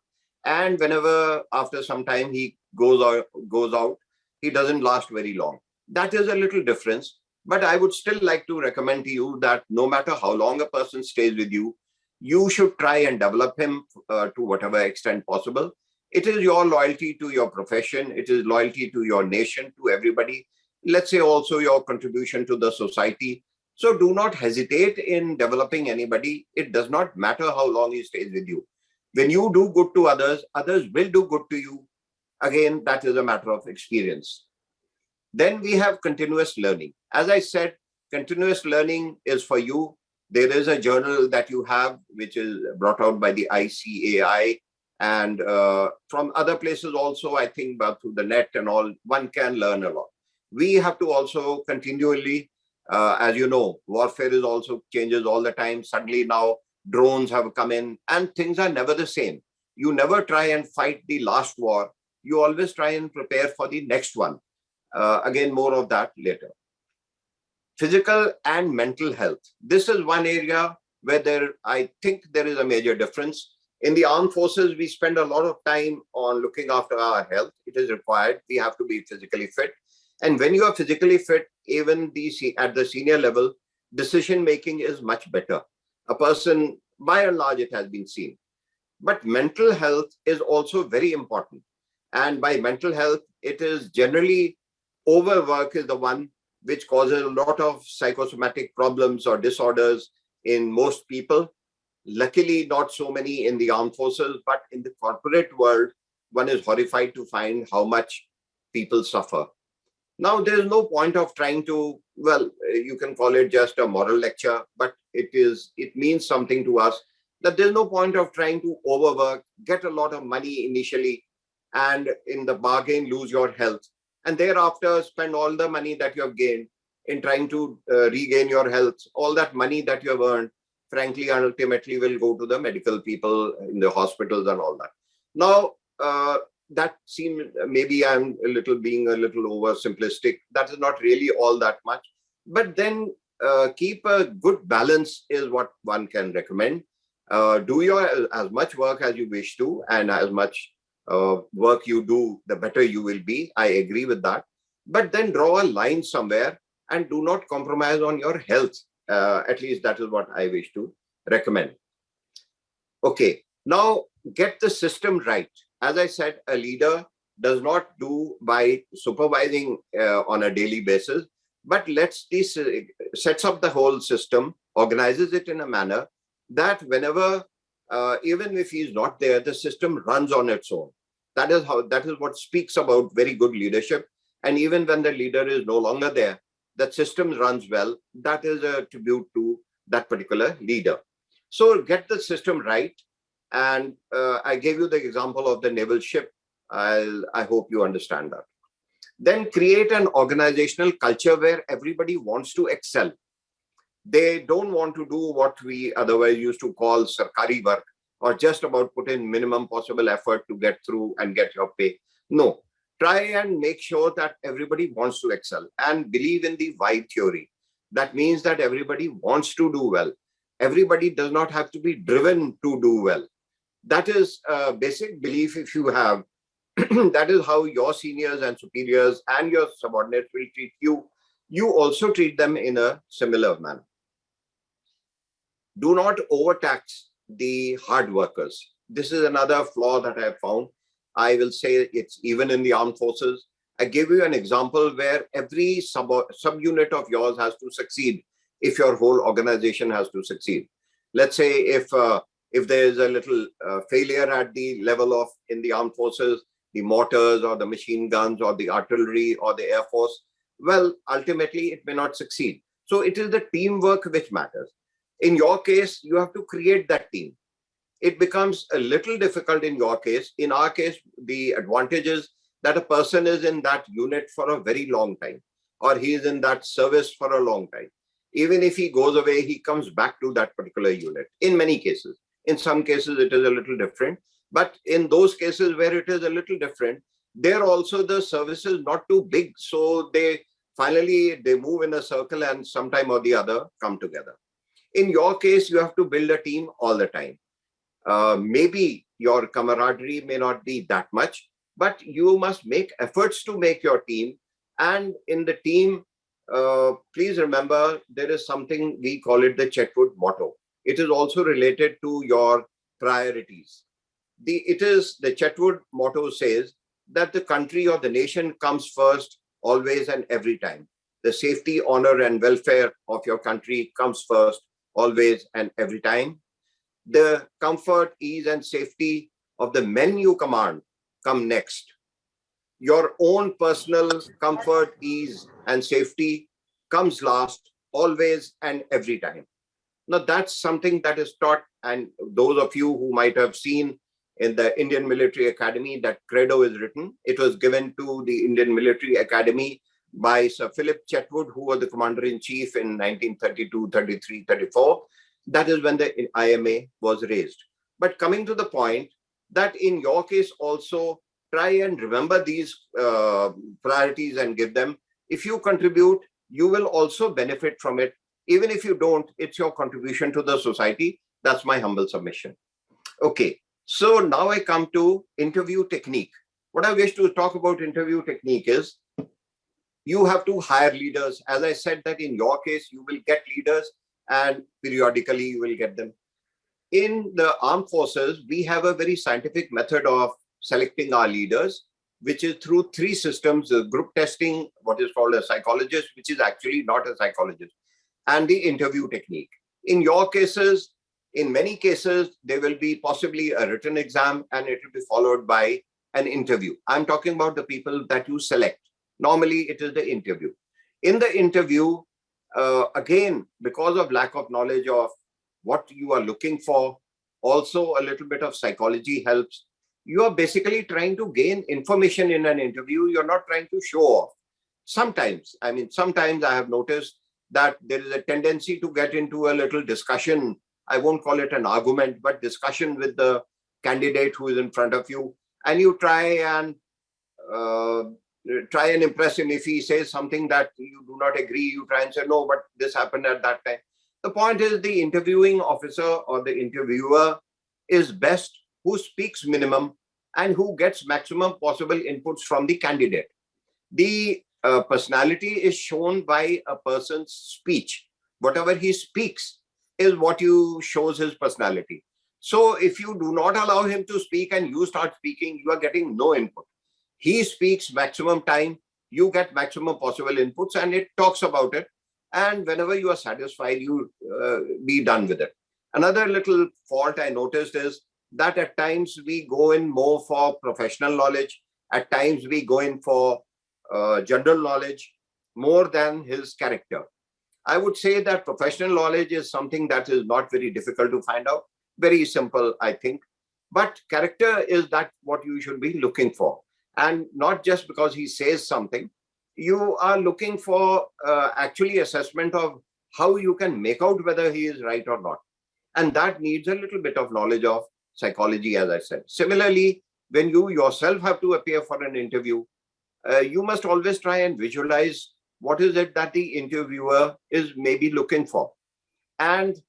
Speaker 20: And whenever after some time he goes out, he doesn't last very long. That is a little difference. But I would still like to recommend to you that no matter how long a person stays with you, you should try and develop him to whatever extent possible. It is your loyalty to your profession. It is loyalty to your nation, to everybody. Let's say also your contribution to the society. So do not hesitate in developing anybody. It does not matter how long he stays with you. When you do good to others, others will do good to you. Again, that is a matter of experience. Then we have continuous learning. As I said, continuous learning is for you. There is a journal that you have, which is brought out by the ICAI, and from other places also, I think, but through the net and all, one can learn a lot. We have to also continually, as you know, warfare is also changes all the time. Suddenly now drones have come in and things are never the same. You never try and fight the last war. You always try and prepare for the next one. Again, more of that later. Physical and mental health. This is one area where I think there is a major difference. In the armed forces, we spend a lot of time on looking after our health. It is required. We have to be physically fit. And when you are physically fit, even at the senior level, decision-making is much better. A person, by and large, it has been seen. But mental health is also very important. And by mental health, it is generally overwork is the one which causes a lot of psychosomatic problems or disorders in most people. Luckily, not so many in the armed forces, but in the corporate world, one is horrified to find how much people suffer. Now, there is no point of trying to, well, you can call it just a moral lecture, but it means something to us that there's no point of trying to overwork, get a lot of money initially, and in the bargain, lose your health. And thereafter, spend all the money that you have gained in trying to regain your health. All that money that you have earned, frankly, ultimately will go to the medical people in the hospitals and all that. Now, that seems, maybe I'm being a little over-simplistic. That is not really all that much. But then keep a good balance is what one can recommend. Do as much work as you wish to, and as much work you do, the better you will be. I agree with that. But then draw a line somewhere and do not compromise on your health. At least that is what I wish to recommend. Okay, now get the system right. As I said, a leader does not do by supervising on a daily basis. but sets up the whole system, organizes it in a manner that whenever, even if he's not there, the system runs on its own. That is what speaks about very good leadership. And even when the leader is no longer there, that system runs well. That is a tribute to that particular leader. So get the system right. And I gave you the example of the naval ship. I hope you understand that. Then create an organizational culture where everybody wants to excel. They don't want to do what we otherwise used to call sarkari work, or just about put in minimum possible effort to get through and get your pay. No, try and make sure that everybody wants to excel and believe in the why theory. That means that everybody wants to do well. Everybody does not have to be driven to do well. That is a basic belief if you have. That is how your seniors and superiors and your subordinates will treat you. You also treat them in a similar manner. Do not overtax the hard workers. This is another flaw that I have found. I will say it's even in the armed forces. I give you an example where every subunit of yours has to succeed if your whole organization has to succeed. Let's say if there is a little failure at the level of in the armed forces, the mortars or the machine guns or the artillery or the air force, well, ultimately it may not succeed. So it is the teamwork which matters. In your case, you have to create that team. It becomes a little difficult in your case. In our case, the advantage is that a person is in that unit for a very long time, or he is in that service for a long time. Even if he goes away, he comes back to that particular unit in many cases. In some cases, it is a little different. But in those cases where it is a little different, there also the service is not too big. So they move in a circle and sometime or the other come together. In your case, you have to build a team all the time. Maybe your camaraderie may not be that much, but you must make efforts to make your team. And in the team, please remember, there is something we call it the Chetwood motto. It is also related to your priorities. The Chetwood motto says that the country or the nation comes first, always and every time. The safety, honor, and welfare of your country comes first, always and every time. The comfort, ease, and safety of the men you command come next. Your own personal comfort, ease, and safety comes last, always and every time. Now, that's something that is taught, and those of you who might have seen in the Indian Military Academy, that credo is written. It was given to the Indian Military Academy by Sir Philip Chetwood, who was the Commander-in-Chief in 1932, 33, 34. That is when the IMA was raised. But coming to the point that in your case also, try and remember these priorities and give them. If you contribute, you will also benefit from it. Even if you don't, it's your contribution to the society. That's my humble submission. Okay, so now I come to interview technique. What I wish to talk about interview technique is, you have to hire leaders. As I said that in your case, you will get leaders and periodically you will get them. In the armed forces, we have a very scientific method of selecting our leaders, which is through three systems: group testing, what is called a psychologist, which is actually not a psychologist, and the interview technique. In your cases, in many cases, there will be possibly a written exam and it will be followed by an interview. I'm talking about the people that you select. Normally, it is the interview. In the interview, again, because of lack of knowledge of what you are looking for, also a little bit of psychology helps. You are basically trying to gain information in an interview. You're not trying to show off. Sometimes I have noticed that there is a tendency to get into a little discussion. I won't call it an argument, but discussion with the candidate who is in front of you. And you try and impress him. If he says something that you do not agree, you try and say, no, but this happened at that time. The point is, the interviewing officer or the interviewer is best who speaks minimum and who gets maximum possible inputs from the candidate. The personality is shown by a person's speech. Whatever he speaks is what shows his personality. So if you do not allow him to speak and you start speaking, you are getting no input. He speaks maximum time, you get maximum possible inputs and it talks about it. And whenever you are satisfied, you be done with it. Another little fault I noticed is that at times we go in more for professional knowledge. At times we go in for general knowledge more than his character. I would say that professional knowledge is something that is not very difficult to find out. Very simple, I think. But character is that what you should be looking for. And not just because he says something, you are looking for actually assessment of how you can make out whether he is right or not. And that needs a little bit of knowledge of psychology, as I said. Similarly, when you yourself have to appear for an interview, you must always try and visualize what is it that the interviewer is maybe looking for. And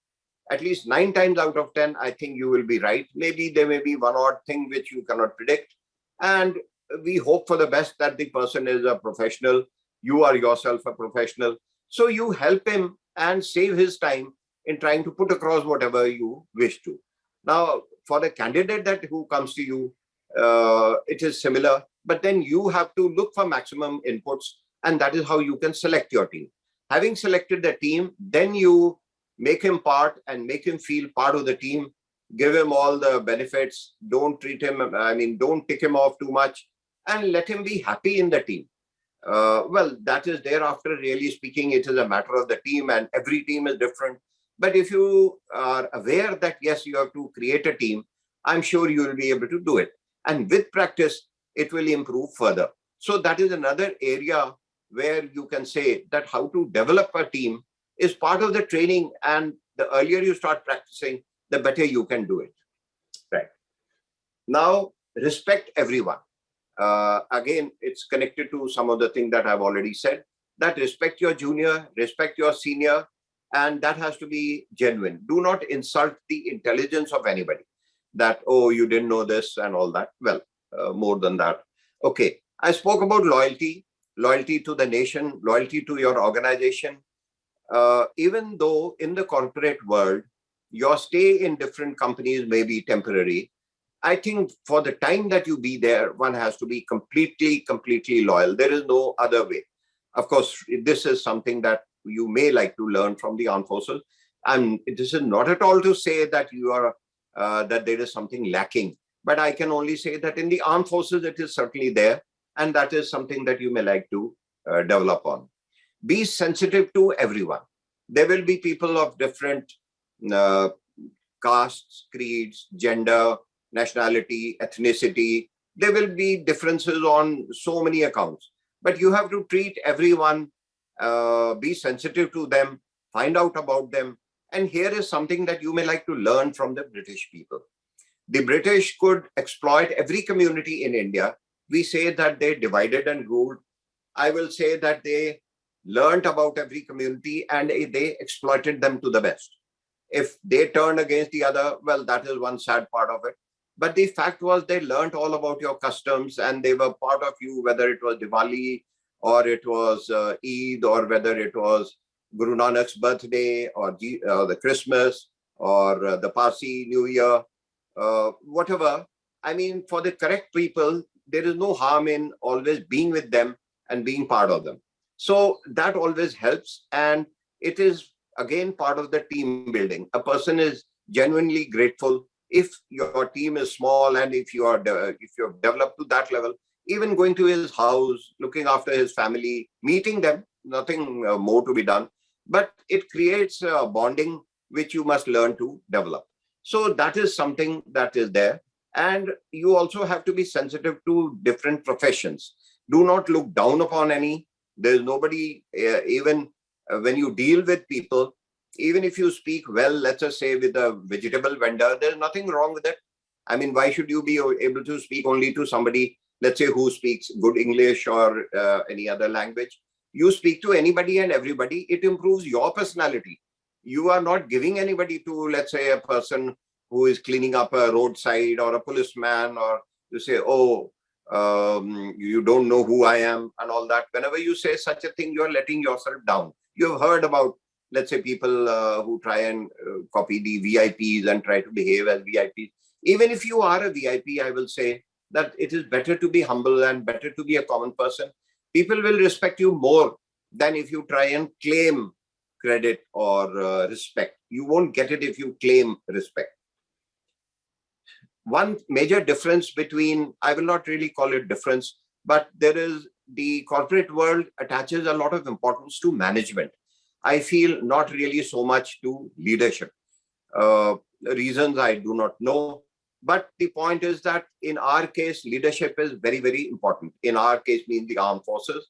Speaker 20: at least 9 times out of 10, I think you will be right. Maybe there may be one odd thing which you cannot predict. And we hope for the best that the person is a professional. You are yourself a professional. So you help him and save his time in trying to put across whatever you wish to. Now, for the candidate who comes to you, it is similar, but then you have to look for maximum inputs, and that is how you can select your team. Having selected the team, then you make him part and make him feel part of the team, give him all the benefits, don't treat him, don't tick him off too much, and let him be happy in the team. Well, that is thereafter, really speaking, it is a matter of the team, and every team is different. But if you are aware that, yes, you have to create a team, I'm sure you will be able to do it. And with practice, it will improve further. So that is another area where you can say that how to develop a team is part of the training. And the earlier you start practicing, the better you can do it. Right. Now, respect everyone. Again, it's connected to some of the things that I've already said, that respect your junior, respect your senior, and that has to be genuine. Do not insult the intelligence of anybody that, oh, you didn't know this and all that. Well, more than that. Okay, I spoke about loyalty, loyalty to the nation, loyalty to your organization. Even though in the corporate world, your stay in different companies may be temporary, I think for the time that you be there, one has to be completely loyal. There is no other way. Of course, this is something that you may like to learn from the armed forces. And this is not at all to say that you are that there is something lacking. But I can only say that in the armed forces, it is certainly there. And that is something that you may like to develop on. Be sensitive to everyone. There will be people of different castes, creeds, gender, nationality, ethnicity. There will be differences on so many accounts. But you have to treat everyone, be sensitive to them, find out about them. And here is something that you may like to learn from the British people. The British could exploit every community in India. We say that they divided and ruled. I will say that they learned about every community and they exploited them to the best. If they turned against the other, well, that is one sad part of it. But the fact was they learned all about your customs and they were part of you, whether it was Diwali or it was Eid or whether it was Guru Nanak's birthday or the Christmas or the Parsi New Year, whatever. I mean, for the correct people, there is no harm in always being with them and being part of them. So that always helps. And it is, again, part of the team building. A person is genuinely grateful if your team is small and if you are if you have developed to that level, even going to his house, looking after his family, meeting them, nothing more to be done. But it creates a bonding which you must learn to develop. So that is something that is there. And you also have to be sensitive to different professions. Do not look down upon any. There's nobody, even when you deal with people, even if you speak well, let's just say with a vegetable vendor, there's nothing wrong with it. I mean, why should you be able to speak only to somebody, let's say, who speaks good English or any other language? You speak to anybody and everybody. It improves your personality. You are not giving anybody to, let's say, a person who is cleaning up a roadside or a policeman, or to say, oh, you don't know who I am and all that. Whenever you say such a thing, you're letting yourself down. You've heard about, let's say, people who try and copy the VIPs and try to behave as VIPs. Even if you are a VIP, I will say that it is better to be humble and better to be a common person. people will respect you more than if you try and claim credit or respect. You won't get it if you claim respect. One major difference between, I will not really call it difference, but there is the corporate world attaches a lot of importance to management. I feel not really so much to leadership. Reasons I do not know. But the point is that in our case, leadership is very, very important. In our case, means the armed forces.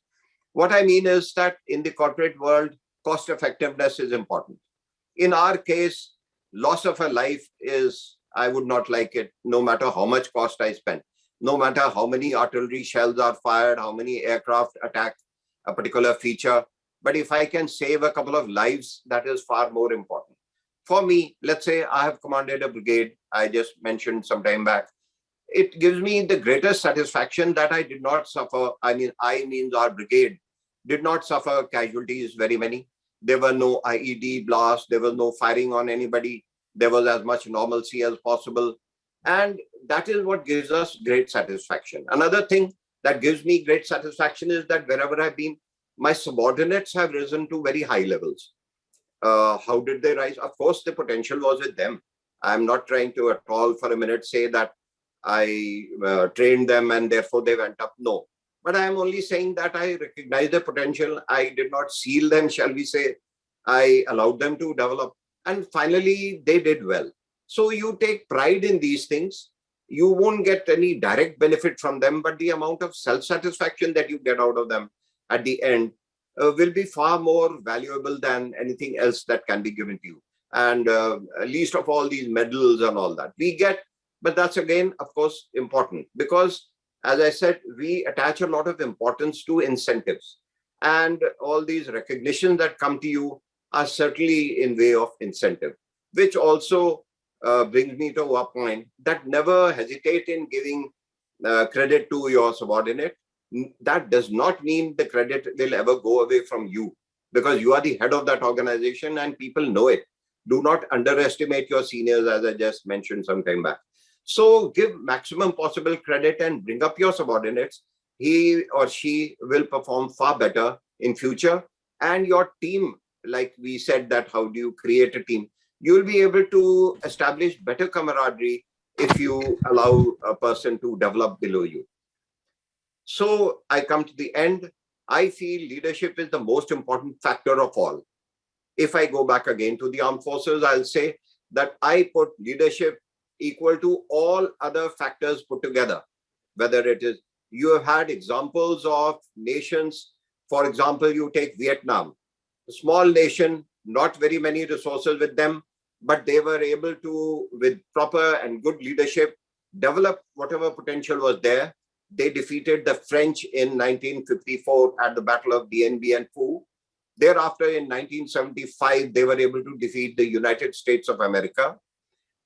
Speaker 20: What I mean is that in the corporate world, cost effectiveness is important. In our case, loss of a life is, I would not like it, no matter how much cost I spend, no matter how many artillery shells are fired, how many aircraft attack a particular feature. But if I can save a couple of lives, that is far more important. For me, let's say I have commanded a brigade, I just mentioned some time back. It gives me the greatest satisfaction that I did not suffer. I means our brigade did not suffer casualties, very many. There were no IED blasts, there was no firing on anybody. There was as much normalcy as possible. And that is what gives us great satisfaction. Another thing that gives me great satisfaction is that wherever I've been, my subordinates have risen to very high levels. How did they rise? Of course, the potential was with them. I'm not trying to at all for a minute say that I trained them and therefore they went up. No. But I am only saying that I recognize the potential. I did not seal them, shall we say. I allowed them to develop. And finally, they did well. So you take pride in these things. You won't get any direct benefit from them, but the amount of self-satisfaction that you get out of them at the end will be far more valuable than anything else that can be given to you. And least of all these medals and all that we get. But that's again, of course, important because, as I said, we attach a lot of importance to incentives. And all these recognitions that come to you are certainly in way of incentive, which also brings me to a point that never hesitate in giving credit to your subordinate. That does not mean the credit will ever go away from you because you are the head of that organization and people know it. Do not underestimate your seniors, as I just mentioned some time back. So give maximum possible credit and bring up your subordinates. He or she will perform far better in future. And your team, like we said, that how do you create a team? You will be able to establish better camaraderie if you allow a person to develop below you. So I come to the end. I feel leadership is the most important factor of all. If I go back again to the armed forces, I'll say that I put leadership equal to all other factors put together. Whether it is, you have had examples of nations, for example, you take Vietnam, a small nation, not very many resources with them, but they were able to, with proper and good leadership, develop whatever potential was there. They defeated the French in 1954 at the Battle of Dien Bien Phu. Thereafter, in 1975, they were able to defeat the United States of America.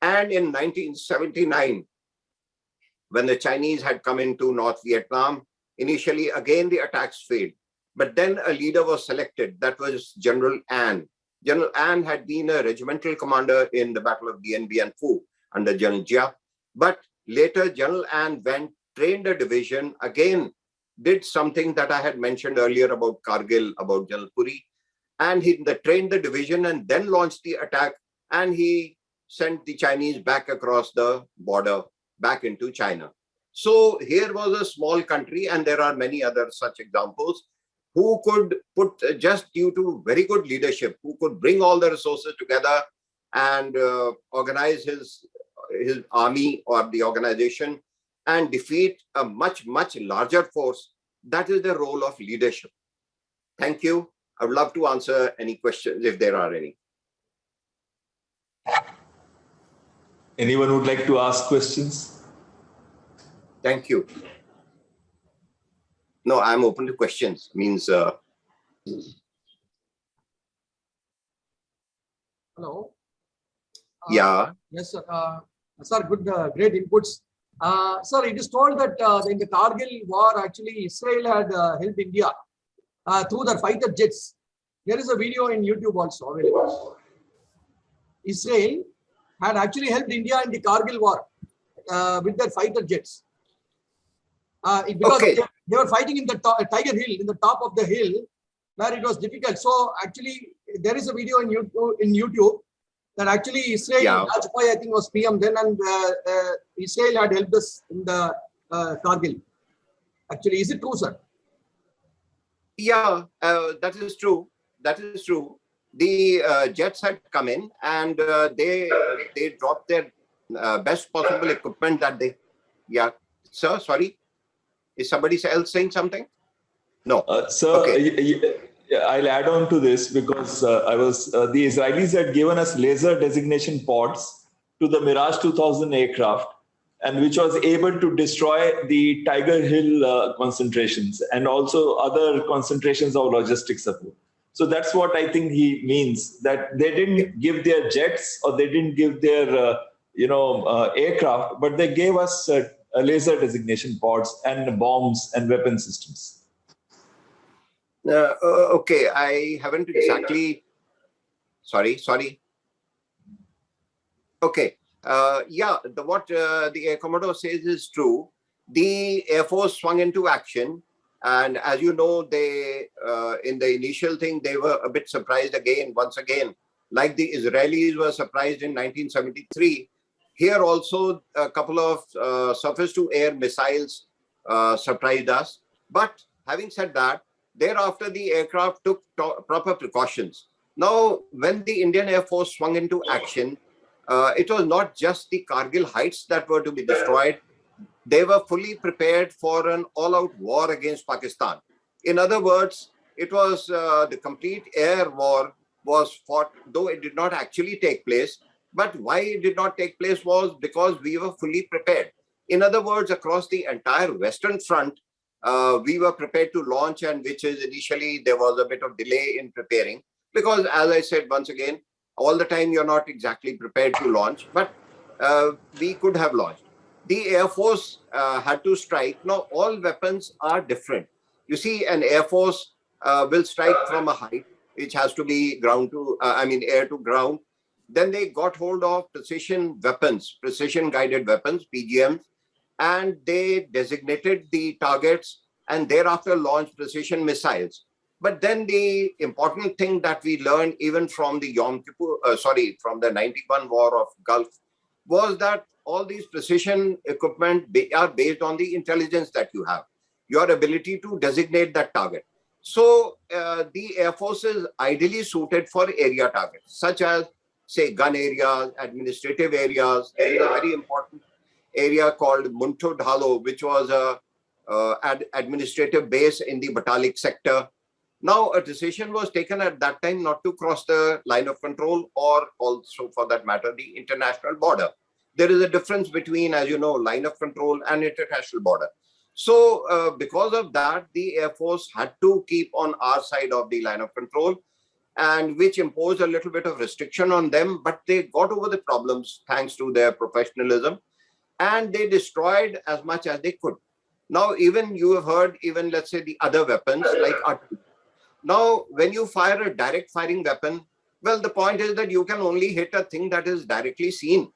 Speaker 20: And in 1979, when the Chinese had come into North Vietnam, initially, again, the attacks failed. But then a leader was selected. That was General An. General An had been a regimental commander in the Battle of Dien Bien Phu under General Jia. But later, General An went, trained a division, again, did something that I had mentioned earlier about Kargil, about Jalpuri. And he trained the division and then launched the attack. And he sent the Chinese back across the border, back into China. So here was a small country, and there are many other such examples, who could put, just due to very good leadership, who could bring all the resources together and organize his army or the organization and defeat a much, much larger force. That is the role of leadership. Thank you. I would love to answer any questions if there are any.
Speaker 8: Anyone would like to ask questions?
Speaker 20: Thank you. No, I'm open to questions. Means.
Speaker 21: Hello.
Speaker 20: Yeah.
Speaker 21: Yes, sir. Sir, good, great inputs. Sir, it is told that in the Kargil war, actually, Israel had helped India through their fighter jets. There is a video in YouTube also available. Israel had actually helped India in the Kargil war with their fighter jets. Because they were fighting in the Tiger Hill, in the top of the hill, where it was difficult. So actually, there is a video in YouTube that actually Israel, Vajpayee, I think was PM then, and Israel had helped us in the Kargil. Actually, is it true, sir?
Speaker 20: Yeah, that is true. That is true. The jets had come in and they dropped their best possible equipment that they. Yeah, sir. Sorry, is somebody else saying something? No,
Speaker 8: sir. Okay. I'll add on to this because the Israelis had given us laser designation pods to the Mirage 2000 aircraft, and which was able to destroy the Tiger Hill concentrations and also other concentrations of logistics support. So that's what I think he means, that they didn't give their jets or they didn't give their aircraft, but they gave us laser designation pods and bombs and weapon systems.
Speaker 20: Okay, I haven't exactly. Sorry. Okay. Yeah, what the Air Commodore says is true. The Air Force swung into action, and as you know, they in the initial thing they were a bit surprised once again, like the Israelis were surprised in 1973. Here also a couple of surface-to-air missiles surprised us. But having said that, thereafter the aircraft took proper precautions. Now, when the Indian Air Force swung into action, it was not just the Kargil heights that were to be destroyed. They were fully prepared for an all-out war against Pakistan. In other words, it was the complete air war was fought, though it did not actually take place. But why it did not take place was because we were fully prepared. In other words, across the entire Western Front, we were prepared to launch, and which is initially there was a bit of delay in preparing. Because as I said, once again, all the time you're not exactly prepared to launch, but we could have launched. The Air Force had to strike. Now, all weapons are different. You see, an Air Force will strike from a height, which has to be air to ground. Then they got hold of precision weapons, precision guided weapons, PGMs, and they designated the targets and thereafter launched precision missiles. But then the important thing that we learned even from the from the 91 war of Gulf was that all these precision equipment are based on the intelligence that you have, your ability to designate that target. So the Air Force is ideally suited for area targets, such as, say, gun areas, administrative areas. There is a very important area called Munto Dhalo, which was an administrative base in the Batalik sector. Now, a decision was taken at that time not to cross the line of control or also, for that matter, the international border. There is a difference between, as you know, line of control and international border. So because of that, the Air Force had to keep on our side of the line of control, and which imposed a little bit of restriction on them, but they got over the problems thanks to their professionalism, and they destroyed as much as they could. Now, even you have heard, even let's say the other weapons like artillery. Now, when you fire a direct firing weapon, well, the point is that you can only hit a thing that is directly seen.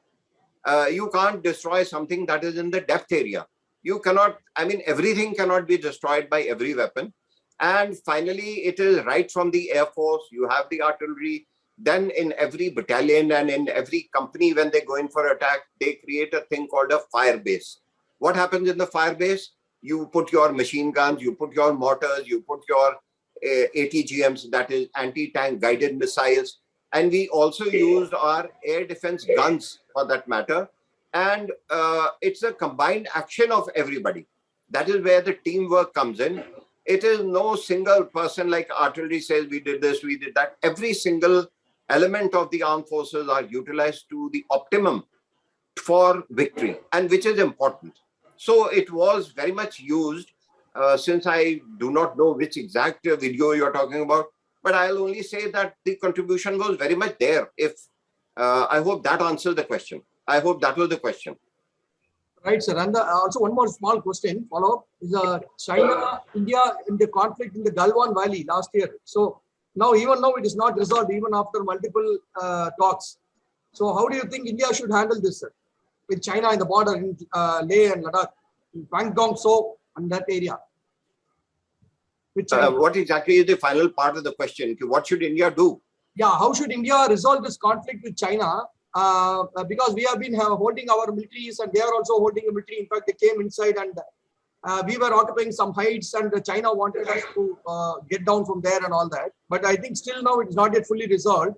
Speaker 20: You can't destroy something that is in the depth area. You cannot, everything cannot be destroyed by every weapon. And finally, it is right from the Air Force, you have the artillery. Then in every battalion and in every company, when they go in for attack, they create a thing called a fire base. What happens in the fire base? You put your machine guns, you put your mortars, you put your ATGMs, that is anti-tank guided missiles. And we also used our air defense guns for that matter. And it's a combined action of everybody. That is where the teamwork comes in. It is no single person like artillery says, we did this, we did that. Every single element of the armed forces are utilized to the optimum for victory, and which is important. So it was very much used, since I do not know which exact video you're talking about, but I'll only say that the contribution was very much there. If I hope that answers the question. I hope that was the question.
Speaker 21: Right, sir. And also one more small question, follow-up, is China, India in the conflict in the Galwan Valley last year. So now, even now, it is not resolved even after multiple talks. So how do you think India should handle this, sir? With China in the border in Leh and Ladakh, in Guangdong. So on that area?
Speaker 20: What exactly is the final part of the question? What should India do?
Speaker 21: Yeah, how should India resolve this conflict with China? Because we have been holding our militaries and they are also holding a military. In fact, they came inside and we were occupying some heights and China wanted us to get down from there and all that. But I think still now it's not yet fully resolved.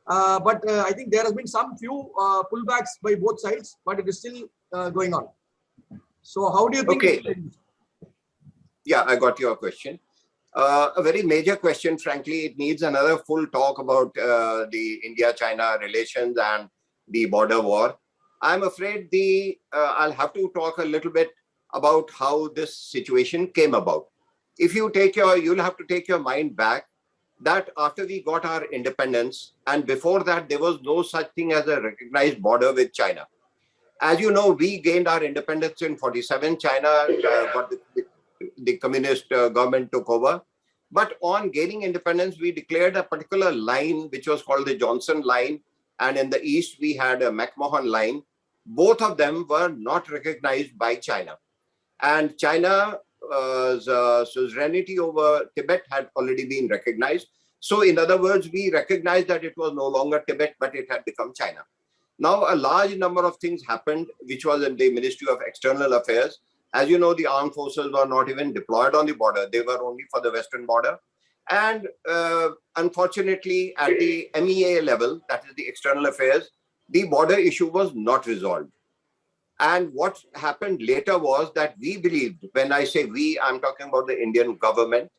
Speaker 21: But I think there has been some few pullbacks by both sides, but it is still going on. So how do you think?
Speaker 20: Okay. Yeah, I got your question. A very major question, frankly. It needs another full talk about the India-China relations and the border war. I'm afraid I'll have to talk a little bit about how this situation came about. If you you'll have to take your mind back that after we got our independence, and before that, there was no such thing as a recognized border with China. As you know, we gained our independence in 47. China got the communist government took over. But on gaining independence, we declared a particular line, which was called the Johnson Line. And in the east, we had a McMahon Line. Both of them were not recognized by China. And China's sovereignty over Tibet had already been recognized. So in other words, we recognized that it was no longer Tibet, but it had become China. Now, a large number of things happened, which was in the Ministry of External Affairs. As you know, the armed forces were not even deployed on the border. They were only for the western border. And unfortunately, at the MEA level, that is the External Affairs, the border issue was not resolved. And what happened later was that we believed, when I say we, I'm talking about the Indian government,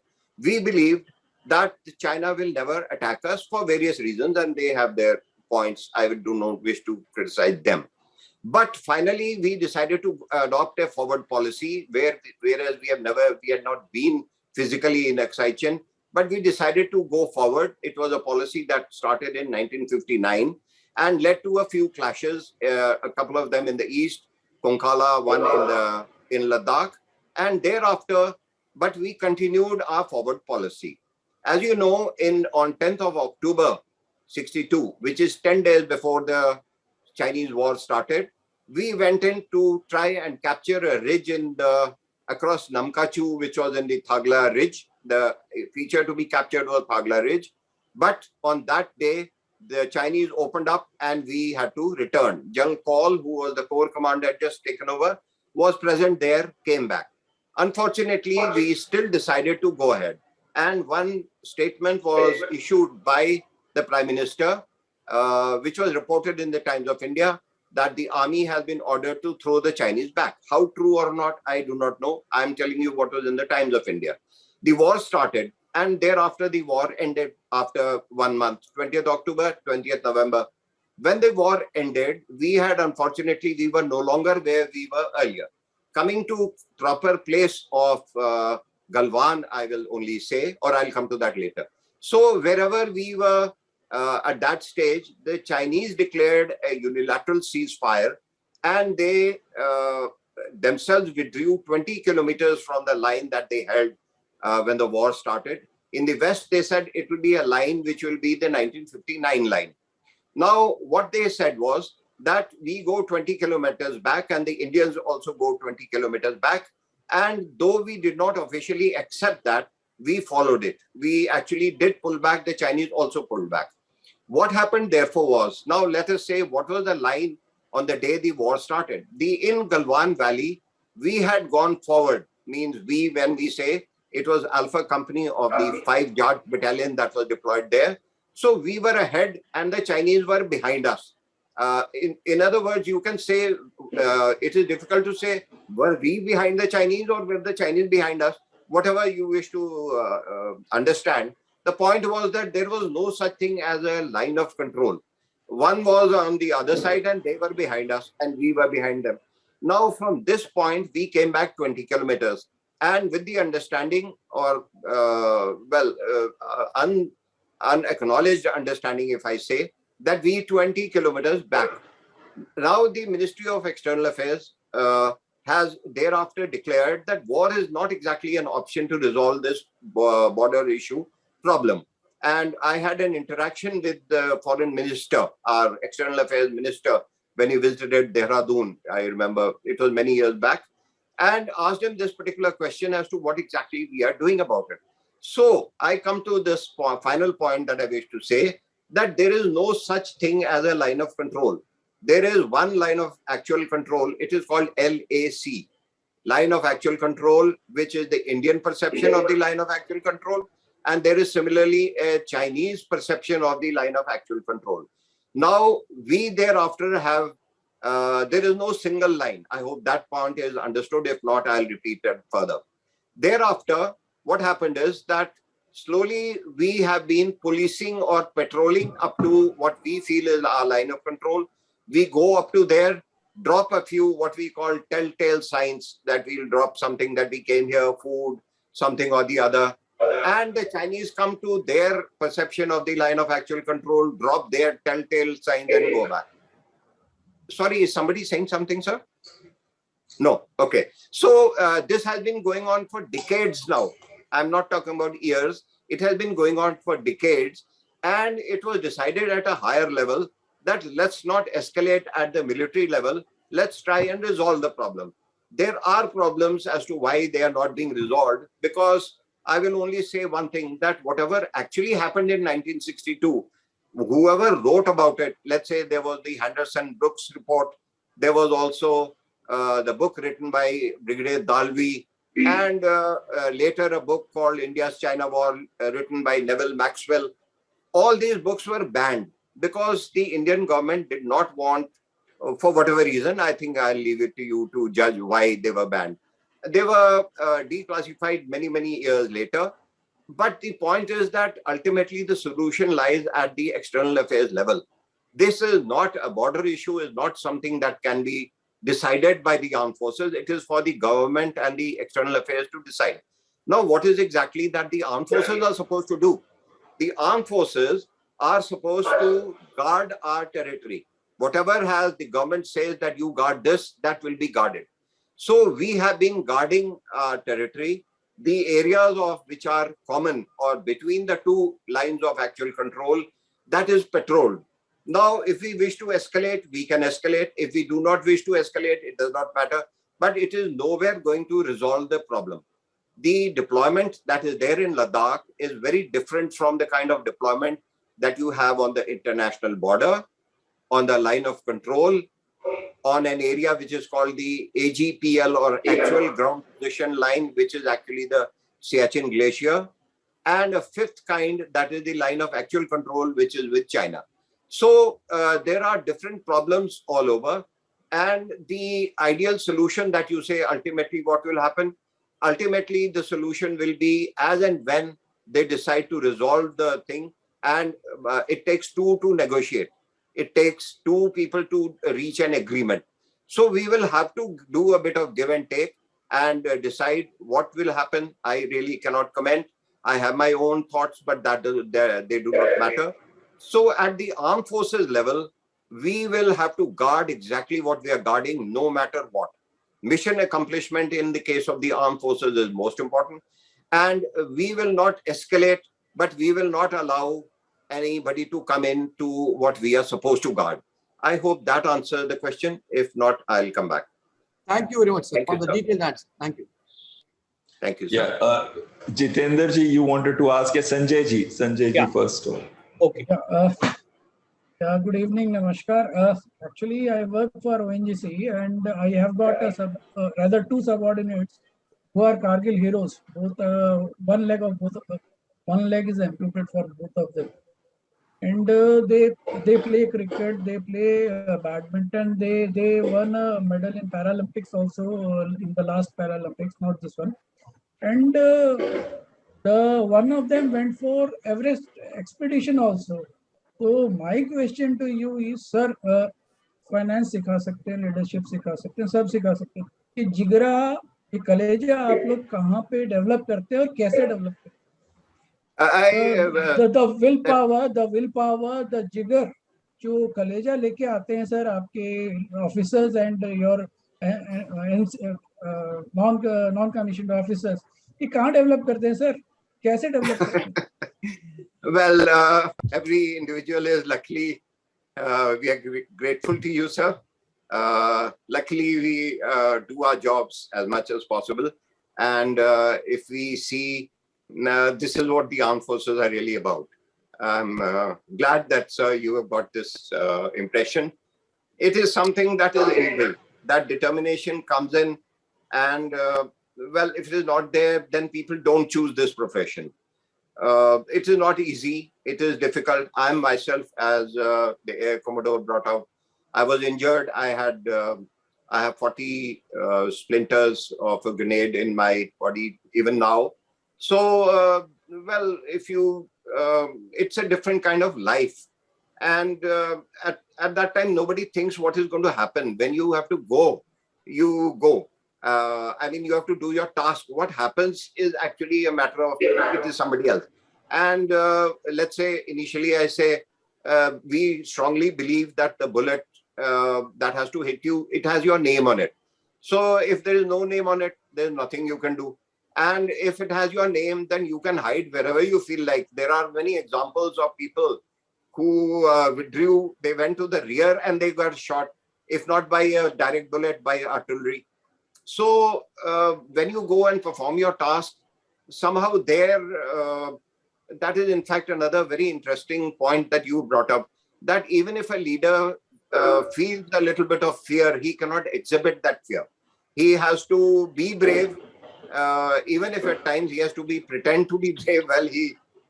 Speaker 20: we believed that China will never attack us for various reasons, and they have their points. I do not wish to criticize them. But finally, we decided to adopt a forward policy whereas we had not been physically in excitation, but we decided to go forward. It was a policy that started in 1959 and led to a few clashes, a couple of them in the east, Konkala, one in Ladakh, and thereafter, but we continued our forward policy. As you know, on 10th of October, 62, which is 10 days before the Chinese war started, we went in to try and capture a ridge across Namkachu, which was in the Thagla Ridge. The feature to be captured was Thagla Ridge. But on that day, the Chinese opened up and we had to return. Jung Kaul, who was the corps commander, had just taken over, was present there, came back. Unfortunately, we still decided to go ahead. And one statement was issued by the Prime Minister, which was reported in the Times of India, that the army has been ordered to throw the Chinese back. How true or not, I do not know. I'm telling you what was in the Times of India. The war started, and thereafter the war ended after 1 month, 20th October, 20th November. When the war ended, we were no longer where we were earlier. Coming to proper place of Galwan, I will only say, or I'll come to that later. So wherever we were at that stage, the Chinese declared a unilateral ceasefire, and they themselves withdrew 20 kilometers from the line that they held when the war started. In the West, they said it will be a line which will be the 1959 line. Now, what they said was that we go 20 kilometers back and the Indians also go 20 kilometers back. And though we did not officially accept that, we followed it. We actually did pull back. The Chinese also pulled back. What happened therefore was, now let us say what was the line on the day the war started. In Galwan Valley, we had gone forward, means when we say it was Alpha Company of the 5 Yard Battalion that was deployed there. So we were ahead and the Chinese were behind us. In other words, you can say, it is difficult to say, were we behind the Chinese or were the Chinese behind us? Whatever you wish to understand. The point was that there was no such thing as a line of control. One was on the other side and they were behind us and we were behind them. Now, from this point, we came back 20 kilometers. And with the understanding or, unacknowledged understanding, if I say, that we 20 kilometers back. Now, the Ministry of External Affairs has thereafter declared that war is not exactly an option to resolve this border issue problem. And I had an interaction with the foreign minister, our external affairs minister, when he visited Dehradun. I remember it was many years back. and asked him this particular question as to what exactly we are doing about it. So I come to this final point that I wish to say, that there is no such thing as a line of control. There is one line of actual control. It is called LAC, line of actual control, which is the Indian perception of the line of actual control. And there is similarly a Chinese perception of the line of actual control. Now, we thereafter have, there is no single line. I hope that point is understood. If not, I'll repeat it further. Thereafter, what happened is that slowly we have been policing or patrolling up to what we feel is our line of control. We go up to there, drop a few what we call telltale signs, that we'll drop something that we came here, food, something or the other. And the Chinese come to their perception of the line of actual control, drop their telltale signs and go back. Sorry, is somebody saying something, sir? No. Okay. So this has been going on for decades now. I'm not talking about years. It has been going on for decades. And it was decided at a higher level that let's not escalate at the military level. Let's try and resolve the problem. There are problems as to why they are not being resolved, because I will only say one thing, that whatever actually happened in 1962, whoever wrote about it, let's say there was the Henderson-Brooks report, there was also the book written by Brigadier Dalvi, and later a book called India's China War, written by Neville Maxwell. All these books were banned because the Indian government did not want, for whatever reason, I think I'll leave it to you to judge why they were banned. They were declassified many, many years later. But the point is that ultimately the solution lies at the external affairs level. This is not a border issue, is not something that can be decided by the armed forces. It is for the government and the external affairs to decide. Now, what is exactly that the armed forces are supposed to do? The armed forces are supposed to guard our territory. Whatever has the government says that you guard this, that will be guarded. So we have been guarding our territory. The areas of which are common or between the two lines of actual control, that is patrolled. Now, if we wish to escalate, we can escalate. If we do not wish to escalate, it does not matter. But it is nowhere going to resolve the problem. The deployment that is there in Ladakh is very different from the kind of deployment that you have on the international border, on the line of control, on an area which is called the AGPL, or actual ground position line, which is actually the Siachen Glacier, and a fifth kind, that is the line of actual control, which is with China. So there are different problems all over, and the ideal solution that you say, ultimately what will happen? Ultimately, the solution will be as and when they decide to resolve the thing, and it takes two to negotiate. It takes two people to reach an agreement. So we will have to do a bit of give and take and decide what will happen. I really cannot comment. I have my own thoughts, but that they do not matter. So at the armed forces level, we will have to guard exactly what we are guarding, no matter what. Mission accomplishment in the case of the armed forces is most important. And we will not escalate, but we will not allow anybody to come in to what we are supposed to guard. I hope that answers the question. If not, I'll come back.
Speaker 21: Thank you very much, sir, for the
Speaker 20: sir.
Speaker 21: detailed answer. Thank you.
Speaker 20: Thank you, sir.
Speaker 8: Yeah, Jitendra ji, you wanted to ask? Sanjay ji first.
Speaker 21: Okay.
Speaker 2: Good evening, Namaskar. Actually, I work for ONGC and I have got rather two subordinates who are Kargil heroes. Both one leg is amputated for both of them, and they play cricket, they play badminton. They won a medal in Paralympics also in the last Paralympics, not this one. And the one of them went for Everest expedition also. So my question to you is, sir, finance सिखा सकते हैं, leadership सिखा सकते हैं, सब सिखा सकते हैं, कि जिगरा, ये कलेजा आप लोग कहाँ पे डेवलप करते हैं और कैसे डेवलप करते हैं? the will power, the जिगर जो कलेजा लेके आते हैं सर आपके officers and your non commissioned officers, ये कहाँ डेवलप करते हैं सर, कैसे डेवलप करते हैं?
Speaker 20: Well, every individual is luckily, we are grateful to you, sir. Luckily, we do our jobs as much as possible. And if we see, this is what the armed forces are really about. I'm glad that, sir, you have got this impression. It is something that is inbuilt. That determination comes in, and well, if it is not there, then people don't choose this profession. It is not easy. It is difficult. I myself, as the Air Commodore brought out, I was injured. I have 40 splinters of a grenade in my body even now. So, well, if you, it's a different kind of life. And at that time, nobody thinks what is going to happen. When you have to go, you go. I mean, you have to do your task. What happens is actually a matter of, it is somebody else. And let's say, initially I say, we strongly believe that the bullet that has to hit you, it has your name on it. So if there is no name on it, there's nothing you can do. And if it has your name, then you can hide wherever you feel like. There are many examples of people who withdrew, they went to the rear and they got shot, if not by a direct bullet, by artillery. So when you go and perform your task, somehow there, that is in fact another very interesting point that you brought up, that even if a leader feels a little bit of fear, he cannot exhibit that fear. He has to be brave, even if at times he has to pretend to be brave. Well,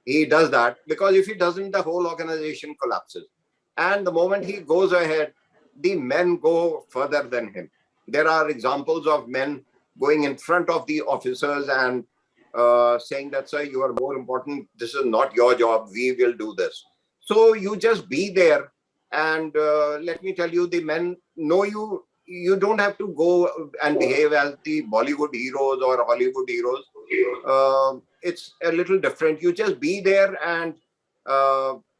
Speaker 20: he does that, because if he doesn't, the whole organization collapses. And the moment he goes ahead, the men go further than him. There are examples of men going in front of the officers and saying that, sir, you are more important. This is not your job. We will do this. So you just be there. And let me tell you, the men know you. You don't have to go and behave as the Bollywood heroes or Hollywood heroes. It's a little different. You just be there and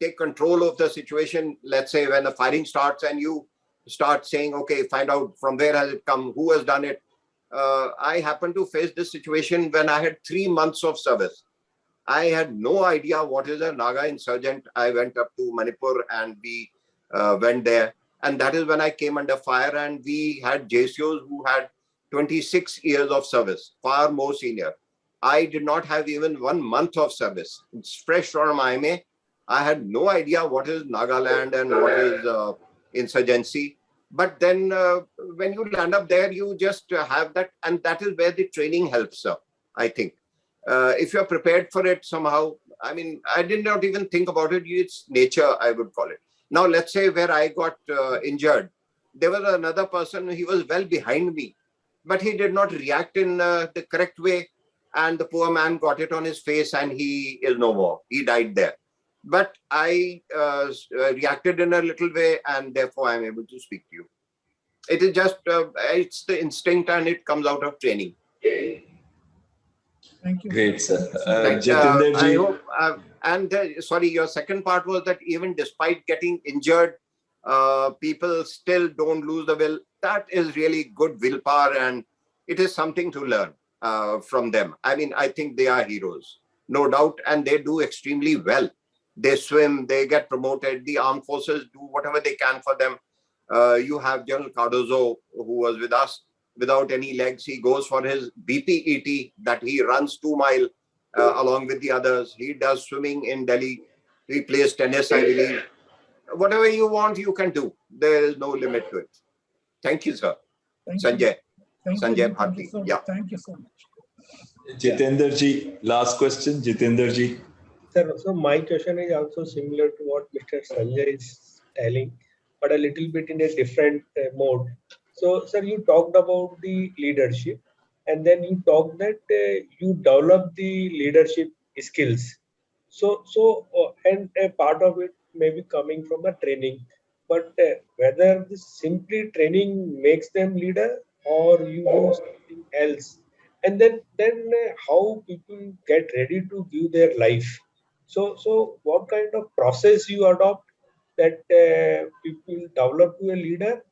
Speaker 20: take control of the situation. Let's say when the firing starts and you start saying, okay, find out from where has it come, who has done it. I happened to face this situation when I had 3 months of service. I had no idea what is a Naga insurgent. I went up to Manipur and we went there. And that is when I came under fire, and we had JCOs who had 26 years of service, far more senior. I did not have even 1 month of service. It's fresh from IMA. I had no idea what is Nagaland and what is insurgency. But then when you land up there, you just have that. And that is where the training helps, I think. If you're prepared for it somehow, I mean, I did not even think about it. It's nature, I would call it. Now, let's say where I got injured, there was another person, he was well behind me, but he did not react in the correct way. And the poor man got it on his face and he is no more. He died there. But I reacted in a little way, and therefore I'm able to speak to you. It is just, it's the instinct and it comes out of training.
Speaker 2: Thank you.
Speaker 8: Great, sir.
Speaker 20: Jatinder ji. I hope, and sorry, your second part was that even despite getting injured, people still don't lose the will. That is really good willpower, and it is something to learn from them. I mean, I think they are heroes, no doubt, and they do extremely well. They swim, they get promoted. The armed forces do whatever they can for them. You have General Cardozo, who was with us. Without any legs, he goes for his BPET, that he runs 2 miles along with the others. He does swimming in Delhi. He plays tennis, I believe. Whatever you want, you can do. There is no limit to it. Thank you, sir. Sanjay. Sanjay Bharti. Yeah.
Speaker 2: Thank you so much.
Speaker 8: Jitender ji, last question. Jitender ji.
Speaker 10: Sir, so my question is also similar to what Mr. Sanjay is telling, but a little bit in a different mode. So, sir, you talked about the leadership, and then you talked that you develop the leadership skills. So and a part of it may be coming from the training, but whether this simply training makes them leader or you do something else, and then how people get ready to give their life. So what kind of process you adopt that people develop to a leader,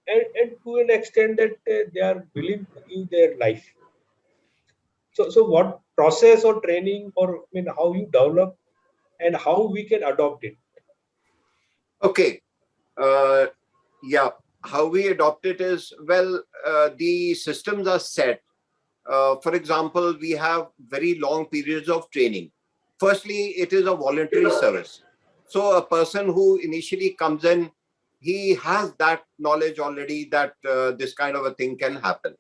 Speaker 10: and to an extent that they are willing to give their life. So what process or training, or I mean, how you develop and how we can adopt it?
Speaker 20: Okay. Yeah. how we adopt it is, well, the systems are set. For example, we have very long periods of training. Firstly, it is a voluntary service. So a person who initially comes in, he has that knowledge already that this kind of a thing can happen.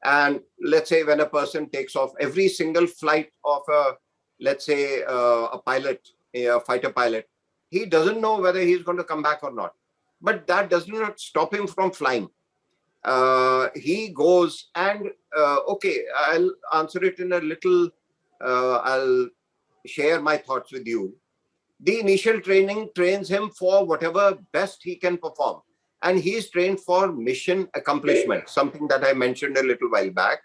Speaker 20: And let's say when a person takes off, every single flight of a, let's say a pilot, a fighter pilot, he doesn't know whether he's going to come back or not. But that does not stop him from flying. He goes and, okay, I'll answer it in a little, I'll share my thoughts with you. The initial training trains him for whatever best he can perform. And he is trained for mission accomplishment, something that I mentioned a little while back.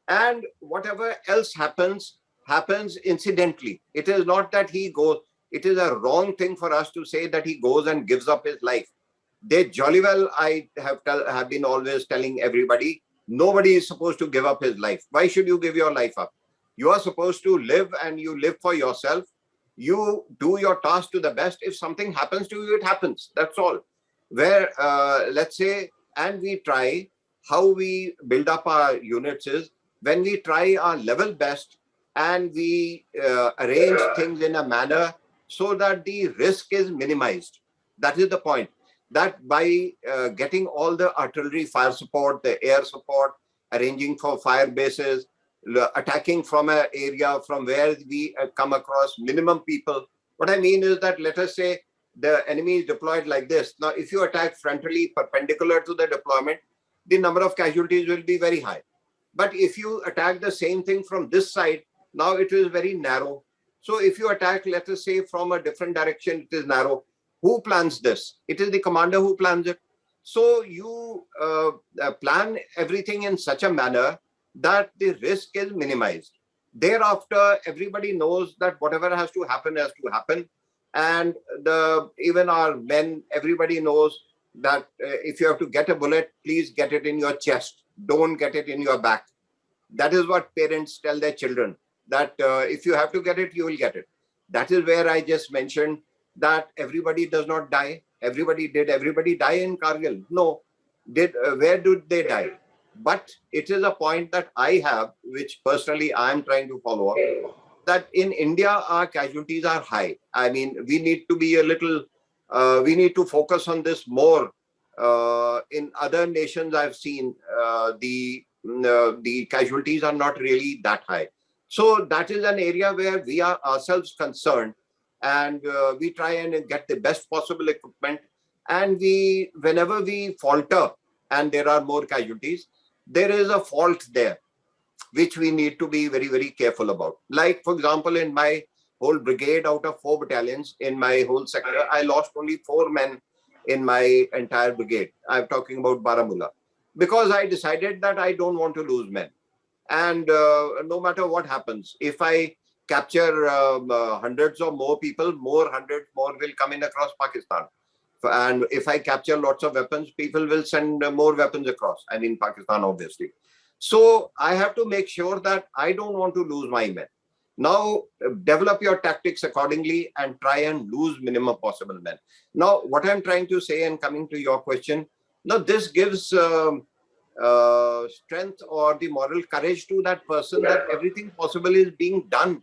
Speaker 20: And whatever else happens, happens incidentally. It is not that he goes, it is a wrong thing for us to say that he goes and gives up his life. They jolly well, I have been always telling everybody, nobody is supposed to give up his life. Why should you give your life up? You are supposed to live, and you live for yourself. You do your task to the best. If something happens to you, it happens. That's all. Where, let's say, and we try, how we build up our units is when we try our level best and we arrange things in a manner so that the risk is minimized. That is the point. That by getting all the artillery fire support, the air support, arranging for fire bases, attacking from an area from where we come across minimum people. What I mean is that, let us say the enemy is deployed like this. Now, if you attack frontally perpendicular to the deployment, the number of casualties will be very high. But if you attack the same thing from this side, now it is very narrow. So if you attack, let us say, from a different direction, it is narrow. Who plans this? It is the commander who plans it. So you plan everything in such a manner that the risk is minimized. Thereafter, everybody knows that whatever has to happen has to happen. And even our men, everybody knows that if you have to get a bullet, please get it in your chest. Don't get it in your back. That is what parents tell their children, that if you have to get it, you will get it. That is where I just mentioned that everybody does not die. Everybody die in Kargil? No. Where did they die? But it is a point that I have, which personally I am trying to follow up, that in India, our casualties are high. I mean, we need to be a little, we need to focus on this more. In other nations, I've seen the casualties are not really that high. So that is an area where we are ourselves concerned, and we try and get the best possible equipment. And whenever we falter and there are more casualties, there is a fault there, which we need to be very, very careful about. Like, for example, in my whole brigade, out of 4 battalions in my whole sector, I lost only 4 men in my entire brigade. I'm talking about Baramulla, because I decided that I don't want to lose men. And no matter what happens, if I capture hundreds or more people, hundreds more will come in across Pakistan. And if I capture lots of weapons, people will send more weapons across, and in Pakistan, obviously. So I have to make sure that I don't want to lose my men. Now, develop your tactics accordingly and try and lose minimum possible men. Now, what I'm trying to say, and coming to your question, now this gives strength or the moral courage to that person that everything possible is being done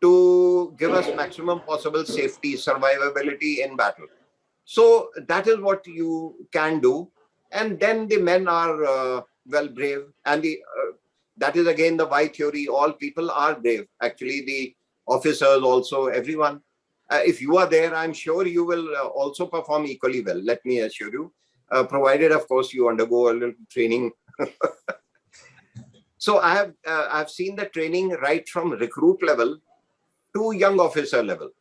Speaker 20: to give us maximum possible safety, survivability in battle. So that is what you can do. And then the men are well, brave. And that is again the why theory. All people are brave. Actually, the officers also, everyone. If you are there, I'm sure you will also perform equally well. Let me assure you, provided, of course, you undergo a little training. So I've seen the training right from recruit level to young officer level,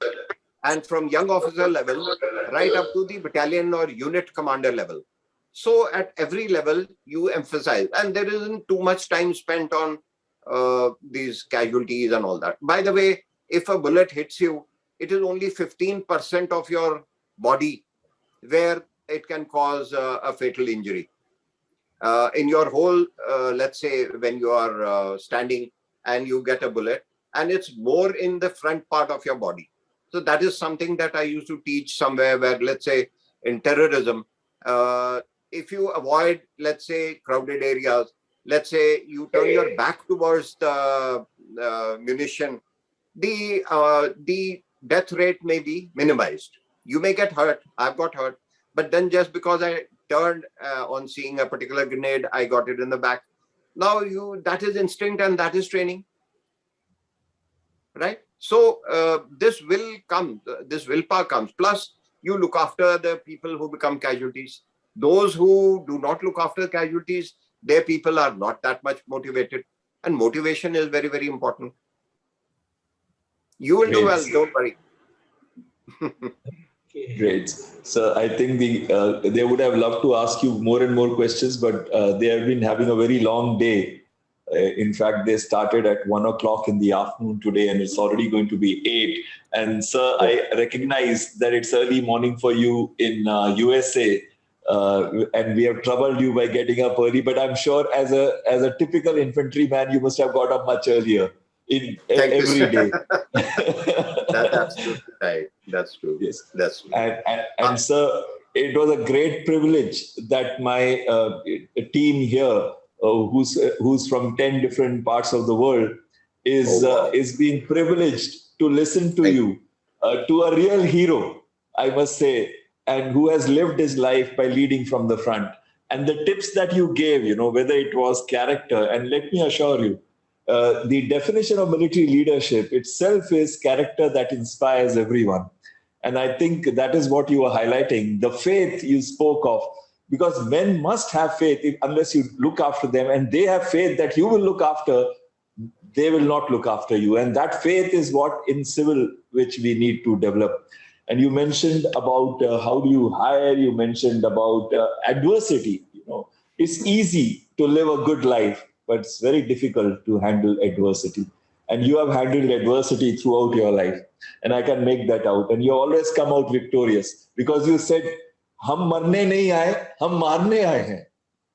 Speaker 20: and from young officer level right up to the battalion or unit commander level. So at every level you emphasize, and there isn't too much time spent on these casualties and all that. By the way, if a bullet hits you, it is only 15% of your body where it can cause a fatal injury. In your whole, let's say when you are standing and you get a bullet, and it's more in the front part of your body. So that is something that I used to teach somewhere where, let's say in terrorism, if you avoid, let's say, crowded areas, let's say you turn your back towards the munition, the death rate may be minimized. You may get hurt. I've got hurt. But then just because I turned on seeing a particular grenade, I got it in the back. Now that is instinct and that is training. Right? So this will come, this willpower comes. Plus, you look after the people who become casualties. Those who do not look after casualties, their people are not that much motivated. And motivation is very, very important. You will do well, don't worry.
Speaker 8: Great. So I think they would have loved to ask you more and more questions, but they have been having a very long day. In fact, they started at 1 o'clock in the afternoon today, and it's already going to be 8. And sir, I recognize that it's early morning for you in USA, and we have troubled you by getting up early. But I'm sure as a typical infantryman, you must have got up much earlier every day.
Speaker 20: That's absolutely right. That's true.
Speaker 8: Yes,
Speaker 20: that's true.
Speaker 8: And sir, it was a great privilege that my team here, who's from 10 different parts of the world, is being privileged to listen to you, to a real hero, I must say, and who has lived his life by leading from the front. And the tips that you gave, whether it was character, and let me assure you, the definition of military leadership itself is character that inspires everyone. And I think that is what you were highlighting, the faith you spoke of, because men must have faith unless you look after them, and they have faith that you will look after, they will not look after you. And that faith is what in civil, which we need to develop. And you mentioned about how do you hire, you mentioned about adversity. It's easy to live a good life, but it's very difficult to handle adversity. And you have handled adversity throughout your life. And I can make that out. And you always come out victorious because you said, "Hum marne nahi aaye, hum marne aaye hain."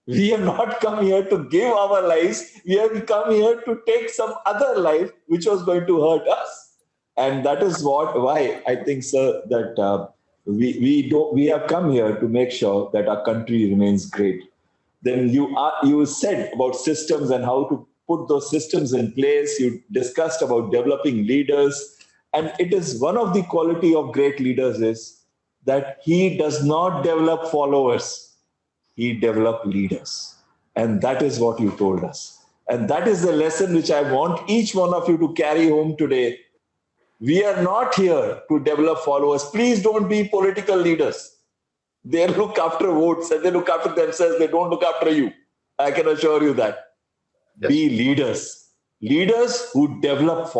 Speaker 8: We have not come here to give our lives. We have come here to take some other life which was going to hurt us. And that is why I think, sir, that we have come here to make sure that our country remains great. Then you said about systems and how to put those systems in place. You discussed about developing leaders. And it is one of the quality of great leaders is that he does not develop followers. He develops leaders. And that is what you told us. And that is the lesson which I want each one of you to carry home today. We are not here to develop followers. Please don't be political leaders. They look after votes and they look after themselves. They don't look after you. I can assure you that. Yes. Be leaders. Leaders who develop,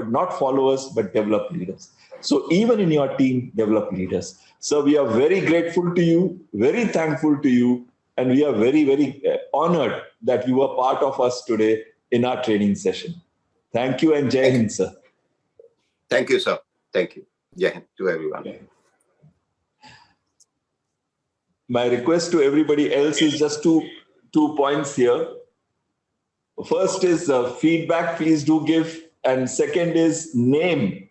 Speaker 8: not followers, but develop leaders. So even in your team, develop leaders. So we are very grateful to you, very thankful to you, and we are very, very honored that you are part of us today in our training session. Thank you and Jai Hind, sir.
Speaker 20: Thank you, sir. Thank you. Jai Hind to everyone.
Speaker 8: Okay. My request to everybody else is just two points here. First is feedback, please do give. And second is name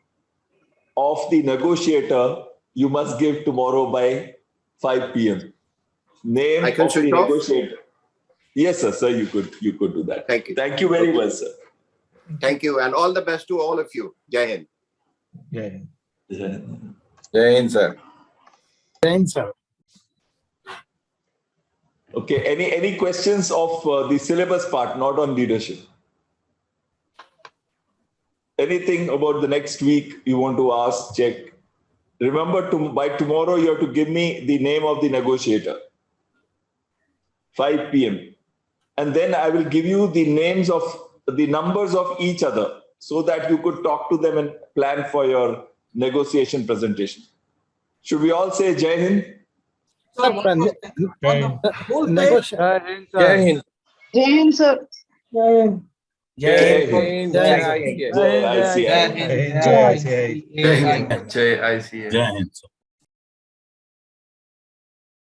Speaker 8: of the negotiator you must give tomorrow by 5 p.m. Name of the negotiator. Yes, sir, you could do that.
Speaker 20: Thank you.
Speaker 8: Thank you very much, sir.
Speaker 20: Thank you. And all the best to all of you. Jai Hind.
Speaker 5: Jai Hind.
Speaker 16: Jai Hind, sir.
Speaker 7: Jai Hind, sir.
Speaker 8: Okay, any questions of the syllabus part, not on leadership? Anything about the next week you want to ask, check? Remember, by tomorrow you have to give me the name of the negotiator. 5 p.m. And then I will give you the names of the numbers of each other so that you could talk to them and plan for your negotiation presentation. Should we all say Jai Hind?
Speaker 18: Jai Hind.
Speaker 4: Jai Hind.
Speaker 13: Jai Hind, sir.
Speaker 4: Jai Hind.
Speaker 8: Jai ICI.
Speaker 4: Jai ICA.
Speaker 17: Jai ICA.
Speaker 19: Jai Hind, sir.